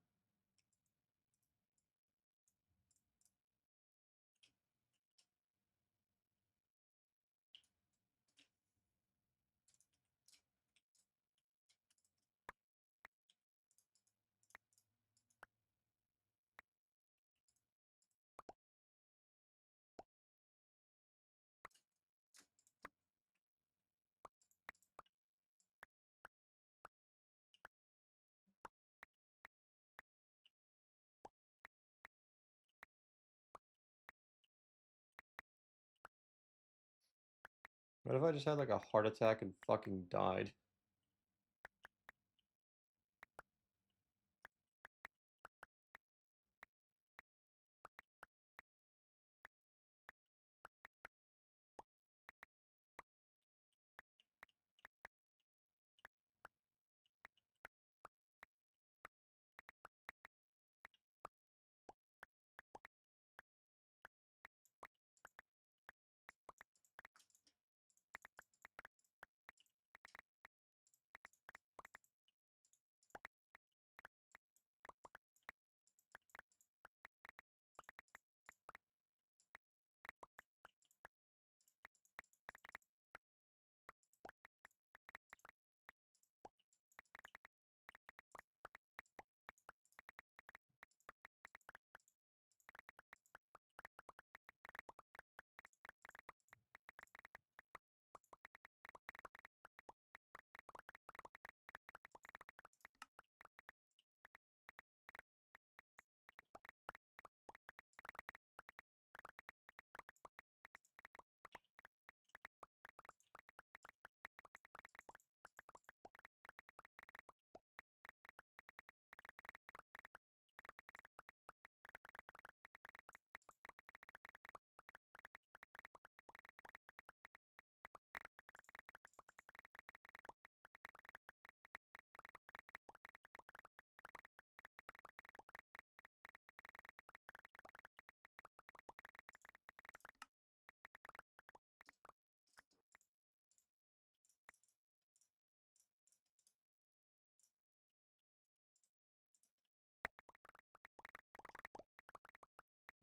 What if I just had like a heart attack and fucking died?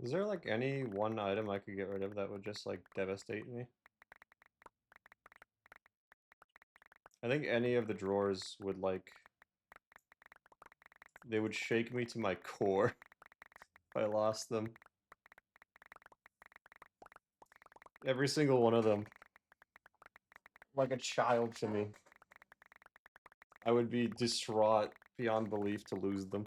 Is there like any one item I could get rid of that would just like devastate me? I think any of the drawers would like... They would shake me to my core if I lost them. Every single one of them. Like a child to me. I would be distraught beyond belief to lose them.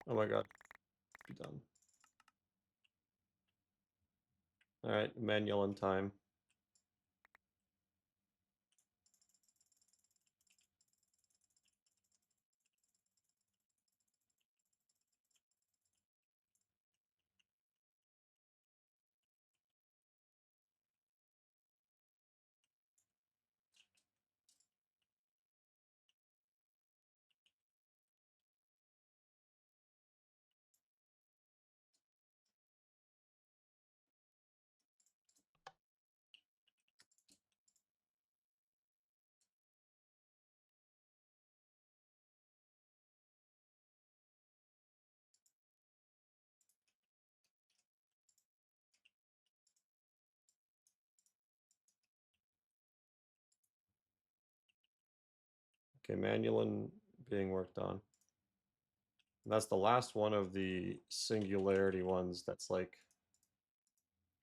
Oh my god. Be done. Alright, manual in time. Okay, manual being worked on. And that's the last one of the singularity ones that's like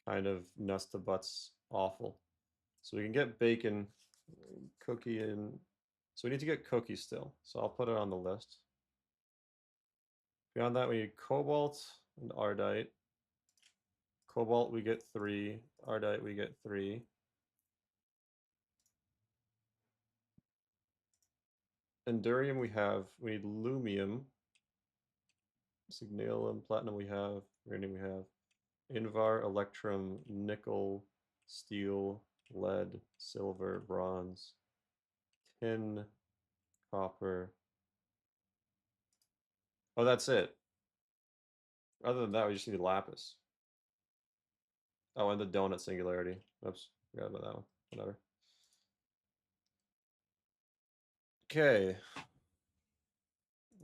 kind of nuts to butts awful. So we can get bacon, cookie, and so we need to get cookie still. So I'll put it on the list. Beyond that, we need cobalt and ardite. Cobalt we get 3, ardite we get 3. Endurium we need lumium. Signalum, platinum we have, uranium we have. Invar, electrum, nickel, steel, lead, silver, bronze, tin, copper. Oh, that's it. Other than that, we just need lapis. Oh, and the donut singularity. Oops, forgot about that one. Whatever. Okay.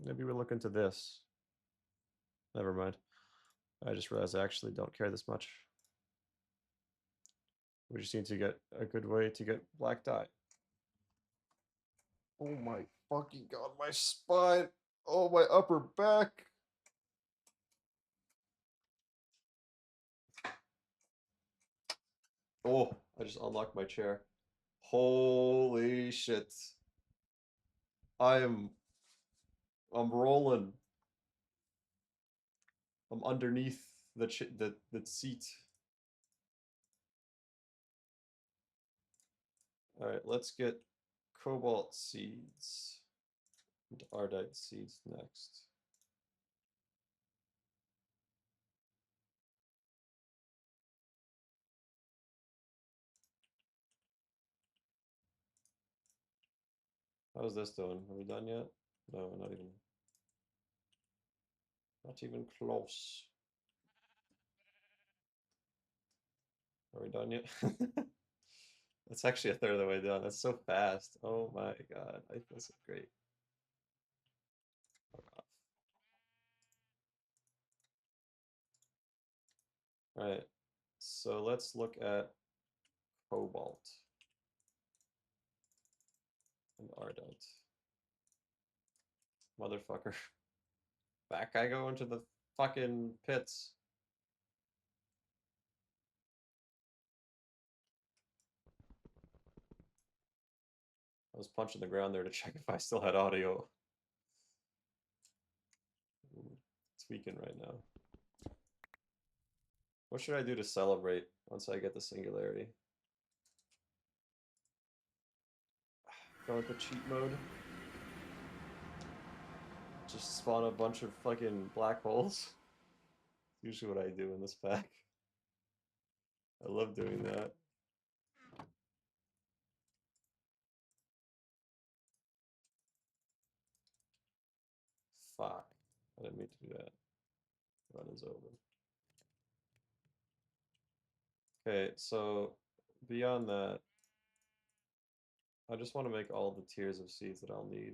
Maybe we'll look into this. Never mind. I just realized I actually don't care this much. We just need to get a good way to get black dye. Oh my fucking god, my spine. Oh, my upper back. Oh, I just unlocked my chair. Holy shit. I'm rolling. I'm underneath the seat. All right, let's get cobalt seeds and ardite seeds next. How's this doing? Are we done yet? No, not even. Not even close. Are we done yet? That's actually a third of the way done. That's so fast. Oh my god, I feel so great. All right, so let's look at cobalt and ardite. Motherfucker. Back I go into the fucking pits. I was punching the ground there to check if I still had audio. Tweaking right now. What should I do to celebrate once I get the singularity? Go with the cheat mode. Just spawn a bunch of fucking black holes. It's usually what I do in this pack. I love doing that. Fuck. I didn't mean to do that. Run is over. Okay, so beyond that, I just want to make all the tiers of seeds that I'll need.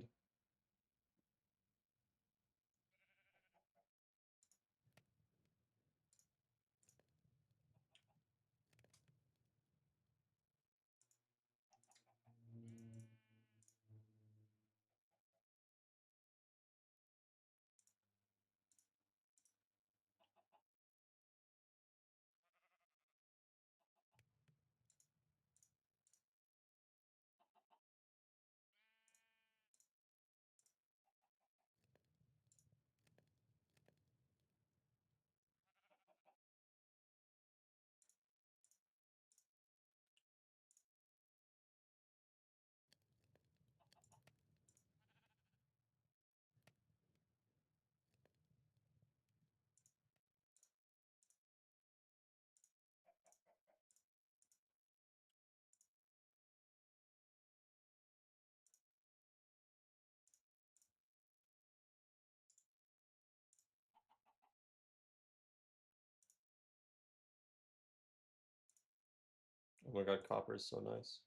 Oh my god, copper is so nice.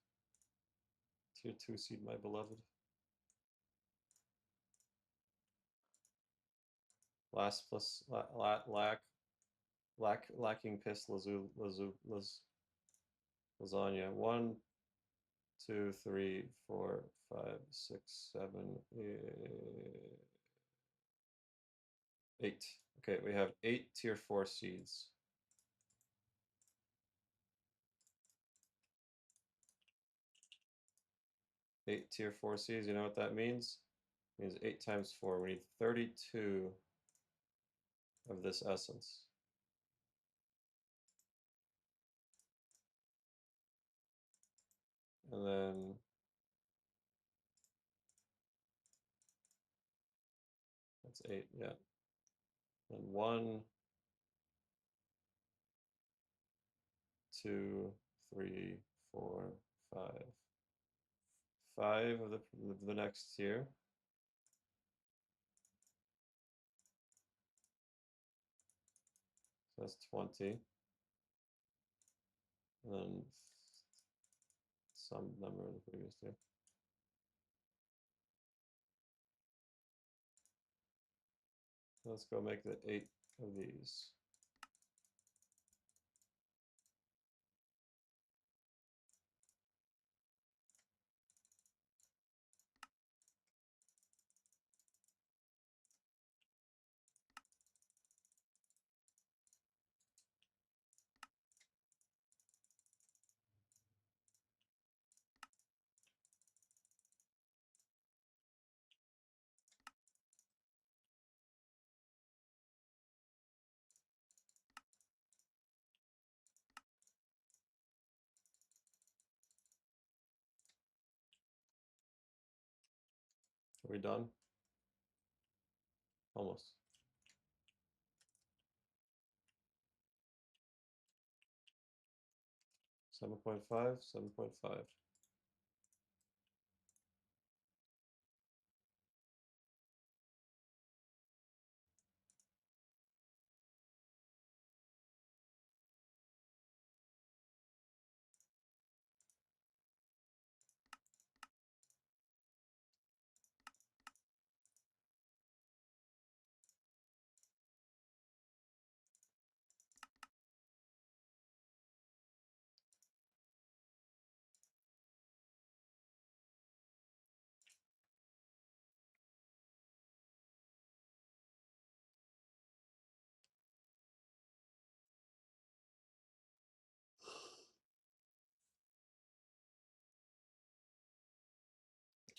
Tier 2 seed, my beloved. Last plus lacking piss lasagna. 1, 2, 3, 4, 5, 6, 7, 8. Okay, we have 8 tier 4 seeds. Eight tier 4 seeds, you know what that means? It means 8 times 4. We need 32 of this essence. And then that's 8, yeah. And 1, 2, 3, 4, 5. 5 of the next tier. So that's 20. And then some number in the previous tier. Let's go make the 8 of these. Are we done? Almost. Seven 7.5, 7.5.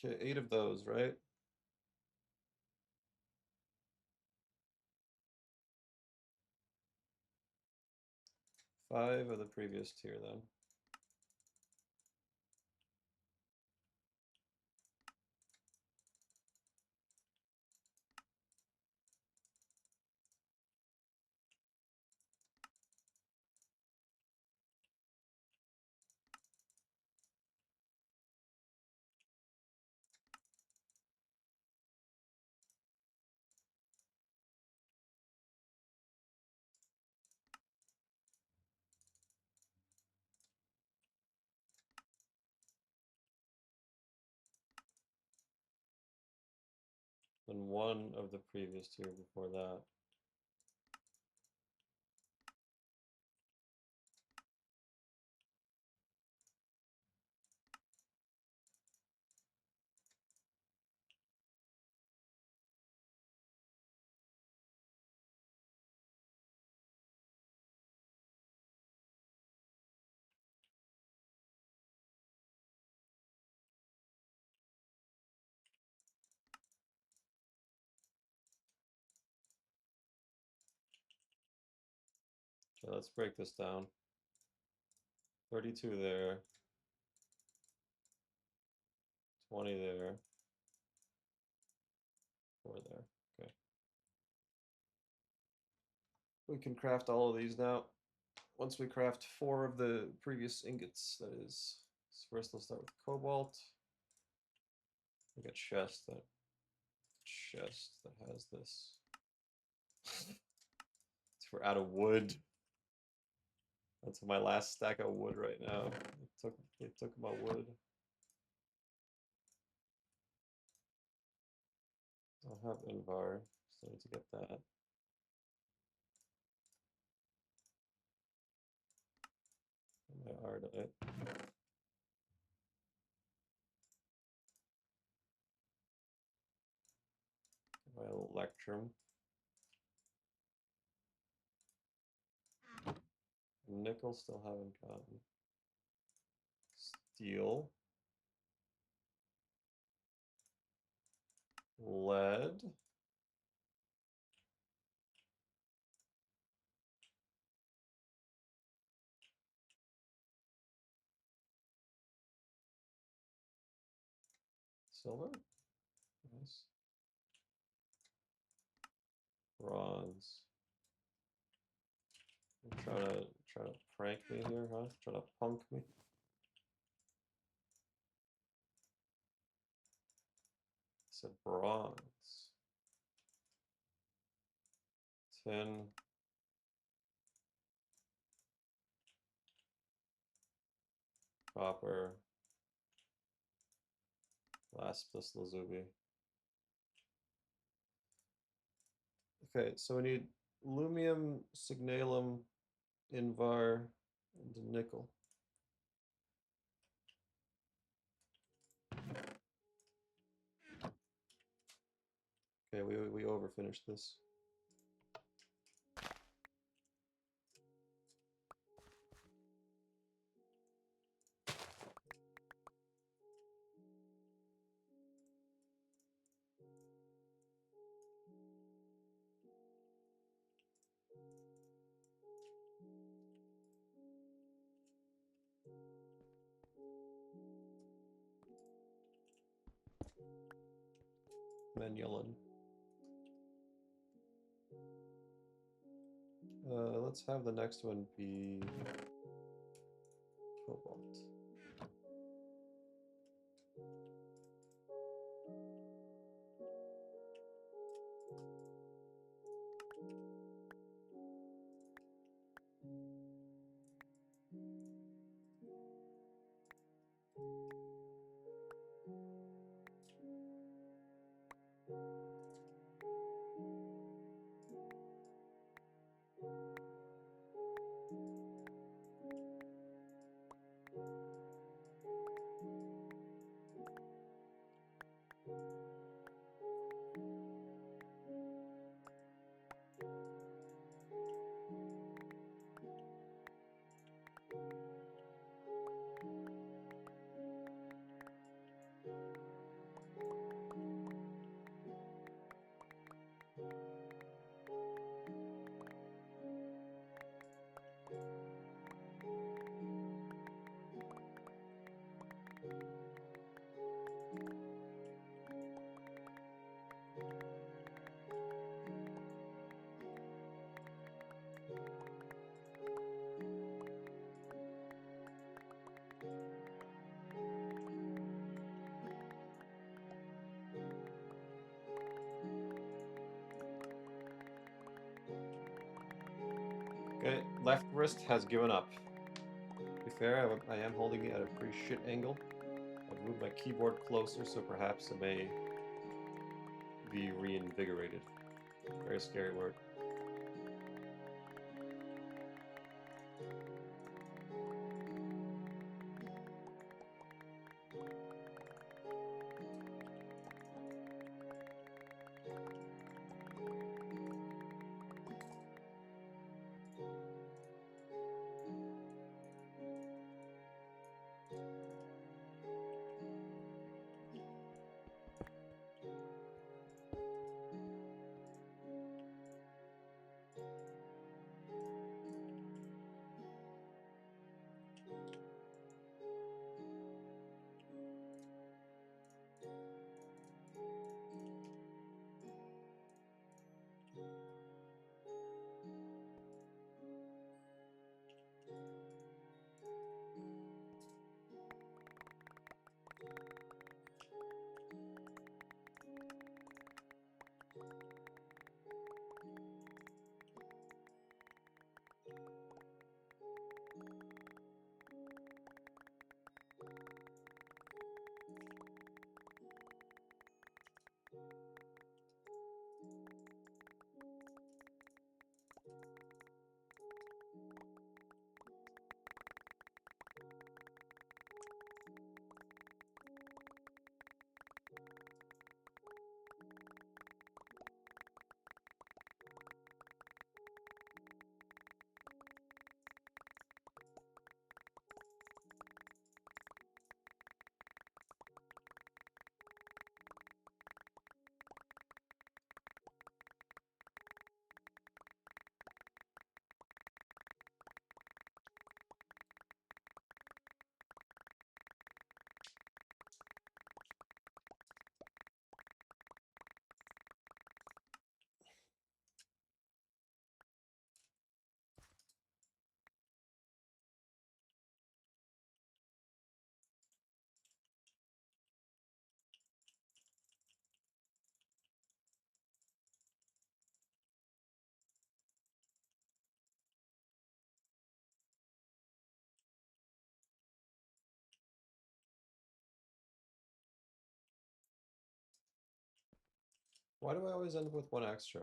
Okay, 8 of those, right? 5 of the previous tier then. Then 1 of the previous tier before that. Okay, let's break this down. 32 there. 20 there. 4 there. Okay. We can craft all of these now. Once we craft 4 of the previous ingots, that is. So first let's start with cobalt. We got chest that has this. We're out of wood. That's my last stack of wood right now. They took my wood. I'll have Invar, so I need to get that. My Ardite. My Electrum. Nickel still haven't gotten. Steel. Lead. Silver. Nice. Bronze. You're trying to prank me here, huh? Trying to punk me. It's a bronze. Tin. Copper. Lapis lazuli. Okay, so we need lumium, signalum, invar, and nickel. Okay, we overfinished this. Manulin. Let's have the next one be cobalt. left wrist has given up. To be fair, I am holding it at a pretty shit angle. I've moved my keyboard closer, so perhaps it may be reinvigorated. Very scary word. Why do I always end up with one extra?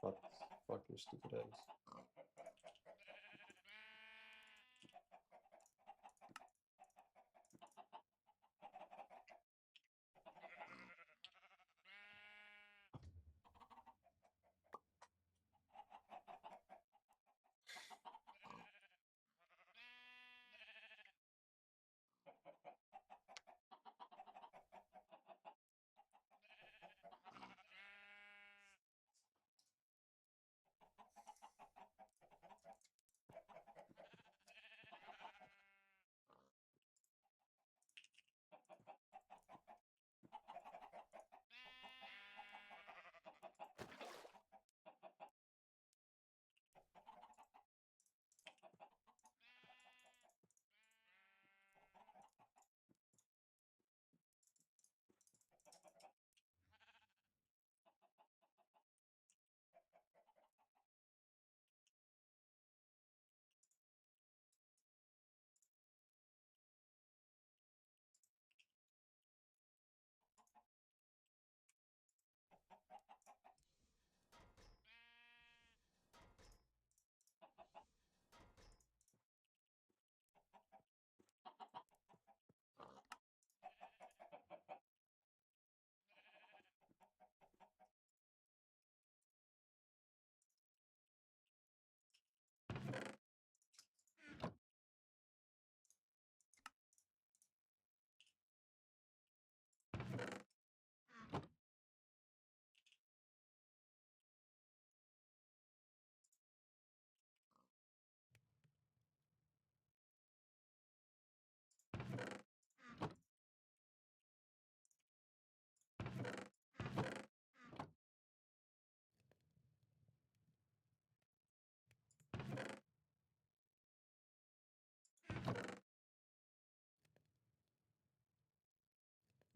Fuck, fuck your stupid eggs.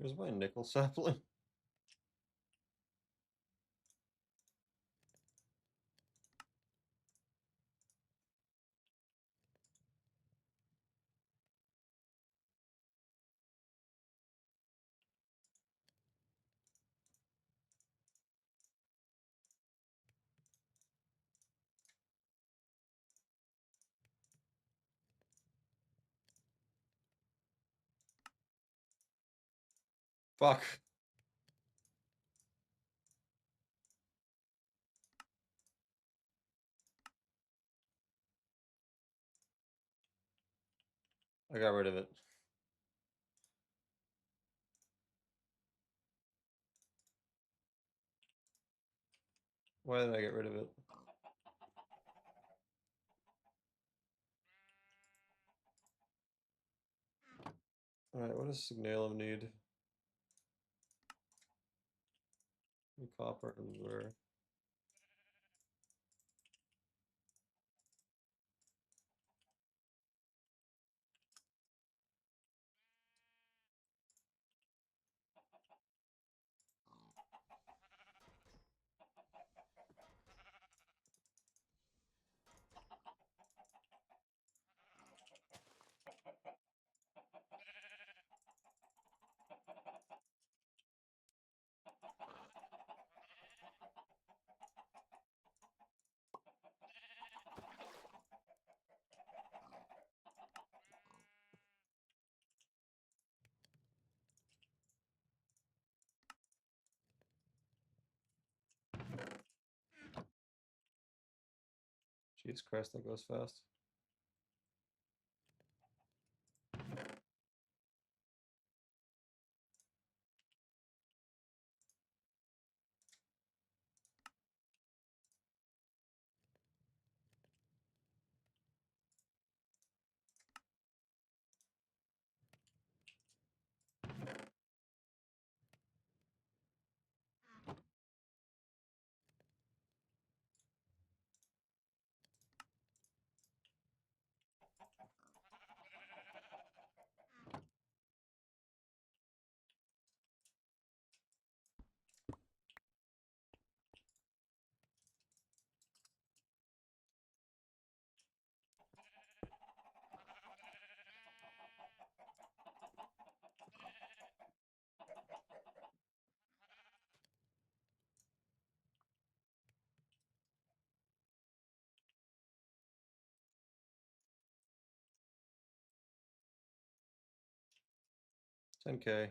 Here's my nickel sapling. Fuck. I got rid of it. Why did I get rid of it? Alright, what does Signalum need? Copper and where? Jesus Christ, that goes fast. $10K.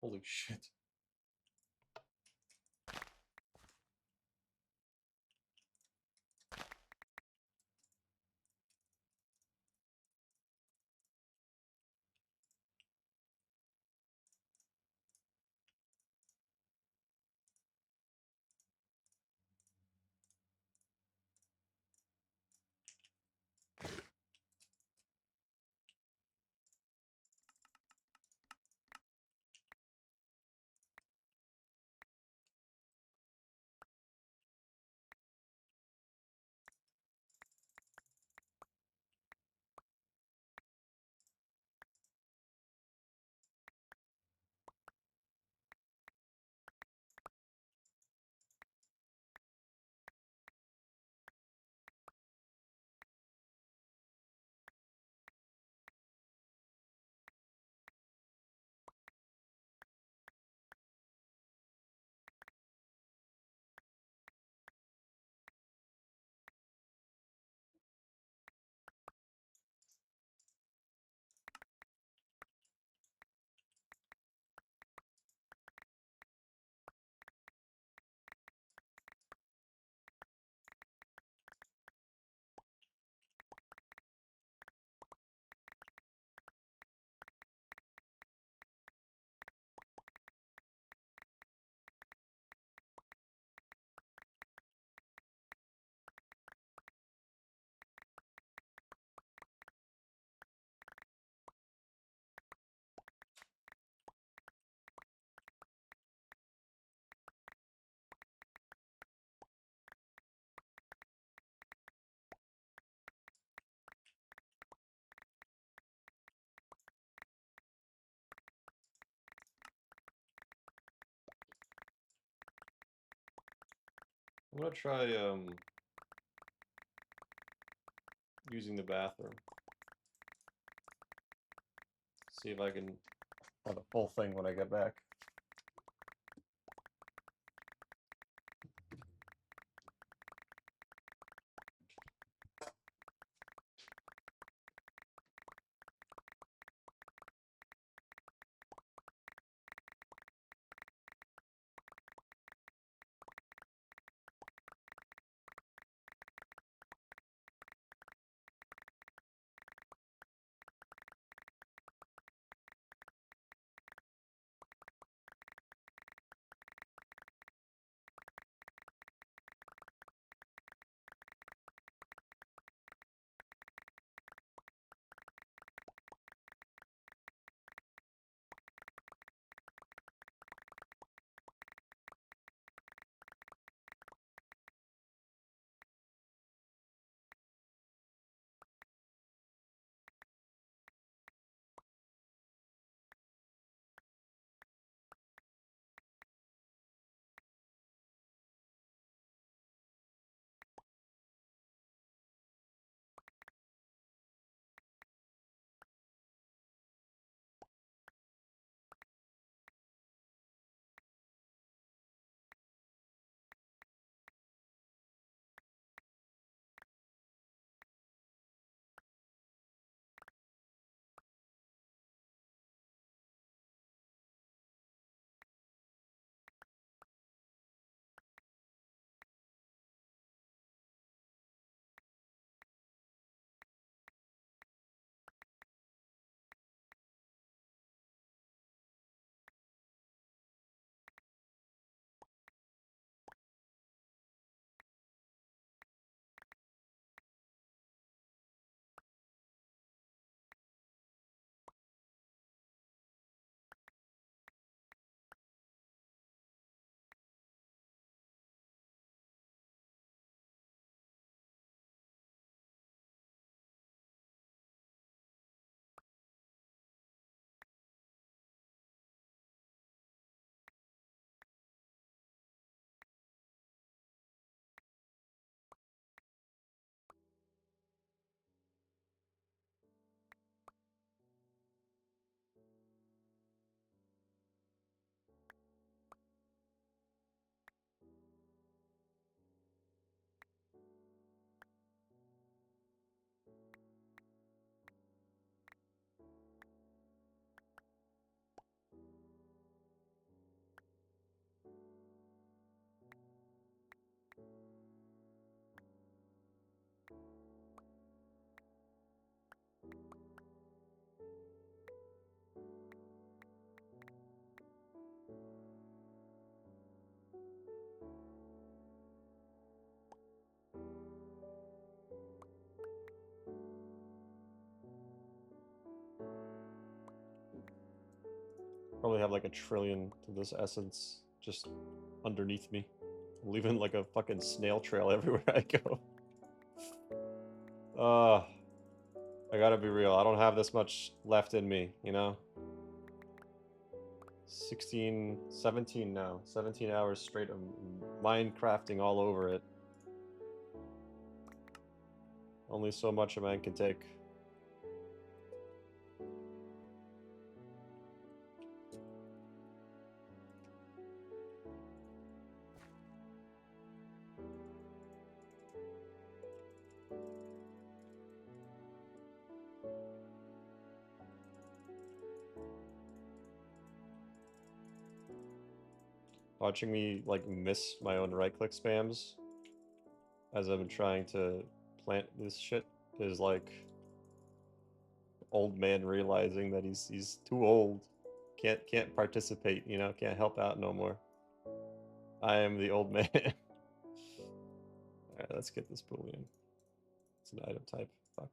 Holy shit. I'm gonna try using the bathroom. See if I can have a full thing when I get back. Probably have like a trillion to this essence just underneath me. I'm leaving like a fucking snail trail everywhere I go. I gotta be real. I don't have this much left in me, you know? 16, 17 now. 17 hours straight of Minecrafting all over it. Only so much a man can take. Watching me like miss my own right-click spams as I'm trying to plant this shit is like old man realizing that he's too old. Can't participate, you know, can't help out no more. I am the old man. Alright, let's get this boolean. It's an item type. Fuck.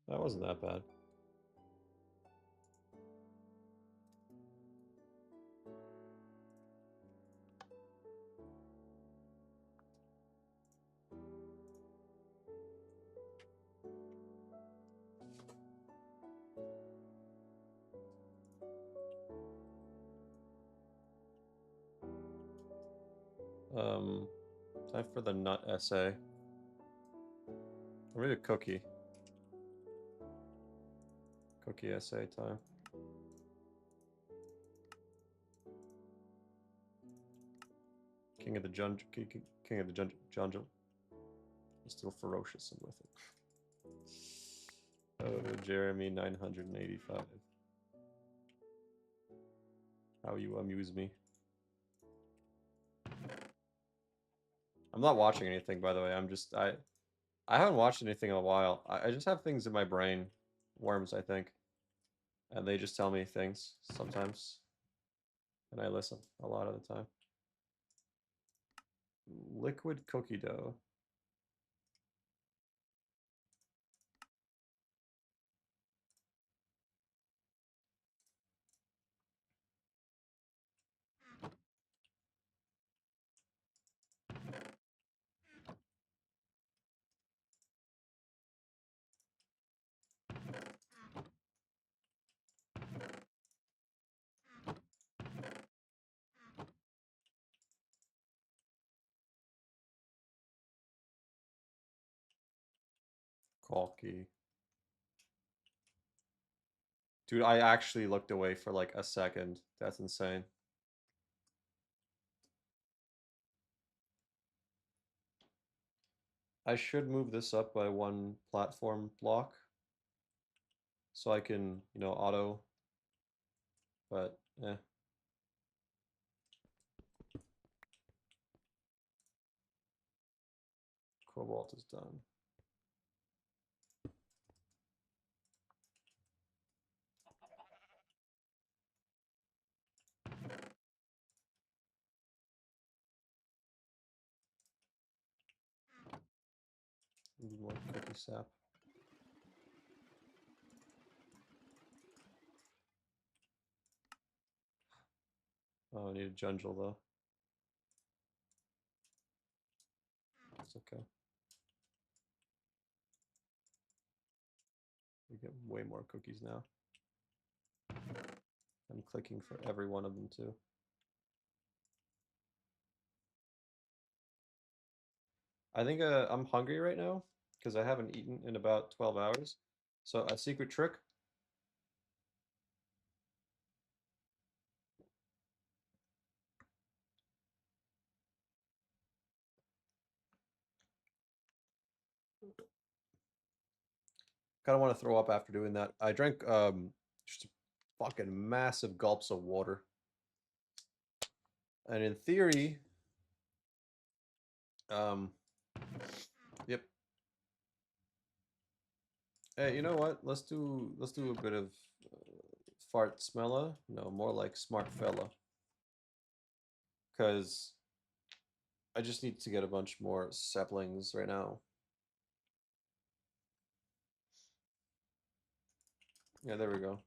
That wasn't that bad. Time for the nut essay. Or maybe a cookie. Cookie essay time. King of the King of the Jungle. He's still ferocious and with it. Oh, Jeremy 985. How you amuse me. I'm not watching anything, by the way. I haven't watched anything in a while. I just have things in my brain. Worms, I think. And they just tell me things sometimes. And I listen a lot of the time. Liquid cookie dough. Caulky. Dude, I actually looked away for like a second. That's insane. I should move this up by one platform block so I can, you know, auto, but eh. Cobalt is done. Need more cookie sap. Oh, I need a jungle though. It's okay. We get way more cookies now. I'm clicking for every one of them too. I think I'm hungry right now because I haven't eaten in about 12 hours. So a secret trick. Kind of want to throw up after doing that. I drank just fucking massive gulps of water. And in theory, yep. Hey, you know what? Let's do a bit of fart smella. No, more like smart fella. Because I just need to get a bunch more saplings right now. Yeah, there we go.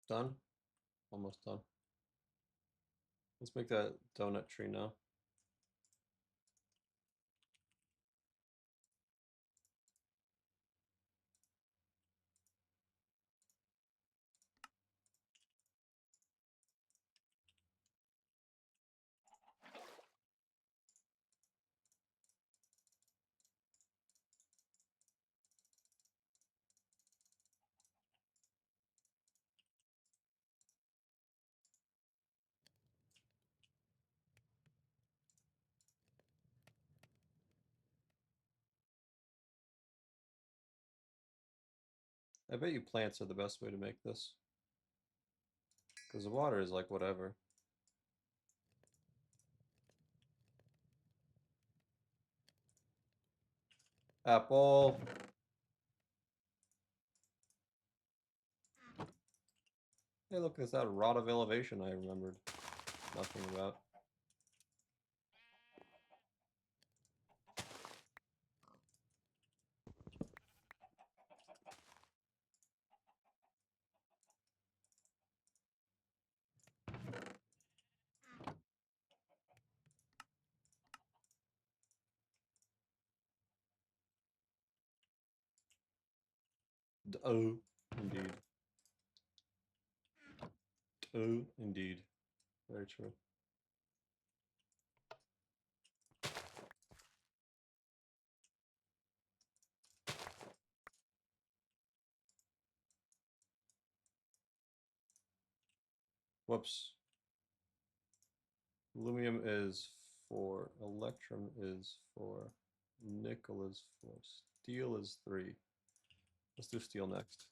Done? Almost done. Let's make that donut tree now. I bet you plants are the best way to make this. Because the water is like whatever. Apple. Hey, look, there's that rod of elevation I remembered nothing about. Oh, indeed. Oh, indeed. Very true. Whoops. Aluminum is 4. Electrum is 4. Nickel is 4. Steel is 3. Let's do steel next.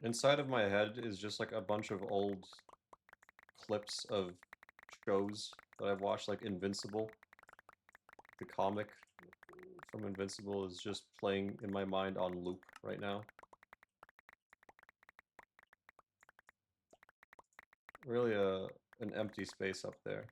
Inside of my head is just like a bunch of old clips of shows that I've watched, like Invincible. The comic from Invincible is just playing in my mind on loop right now. Really an empty space up there.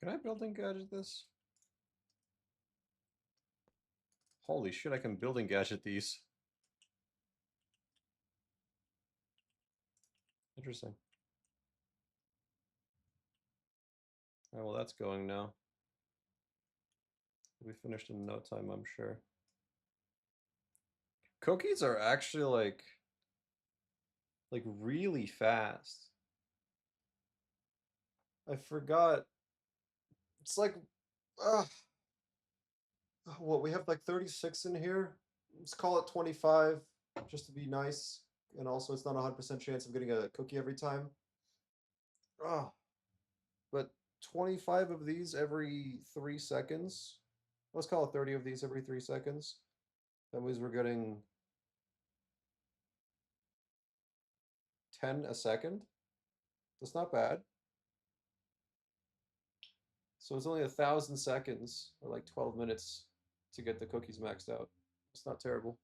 Can I building gadget this? Holy shit, I can building gadget these. Interesting. Alright, well that's going now. We'll be finished in no time, I'm sure. Cookies are actually like really fast. I forgot. It's like, what, we have like 36 in here? Let's call it 25, just to be nice. And also, it's not a 100% chance of getting a cookie every time. But 25 of these every 3 seconds. Let's call it 30 of these every 3 seconds. That means we're getting 10 a second. That's not bad. So it's only 1,000 seconds, or like 12 minutes, to get the cookies maxed out. It's not terrible.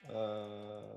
uh,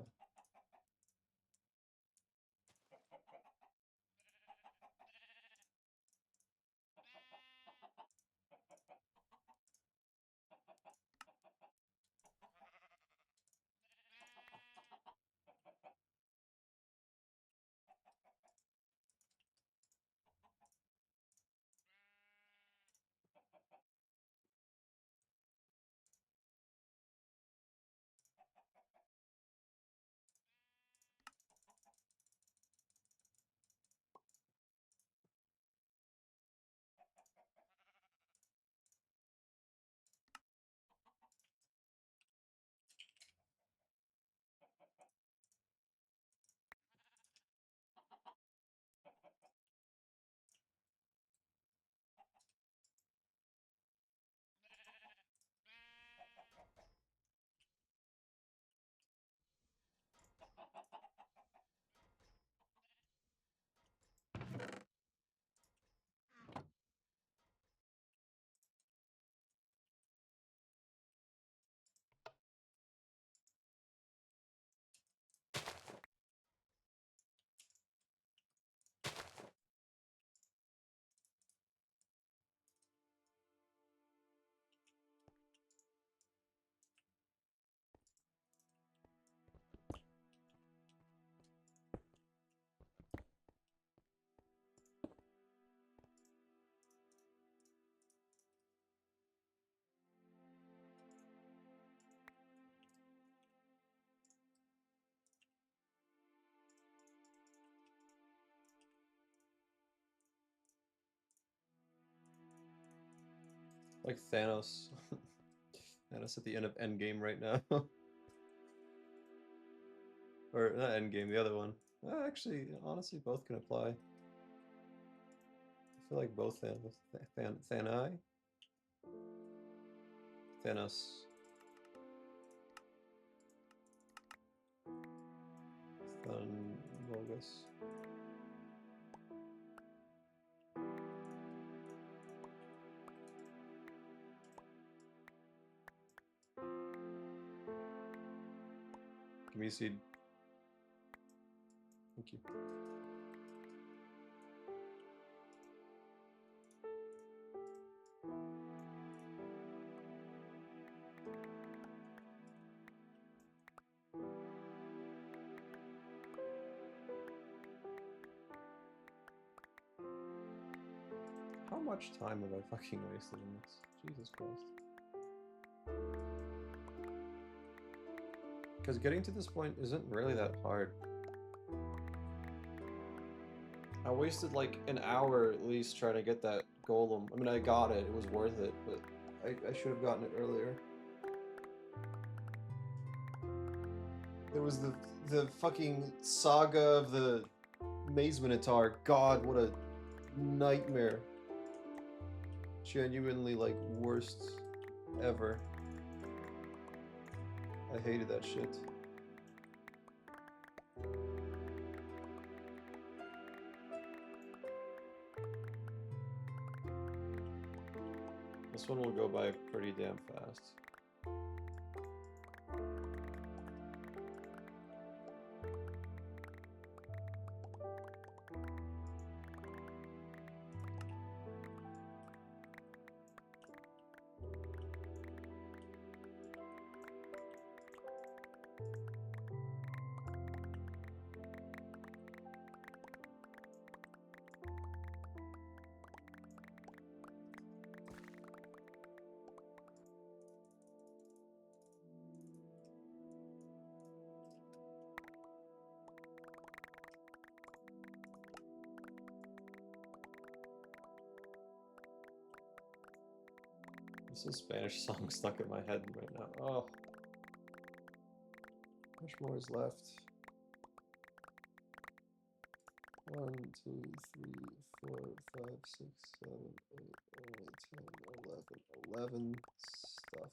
like Thanos. Thanos at the end of Endgame right now. Or not Endgame, the other one. Actually, honestly, both can apply. I feel like both Thanos. Thani? Thanos. Thunbogus. Give me a seed. Thank you. How much time have I fucking wasted in this? Jesus Christ. Because getting to this point isn't really that hard. I wasted like an hour at least trying to get that golem. I mean, I got it. It was worth it, but I should have gotten it earlier. There was the fucking saga of the Maze Minotaur. God, what a nightmare. Genuinely, like, worst ever. I hated that shit. This one will go by pretty damn fast. This is Spanish song stuck in my head right now. Oh. How much more is left? 1, 2, 3, 4, 5, 6, 7, 8, 9, 10, 11 stuff.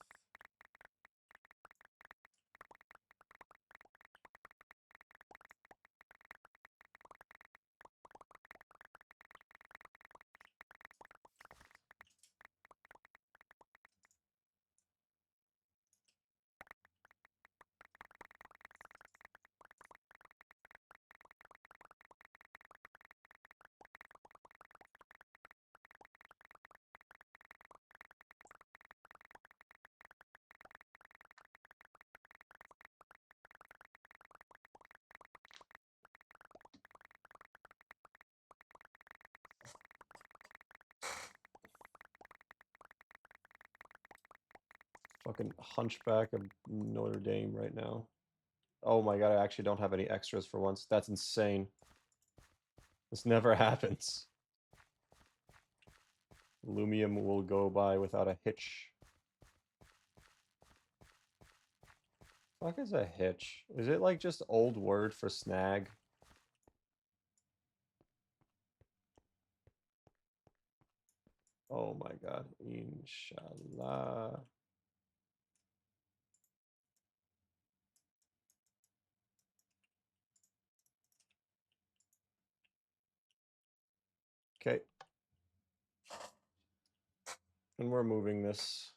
Fucking Hunchback of Notre Dame right now. Oh my god, I actually don't have any extras for once. That's insane. This never happens. Lumium will go by without a hitch. Fuck is a hitch? Is it like just old word for snag? Oh my god. Inshallah. Okay. And we're moving this.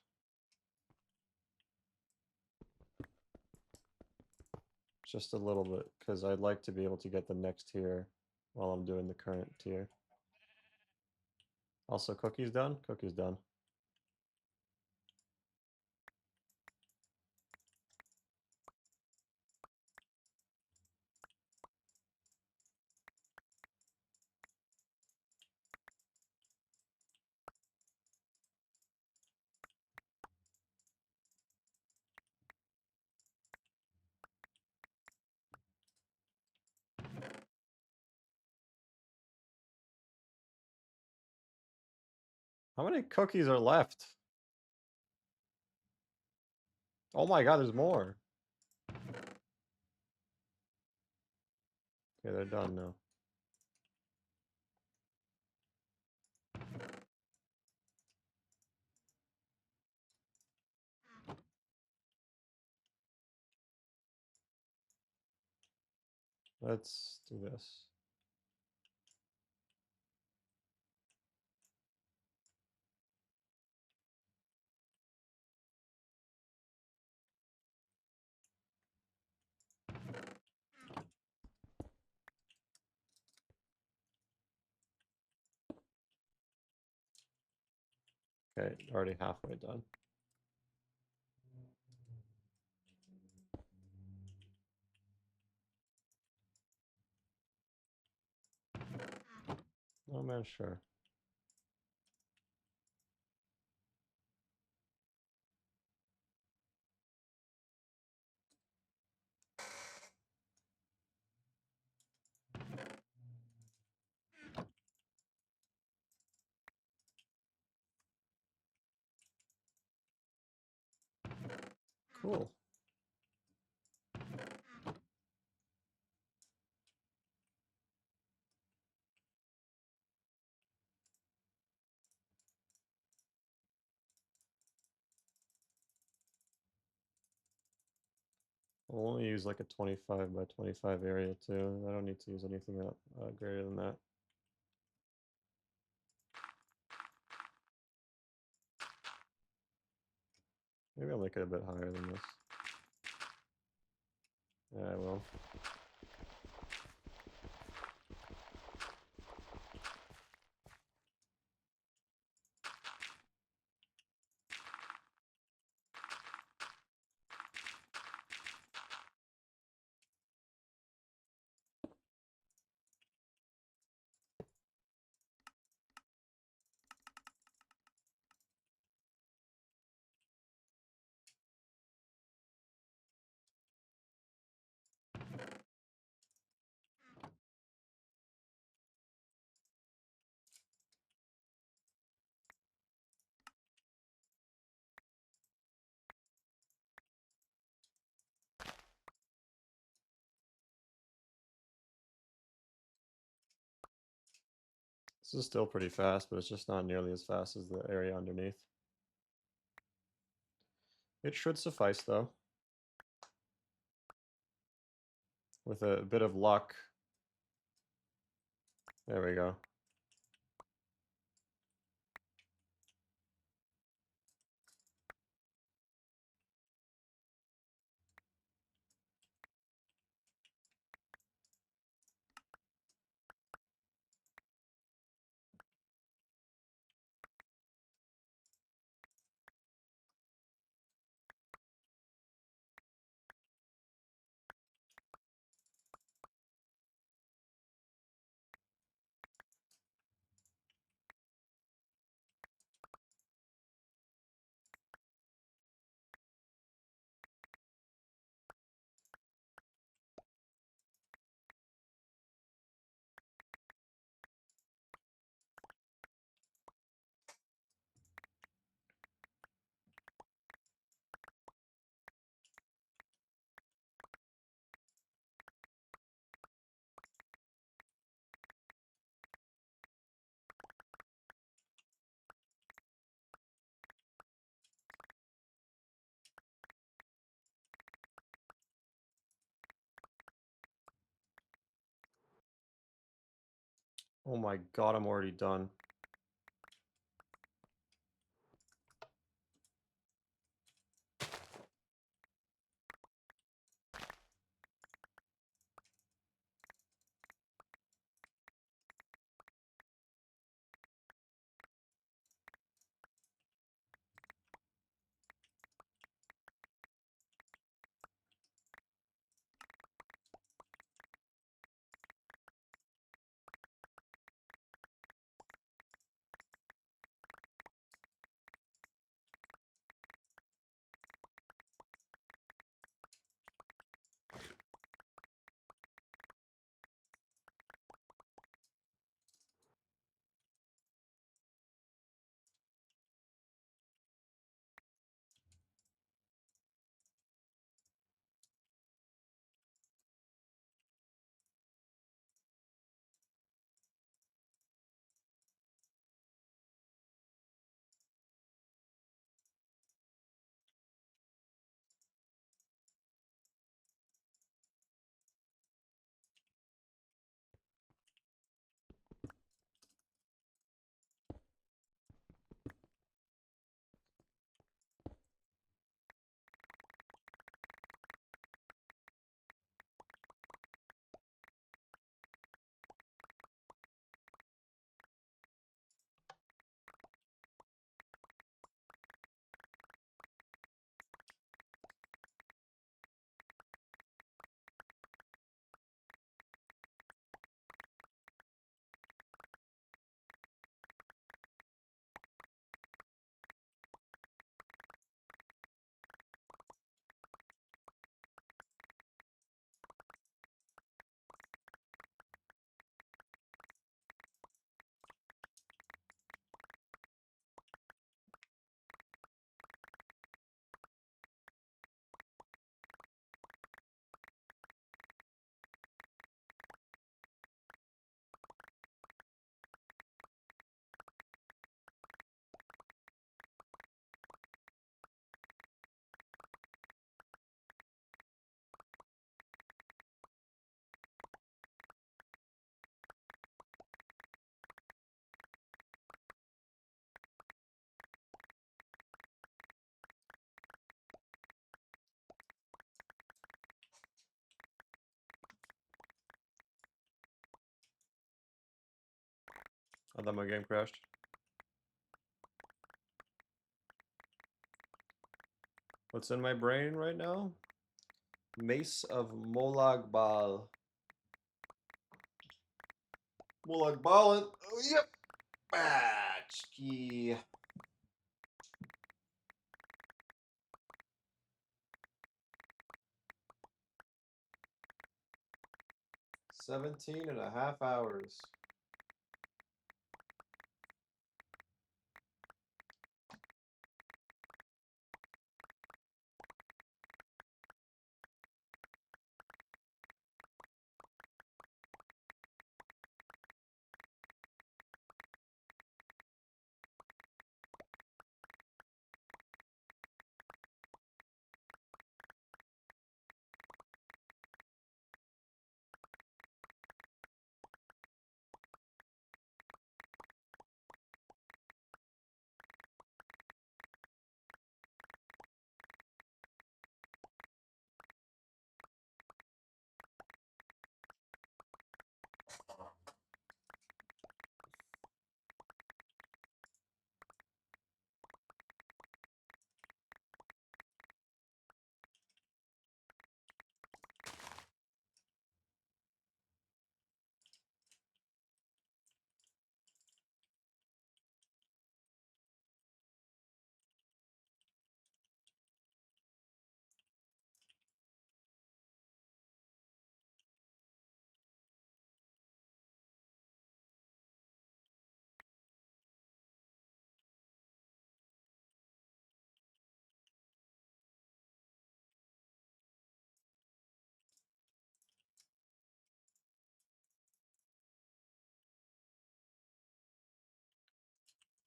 Just a little bit, because I'd like to be able to get the next tier while I'm doing the current tier. Also, cookie's done? Cookie's done. How many cookies are left? Oh my god, there's more. Okay, they're done now. Let's do this. Okay, already halfway done. Oh man, sure. Cool. I'll only use like a 25 by 25 area too. I don't need to use anything up greater than that. Maybe I'll make it a bit higher than this. Yeah, I will. This is still pretty fast, but it's just not nearly as fast as the area underneath. It should suffice, though. With a bit of luck. There we go. Oh my god, I'm already done. I thought my game crashed. What's in my brain right now? Mace of Molag Bal. Molag Bal. Oh, yep. Batchkey. 17.5 hours.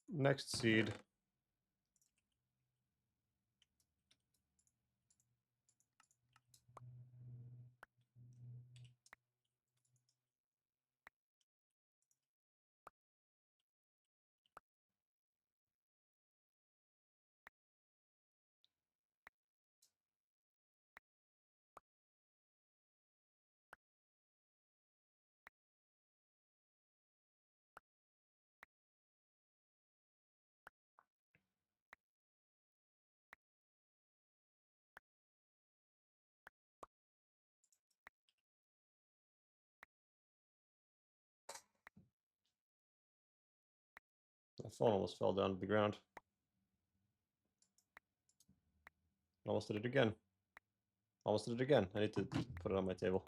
Next seed. My phone almost fell down to the ground. Almost did it again. Almost did it again. I need to put it on my table.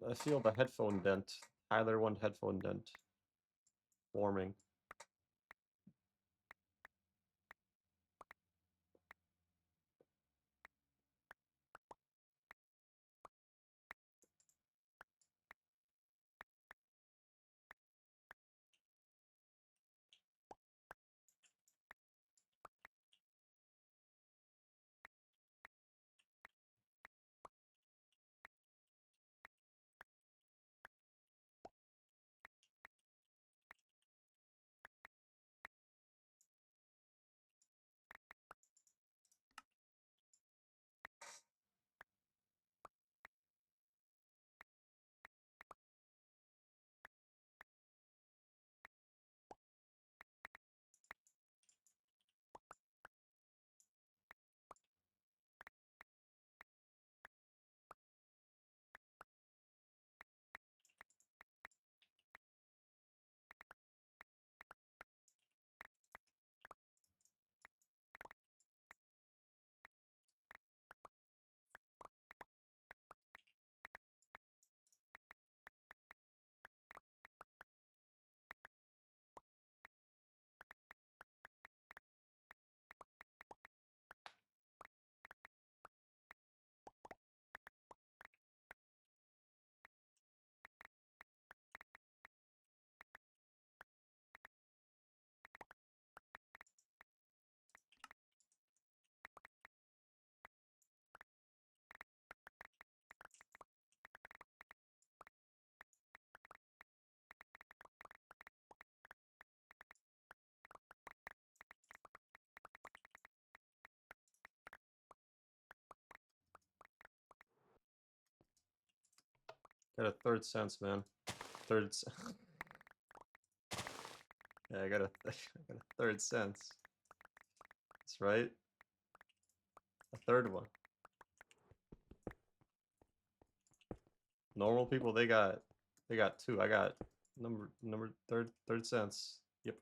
I feel the headphone dent. Tyler 1 headphone dent. Forming. Got a third sense, man. Third. Yeah, I got a third sense. That's right. A third one. Normal people, they got two. I got number third sense. Yep.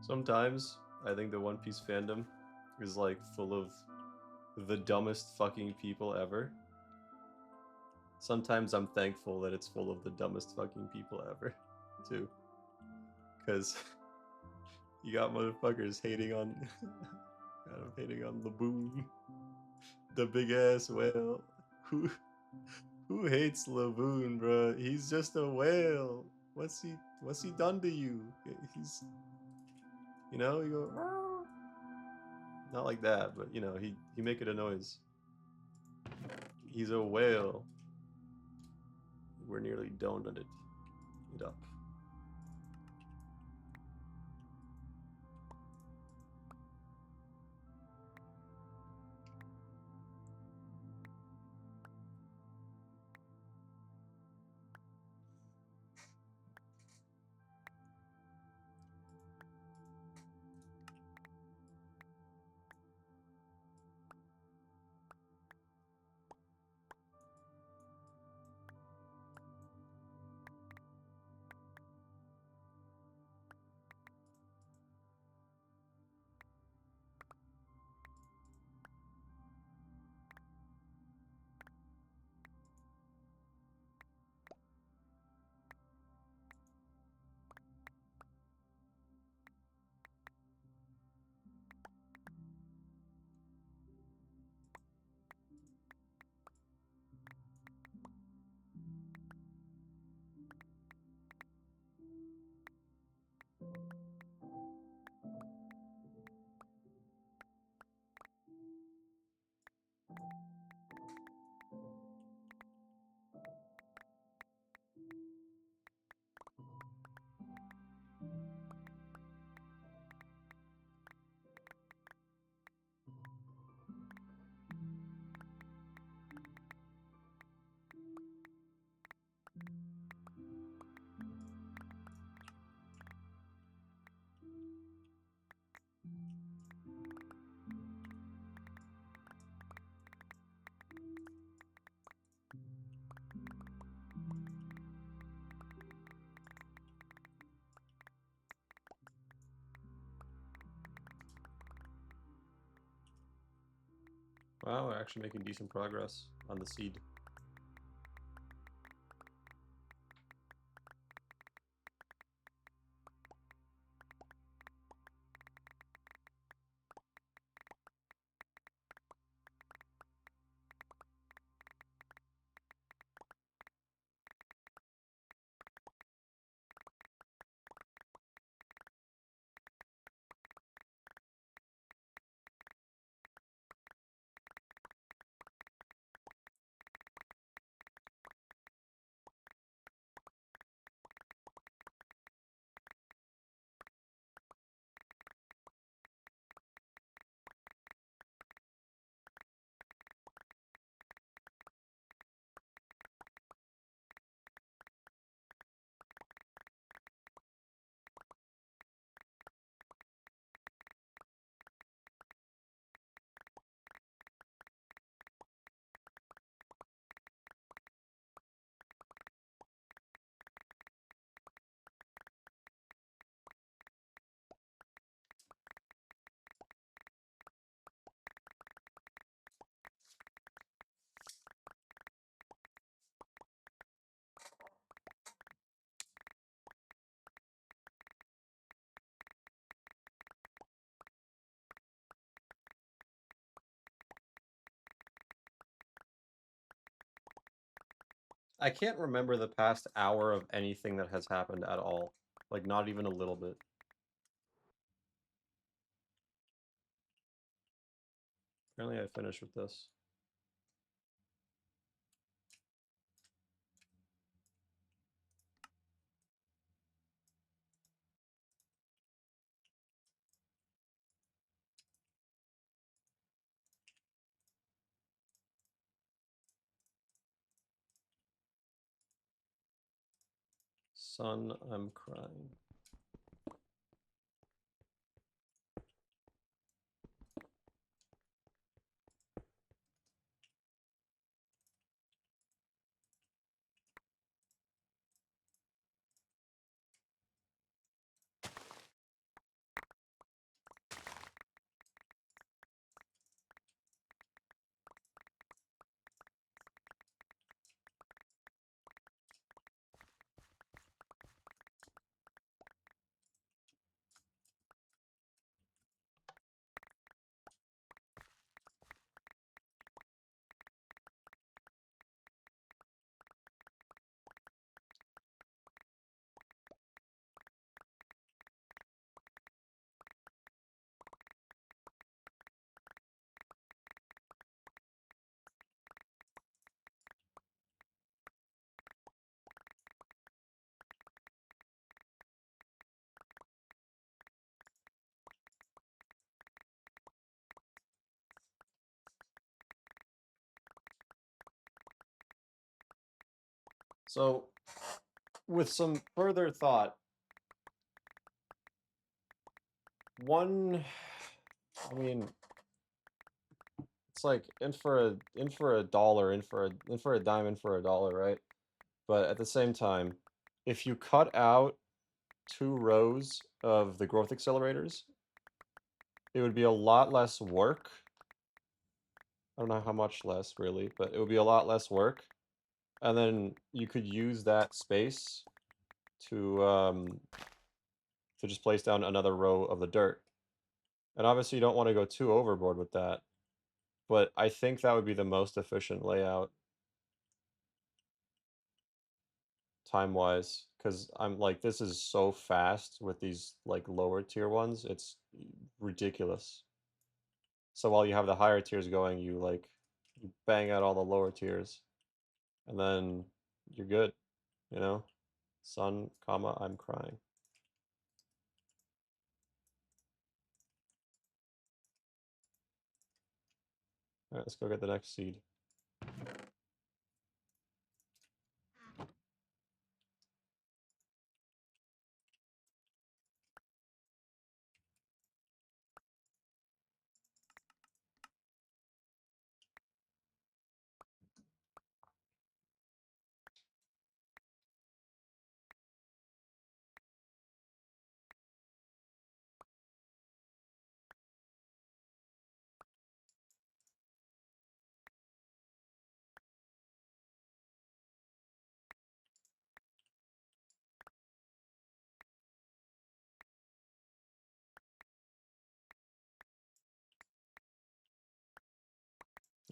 Sometimes I think the One Piece fandom is like full of the dumbest fucking people ever. Sometimes I'm thankful that it's full of the dumbest fucking people ever, too. Because you got motherfuckers hating on kind of hating on Laboon, the big ass whale. Who hates Laboon, bro? He's just a whale. What's he done to you? He's you know, you go "Arr." Not like that, but you know, he make it a noise. He's a whale. We're nearly donuted it up. Wow, we're actually making decent progress on the seed. I can't remember the past hour of anything that has happened at all. Like, not even a little bit. Apparently I finished with this. Son, I'm crying. So, with some further thought, I mean, it's like in for a dollar, in for a dime, in for a dollar, right? But at the same time, if you cut out 2 rows of the growth accelerators, it would be a lot less work. I don't know how much less really, but it would be a lot less work. And then you could use that space to just place down another row of the dirt. And obviously you don't want to go too overboard with that, but I think that would be the most efficient layout time-wise, because I'm like, this is so fast with these like lower tier ones, it's ridiculous. So while you have the higher tiers going, you bang out all the lower tiers, and then you're good, you know? Sun, comma, I'm crying. All right, let's go get the next seed.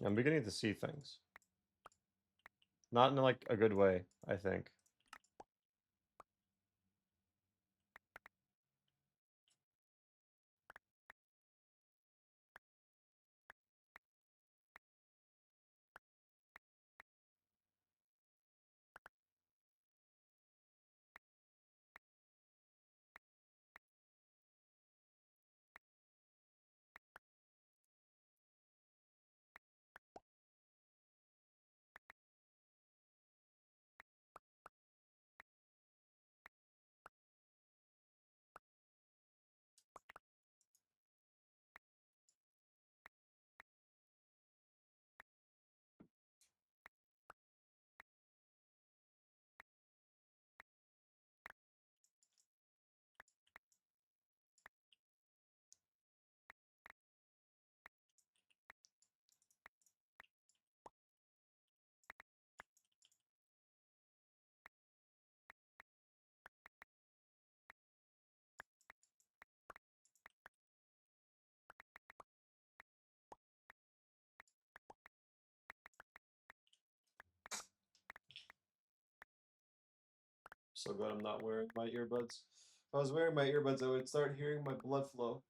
I'm beginning to see things. Not in like a good way, I think. So glad I'm not wearing my earbuds. If I was wearing my earbuds, I would start hearing my blood flow.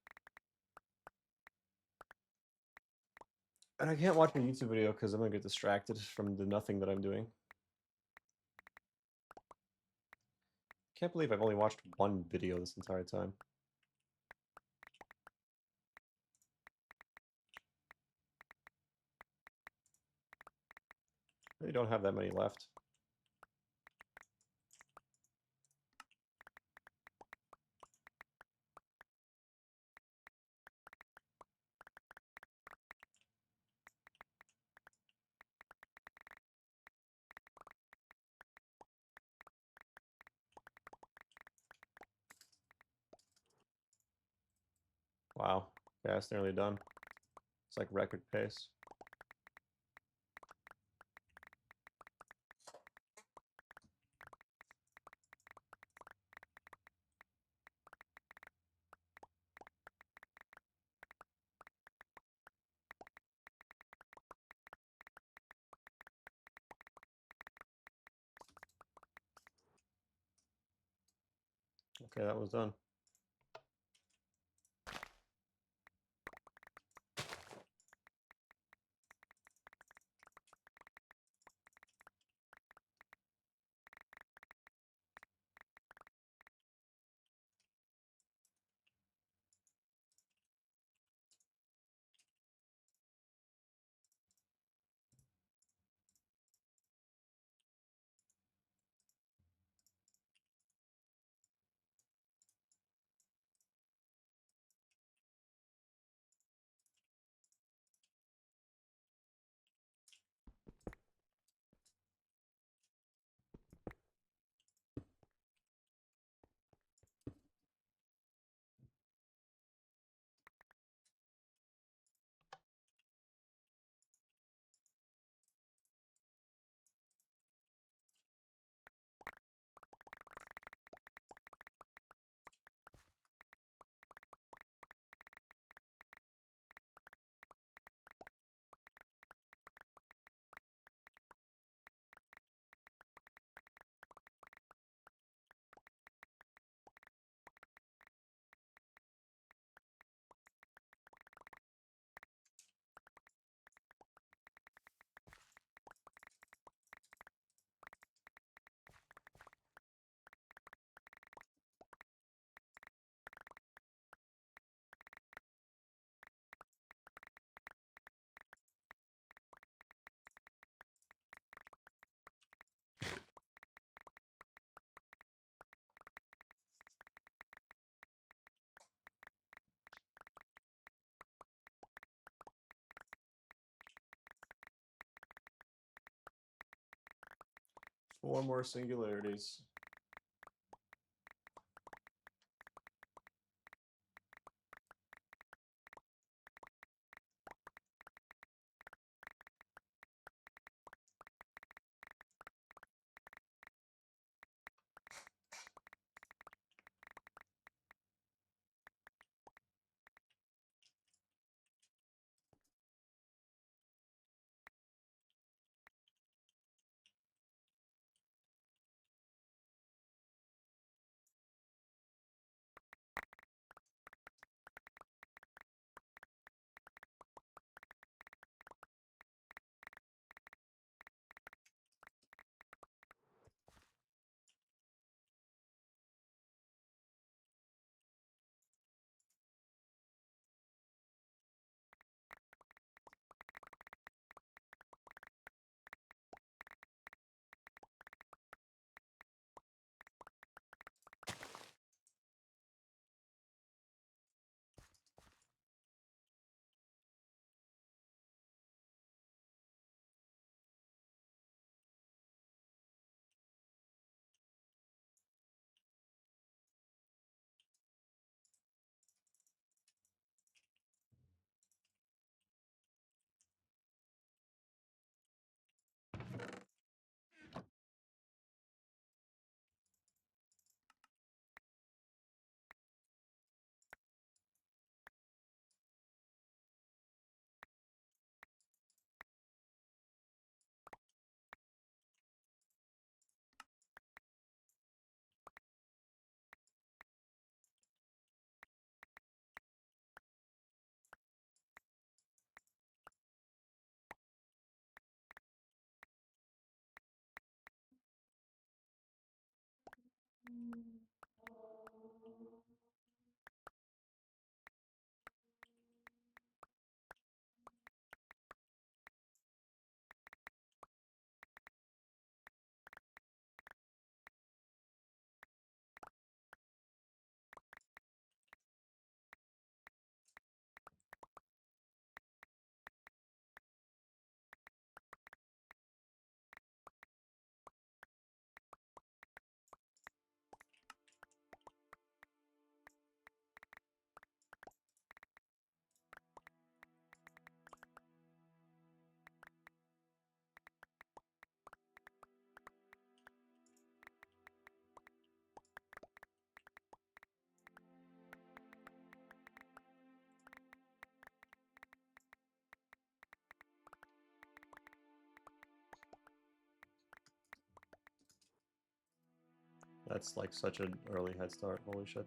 And I can't watch a YouTube video because I'm gonna get distracted from the nothing that I'm doing. Can't believe I've only watched one video this entire time. I really don't have that many left. Wow. Yeah, it's nearly done. It's like record pace. Okay, that was done. 4 more singularities. That's like such an early head start. Holy shit.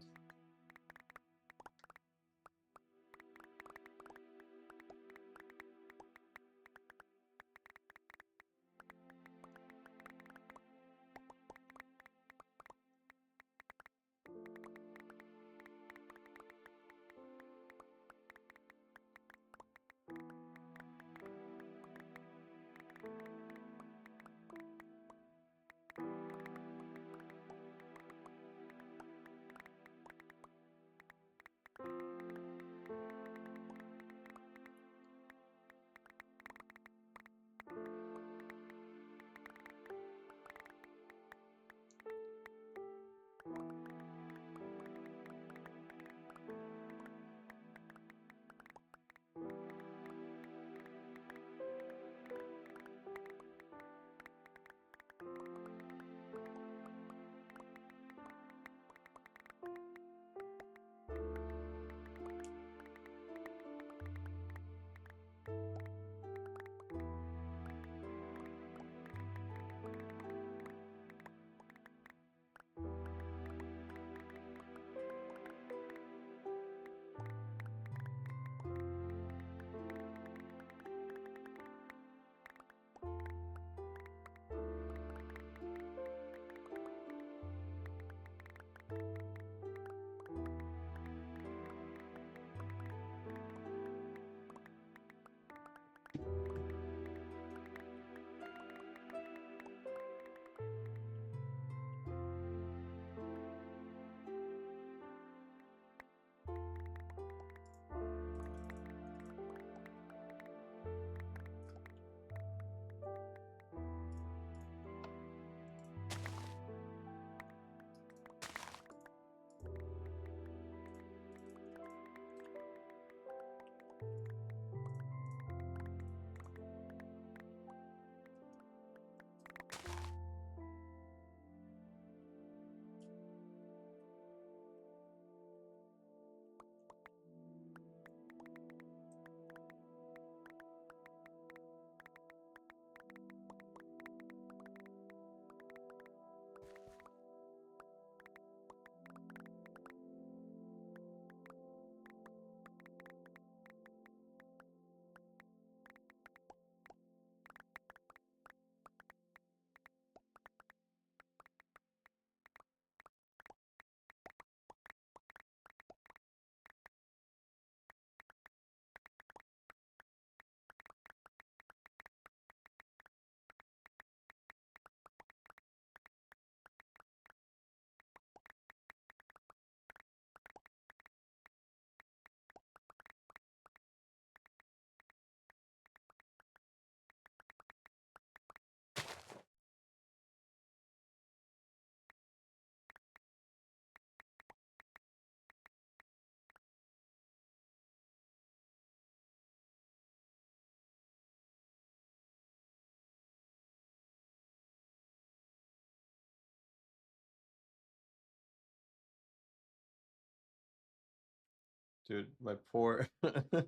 Dude, my poor my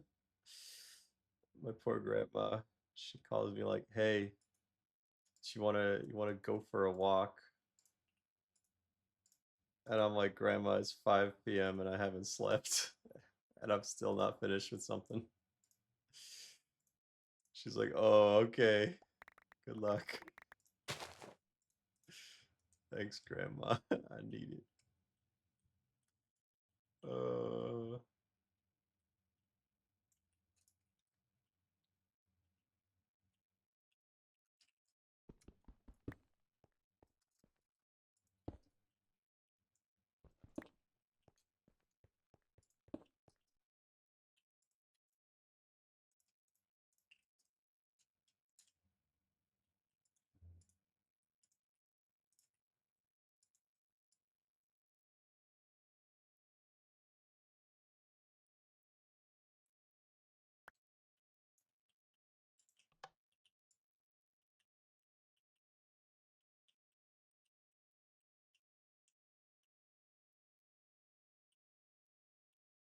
poor grandma. She calls me like, "Hey, you wanna go for a walk?" And I'm like, "Grandma, it's 5 p.m. and I haven't slept, and I'm still not finished with something." She's like, "Oh, okay. Good luck." Thanks, Grandma. I need it.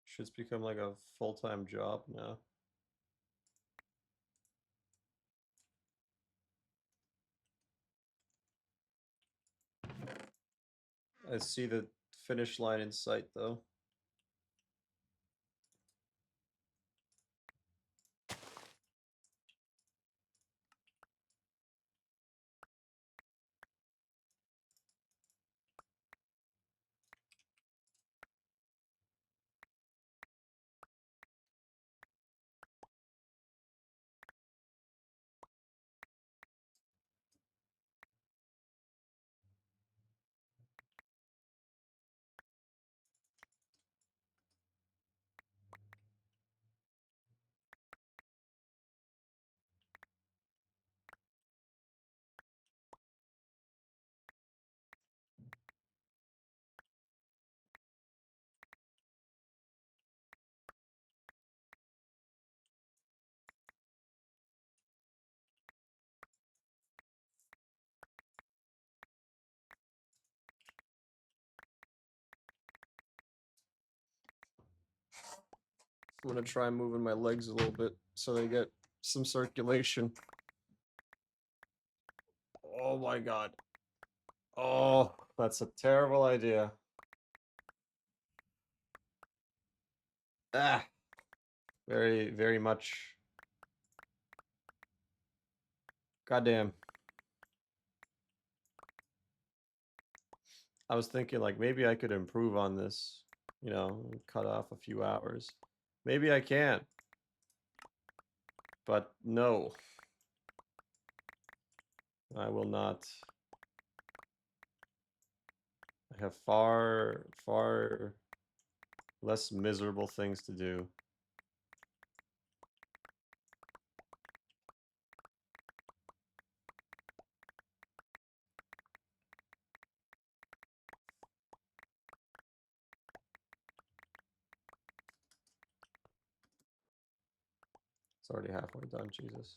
Shit's become like a full-time job now. I see the finish line in sight, though. I'm gonna try moving my legs a little bit so they get some circulation. Oh my god. Oh, that's a terrible idea. Ah, very, very much. Goddamn. I was thinking like maybe I could improve on this, cut off a few hours. Maybe I can, but no, I will not. I have far, far less miserable things to do. It's already halfway done, Jesus.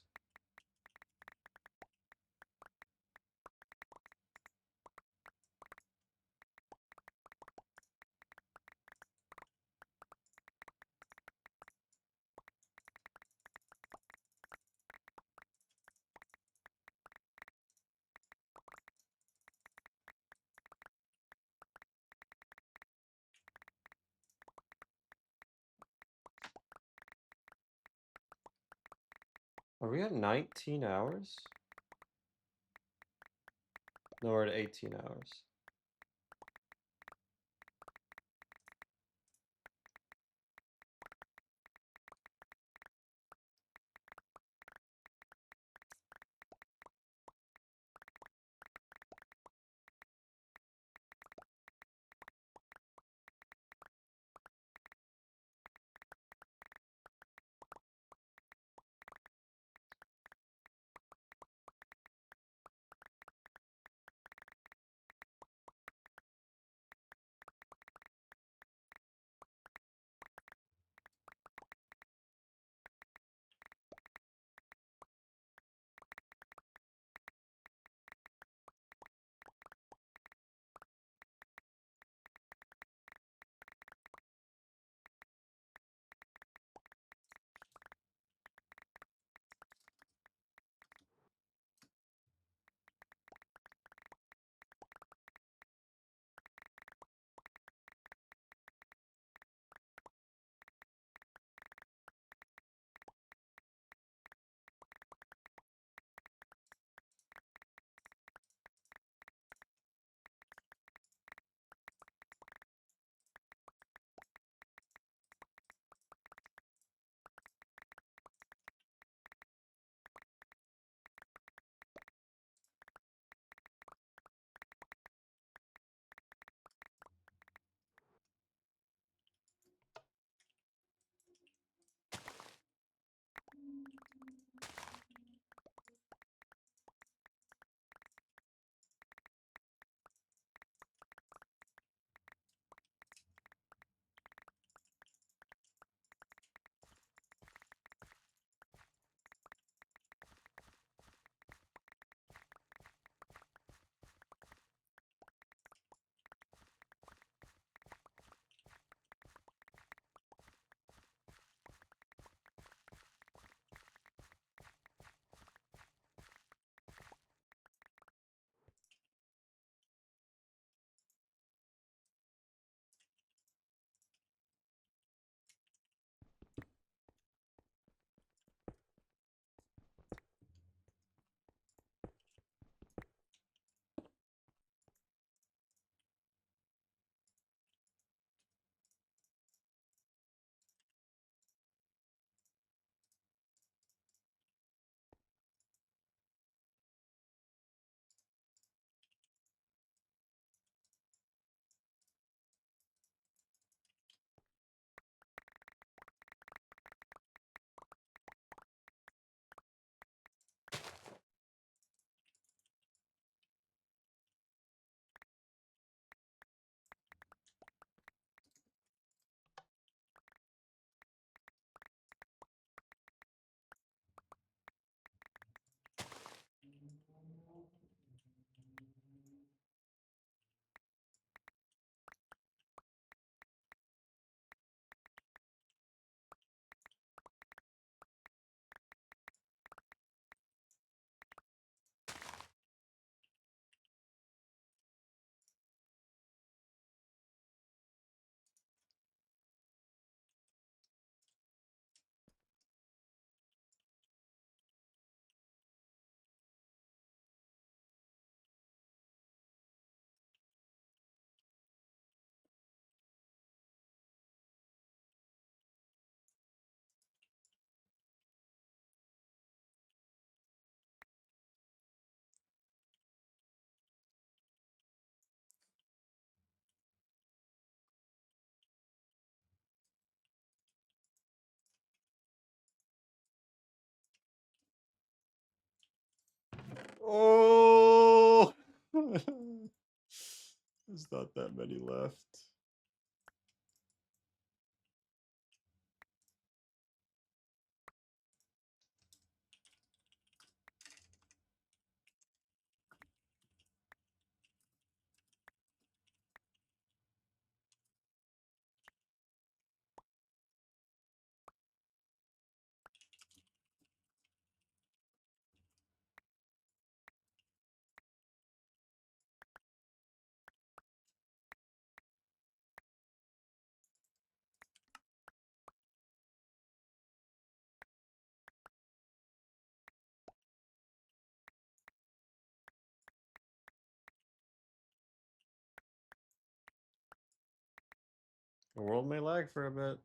Are we at 19 hours? No, we're at 18 hours. Oh! There's not that many left. The world may lag for a bit.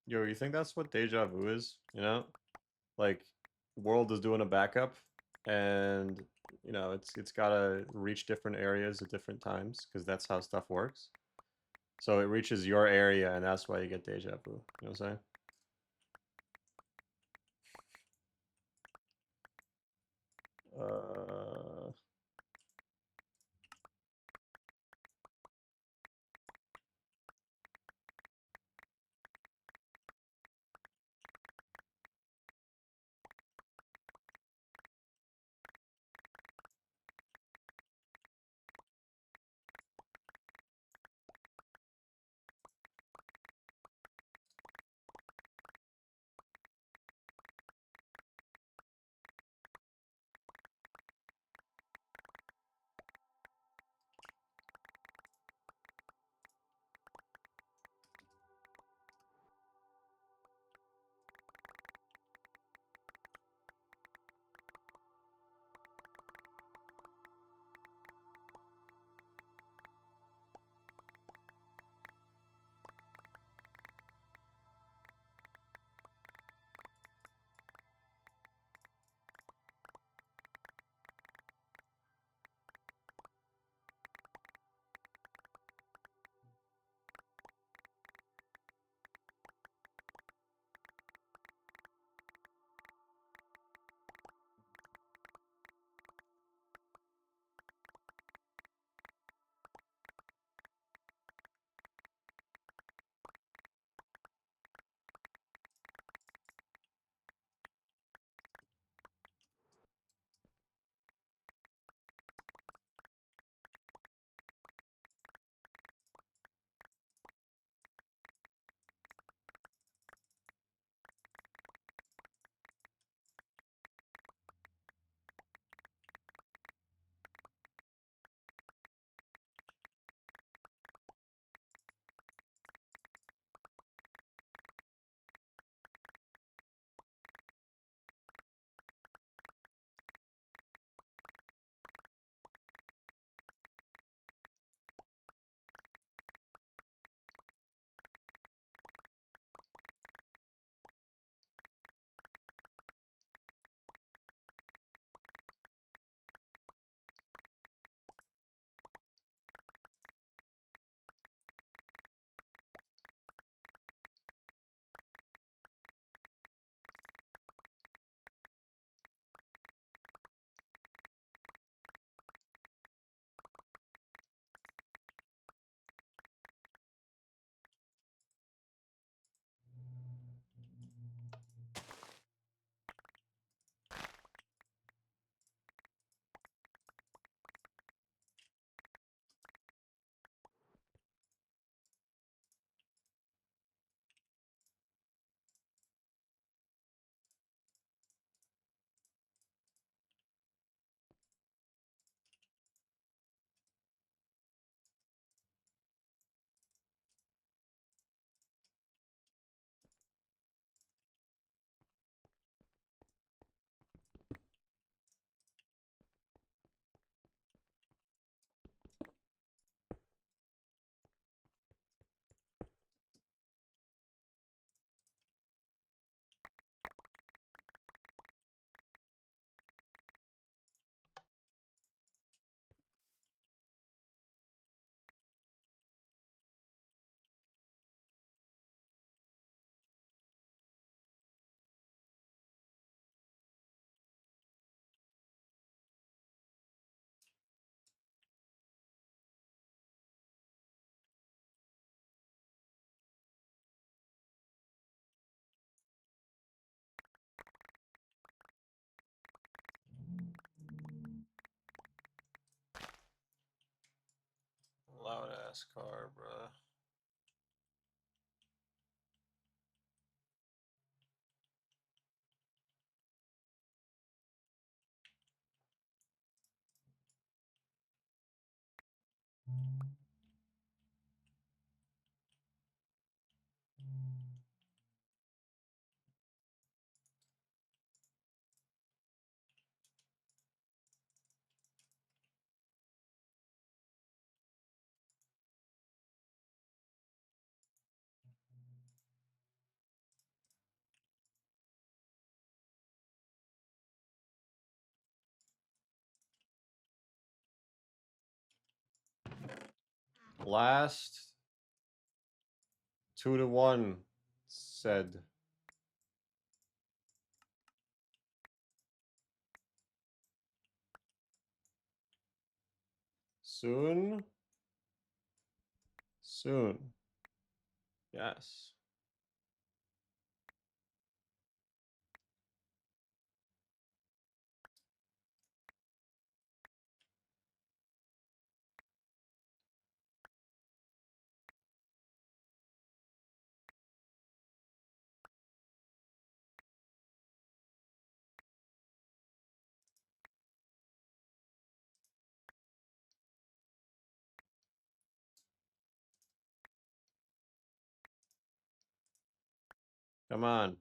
Yo, you think that's what deja vu is? You know? Like, world is doing a backup, and it's gotta reach different areas at different times, because that's how stuff works. So it reaches your area, and that's why you get deja vu. You know what I'm saying? Uh, ass car, bruh. Last 2-1 said. Soon. Soon. Yes. Come on.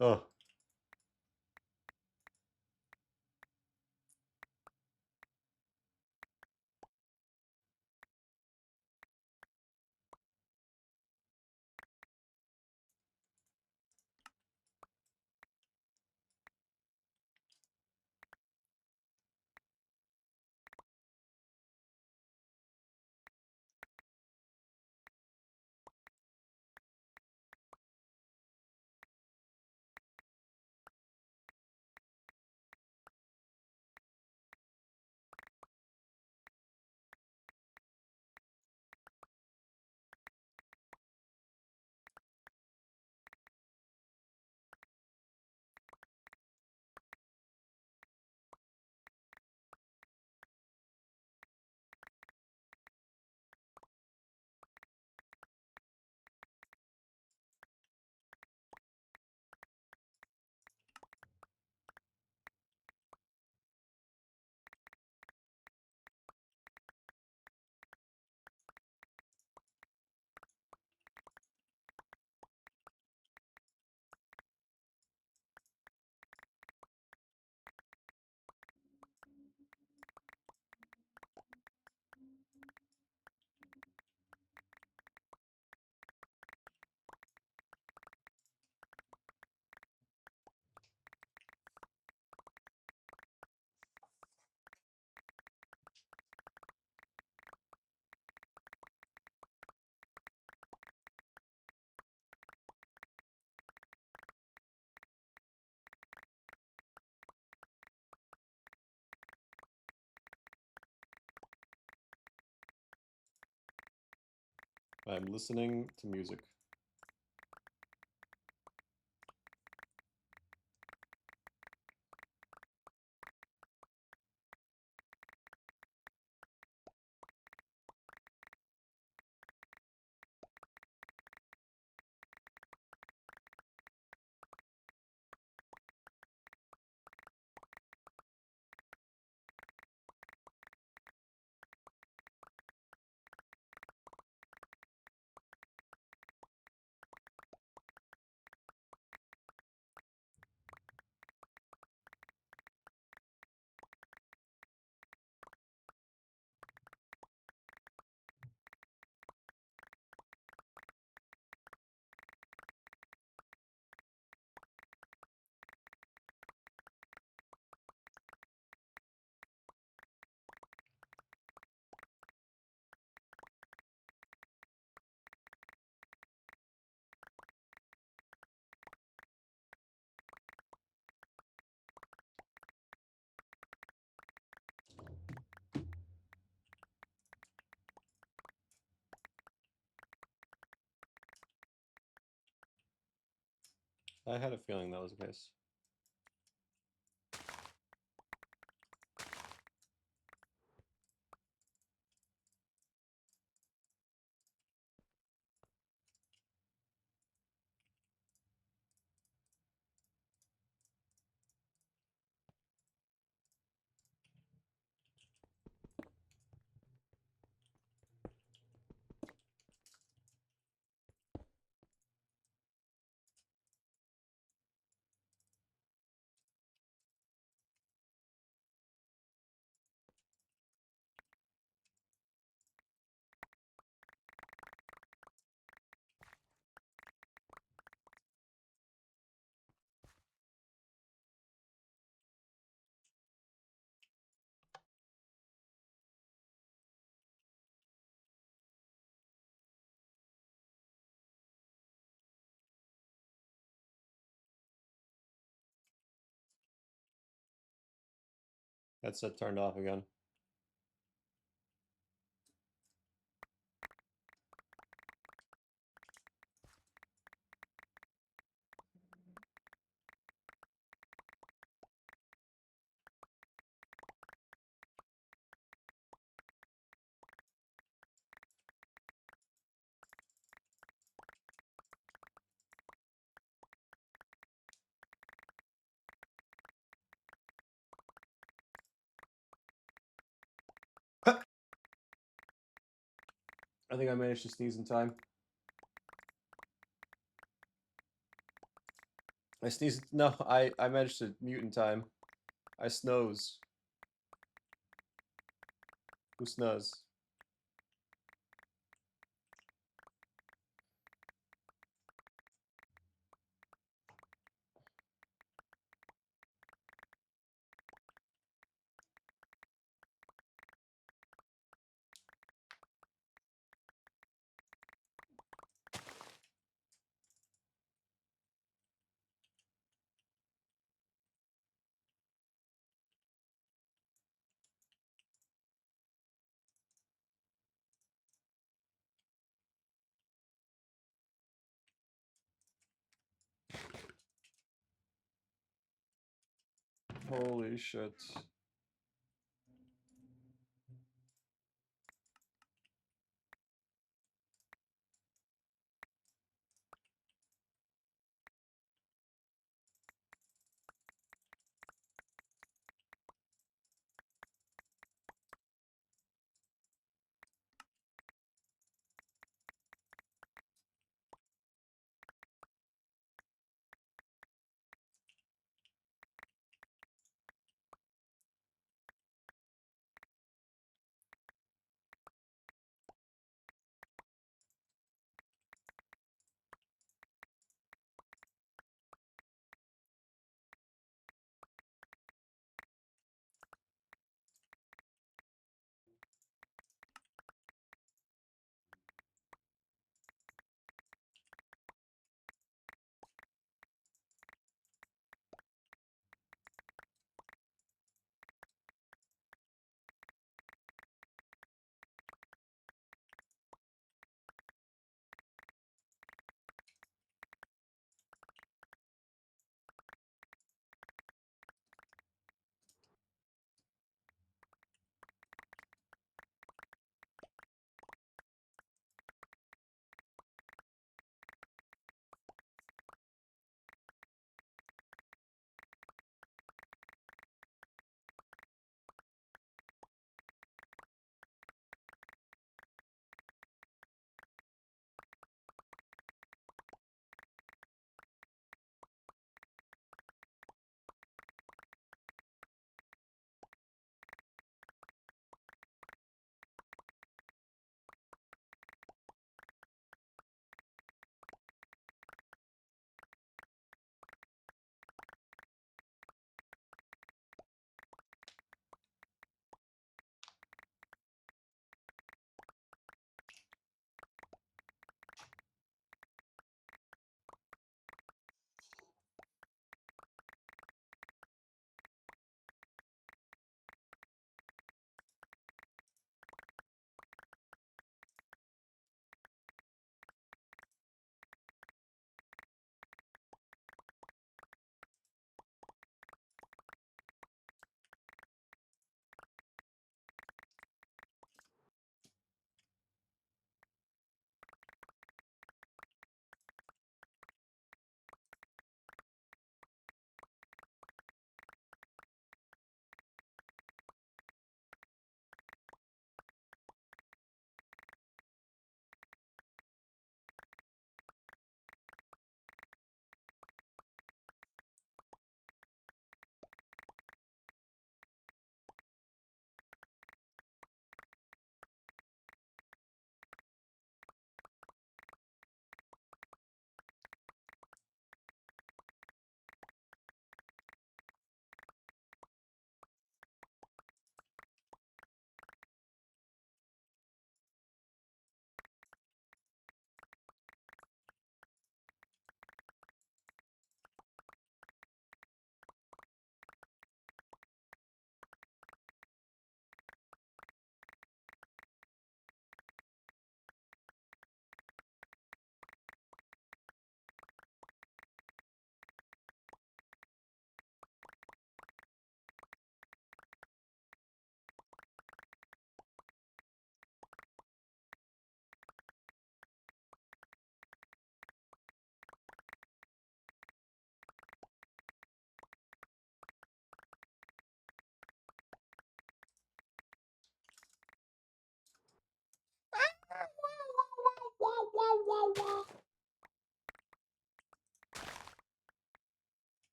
Oh. I'm listening to music. I had a feeling that was the case. Headset turned off again. I think I managed to sneeze in time. I sneezed. No, I managed to mute in time. I snooze. Who snooze? Holy shit.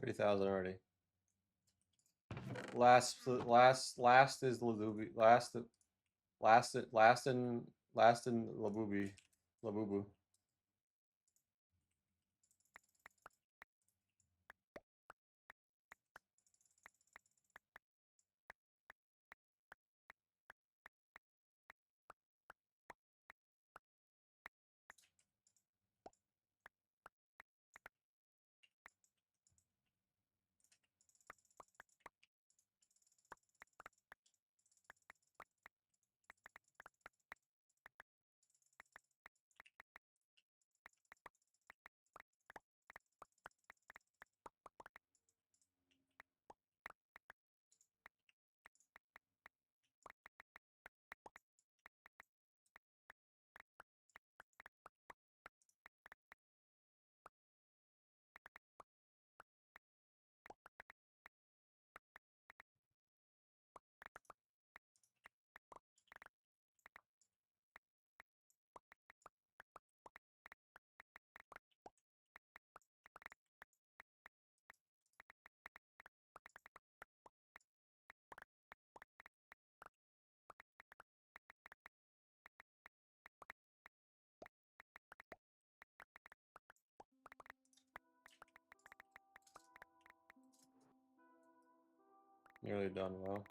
30,000 already. Last is Labubu. Last in Labubu. Nearly done. Well.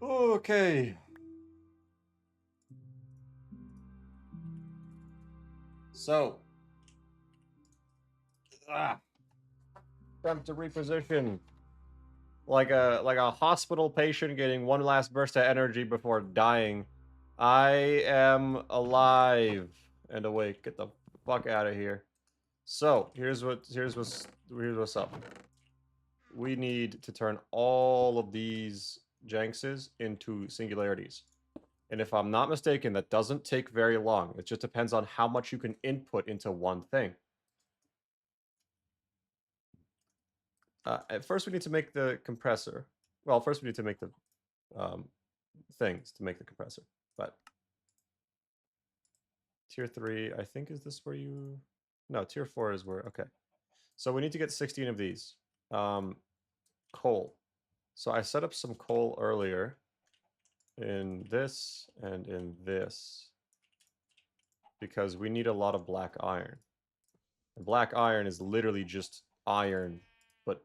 Okay. So, attempt to reposition like a hospital patient getting one last burst of energy before dying. I am alive and awake. Get the fuck out of here. So here's what's up. We need to turn all of these Jenxes into singularities. And if I'm not mistaken, that doesn't take very long. It just depends on how much you can input into one thing. At first, we need to make the compressor. Well, first we need to make the things to make the compressor. But tier 3, I think, is this where you... No, tier 4 is where... Okay. So we need to get 16 of these. Coal. So I set up some coal earlier in this and in this because we need a lot of black iron. And black iron is literally just iron, but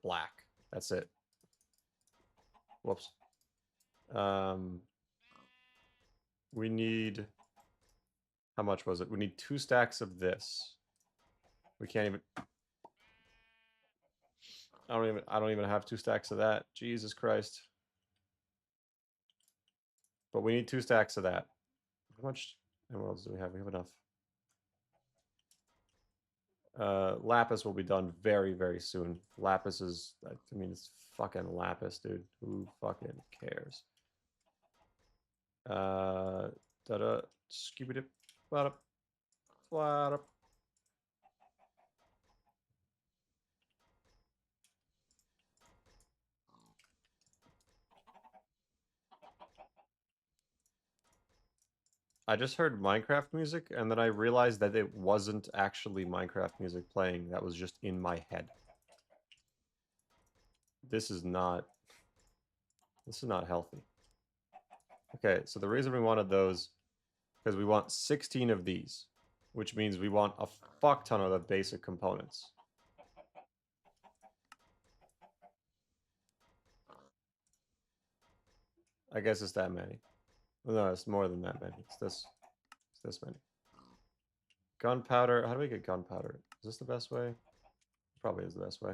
black. That's it. Whoops. We need... How much was it? We need 2 stacks of this. We can't even... I don't even have 2 stacks of that. Jesus Christ. But we need 2 stacks of that. How much emeralds do we have? We have enough. Lapis will be done very, very soon. Lapis is... I mean, it's fucking lapis, dude. Who fucking cares? Da-da. Skip-a-dip. Flat up. Flat up. I just heard Minecraft music, and then I realized that it wasn't actually Minecraft music playing. That was just in my head. This is not healthy. Okay, so the reason we wanted those, because we want 16 of these, which means we want a fuck ton of the basic components. I guess it's that many. No, it's more than that many. It's this many. Gunpowder. How do we get gunpowder? Is this the best way? Probably is the best way.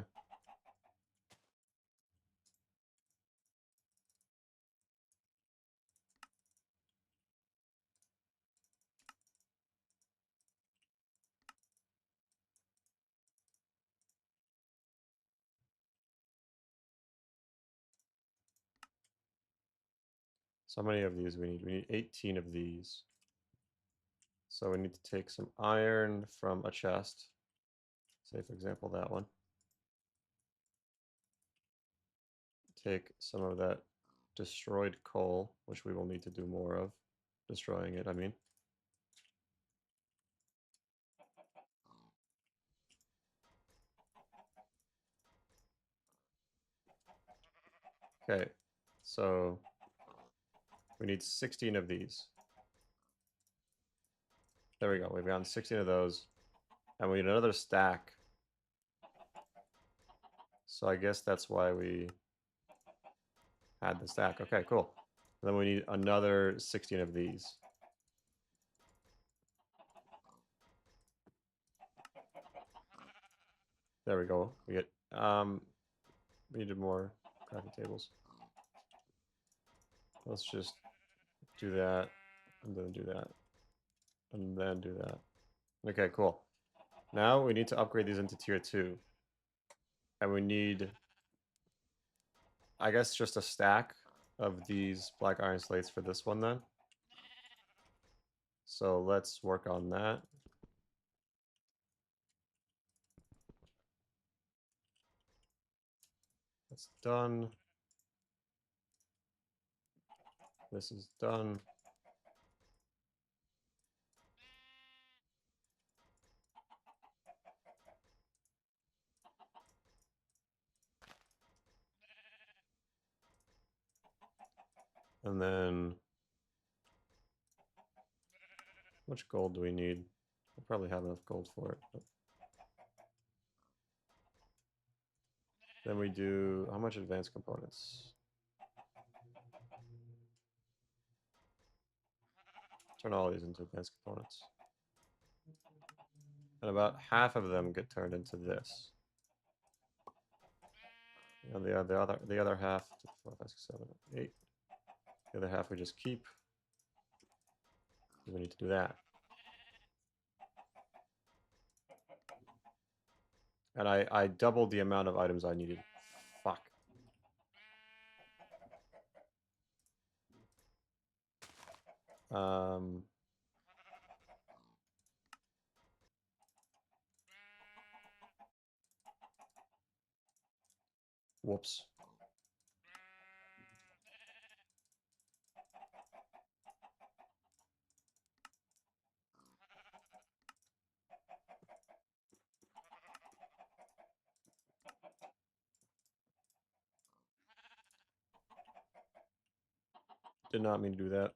So how many of these we need? We need 18 of these. So we need to take some iron from a chest. Say, for example, that one. Take some of that destroyed coal, which we will need to do more of. Destroying it, I mean. Okay, so we need 16 of these. There we go. We've gotten 16 of those. And we need another stack. So I guess that's why we had the stack. Okay, cool. And then we need another 16 of these. There we go. We get we needed more crafting tables. Let's just do that, and then do that, and then do that. Okay, cool. Now we need to upgrade these into tier 2. And we need, I guess, just a stack of these black iron slates for this one then. So let's work on that. That's done. This is done. And then, how much gold do we need? We'll probably have enough gold for it. But then we do, how much advanced components? Turn all these into advanced components. And about half of them get turned into this. And the other half, 2, 4, 5, 6, 7, 8. The other half we just keep. We need to do that. And I doubled the amount of items I needed. Fuck. Whoops. Did not mean to do that.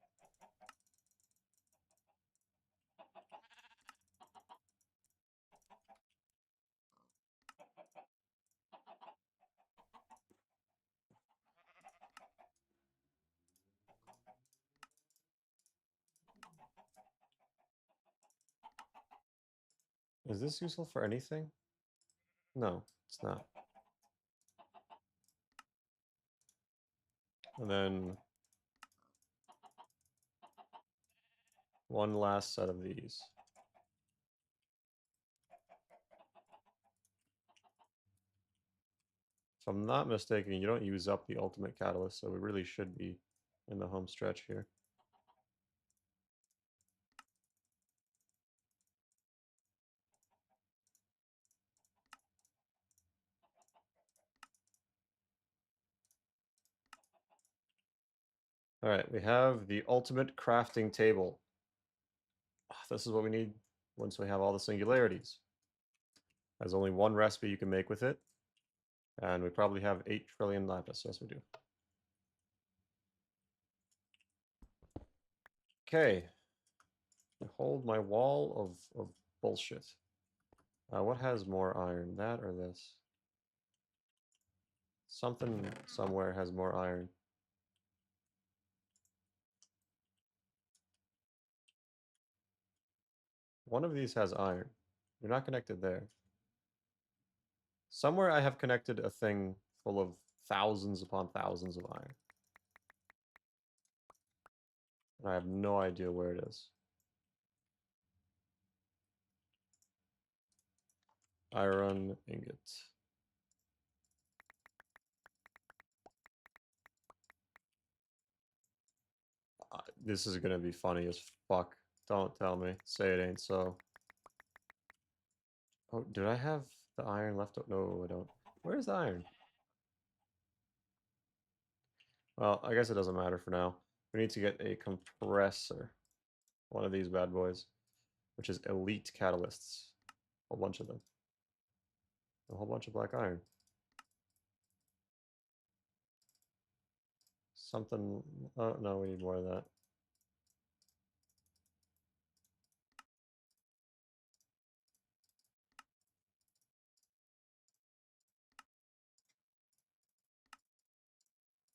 Is this useful for anything? No, it's not. And then one last set of these. If I'm not mistaken, you don't use up the ultimate catalyst, so we really should be in the home stretch here. All right, we have the ultimate crafting table. This is what we need once we have all the singularities. There's only one recipe you can make with it, and we probably have 8 trillion lapis. Yes, we do. Okay. Hold my wall of bullshit. What has more iron, that or this? Something somewhere has more iron. One of these has iron. You're not connected there. Somewhere I have connected a thing full of thousands upon thousands of iron. And I have no idea where it is. Iron ingot. This is gonna be funny as fuck. Don't tell me. Say it ain't so. Oh, did I have the iron left? No, I don't. Where's the iron? Well, I guess it doesn't matter for now. We need to get a compressor. One of these bad boys, which is elite catalysts. A whole bunch of them. A whole bunch of black iron. Something. Oh, no, we need more of that.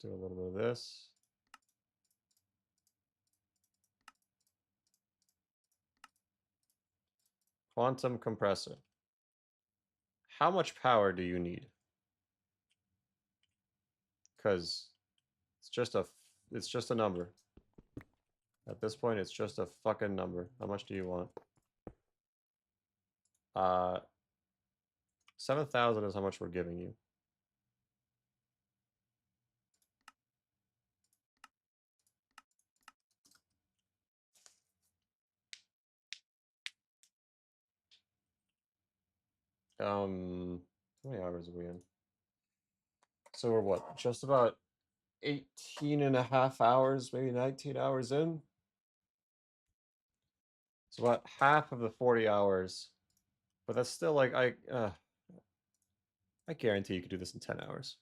Do a little bit of this. Quantum compressor. How much power do you need? Because it's just a number. At this point, it's just a fucking number. How much do you want? 7,000 is how much we're giving you. How many hours are we in? So we're what? Just about 18 and a half hours, maybe 19 hours in. It's about half of the 40 hours. But that's still like, I guarantee you could do this in 10 hours.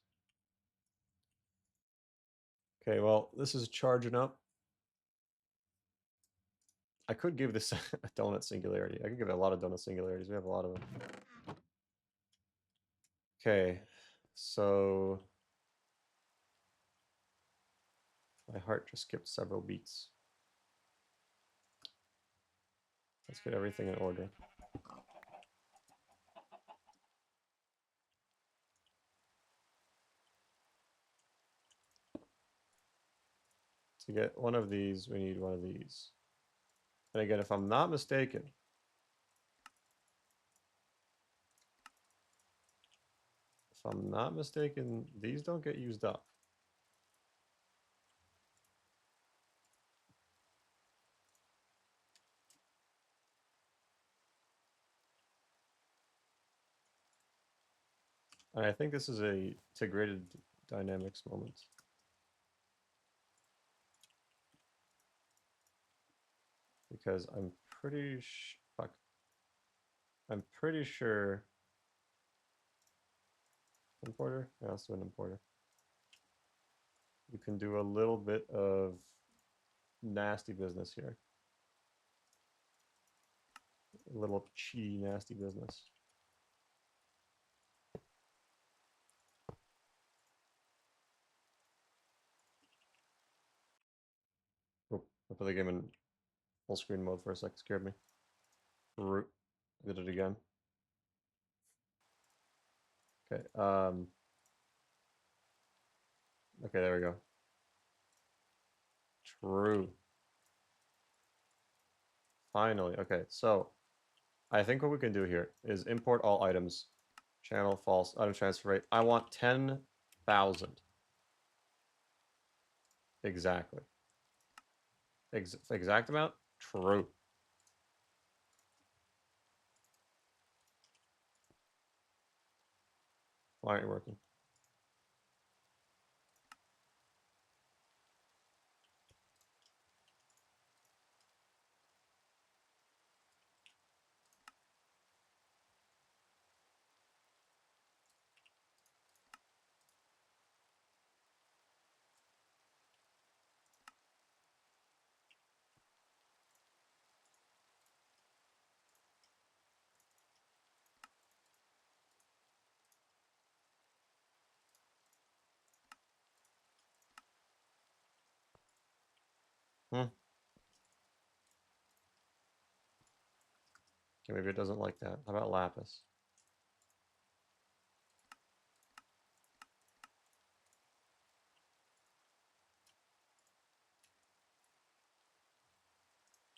Okay, well, this is charging up. I could give this a donut singularity. I could give it a lot of donut singularities. We have a lot of them. Okay, so my heart just skipped several beats. Let's get everything in order. To get one of these, we need one of these. And again, if I'm not mistaken, these don't get used up. And I think this is a integrated dynamics moment. Because I'm pretty fuck. I'm pretty sure importer? Yeah, let's do an importer. You can do a little bit of nasty business here. A little chi nasty business. Oh, I put the game in full screen mode for a sec, scared me. Root. Did it again. Okay, okay, there we go. True. Finally, okay, so I think what we can do here is import all items. Channel false, item transfer rate. I want 10,000. Exactly. Exact amount? True. Why aren't you working? Hmm. Okay, maybe it doesn't like that. How about lapis?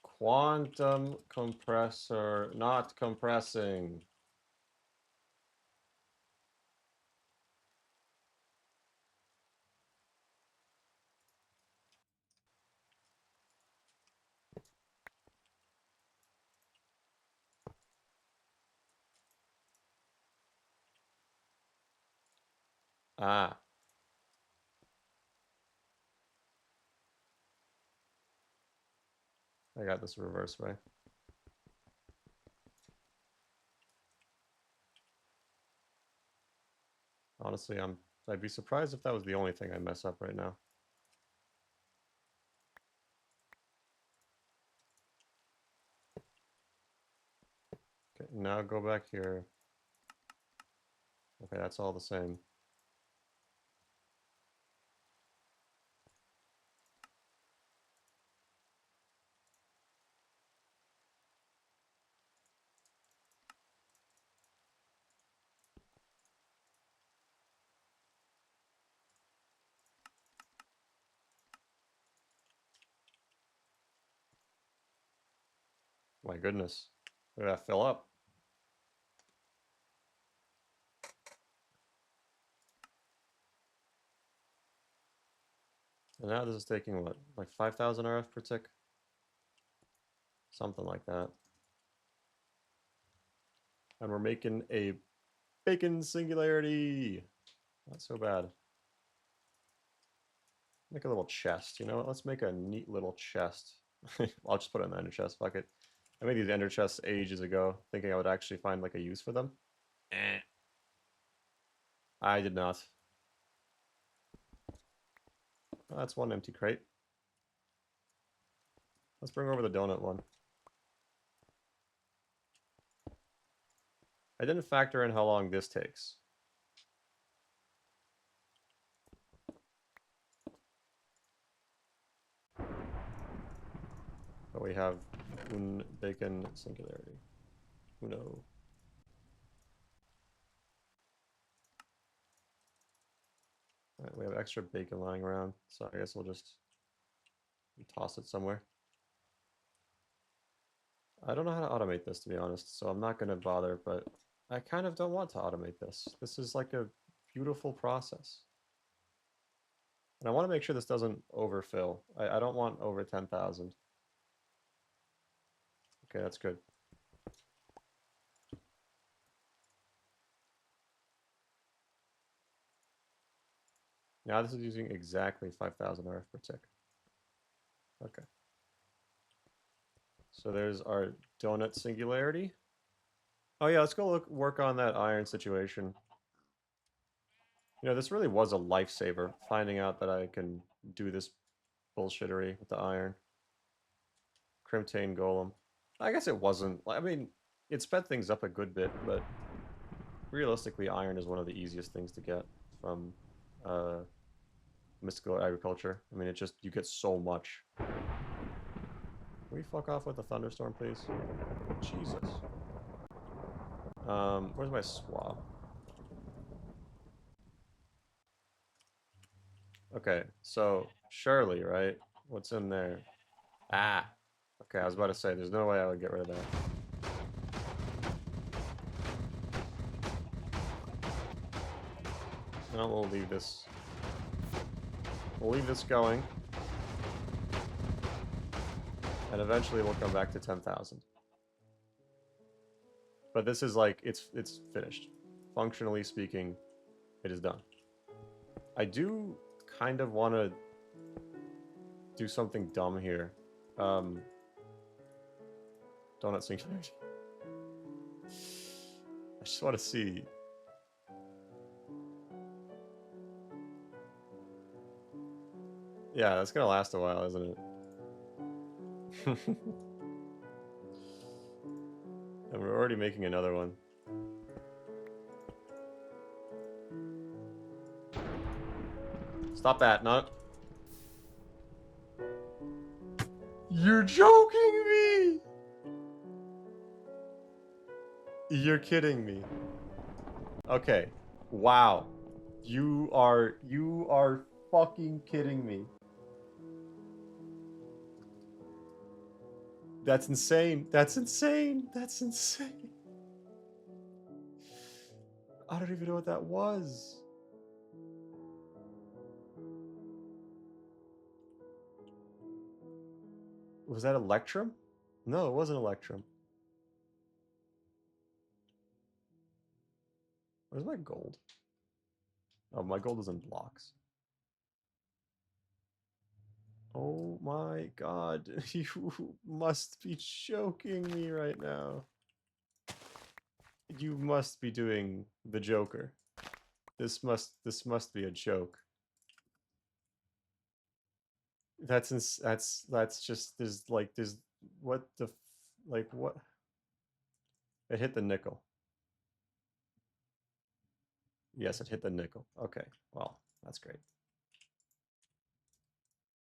Quantum compressor, not compressing. Ah, I got this reverse way. Honestly, I'd be surprised if that was the only thing I mess up right now. Okay, now go back here. Okay, that's all the same. My goodness. Look at that fill up. And now this is taking what, like 5,000 RF per tick? Something like that. And we're making a bacon singularity. Not so bad. Make a little chest, you know what? Let's make a neat little chest. I'll just put it in the ender chest, fuck it. I made these ender chests ages ago, thinking I would actually find like a use for them. I did not. Oh, that's one empty crate. Let's bring over the donut one. I didn't factor in how long this takes. But we have un bacon singularity. Uno. Alright, we have extra bacon lying around, so I guess we'll just toss it somewhere. I don't know how to automate this, to be honest, so I'm not going to bother, but I kind of don't want to automate this. This is like a beautiful process. And I want to make sure this doesn't overfill. I don't want over 10,000. Okay, that's good. Now this is using exactly 5,000 RF per tick. Okay. So there's our donut singularity. Oh yeah, let's go work on that iron situation. You know, this really was a lifesaver, finding out that I can do this bullshittery with the iron. Crimtane Golem. I guess it wasn't. I mean, it sped things up a good bit, but realistically, iron is one of the easiest things to get from mystical agriculture. I mean, it just, you get so much. Can we fuck off with the thunderstorm, please? Jesus. Where's my swab? Okay, so Shirley, right? What's in there? Ah. Okay, I was about to say, there's no way I would get rid of that. No, we'll leave this. We'll leave this going. And eventually we'll come back to 10,000. But this is like, it's finished. Functionally speaking, it is done. I do kind of want to do something dumb here. Donut singularity. I just want to see. Yeah, that's gonna last a while, isn't it? And we're already making another one. Stop that, not. You're joking me! You're kidding me. Okay. Wow. You are fucking kidding me. That's insane. That's insane. That's insane. I don't even know what that was. Was that Electrum? No, it wasn't Electrum. Where's my gold? Oh, my gold is in blocks. Oh my god. You must be joking me right now. You must be doing the Joker. This must be a joke. That's just there's what the what? It hit the nickel. Yes, it hit the nickel. Okay, well, that's great.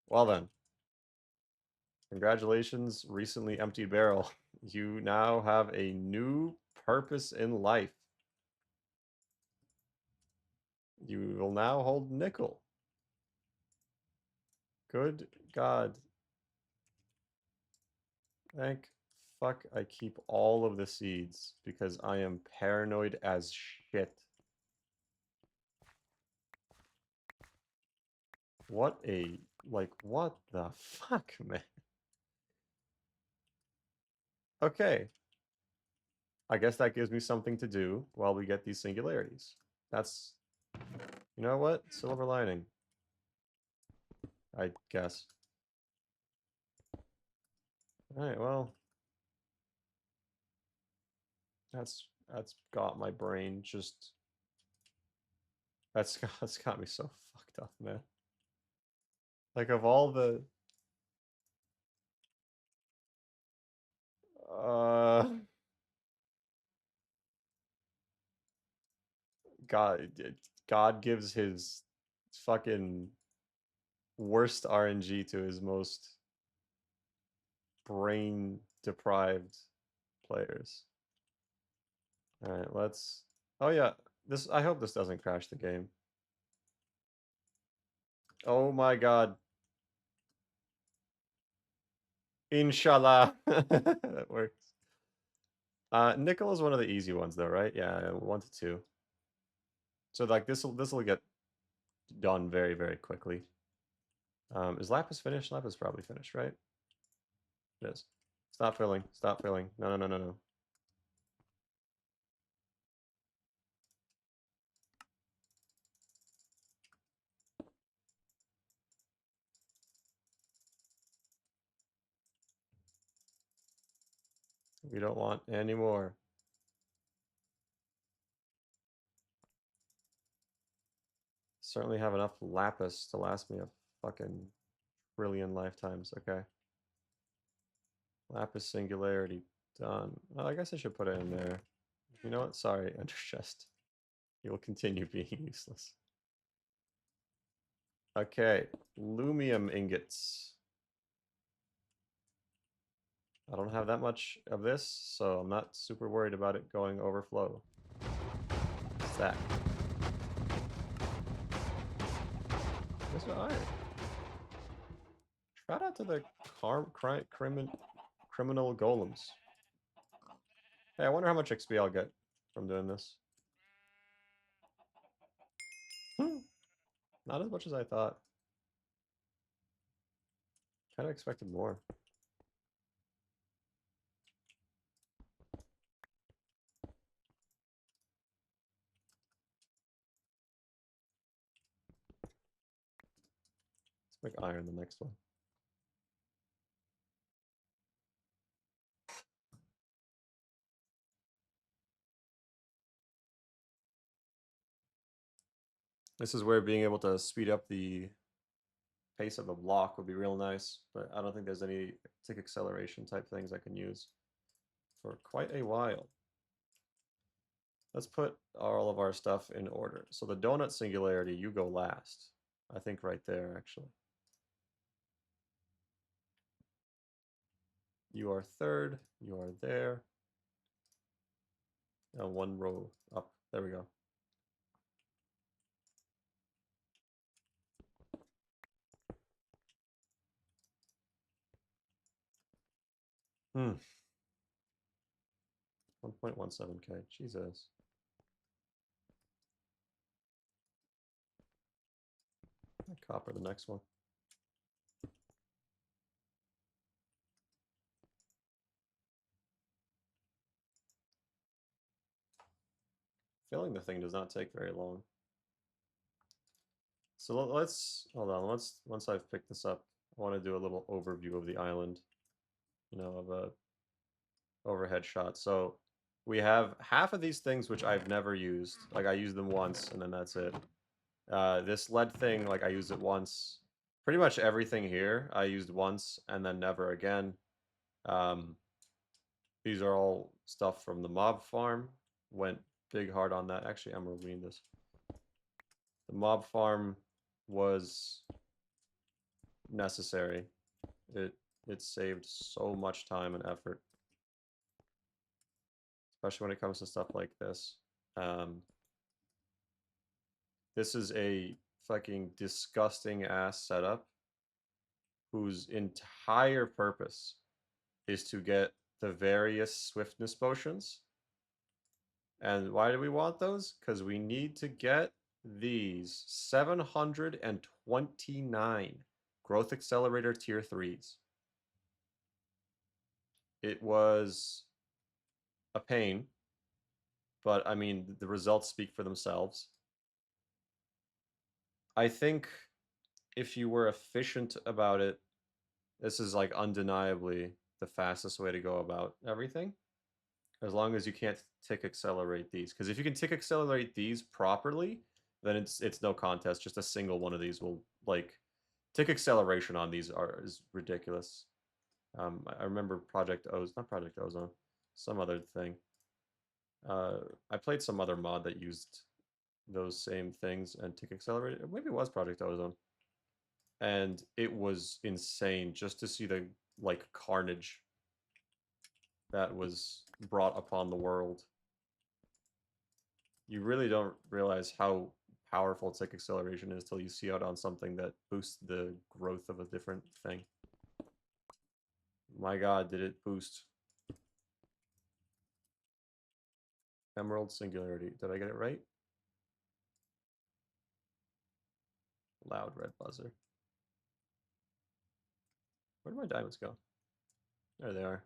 Well then, congratulations, recently emptied barrel. You now have a new purpose in life. You will now hold nickel. Good God. Thank fuck I keep all of the seeds because I am paranoid as shit. What what the fuck, man? Okay. I guess that gives me something to do while we get these singularities. That's, you know what? Silver lining. I guess. Alright, well. That's got my brain just... That's got me so fucked up, man. Like, of all the... God gives his fucking worst RNG to his most brain deprived players. All right, let's. Oh yeah, this. I hope this doesn't crash the game. Oh my god. Inshallah, that works. Nickel is one of the easy ones though, right? Yeah, 1 to 2. So like this will get done very very quickly. Is Lapis finished? Lapis probably finished, right? It is. Stop filling. Stop filling. No, no, no, no, no. We don't want any more. Certainly have enough lapis to last me a fucking trillion lifetimes. Okay. Lapis singularity done. Well, I guess I should put it in there. You know what? Sorry, enter chest. You will continue being useless. Okay, lumium ingots. I don't have that much of this, so I'm not super worried about it going overflow. Stack. Where's the iron? Shout out to the criminal golems. Hey, I wonder how much XP I'll get from doing this. Not as much as I thought. Kind of expected more. Let's make iron the next one. This is where being able to speed up the pace of the block would be real nice, but I don't think there's any tick acceleration type things I can use for quite a while. Let's put all of our stuff in order. So the donut singularity, you go last. I think right there, actually. You are third, you are there. And one row up. There we go. Hmm. 1.17K. Jesus. Copper the next one. Filling the thing does not take very long. So let's hold on. Once I've picked this up, I want to do a little overview of the island. You know, of a overhead shot. So we have half of these things which I've never used. Like I used them once and then that's it. This lead thing, like I used it once. Pretty much everything here I used once and then never again. These are all stuff from the mob farm. Went big hard on that. Actually, I'm removing this. The mob farm was necessary. It saved so much time and effort, especially when it comes to stuff like this. This is a fucking disgusting ass setup whose entire purpose is to get the various swiftness potions. And why do we want those? Because we need to get these 729 growth accelerator tier 3s. It was a pain, but I mean, the results speak for themselves. I think if you were efficient about it, this is like undeniably the fastest way to go about everything. As long as you can't tick accelerate these. Because if you can tick accelerate these properly, then it's no contest. Just a single one of these will, like, tick acceleration on these is ridiculous. I remember not Project Ozone, some other thing. I played some other mod that used those same things and tick accelerated. Maybe it was Project Ozone. And it was insane just to see the, like, carnage that was brought upon the world. You really don't realize how powerful tick acceleration is till you see it on something that boosts the growth of a different thing. My god, did it boost. Emerald singularity. Did I get it right? Loud red buzzer. Where did my diamonds go? There they are.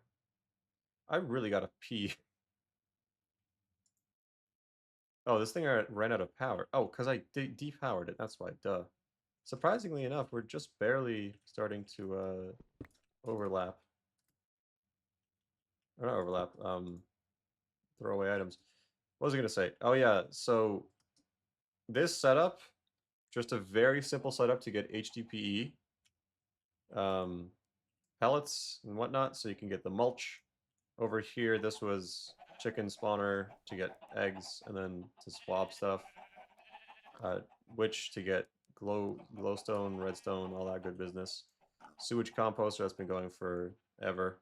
I really gotta pee. Oh, this thing ran out of power. Oh, because I depowered it. That's why. Duh. Surprisingly enough, we're just barely starting to overlap. Or not overlap. Throwaway items. What was I gonna say? Oh yeah, so this setup, just a very simple setup to get HDPE, pellets and whatnot, so you can get the mulch. Over here, this was chicken spawner to get eggs, and then to swap stuff. Witch to get glowstone, redstone, all that good business. Sewage composter that's been going forever.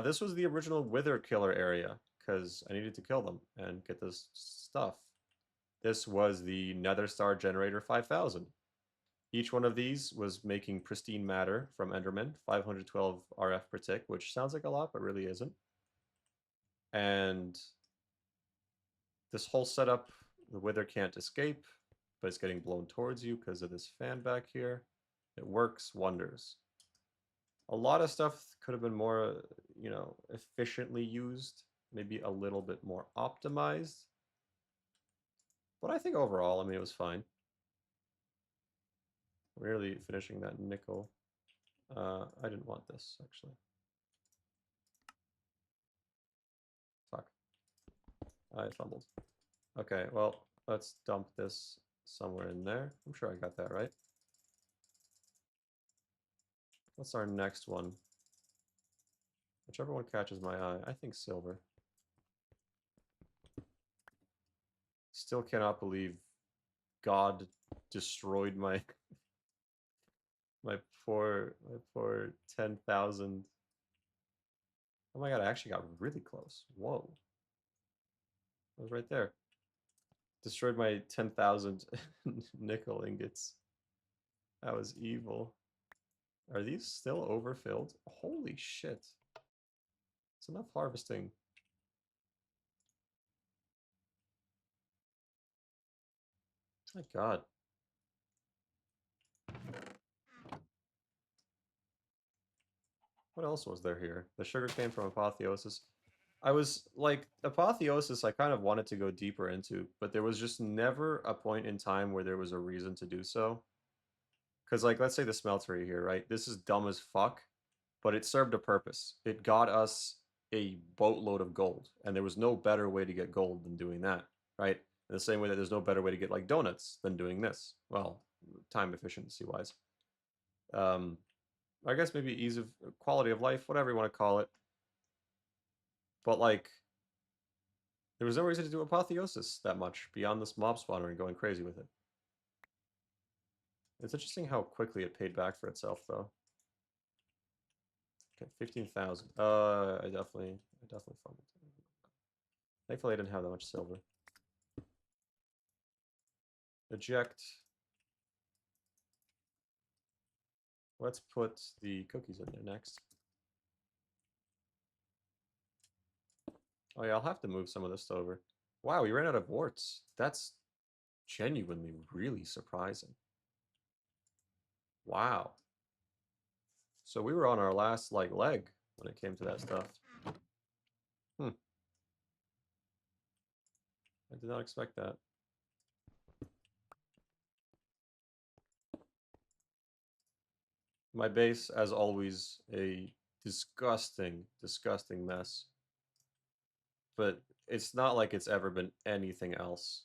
This was the original wither killer area because I needed to kill them and get this stuff. This was the Nether Star Generator 5000. Each one of these was making pristine matter from Enderman, 512 RF per tick, which sounds like a lot, but really isn't. And this whole setup, the wither can't escape, but it's getting blown towards you because of this fan back here. It works wonders. A lot of stuff could have been more, efficiently used, maybe a little bit more optimized. But I think overall, I mean, it was fine. Really finishing that nickel. I didn't want this, actually. Fuck. I fumbled. Okay, well, let's dump this somewhere in there. I'm sure I got that right. What's our next one? Whichever one catches my eye. I think silver. Still cannot believe God destroyed my my poor 10,000. Oh my god, I actually got really close. Whoa. I was right there. Destroyed my 10,000 nickel ingots. That was evil. Are these still overfilled? Holy shit. It's enough harvesting. My god. What else was there here? The sugar cane from Apotheosis. I was like, Apotheosis, I kind of wanted to go deeper into, but there was just never a point in time where there was a reason to do so. Because, like, let's say the smeltery here, right? This is dumb as fuck, but it served a purpose. It got us a boatload of gold, and there was no better way to get gold than doing that, right? In the same way that there's no better way to get, like, donuts than doing this. Well, time efficiency-wise. I guess maybe ease of quality of life, whatever you want to call it. But like, there was no reason to do Apotheosis that much beyond this mob spawner and going crazy with it. It's interesting how quickly it paid back for itself, though. Okay, 15,000. I definitely fumbled. Thankfully, I didn't have that much silver. Eject. Let's put the cookies in there next. Oh yeah, I'll have to move some of this over. Wow, we ran out of warts. That's genuinely really surprising. Wow. So we were on our last leg when it came to that stuff. I did not expect that. My base, as always, a disgusting, disgusting mess. But it's not like it's ever been anything else.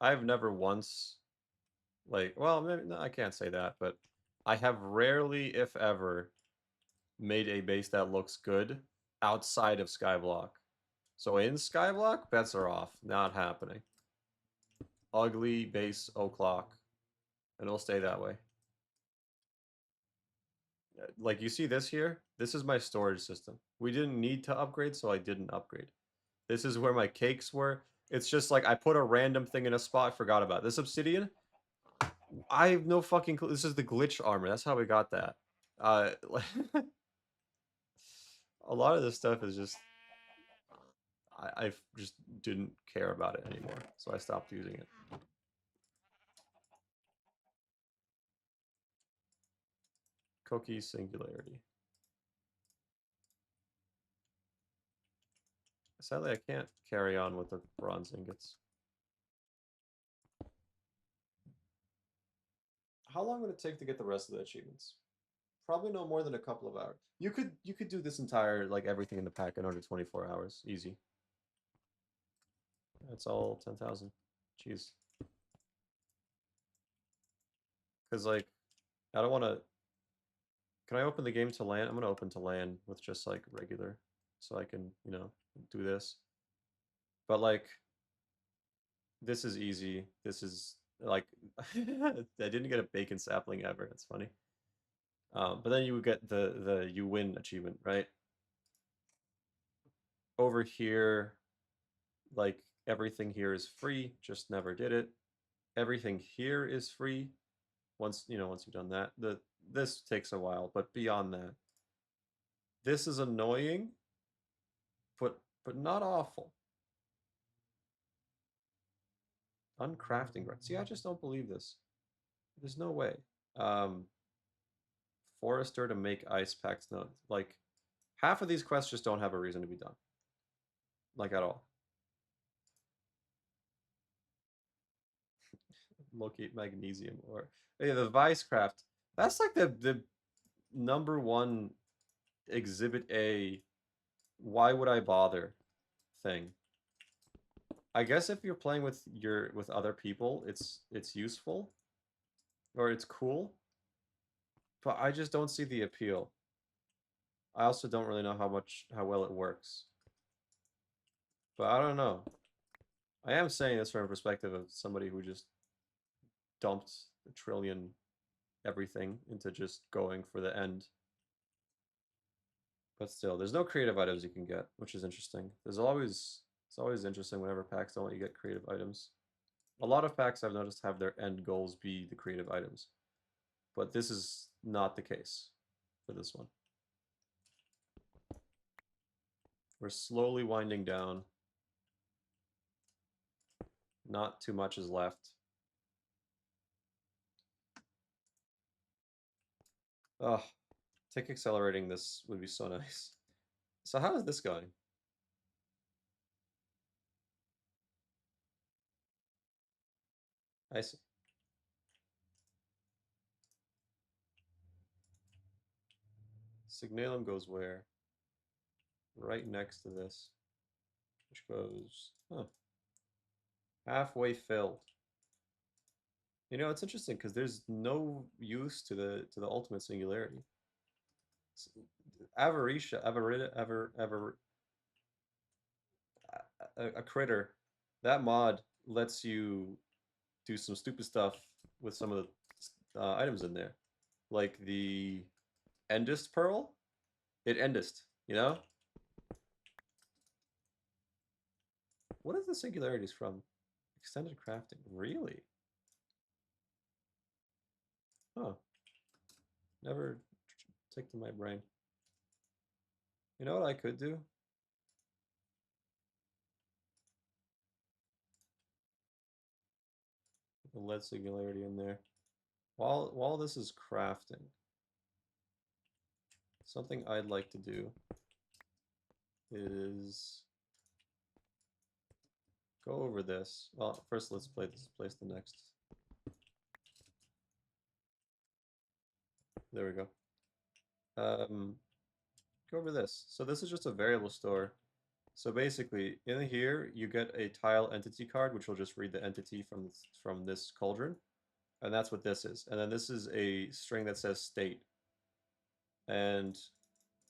I've never once, well, maybe, no, I can't say that, but I have rarely, if ever, made a base that looks good outside of Skyblock. So in Skyblock, bets are off. Not happening. Ugly base o'clock. And it'll stay that way. Like, you see this here? This is my storage system. We didn't need to upgrade, so I didn't upgrade. This is where my cakes were. It's just like I put a random thing in a spot, forgot about it. This obsidian, I have no fucking clue. This is the glitch armor. That's how we got that. A lot of this stuff is just I just didn't care about it anymore, so I stopped using it. Cookie singularity. Sadly, I can't carry on with the bronze ingots. How long would it take to get the rest of the achievements? Probably no more than a couple of hours. You could do this entire, like, everything in the pack in under 24 hours. Easy. That's all 10,000. Jeez. Because, like, I don't want to... Can I open the game to LAN? I'm going to open to LAN with just, like, regular. So I can, you know, do this. But, like, this is easy. This is, like... I didn't get a bacon sapling ever. That's funny. But then you would get the you win achievement, right? Over here, like, everything here is free, just never did it. Everything here is free. Once you've done that, this takes a while, but beyond that, this is annoying, but not awful. Uncrafting, right? See, I just don't believe this. There's no way. Forester to make ice packs. No, like, half of these quests just don't have a reason to be done. Like, at all. Locate magnesium, or yeah, the Vicecraft. That's like the #1 exhibit A, why would I bother thing. I guess if you're playing with other people, it's useful or it's cool, but I just don't see the appeal. I also don't really know how well it works. But I don't know. I am saying this from a perspective of somebody who just dumped a trillion everything into just going for the end. But still, there's no creative items you can get, which is interesting. It's always interesting whenever packs don't let you get creative items. A lot of packs I've noticed have their end goals be the creative items, but this is not the case for this one. We're slowly winding down. Not too much is left. Oh, tick accelerating this would be so nice. So how is this going? I see. Signalum goes where? Right next to this, which goes, halfway filled. You know, it's interesting because there's no use to the ultimate singularity. Avaricia, a critter. That mod lets you do some stupid stuff with some of the items in there, like the Endist Pearl. It Endist, you know. What is the singularities from? Extended crafting, really? Huh. Never ticked in my brain. You know what I could do? Put the lead singularity in there. While this is crafting, something I'd like to do is go over this. Well, first let's place the next. There we go. Go over this. So this is just a variable store. So basically, in here you get a tile entity card, which will just read the entity from this cauldron, and that's what this is. And then this is a string that says state. And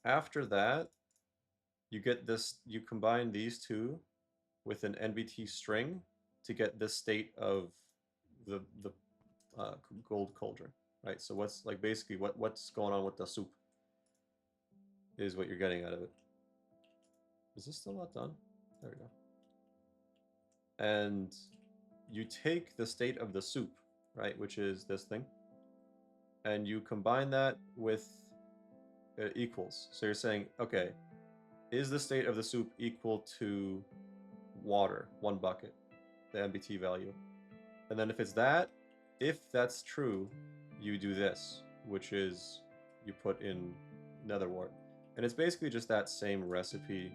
after that, you get this. You combine these two with an NBT string to get this state of the gold cauldron, right? So what's like basically what's going on with the soup is what you're getting out of it. Is this still not done? There we go. And you take the state of the soup, right, which is this thing, and you combine that with equals. So you're saying, okay, is the state of the soup equal to water, 1 bucket, the MBT value? And then if that's true, you do this, which is you put in nether wart. And it's basically just that same recipe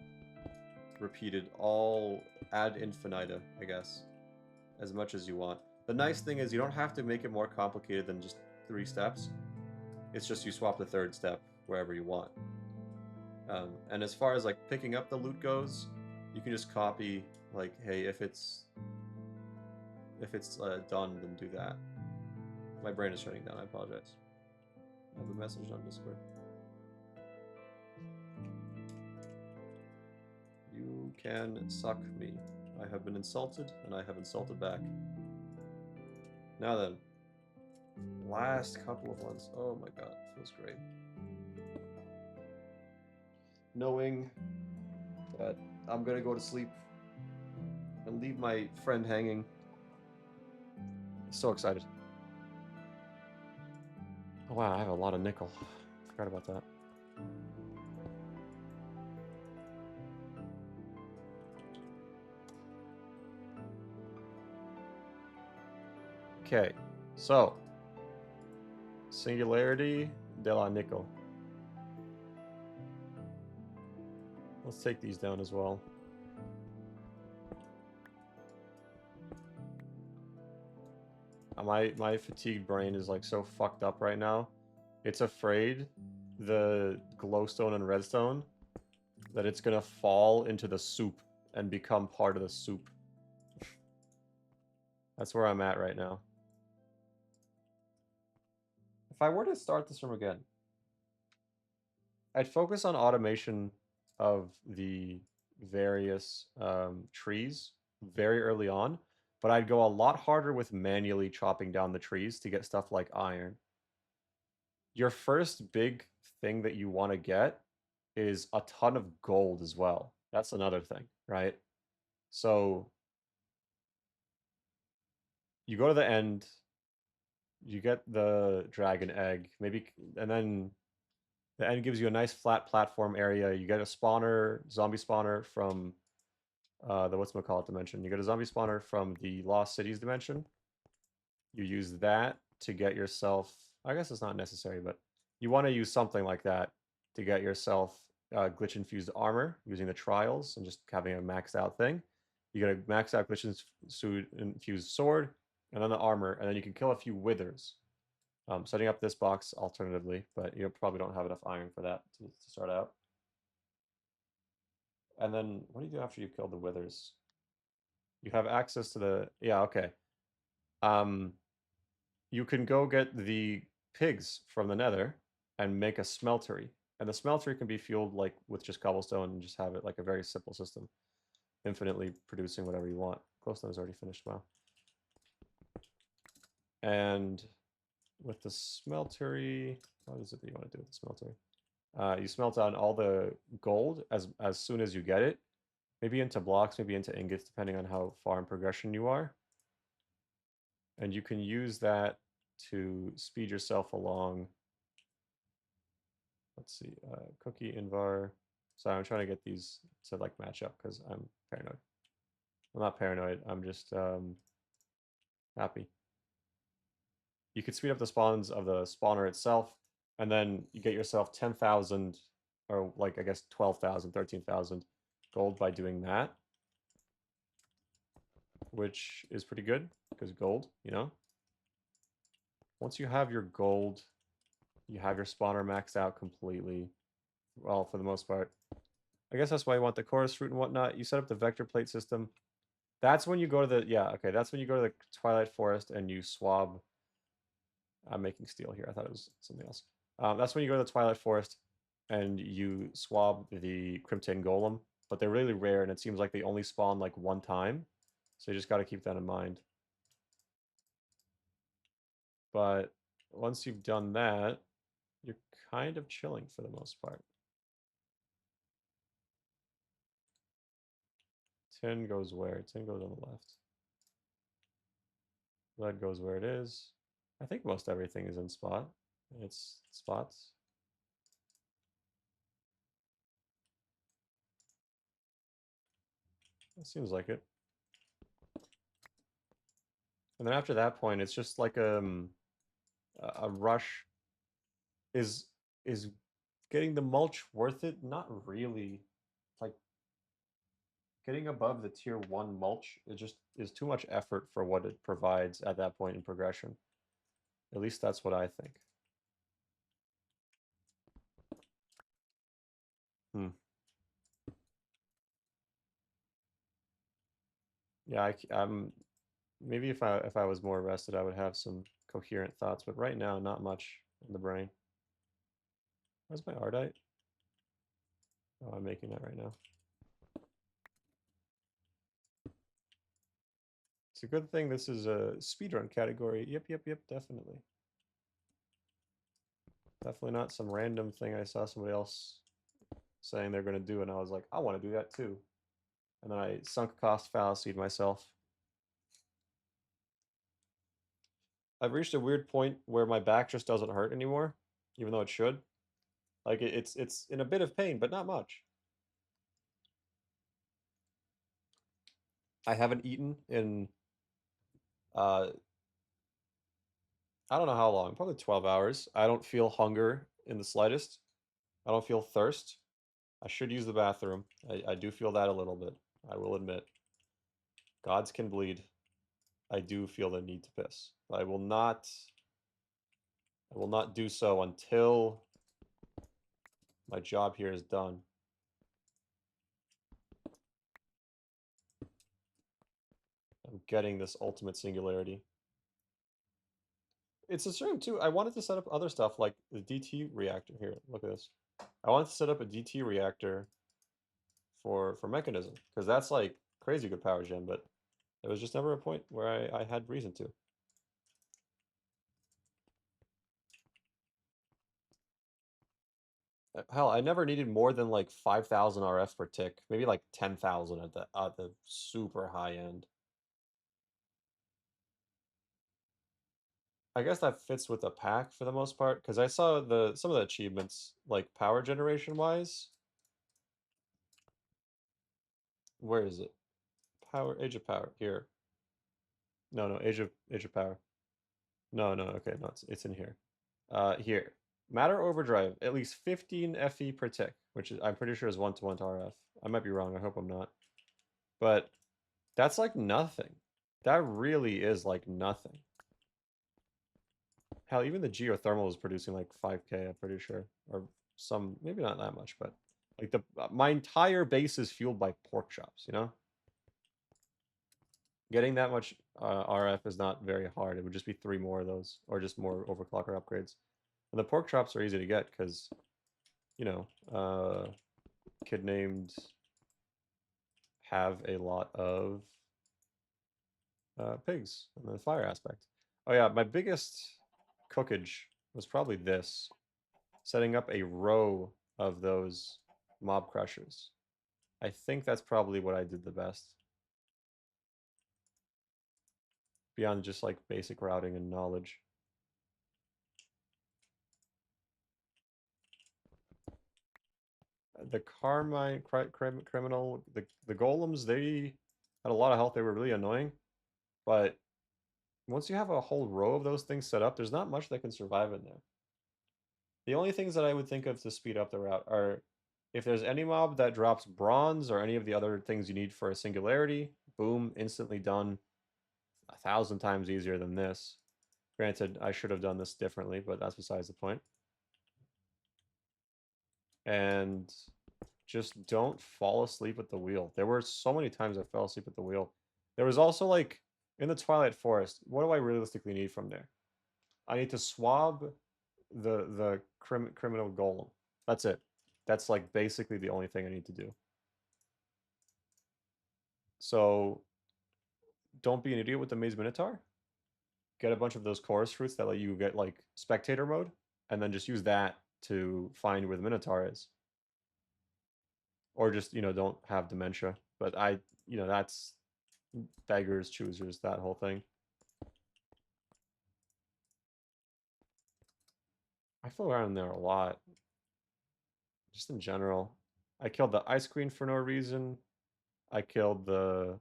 repeated all ad infinitum, I guess, as much as you want. The nice thing is you don't have to make it more complicated than just 3 steps. It's just you swap the third step wherever you want. And as far as like picking up the loot goes, you can just copy like, hey, if it's done, then do that. My brain is shutting down. I apologize. I have a message on Discord. You can suck me. I have been insulted, and I have insulted back. Now then, last couple of ones. Oh my god, feels great. Knowing that I'm gonna go to sleep and leave my friend hanging. So excited. Oh wow, I have a lot of nickel. Forgot about that. Okay, so Singularity de la Nickel. Let's take these down as well. My fatigued brain is like so fucked up right now. It's afraid the glowstone and redstone that it's gonna fall into the soup and become part of the soup. That's where I'm at right now. If I were to start this room again, I'd focus on automation of the various trees very early on, but I'd go a lot harder with manually chopping down the trees to get stuff like iron. Your first big thing that you want to get is a ton of gold as well. That's another thing, right? So you go to the end, you get the dragon egg, maybe, and then the end gives you a nice flat platform area. You get a spawner, zombie spawner from the whatchamacallit dimension. You get a zombie spawner from the Lost Cities dimension. You use that to get yourself, I guess it's not necessary, but you want to use something like that to get yourself glitch infused armor using the trials and just having a maxed out thing. You get a maxed out glitch infused sword and then the armor, and then you can kill a few withers. Setting up this box alternatively, but you probably don't have enough iron for that to start out. And then what do you do after you kill the withers? You have access to the, yeah, okay. You can go get the pigs from the nether and make a smeltery. And the smeltery can be fueled like with just cobblestone and just have it like a very simple system, infinitely producing whatever you want. Glowstone is already finished. Wow. And with the smeltery, what is it that you want to do with the smeltery? You smelt on all the gold as soon as you get it, maybe into blocks, maybe into ingots, depending on how far in progression you are. And you can use that to speed yourself along. Let's see, cookie invar. Sorry, I'm trying to get these to like match up because I'm paranoid. I'm not paranoid. I'm just happy. You could speed up the spawns of the spawner itself, and then you get yourself 10,000, or like I guess 12,000, 13,000 gold by doing that, which is pretty good because gold, you know. Once you have your gold, you have your spawner maxed out completely. Well, for the most part. I guess that's why you want the chorus fruit and whatnot. You set up the vector plate system. That's when you go to the, yeah, okay, that's when you go to the Twilight Forest and you swab. I'm making steel here. I thought it was something else. That's when you go to the Twilight Forest and you swab the Crimton Golem, but they're really rare and it seems like they only spawn like one time. So you just got to keep that in mind. But once you've done that, you're kind of chilling for the most part. Tin goes where? Tin goes on the left. Lead goes where it is. I think most everything is in spot. It's spots. It seems like it. And then after that point, it's just like a rush. Is getting the mulch worth it? Not really. Like getting above the tier 1 mulch, it just is too much effort for what it provides at that point in progression. At least that's what I think. Hmm. Yeah, I'm maybe if I was more rested, I would have some coherent thoughts, but right now, not much in the brain. Where's my Ardite? Oh, I'm making that right now. It's a good thing this is a speedrun category. Yep, yep, yep, definitely. Definitely not some random thing I saw somebody else saying they're going to do, and I was like, I want to do that too. And then I sunk cost fallacied myself. I've reached a weird point where my back just doesn't hurt anymore, even though it should. Like it's in a bit of pain, but not much. I haven't eaten in uh I don't know how long, probably 12 hours. I don't feel hunger in the slightest. I don't feel thirst. I should use the bathroom. I do feel that a little bit. I will admit. Gods can bleed. I do feel the need to piss. I will not do so until my job here is done. I'm getting this ultimate singularity. It's a shame too. I wanted to set up other stuff like the DT reactor here. Look at this. I wanted to set up a DT reactor for mechanism because that's like crazy good power gen, but there was just never a point where I had reason to. Hell, I never needed more than like 5,000 RF per tick, maybe like 10,000 at the super high end. I guess that fits with the pack for the most part because I saw some of the achievements like power generation wise. Where is it? Power, Age of Power here. No, no, Age of Power. No, no, okay, no, it's in here. Here. Matter overdrive, at least 15 FE per tick, which is I'm pretty sure is 1-to-1 to RF. I might be wrong, I hope I'm not. But that's like nothing. That really is like nothing. Hell, even the geothermal is producing like 5K, I'm pretty sure. Or some, maybe not that much, but like my entire base is fueled by pork chops, you know? Getting that much RF is not very hard. It would just be 3 more of those, or just more overclocker upgrades. And the pork chops are easy to get because, you know, kid named have a lot of pigs and the fire aspect. Oh yeah, my biggest cookage was probably this, setting up a row of those mob crushers. I think that's probably what I did the best. Beyond just like basic routing and knowledge. The Carmine criminal, the golems, they had a lot of health. They were really annoying. But once you have a whole row of those things set up, there's not much that can survive in there. The only things that I would think of to speed up the route are if there's any mob that drops bronze or any of the other things you need for a singularity, boom, instantly done. 1,000 times easier than this. Granted, I should have done this differently, but that's besides the point. And just don't fall asleep at the wheel. There were so many times I fell asleep at the wheel. There was also like in the Twilight Forest, what do I realistically need from there? I need to swab the criminal golem. That's it. That's like basically the only thing I need to do. So don't be an idiot with the Maze Minotaur. Get a bunch of those chorus fruits that let you get like spectator mode, and then just use that to find where the Minotaur is. Or just, don't have dementia. But that's beggars, choosers, that whole thing. I flew around there a lot, just in general. I killed the Ice Queen for no reason. I killed the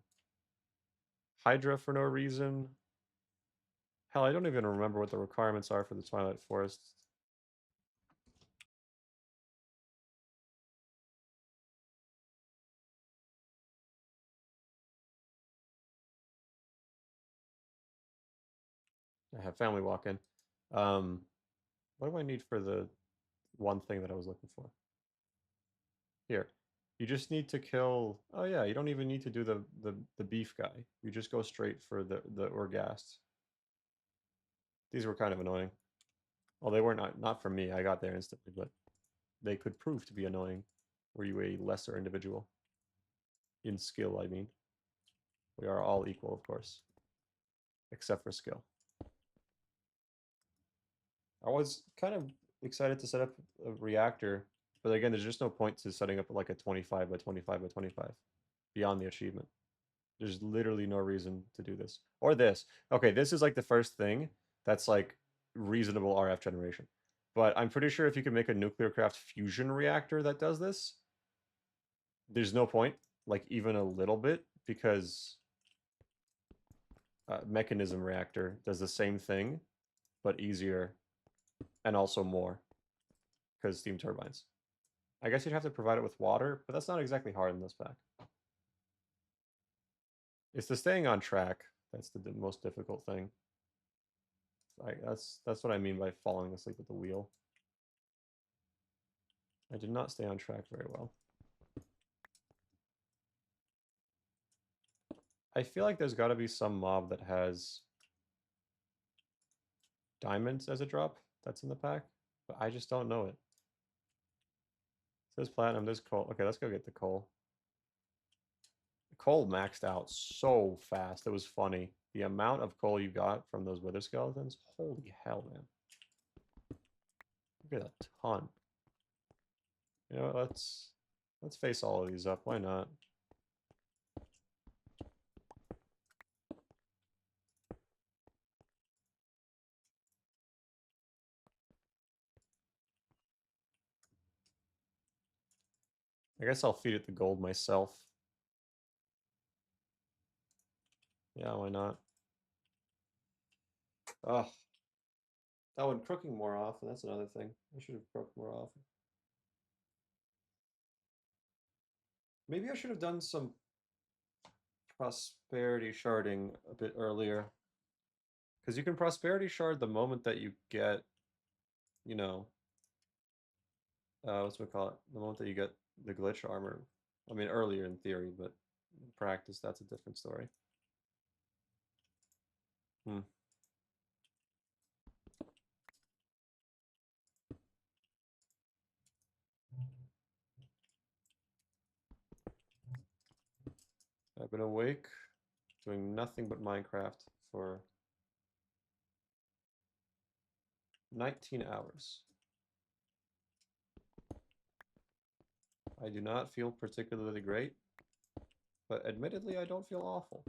Hydra for no reason. Hell, I don't even remember what the requirements are for the Twilight Forest. I have family walk in. What do I need for the one thing that I was looking for? Here. You just need to kill... Oh yeah, you don't even need to do the beef guy. You just go straight for the orgast. These were kind of annoying. Well, they were not for me. I got there instantly, but they could prove to be annoying. Were you a lesser individual? In skill, I mean. We are all equal, of course. Except for skill. I was kind of excited to set up a reactor, but again, there's just no point to setting up like a 25 by 25 by 25 beyond the achievement. There's literally no reason to do this. Or this. Okay, this is like the first thing that's like reasonable RF generation. But I'm pretty sure if you can make a nuclear craft fusion reactor that does this, there's no point, like even a little bit, because mechanism reactor does the same thing, but easier and also more, because steam turbines. I guess you'd have to provide it with water, but that's not exactly hard in this pack. It's the staying on track that's the most difficult thing. That's what I mean by falling asleep at the wheel. I did not stay on track very well. I feel like there's got to be some mob that has diamonds as a drop that's in the pack, but I just don't know it. It says platinum, there's coal. Okay, let's go get the coal. Coal maxed out so fast. It was funny. The amount of coal you got from those wither skeletons, holy hell, man. You get a ton. You know what, let's face all of these up. Why not? I guess I'll feed it the gold myself. Yeah, why not? Ugh. Oh, and cooking more often, that's another thing. I should have cooked more often. Maybe I should have done some prosperity sharding a bit earlier. Because you can prosperity shard the moment that you get, you know, what's we call it? The moment that you get the glitch armor. I mean, earlier in theory, but in practice, that's a different story. Hmm. I've been awake, doing nothing but Minecraft for 19 hours. I do not feel particularly great, but admittedly, I don't feel awful.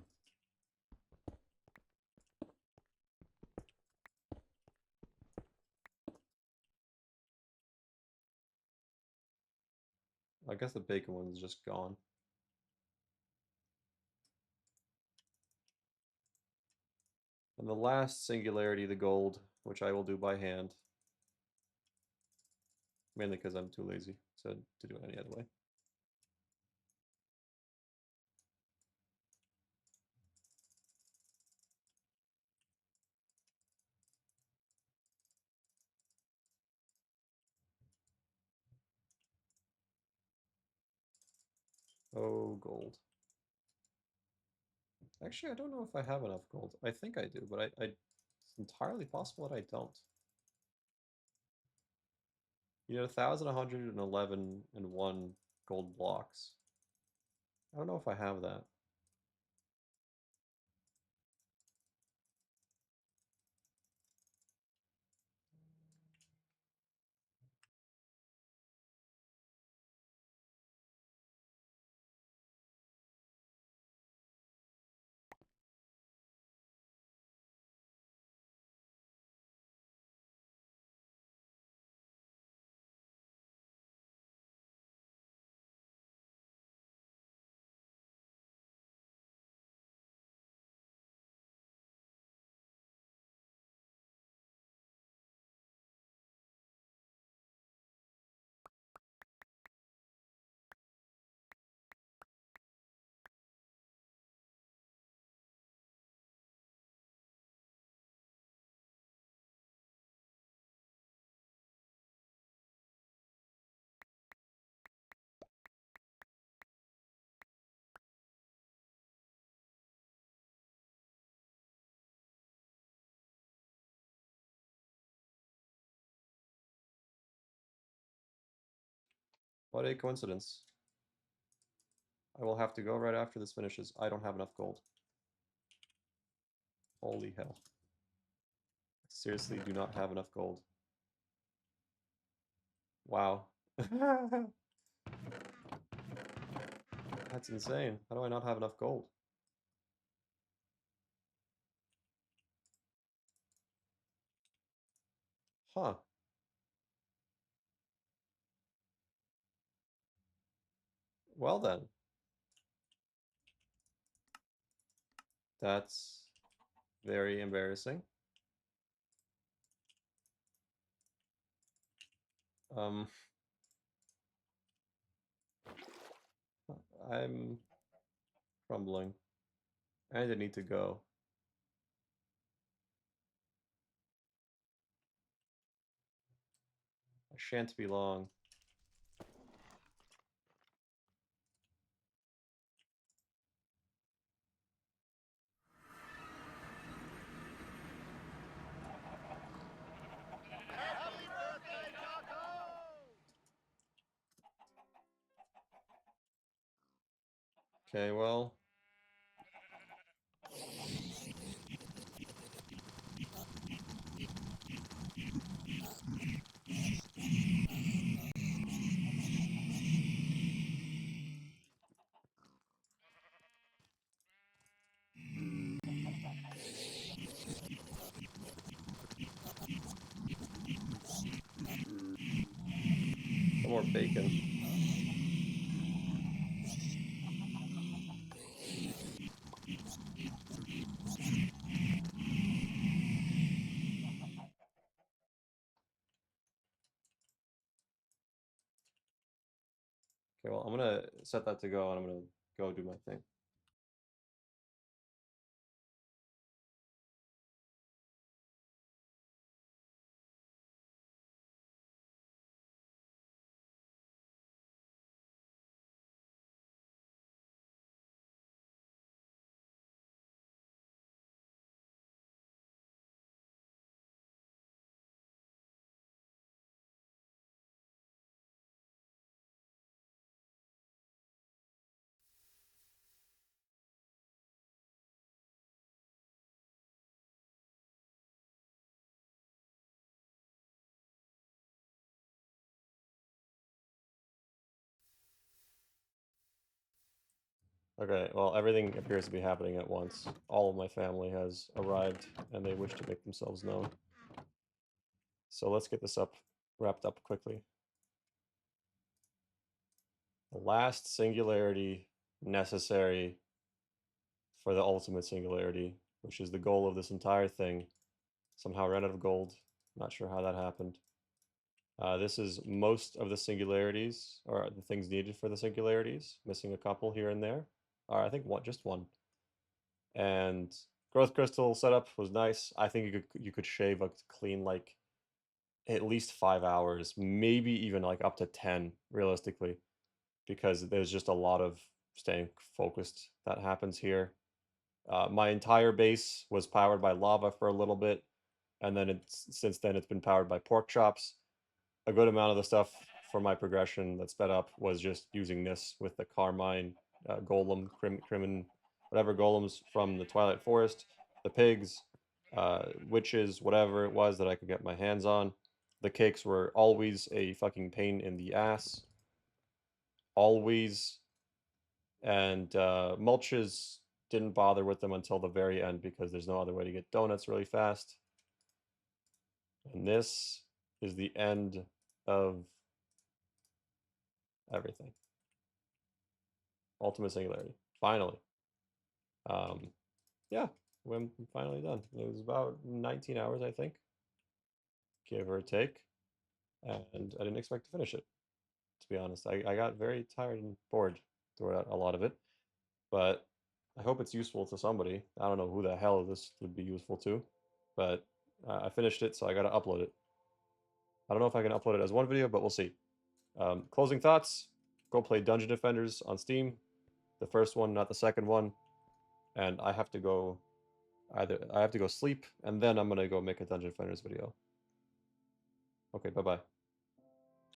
I guess the bacon one is just gone. And the last singularity, the gold, which I will do by hand. Mainly because I'm too lazy to do it any other way. Oh, gold. Actually, I don't know if I have enough gold. I think I do, but it's entirely possible that I don't. You know, 1,111 and 1 gold blocks. I don't know if I have that. What a coincidence. I will have to go right after this finishes. I don't have enough gold. Holy hell. I seriously do not have enough gold. Wow. That's insane. How do I not have enough gold? Huh. Well then. That's very embarrassing. I'm crumbling. And I need to go. I shan't be long. Happy birthday, Taco! Okay, well. Some more bacon. Okay, well, I'm gonna set that to go and I'm gonna go do my thing. Okay, well, everything appears to be happening at once. All of my family has arrived and they wish to make themselves known. So let's get this wrapped up quickly. The last singularity necessary for the ultimate singularity, which is the goal of this entire thing. Somehow ran out of gold. Not sure how that happened. This is most of the singularities, or the things needed for the singularities. Missing a couple here and there. Or I think just one. And growth crystal setup was nice. I think you could shave a clean like at least 5 hours, maybe even like up to 10 realistically, because there's just a lot of staying focused that happens here. My entire base was powered by lava for a little bit, and then since then it's been powered by pork chops. A good amount of the stuff for my progression that sped up was just using this with the Carmine golem, Crimin, whatever golems from the Twilight Forest, the pigs, witches, whatever it was that I could get my hands on. The cakes were always a fucking pain in the ass. Always. And mulches didn't bother with them until the very end because there's no other way to get donuts really fast. And this is the end of everything. Ultimate singularity. Finally. Yeah, we're finally done. It was about 19 hours, I think, give or take. And I didn't expect to finish it, to be honest. I got very tired and bored throughout a lot of it. But I hope it's useful to somebody. I don't know who the hell this would be useful to. But I finished it, so I got to upload it. I don't know if I can upload it as one video, but we'll see. Closing thoughts, go play Dungeon Defenders on Steam. The first one, not the second one. And I have to go sleep, and then I'm going to go make a Dungeon Defenders video. Okay, bye-bye.